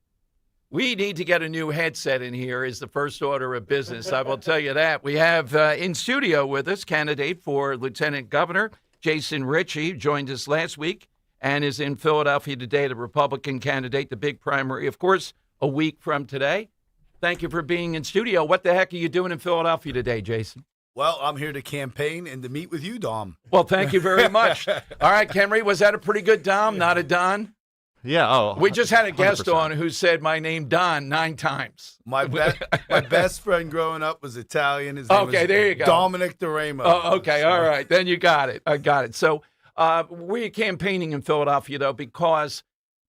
We need to get a new headset in here is the first order of business. I will tell you that. We have in studio with us candidate for Lieutenant Governor Jason Ritchie, joined us last week and is in Philadelphia today, the Republican candidate, the big primary, of course, a week from today. Thank you for being in studio. What the heck are you doing in Philadelphia today, Jason? Well, I'm here to campaign and to meet with you, Dom. Well, thank you very much. All right, Henry, was that a pretty good Dom, not a Don? Yeah. We just had a guest 100%. on who said my name Don 9 times. My best friend growing up was Italian. His name was there you go. Dominic DeRamo. Oh, okay, all right. Then you got it. I got it. So we're campaigning in Philadelphia, though, because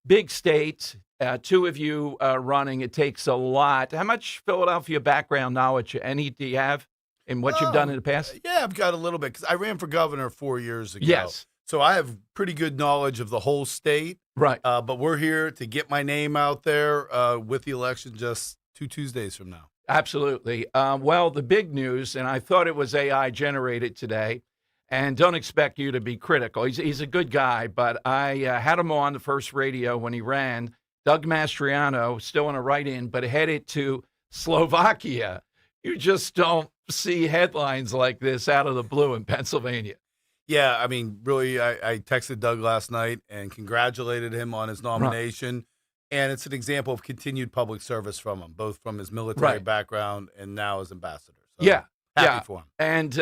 big state, two of you running, it takes a lot. How much Philadelphia background knowledge do you have in what you've done in the past? Yeah, I've got a little bit because I ran for governor 4 years ago. Yes. So I have pretty good knowledge of the whole state. Right. But we're here to get my name out there with the election just 2 Tuesdays from now. Absolutely. Well, the big news, and I thought it was AI generated today, and don't expect you to be critical. He's a good guy, but I had him on the first radio when he ran. Doug Mastriano, still in a write-in, but headed to Slovakia. You just don't see headlines like this out of the blue in Pennsylvania. Yeah, I mean, really, I texted Doug last night and congratulated him on his nomination. Right. And it's an example of continued public service from him, both from his military background and now as ambassador. So happy for him. And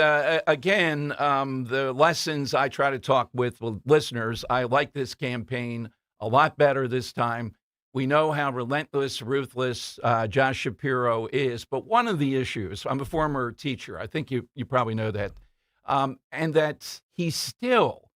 again, the lessons I try to talk with listeners, I like this campaign a lot better this time. We know how relentless, ruthless Josh Shapiro is. But one of the issues, I'm a former teacher. I think you probably know that. And that he still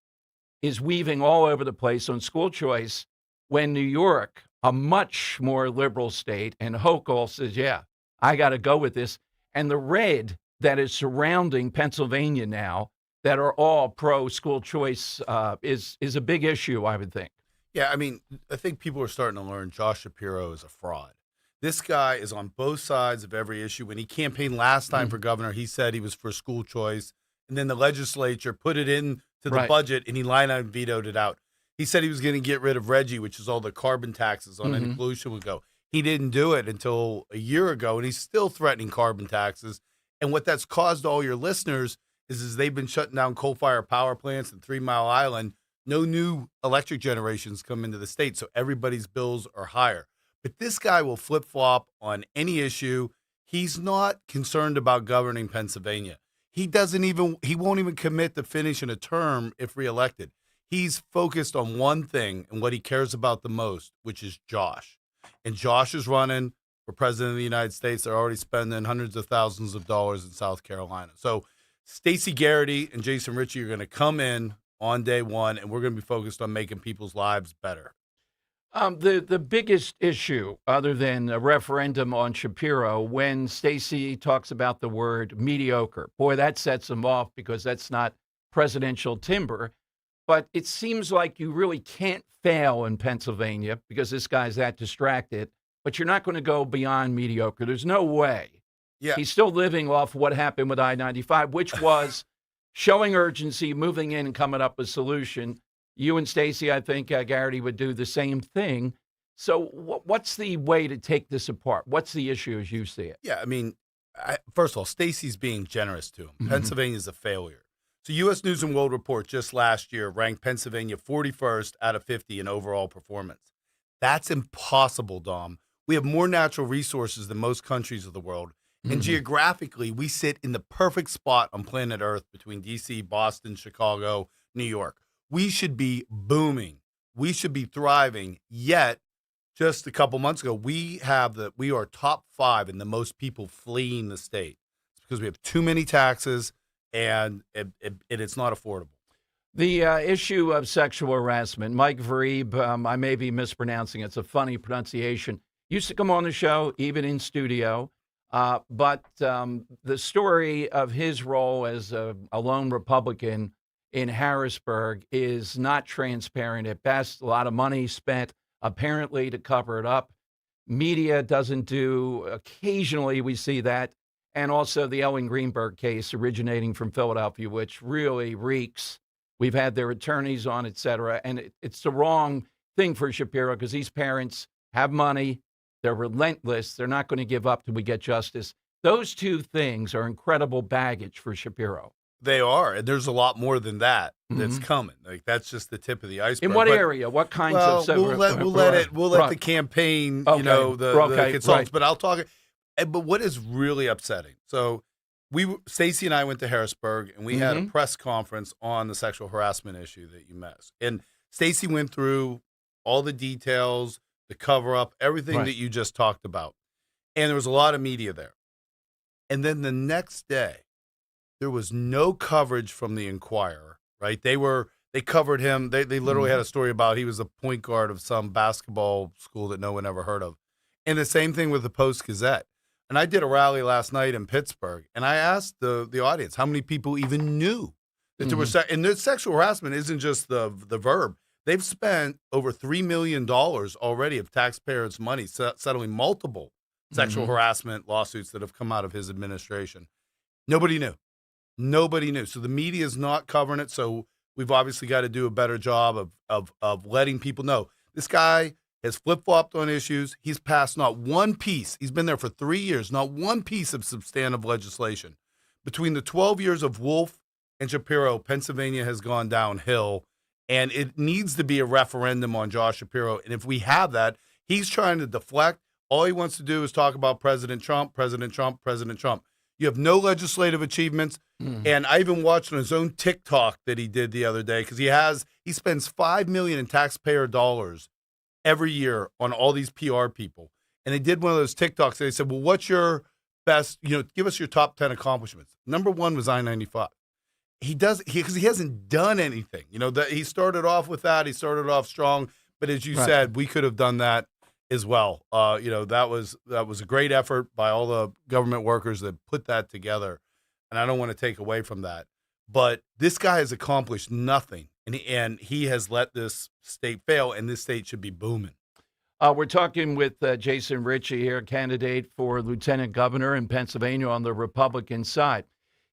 is weaving all over the place on school choice when New York, a much more liberal state, and Hochul says, yeah, I got to go with this. And the red that is surrounding Pennsylvania now that are all pro-school choice is a big issue, I would think. Yeah, I mean, I think people are starting to learn Josh Shapiro is a fraud. This guy is on both sides of every issue. When he campaigned last time for governor, he said he was for school choice. And then the legislature put it into the budget, and he line item vetoed it out. He said he was going to get rid of Reggie, which is all the carbon taxes on any pollution would go. He didn't do it until a year ago, and he's still threatening carbon taxes. And what that's caused all your listeners is they've been shutting down coal-fired power plants in 3 Mile Island. No new electric generations come into the state, so everybody's bills are higher. But this guy will flip-flop on any issue. He's not concerned about governing Pennsylvania. He won't even commit to finishing a term if reelected. He's focused on one thing and what he cares about the most, which is Josh. And Josh is running for president of the United States. They're already spending hundreds of thousands of dollars in South Carolina. So Stacey Garrity and Jason Ritchie are going to come in on day one, and we're going to be focused on making people's lives better. The biggest issue, other than a referendum on Shapiro, when Stacey talks about the word mediocre, boy, that sets him off because that's not presidential timber. But it seems like you really can't fail in Pennsylvania because this guy's that distracted. But you're not going to go beyond mediocre. There's no way. Yeah. He's still living off what happened with I-95, which was showing urgency, moving in and coming up with a solution. You and Stacey, I think Garrity would do the same thing. So what's the way to take this apart? What's the issue as you see it? Yeah, I mean, first of all, Stacey's being generous to him. Mhm. Pennsylvania's a failure. So U.S. News & World Report just last year ranked Pennsylvania 41st out of 50 in overall performance. That's impossible, Dom. We have more natural resources than most countries of the world. And Mhm. geographically, we sit in the perfect spot on planet Earth between D.C., Boston, Chicago, New York. We should be booming. We should be thriving. Yet, just a couple months ago, we are top 5 in the most people fleeing the state. It's because we have too many taxes and it's not affordable. The issue of sexual harassment, Mike Vereb, I may be mispronouncing it. It's a funny pronunciation. Used to come on the show, even in studio. But the story of his role as a lone Republican in Harrisburg is not transparent at best. A lot of money spent apparently to cover it up. Media doesn't do. Occasionally we see that. And also the Ellen Greenberg case originating from Philadelphia, which really reeks. We've had their attorneys on, et cetera. And it's the wrong thing for Shapiro because these parents have money. They're relentless. They're not going to give up till we get justice. Those two things are incredible baggage for Shapiro. They are. And there's a lot more than that that's Mhm. coming. Like, that's just the tip of the iceberg. In what But- area? What kinds Well, of... we'll let the campaign, Okay. you know, the Okay, consultants. right. But I'll talk. But what is really upsetting? So Stacey and I went to Harrisburg, and we had a Mhm. press conference on the sexual harassment issue that you missed. And Stacey went through all the details, the cover up, everything Right. that you just talked about. And there was a lot of media there. And then the next day, there was no coverage from the Inquirer, right? They covered him. They literally had a story about he was a point guard of some basketball school that no one ever heard of. And the same thing with the Post-Gazette. And I did a rally last night in Pittsburgh, and I asked the audience how many people even knew that there was and the sexual harassment isn't just the verb. They've spent over $3 million already of taxpayers' money settling multiple sexual harassment lawsuits that have come out of his administration. Nobody knew. Nobody knew. So the media is not covering it. So we've obviously got to do a better job of letting people know. This guy has flip-flopped on issues. He's passed not one piece. He's been there for 3 years, not one piece of substantive legislation. Between the 12 years of Wolf and Shapiro, Pennsylvania has gone downhill, and it needs to be a referendum on Josh Shapiro. And if we have that, he's trying to deflect. All he wants to do is talk about President Trump, President Trump, President Trump. You have no legislative achievements. And I even watched on his own TikTok that he did the other day because he spends $5 million in taxpayer dollars every year on all these PR people. And they did one of those TikToks. They said, well, what's your best, give us your top 10 accomplishments. Number 1 was I-95. Because he hasn't done anything. He started off with that. He started off strong. But as you said, we could have done that as well. That was a great effort by all the government workers that put that together. And I don't want to take away from that. But this guy has accomplished nothing. And he has let this state fail, and this state should be booming. We're talking with Jason Ritchie here, candidate for lieutenant governor in Pennsylvania on the Republican side.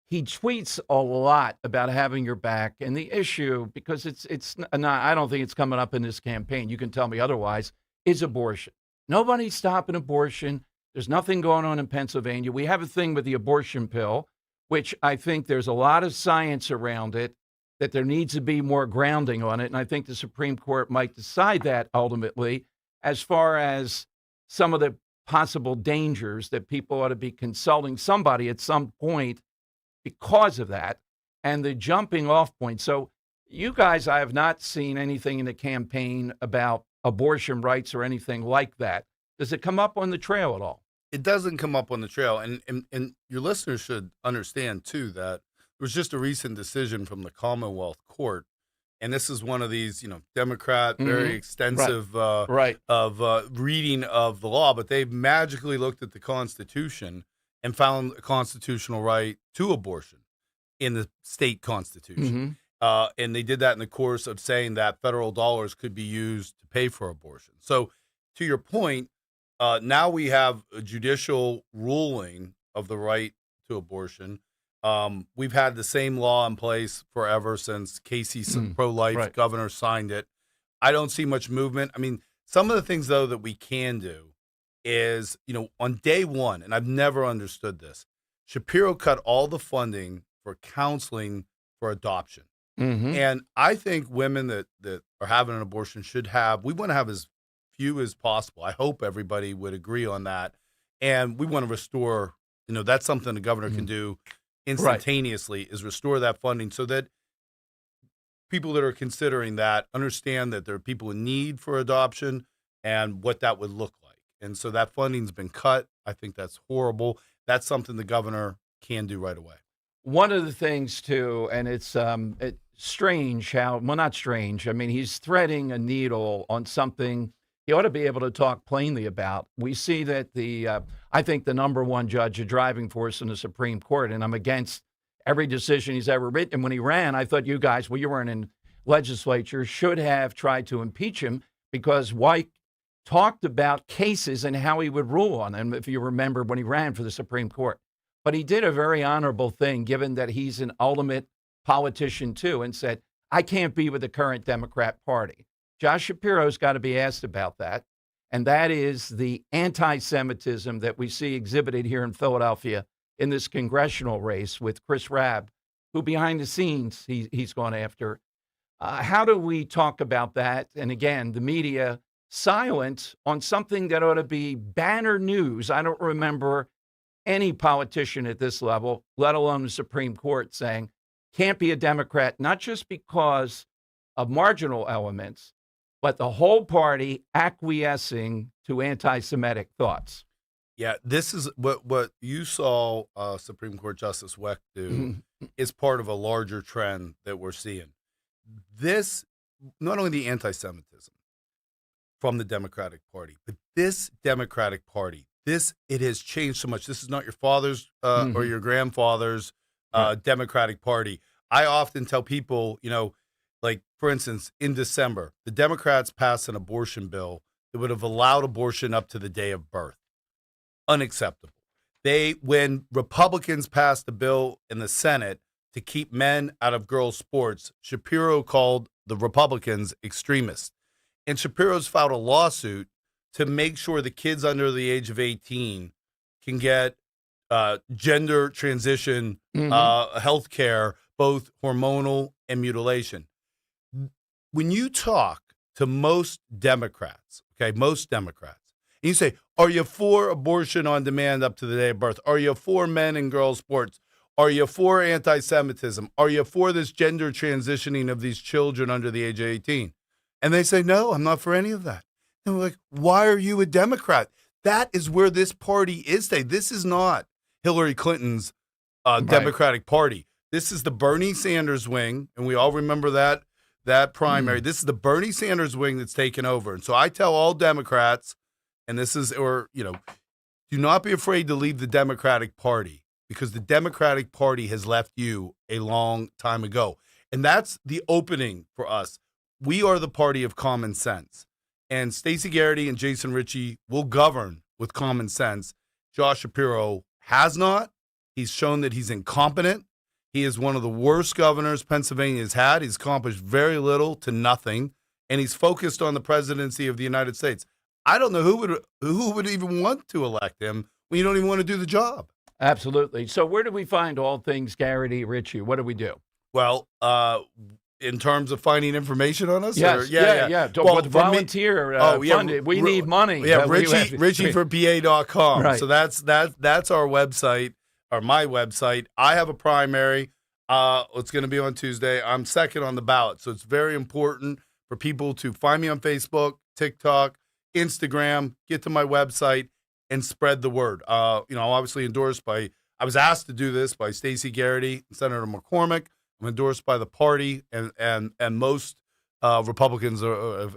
He tweets a lot about having your back, and the issue, because it's not, I don't think it's coming up in this campaign, you can tell me otherwise, is abortion. Nobody's stopping abortion. There's nothing going on in Pennsylvania. We have a thing with the abortion pill, which I think there's a lot of science around it, that there needs to be more grounding on it. And I think the Supreme Court might decide that ultimately, as far as some of the possible dangers that people ought to be consulting somebody at some point because of that, and the jumping off point. So you guys, I have not seen anything in the campaign about abortion rights or anything like that. Does it come up on the trail at all? It doesn't come up on the trail. And your listeners should understand, too, that there was just a recent decision from the Commonwealth Court. And this is one of these, Democrat, very extensive of reading of the law. But they magically looked at the Constitution and found a constitutional right to abortion in the state constitution. And they did that in the course of saying that federal dollars could be used to pay for abortion. So to your point, now we have a judicial ruling of the right to abortion. We've had the same law in place forever since Casey's pro-life governor signed it. I don't see much movement. I mean, some of the things, though, that we can do is, on day one, and I've never understood this, Shapiro cut all the funding for counseling for adoption. And I think women that are having an abortion we want to have as few as possible. I hope everybody would agree on that. And we want to restore, that's something the governor can do instantaneously, is restore that funding so that people that are considering that understand that there are people in need for adoption and what that would look like. And so that funding's been cut. I think that's horrible. That's something the governor can do right away. One of the things, too, and it's strange how, well, not strange. I mean, he's threading a needle on something he ought to be able to talk plainly about. We see that I think the number one judge, a driving force in the Supreme Court, and I'm against every decision he's ever written. And when he ran, I thought you guys, well, you weren't in legislature, should have tried to impeach him because White talked about cases and how he would rule on them, if you remember, when he ran for the Supreme Court. But he did a very honorable thing, given that he's an ultimate politician, too, and said, I can't be with the current Democrat Party. Josh Shapiro's got to be asked about that, and that is the anti-Semitism that we see exhibited here in Philadelphia in this congressional race with Chris Rabb, who behind the scenes he's gone after. How do we talk about that? And again, the media silent on something that ought to be banner news. I don't remember any politician at this level, let alone the Supreme Court, saying can't be a Democrat, not just because of marginal elements, but the whole party acquiescing to anti-Semitic thoughts. Yeah, this is what you saw Supreme Court Justice Weck do is part of a larger trend that we're seeing. This, not only the anti-Semitism from the Democratic Party, but this Democratic Party, it has changed so much. This is not your father's or your grandfather's Democratic Party. I often tell people, like, for instance, in December, the Democrats passed an abortion bill that would have allowed abortion up to the day of birth. Unacceptable. When Republicans passed a bill in the Senate to keep men out of girls' sports, Shapiro called the Republicans extremists. And Shapiro's filed a lawsuit to make sure the kids under the age of 18 can get gender transition health care, both hormonal and mutilation. When you talk to most Democrats, and you say, are you for abortion on demand up to the day of birth? Are you for men and girls sports? Are you for anti-Semitism? Are you for this gender transitioning of these children under the age of 18? And they say, no, I'm not for any of that. And we're like, why are you a Democrat? That is where this party is today. This is not Hillary Clinton's Democratic Party. This is the Bernie Sanders wing, and we all remember that primary. This is the Bernie Sanders wing that's taken over. And so I tell all Democrats, and do not be afraid to leave the Democratic Party, because the Democratic Party has left you a long time ago. And that's the opening for us. We are the party of common sense. And Stacey Garrity and Jason Ritchie will govern with common sense. Josh Shapiro has not. He's shown that he's incompetent. He is one of the worst governors Pennsylvania has had. He's accomplished very little to nothing, and he's focused on the presidency of the United States. I don't know who would even want to elect him when you don't even want to do the job. Absolutely. So where do we find all things Garrity, Ritchie? What do we do? Well, in terms of finding information on us? Yes, yeah. Well, volunteer funded. We need money. Yeah, Richie for PA.com. Right. So that's our website, or my website. I have a primary. It's going to be on Tuesday. I'm second on the ballot. So it's very important for people to find me on Facebook, TikTok, Instagram, get to my website, and spread the word. I'm obviously endorsed by, I was asked to do this by Stacey Garrity and Senator McCormick. I'm endorsed by the party, and most Republicans are,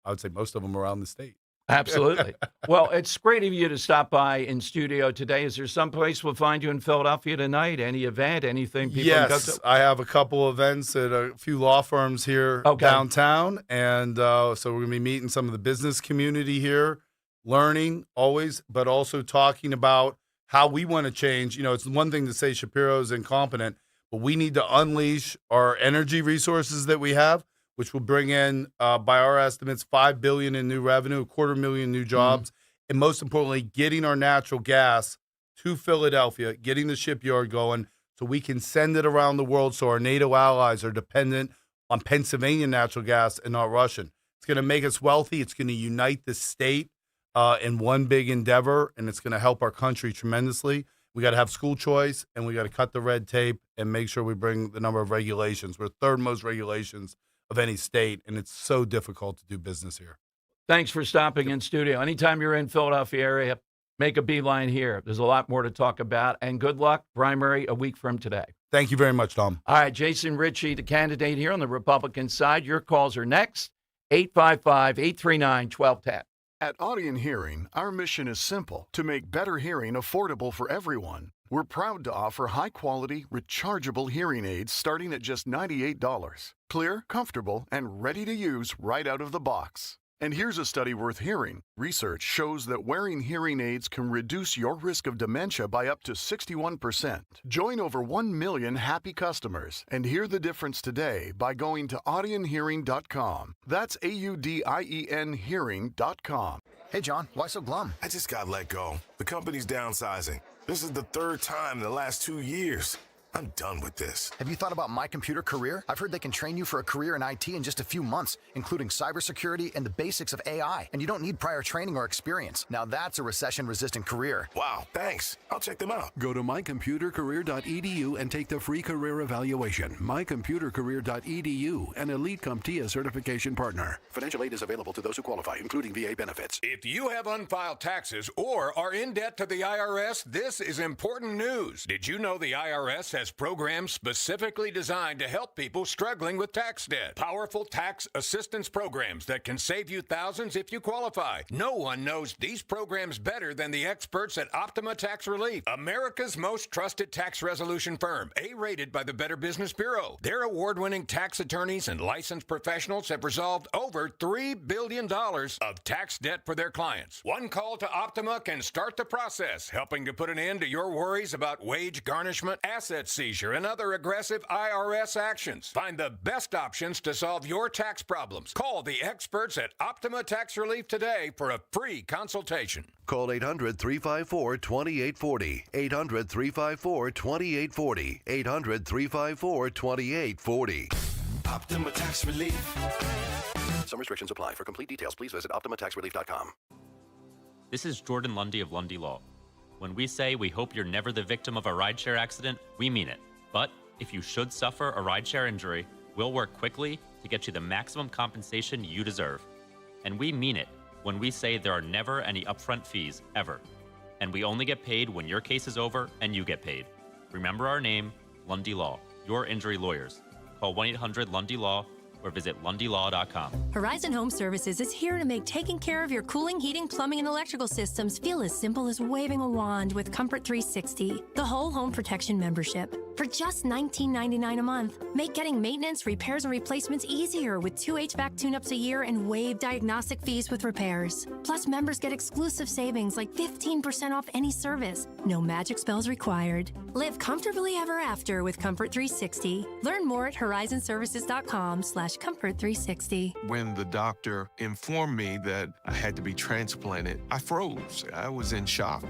I would say most of them around the state. Absolutely. Well, it's great of you to stop by in studio today. Is there some place we'll find you in Philadelphia tonight? Any event, anything people can go to? I have a couple events at a few law firms here downtown, and so we're going to be meeting some of the business community here, learning always, but also talking about how we want to change. It's one thing to say Shapiro's incompetent, but we need to unleash our energy resources that we have, which will bring in, by our estimates, $5 billion in new revenue, 250,000 new jobs, and most importantly, getting our natural gas to Philadelphia, getting the shipyard going so we can send it around the world so our NATO allies are dependent on Pennsylvania natural gas and not Russian. It's going to make us wealthy. It's going to unite the state in one big endeavor, and it's going to help our country tremendously. We got to have school choice, and we got to cut the red tape and make sure we bring the number of regulations. We're third most regulations of any state, and it's so difficult to do business here. Thanks for stopping in studio. Anytime you're in Philadelphia area, make a beeline here. There's a lot more to talk about, and good luck. Primary a week from today. Thank you very much, Dom. All right, Jason Ritchie, the candidate here on the Republican side. Your calls are next, 855-839-1210. At Audion Hearing, our mission is simple: to make better hearing affordable for everyone. We're proud to offer high-quality, rechargeable hearing aids starting at just $98. Clear, comfortable, and ready to use right out of the box. And here's a study worth hearing. Research shows that wearing hearing aids can reduce your risk of dementia by up to 61%. Join over 1 million happy customers and hear the difference today by going to audionhearing.com. That's AUDIEN hearing.com. Hey, John, why so glum? I just got let go. The company's downsizing. This is the third time in the last 2 years. I'm done with this. Have you thought about My Computer Career? I've heard they can train you for a career in IT in just a few months, including cybersecurity and the basics of AI. And you don't need prior training or experience. Now that's a recession-resistant career. Wow, thanks. I'll check them out. Go to mycomputercareer.edu and take the free career evaluation. Mycomputercareer.edu, an Elite CompTIA certification partner. Financial aid is available to those who qualify, including VA benefits. If you have unfiled taxes or are in debt to the IRS, this is important news. Did you know the IRS has programs specifically designed to help people struggling with tax debt? Powerful tax assistance programs that can save you thousands if you qualify. No one knows these programs better than the experts at Optima Tax Relief, America's most trusted tax resolution firm, A-rated by the Better Business Bureau. Their award-winning tax attorneys and licensed professionals have resolved over $3 billion of tax debt for their clients. One call to Optima can start the process, helping to put an end to your worries about wage garnishment, asset seizure, and other aggressive IRS actions. Find the best options to solve your tax problems. Call the experts at Optima Tax Relief today for a free consultation. Call 800-354-2840. 800-354-2840. 800-354-2840. Optima Tax Relief. Some restrictions apply. For complete details, please visit OptimaTaxRelief.com. This is Jordan Lundy of Lundy Law. When we say we hope you're never the victim of a rideshare accident, we mean it. But if you should suffer a rideshare injury, we'll work quickly to get you the maximum compensation you deserve. And we mean it when we say there are never any upfront fees, ever. And we only get paid when your case is over and you get paid. Remember our name, Lundy Law, your injury lawyers. Call 1-800-LUNDY-LAW or visit lundylaw.com. Horizon Home Services is here to make taking care of your cooling, heating, plumbing, and electrical systems feel as simple as waving a wand with Comfort 360, the whole home protection membership. For just $19.99 a month, make getting maintenance, repairs, and replacements easier with 2 HVAC tune-ups a year and waive diagnostic fees with repairs. Plus, members get exclusive savings like 15% off any service. No magic spells required. Live comfortably ever after with Comfort 360. Learn more at horizonservices.com/Comfort360. When the doctor informed me that I had to be transplanted, I froze. I was in shock.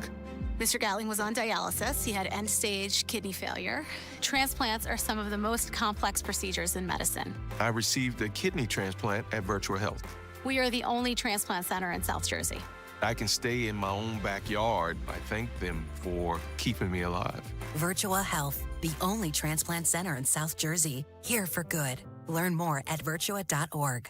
Mr. Gatling was on dialysis. He had end-stage kidney failure. Transplants are some of the most complex procedures in medicine. I received a kidney transplant at Virtual Health. We are the only transplant center in South Jersey. I can stay in my own backyard. I thank them for keeping me alive. Virtual Health, the only transplant center in South Jersey. Here for good. Learn more at virtua.org.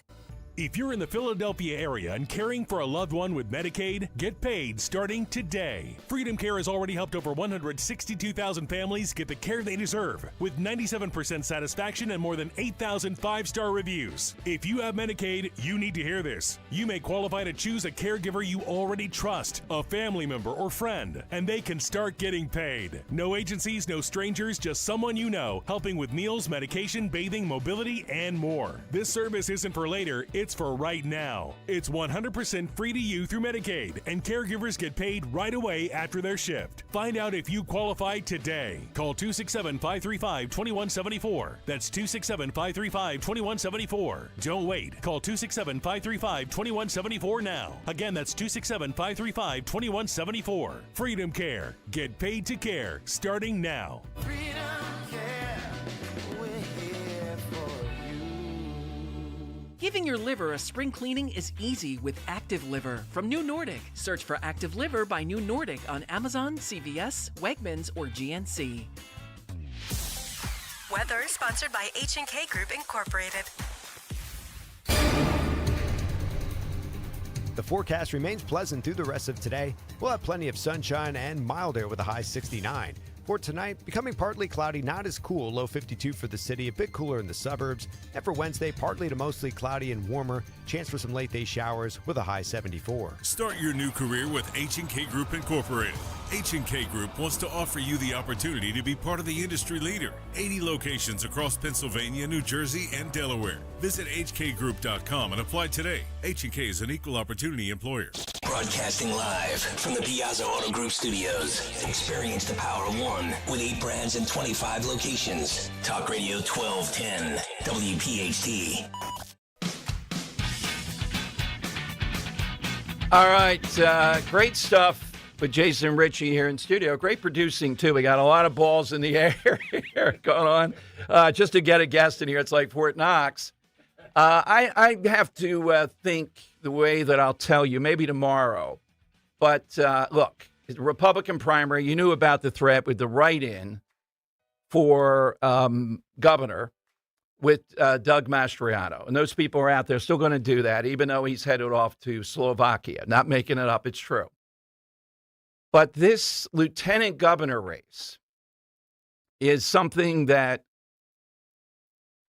If you're in the Philadelphia area and caring for a loved one with Medicaid, get paid starting today. Freedom Care has already helped over 162,000 families get the care they deserve, with 97% satisfaction and more than 8,000 five-star reviews. If you have Medicaid, you need to hear this. You may qualify to choose a caregiver you already trust, a family member or friend, and they can start getting paid. No agencies, no strangers, just someone you know, helping with meals, medication, bathing, mobility, and more. This service isn't for later, It's for right now. It's 100% free to you through Medicaid, and caregivers get paid right away after their shift. Find out if you qualify today. Call 267-535-2174. That's 267-535-2174. Don't wait. Call 267-535-2174 now. Again, that's 267-535-2174. Freedom Care. Get paid to care starting now. Giving your liver a spring cleaning is easy with Active Liver from New Nordic. Search for Active Liver by New Nordic on Amazon, CVS, Wegmans, or GNC. Weather sponsored by H&K Group Incorporated. The forecast remains pleasant through the rest of today. We'll have plenty of sunshine and mild air with a high 69. For tonight, becoming partly cloudy, not as cool, low 52 for the city, a bit cooler in the suburbs. And for Wednesday, partly to mostly cloudy and warmer, chance for some late day showers with a high 74. Start your new career with H&K Group Incorporated. H&K Group wants to offer you the opportunity to be part of the industry leader. 80 locations across Pennsylvania, New Jersey, and Delaware. Visit hkgroup.com and apply today. H&K is an equal opportunity employer. Broadcasting live from the Piazza Auto Group studios. Experience the power of one with 8 brands and 25 locations. Talk Radio 1210, WPHT. All right, great stuff with Jason Ritchie here in studio. Great producing, too. We got a lot of balls in the air here going on. Just to get a guest in here, it's like Fort Knox. I have to think the way that I'll tell you, maybe tomorrow. But look, the Republican primary, you knew about the threat with the write-in for governor with Doug Mastriano. And those people are out there still going to do that, even though he's headed off to Slovakia. Not making it up, it's true. But this lieutenant governor race is something that,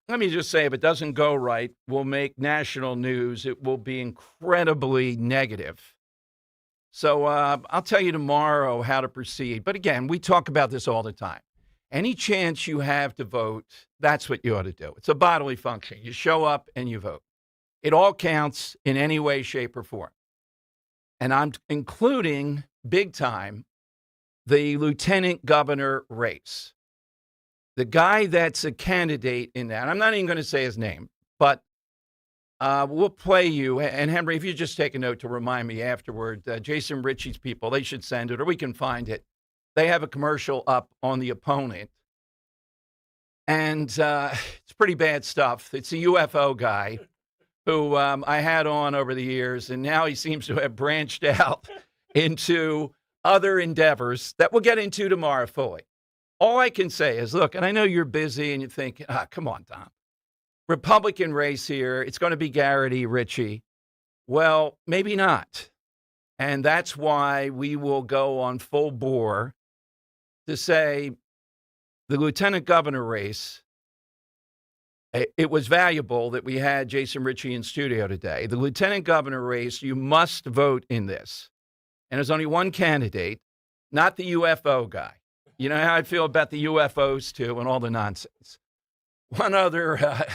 let me just say, if it doesn't go right, will make national news. It will be incredibly negative. So I'll tell you tomorrow how to proceed. But again, we talk about this all the time. Any chance you have to vote, that's what you ought to do. It's a bodily function. You show up and you vote. It all counts in any way, shape, or form. And I'm including, big time, the lieutenant governor race. The guy that's a candidate in that, I'm not even going to say his name, but we'll play you. And Henry, if you just take a note to remind me afterward, Jason Ritchie's people, they should send it or we can find it. They have a commercial up on the opponent. And it's pretty bad stuff. It's a UFO guy who I had on over the years, and now he seems to have branched out into other endeavors that we'll get into tomorrow fully. All I can say is, look, and I know you're busy and you think, come on, Dom. Republican race here, it's going to be Garrity, Ritchie. Well, maybe not. And that's why we will go on full bore to say the lieutenant governor race, it was valuable that we had Jason Ritchie in studio today. The lieutenant governor race, you must vote in this. And there's only one candidate, not the UFO guy. You know how I feel about the UFOs, too, and all the nonsense. One other,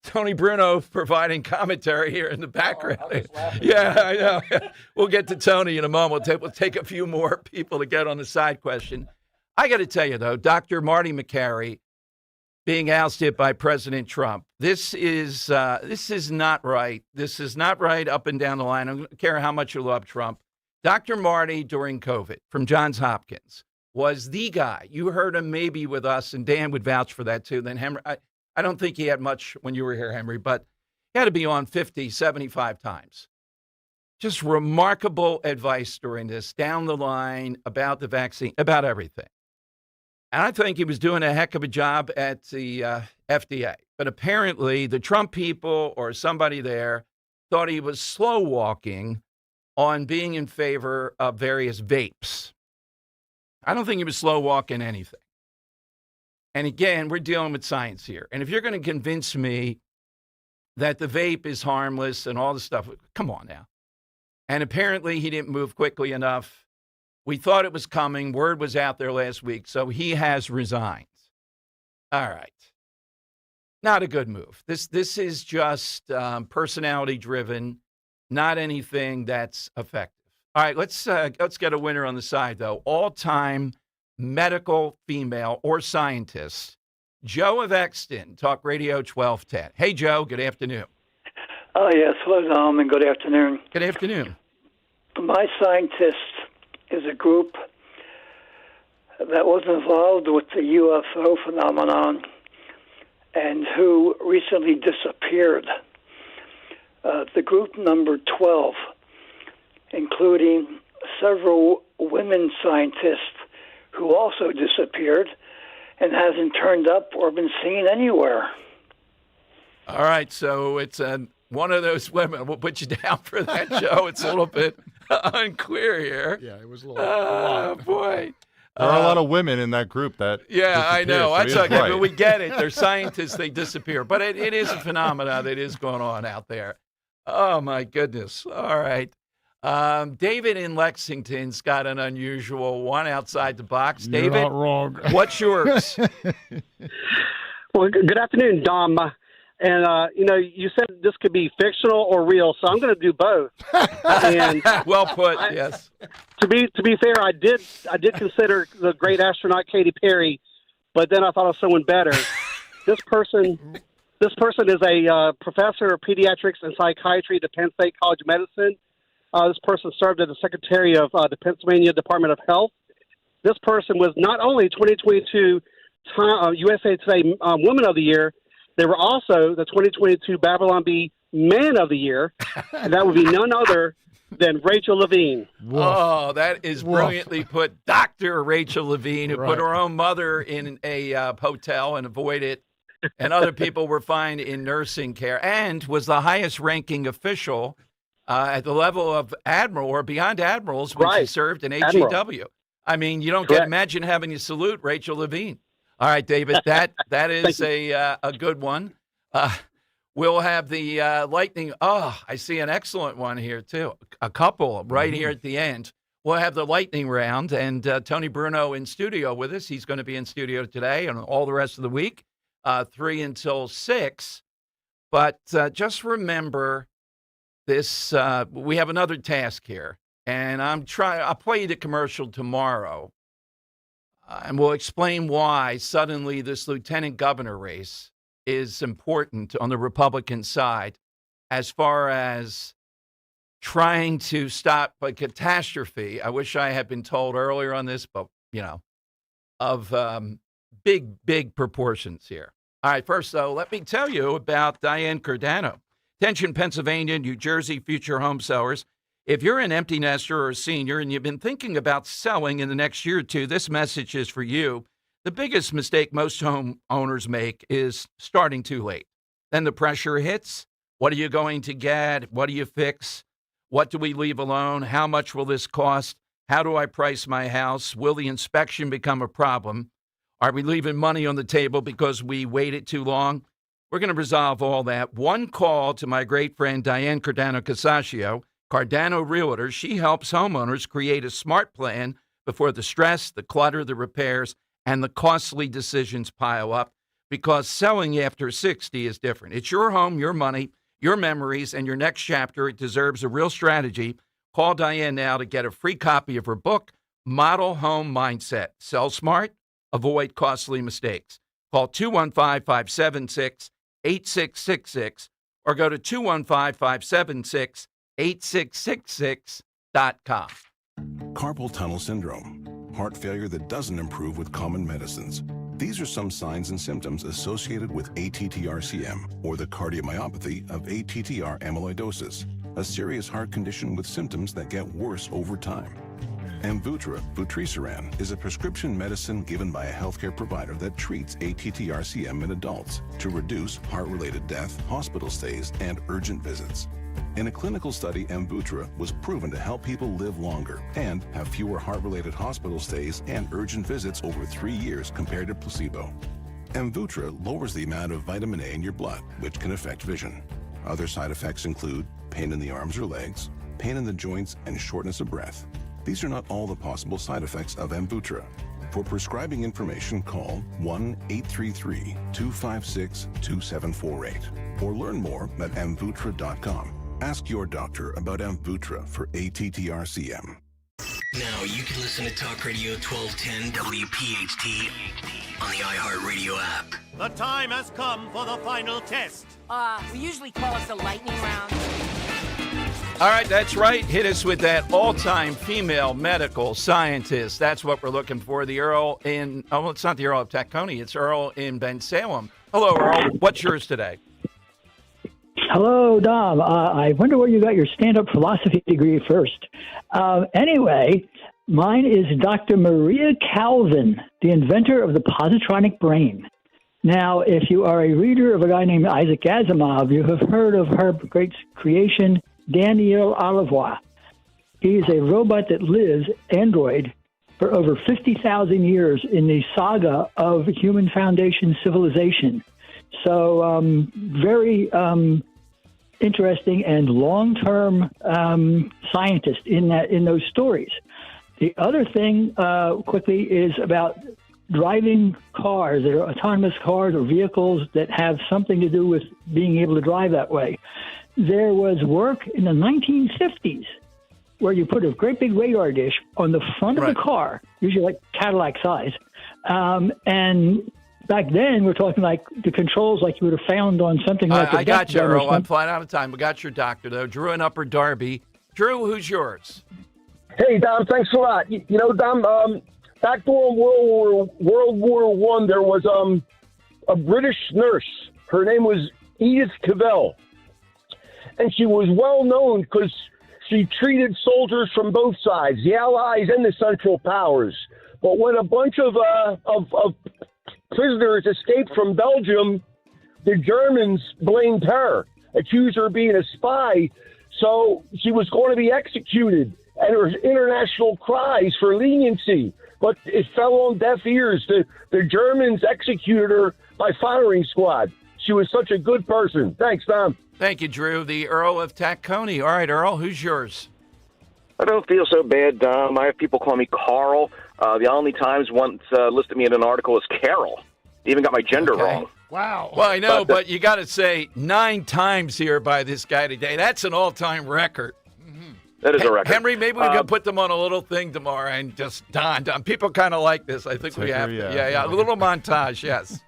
Tony Bruno providing commentary here in the background. Yeah, I know. We'll get to Tony in a moment. We'll take a few more people to get on the side question. I got to tell you, though, Dr. Marty McCary being ousted by President Trump, this is not right. This is not right up and down the line. I don't care how much you love Trump. Dr. Marty, during COVID, from Johns Hopkins, was the guy. You heard him maybe with us, and Dan would vouch for that too. Then Henry, I don't think he had much when you were here, Henry, but he had to be on 50, 75 times. Just remarkable advice during this, down the line, about the vaccine, about everything. And I think he was doing a heck of a job at the FDA. But apparently the Trump people or somebody there thought he was slow walking on being in favor of various vapes. I don't think he was slow walking anything. And again, we're dealing with science here. And if you're going to convince me that the vape is harmless and all the stuff, come on now. And apparently he didn't move quickly enough. We thought it was coming. Word was out there last week. So he has resigned. All right. Not a good move. This is just personality driven, not anything that's effective. All right, let's get a winner on the side though. All-time medical female or scientist, Joe of Exton, Talk Radio 1210. Hey Joe, good afternoon. Oh yes, hello Dom, and good afternoon. Good afternoon. My scientist is a group that was involved with the UFO phenomenon and who recently disappeared. The group number 12, including several women scientists who also disappeared and hasn't turned up or been seen anywhere. All right, so it's one of those women. We'll put you down for that, Joe. It's a little bit unclear here. Yeah, it was a little. Oh, boy. There are a lot of women in that group that. Yeah, I know. So That's he is okay, right. but we get it. They're scientists. They disappear. But it is a phenomenon that is going on out there. Oh, my goodness. All right. David in Lexington's got an unusual one outside the box. You're David, not wrong. What's yours? Well, good afternoon, Dom. And, you said this could be fictional or real, so I'm going to do both. And well put, yes. To be fair, I did consider the great astronaut Katy Perry, but then I thought of someone better. This person is a professor of pediatrics and psychiatry at the Penn State College of Medicine. This person served as the secretary of the Pennsylvania Department of Health. This person was not only 2022 USA Today Woman of the Year, they were also the 2022 Babylon Bee Man of the Year, and that would be none other than Rachel Levine. Oh, that is brilliantly put. Dr. Rachel Levine, who put her own mother in a hotel and avoided, and other people were fine in nursing care, and was the highest-ranking official at the level of admiral or beyond admirals when she served in HEW. Admiral. I mean, you don't imagine having to salute Rachel Levine. All right, David, that is a good one. We'll have the lightning. Oh, I see an excellent one here, too. A couple right here at the end. We'll have the lightning round, and Tony Bruno in studio with us. He's going to be in studio today and all the rest of the week, 3 until 6. But just remember this. We have another task here, and I'll play you the commercial tomorrow. And we'll explain why suddenly this lieutenant governor race is important on the Republican side as far as trying to stop a catastrophe. I wish I had been told earlier on this, but, of big proportions here. All right, first, though, let me tell you about Dom Giordano. Attention, Pennsylvania, New Jersey, future home sellers. If you're an empty nester or a senior and you've been thinking about selling in the next year or two, this message is for you. The biggest mistake most home owners make is starting too late. Then the pressure hits. What are you going to get? What do you fix? What do we leave alone? How much will this cost? How do I price my house? Will the inspection become a problem? Are we leaving money on the table because we waited too long? We're going to resolve all that. One call to my great friend Diane Cardano-Casaccio, Cardano Realtors. She helps homeowners create a smart plan before the stress, the clutter, the repairs, and the costly decisions pile up, because selling after 60 is different. It's your home, your money, your memories, and your next chapter. It deserves a real strategy. Call Diane now to get a free copy of her book, Model Home Mindset. Sell smart, avoid costly mistakes. Call 215-576-8666 or go to 215-576-8666.com. Carpal tunnel syndrome. Heart failure that doesn't improve with common medicines. These are some signs and symptoms associated with ATTR-CM, or the cardiomyopathy of ATTR amyloidosis, a serious heart condition with symptoms that get worse over time. Amvuttra, vutrisiran, is a prescription medicine given by a healthcare provider that treats ATTR-CM in adults to reduce heart-related death, hospital stays, and urgent visits. In a clinical study, Amvuttra was proven to help people live longer and have fewer heart-related hospital stays and urgent visits over 3 years compared to placebo. Amvuttra lowers the amount of vitamin A in your blood, which can affect vision. Other side effects include pain in the arms or legs, pain in the joints, and shortness of breath. These are not all the possible side effects of Amvuttra. For prescribing information, call 1-833-256-2748 or learn more at amvutra.com. Ask your doctor about Amvutra for ATTRCM. Now you can listen to Talk Radio 1210 WPHT on the iHeartRadio app. The time has come for the final test. We usually call it the lightning round. All right, that's right. Hit us with that all-time female medical scientist. That's what we're looking for. The Earl in, it's not the Earl of Tacony. It's Earl in Bensalem. Hello, Earl. What's yours today? Hello, Dom. I wonder where you got your stand-up philosophy degree first. Anyway, mine is Dr. Maria Calvin, the inventor of the positronic brain. Now, if you are a reader of a guy named Isaac Asimov, you have heard of her great creation, Daniel Olivois. He is a robot that lives, android, for over 50,000 years in the saga of human foundation civilization. So, very interesting and long-term scientist in those stories. The other thing, quickly, is about driving cars that are autonomous cars or vehicles that have something to do with being able to drive that way. There was work in the 1950s where you put a great big radar dish on the front of the car, usually like Cadillac size, and back then, we're talking like the controls like you would have found on something like I got you, Earl. I'm flying out of time. We got your doctor, though. Drew in Upper Darby. Drew, who's yours? Hey, Dom, thanks a lot. You know, Dom, back during World War I, there was a British nurse. Her name was Edith Cavell. And she was well known because she treated soldiers from both sides, the Allies and the Central Powers. But when a bunch of prisoners escaped from Belgium, the Germans blamed her, accused her of being a spy, so she was going to be executed. And there was international cries for leniency, but it fell on deaf ears. The Germans executed her by firing squad. She was such a good person. Thanks, Tom. Thank you, Drew. The Earl of Tacony. All right, Earl, who's yours? I don't feel so bad, Dom. I have people call me Carl. The only times once listed me in an article as Carol. They even got my gender wrong. Wow. Well, I know, but you got to say 9 times here by this guy today. That's an all-time record. That is a record. Henry, maybe we can put them on a little thing tomorrow and just Don. People kind of like this. I think we have to. Yeah. A little montage, yes.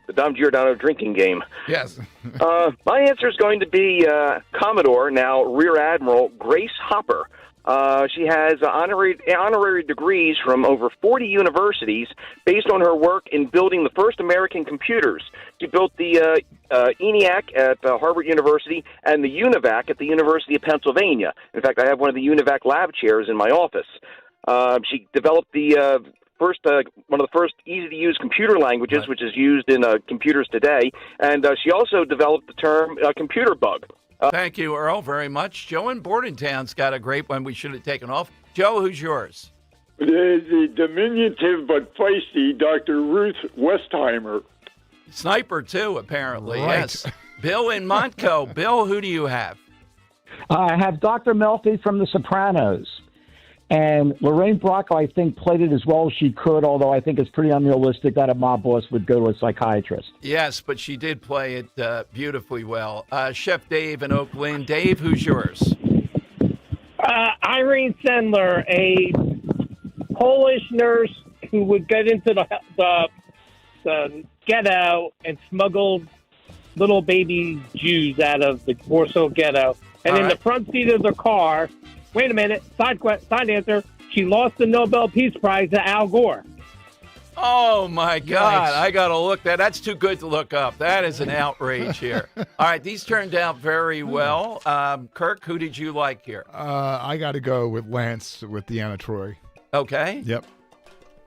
The Dom Giordano drinking game. Yes. My answer is going to be Commodore, now Rear Admiral Grace Hopper. She has honorary degrees from over 40 universities based on her work in building the first American computers. She built the ENIAC at Harvard University and the UNIVAC at the University of Pennsylvania. In fact, I have one of the UNIVAC lab chairs in my office. She developed the one of the first easy-to-use computer languages, which is used in computers today. And she also developed the term computer bug. Thank you, Earl, very much. Joe in Bordentown's got a great one we should have taken off. Joe, who's yours? The diminutive but feisty Dr. Ruth Westheimer. Sniper, too, apparently, Right. yes. Bill in Montco. Bill, who do you have? I have Dr. Melfi from The Sopranos. And Lorraine Bracco, I think, played it as well as she could, although I think it's pretty unrealistic that a mob boss would go to a psychiatrist. Yes, but she did play it beautifully well. Chef Dave in Oakland. Dave, who's yours? Irene Sendler, a Polish nurse who would get into the ghetto and smuggle little baby Jews out of the Warsaw ghetto. And in the front seat of the car, wait a minute, side answer, she lost the Nobel Peace Prize to Al Gore. Oh, my God. I got to look that. That's too good to look up. That is an outrage here. All right, these turned out very well. Kirk, who did you like here? I got to go with Lance with Deanna Troy. Okay. Yep.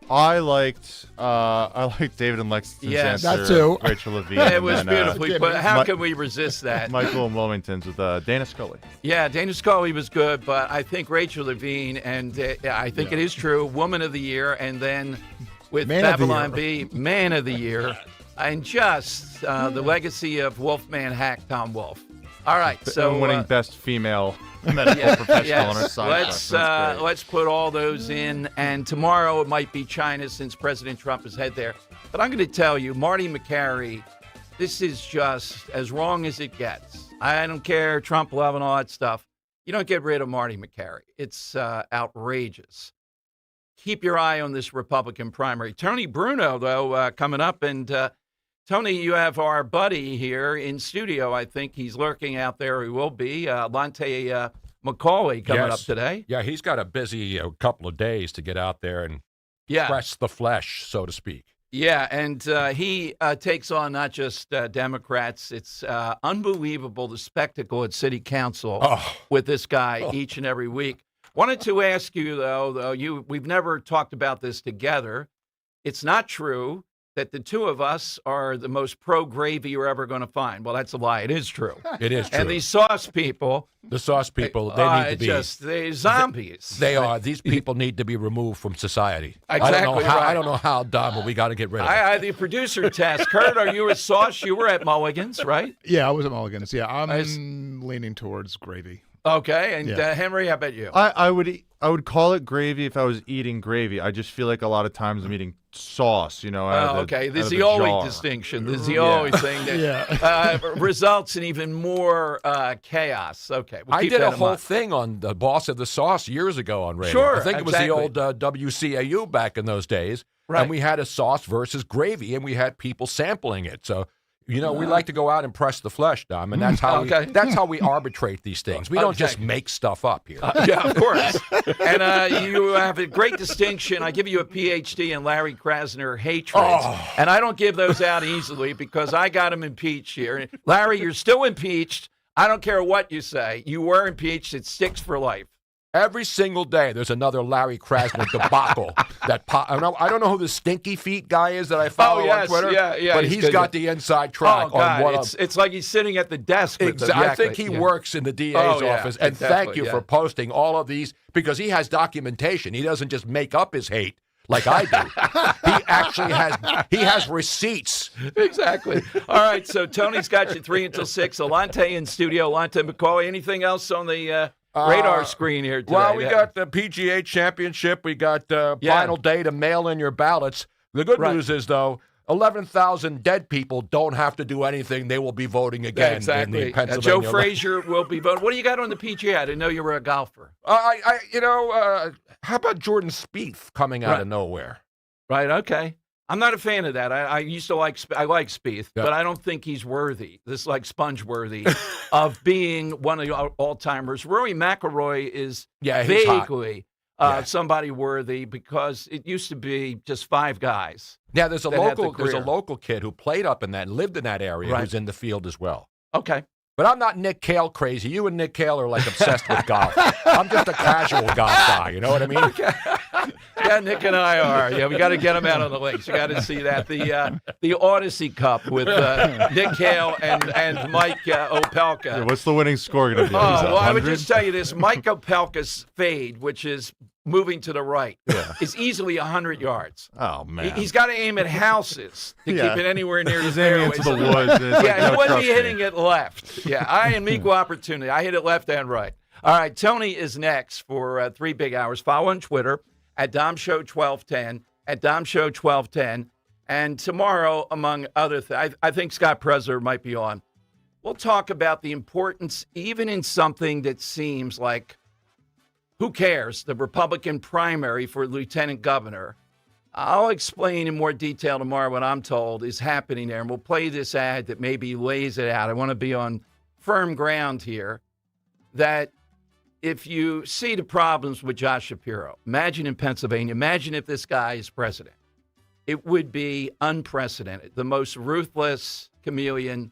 I liked David and Lexington's answer. That too. Rachel Levine. It was beautifully put. How can we resist that? Michael and Wilmington's with Dana Scully. Yeah, Dana Scully was good, but I think Rachel Levine, and I think it is true, Woman of the Year, and then with Man of the Babylon B, Man of the Year, and just the legacy of Wolfman hack Tom Wolfe. All right, so winning best female medical professional on her side. Let's put all those in, and tomorrow it might be China since President Trump is head there. But I'm going to tell you, Marty McCary, this is just as wrong as it gets. I don't care, Trump love and all that stuff. You don't get rid of Marty McCary. It's outrageous. Keep your eye on this Republican primary. Tony Bruno, though, coming up. And Tony, you have our buddy here in studio. I think he's lurking out there. He will be. Lonte McCauley coming up today. Yeah, he's got a busy couple of days to get out there and press the flesh, so to speak. Yeah, and he takes on not just Democrats. It's unbelievable, the spectacle at City Council with this guy each and every week. Wanted to ask you, though, we've never talked about this together. It's not true that the two of us are the most pro-gravy you're ever going to find. Well, that's a lie. It is true. It is true. And these sauce people. The sauce people, they need to be. They're zombies. They are. These people need to be removed from society. Exactly I don't know how, Dom, but we got to get rid of them. The producer task. Kurt, are you a sauce? You were at Mulligan's, right? Yeah, I was at Mulligan's. Yeah, I'm leaning towards gravy. Okay, and Henry, how about you? I would call it gravy if I was eating gravy. I just feel like a lot of times I'm eating sauce, okay, there's the only distinction. There's the only thing that results in even more chaos. Okay, I did a whole thing on the boss of the sauce years ago on radio. Sure, I think it was the old WCAU back in those days. Right. And we had a sauce versus gravy, and we had people sampling it. So, we like to go out and press the flesh, Dom, and that's how that's how we arbitrate these things. We don't just make stuff up here. Yeah, of course. And you have a great distinction. I give you a PhD in Larry Krasner hatred, and I don't give those out easily because I got him impeached here. Larry, you're still impeached. I don't care what you say. You were impeached. It sticks for life. Every single day, there's another Larry Krasner debacle. I don't know who the Stinky Feet guy is that I follow on Twitter. But he's got the inside track on what. It's like he's sitting at the desk. I think he works in the DA's office. And thank you for posting all of these because he has documentation. He doesn't just make up his hate like I do. He actually has receipts. Exactly. All right. So Tony's got you 3 until 6. Alante in studio. Alante McCauley. Anything else on the radar screen here today? Well, we got the PGA Championship. We got final day to mail in your ballots. The good news is, though, 11,000 dead people don't have to do anything. They will be voting again in the Pennsylvania. Joe Frazier will be voting. What do you got on the PGA? I didn't know you were a golfer. How about Jordan Spieth coming out of nowhere? Right, okay. I'm not a fan of that. I used to like Spieth, but I don't think he's worthy. This is like Sponge worthy of being one of the all-timers. Rory McIlroy is vaguely somebody worthy because it used to be just 5 guys. Yeah, there's a local kid who played up in that and lived in that area who's in the field as well. Okay. But I'm not Nick Cale crazy. You and Nick Cale are like obsessed with golf. I'm just a casual golf guy. You know what I mean? Okay. Yeah, Nick and I are. Yeah, we got to get him out on the links. You got to see that. The Odyssey Cup with Nick Cale and Mike Opelka. Yeah, what's the winning score going to be? Well, I would just tell you this. Mike Opelka's fade, which is moving to the right, is easily 100 yards. Oh, man. He's got to aim at houses to keep it anywhere near the fairways. He's aiming into the woods. He wouldn't be hitting it left. Yeah, I am equal opportunity. I hit it left and right. All right, Tony is next for 3 big hours. Follow on Twitter at DomShow1210, at DomShow1210. And tomorrow, among other things, I think Scott Presler might be on. We'll talk about the importance, even in something that seems like, who cares, the Republican primary for lieutenant governor. I'll explain in more detail tomorrow what I'm told is happening there, and we'll play this ad that maybe lays it out. I want to be on firm ground here that if you see the problems with Josh Shapiro, imagine in Pennsylvania, imagine if this guy is president. It would be unprecedented, the most ruthless chameleon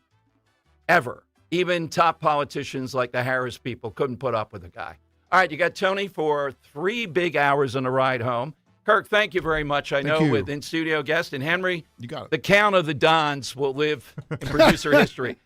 ever. Even top politicians like the Harris people couldn't put up with the guy. All right, you got Tony for 3 big hours on the ride home. Kirk, thank you very much. I know with in-studio guest and Henry, you got it. The count of the Dons will live in producer history.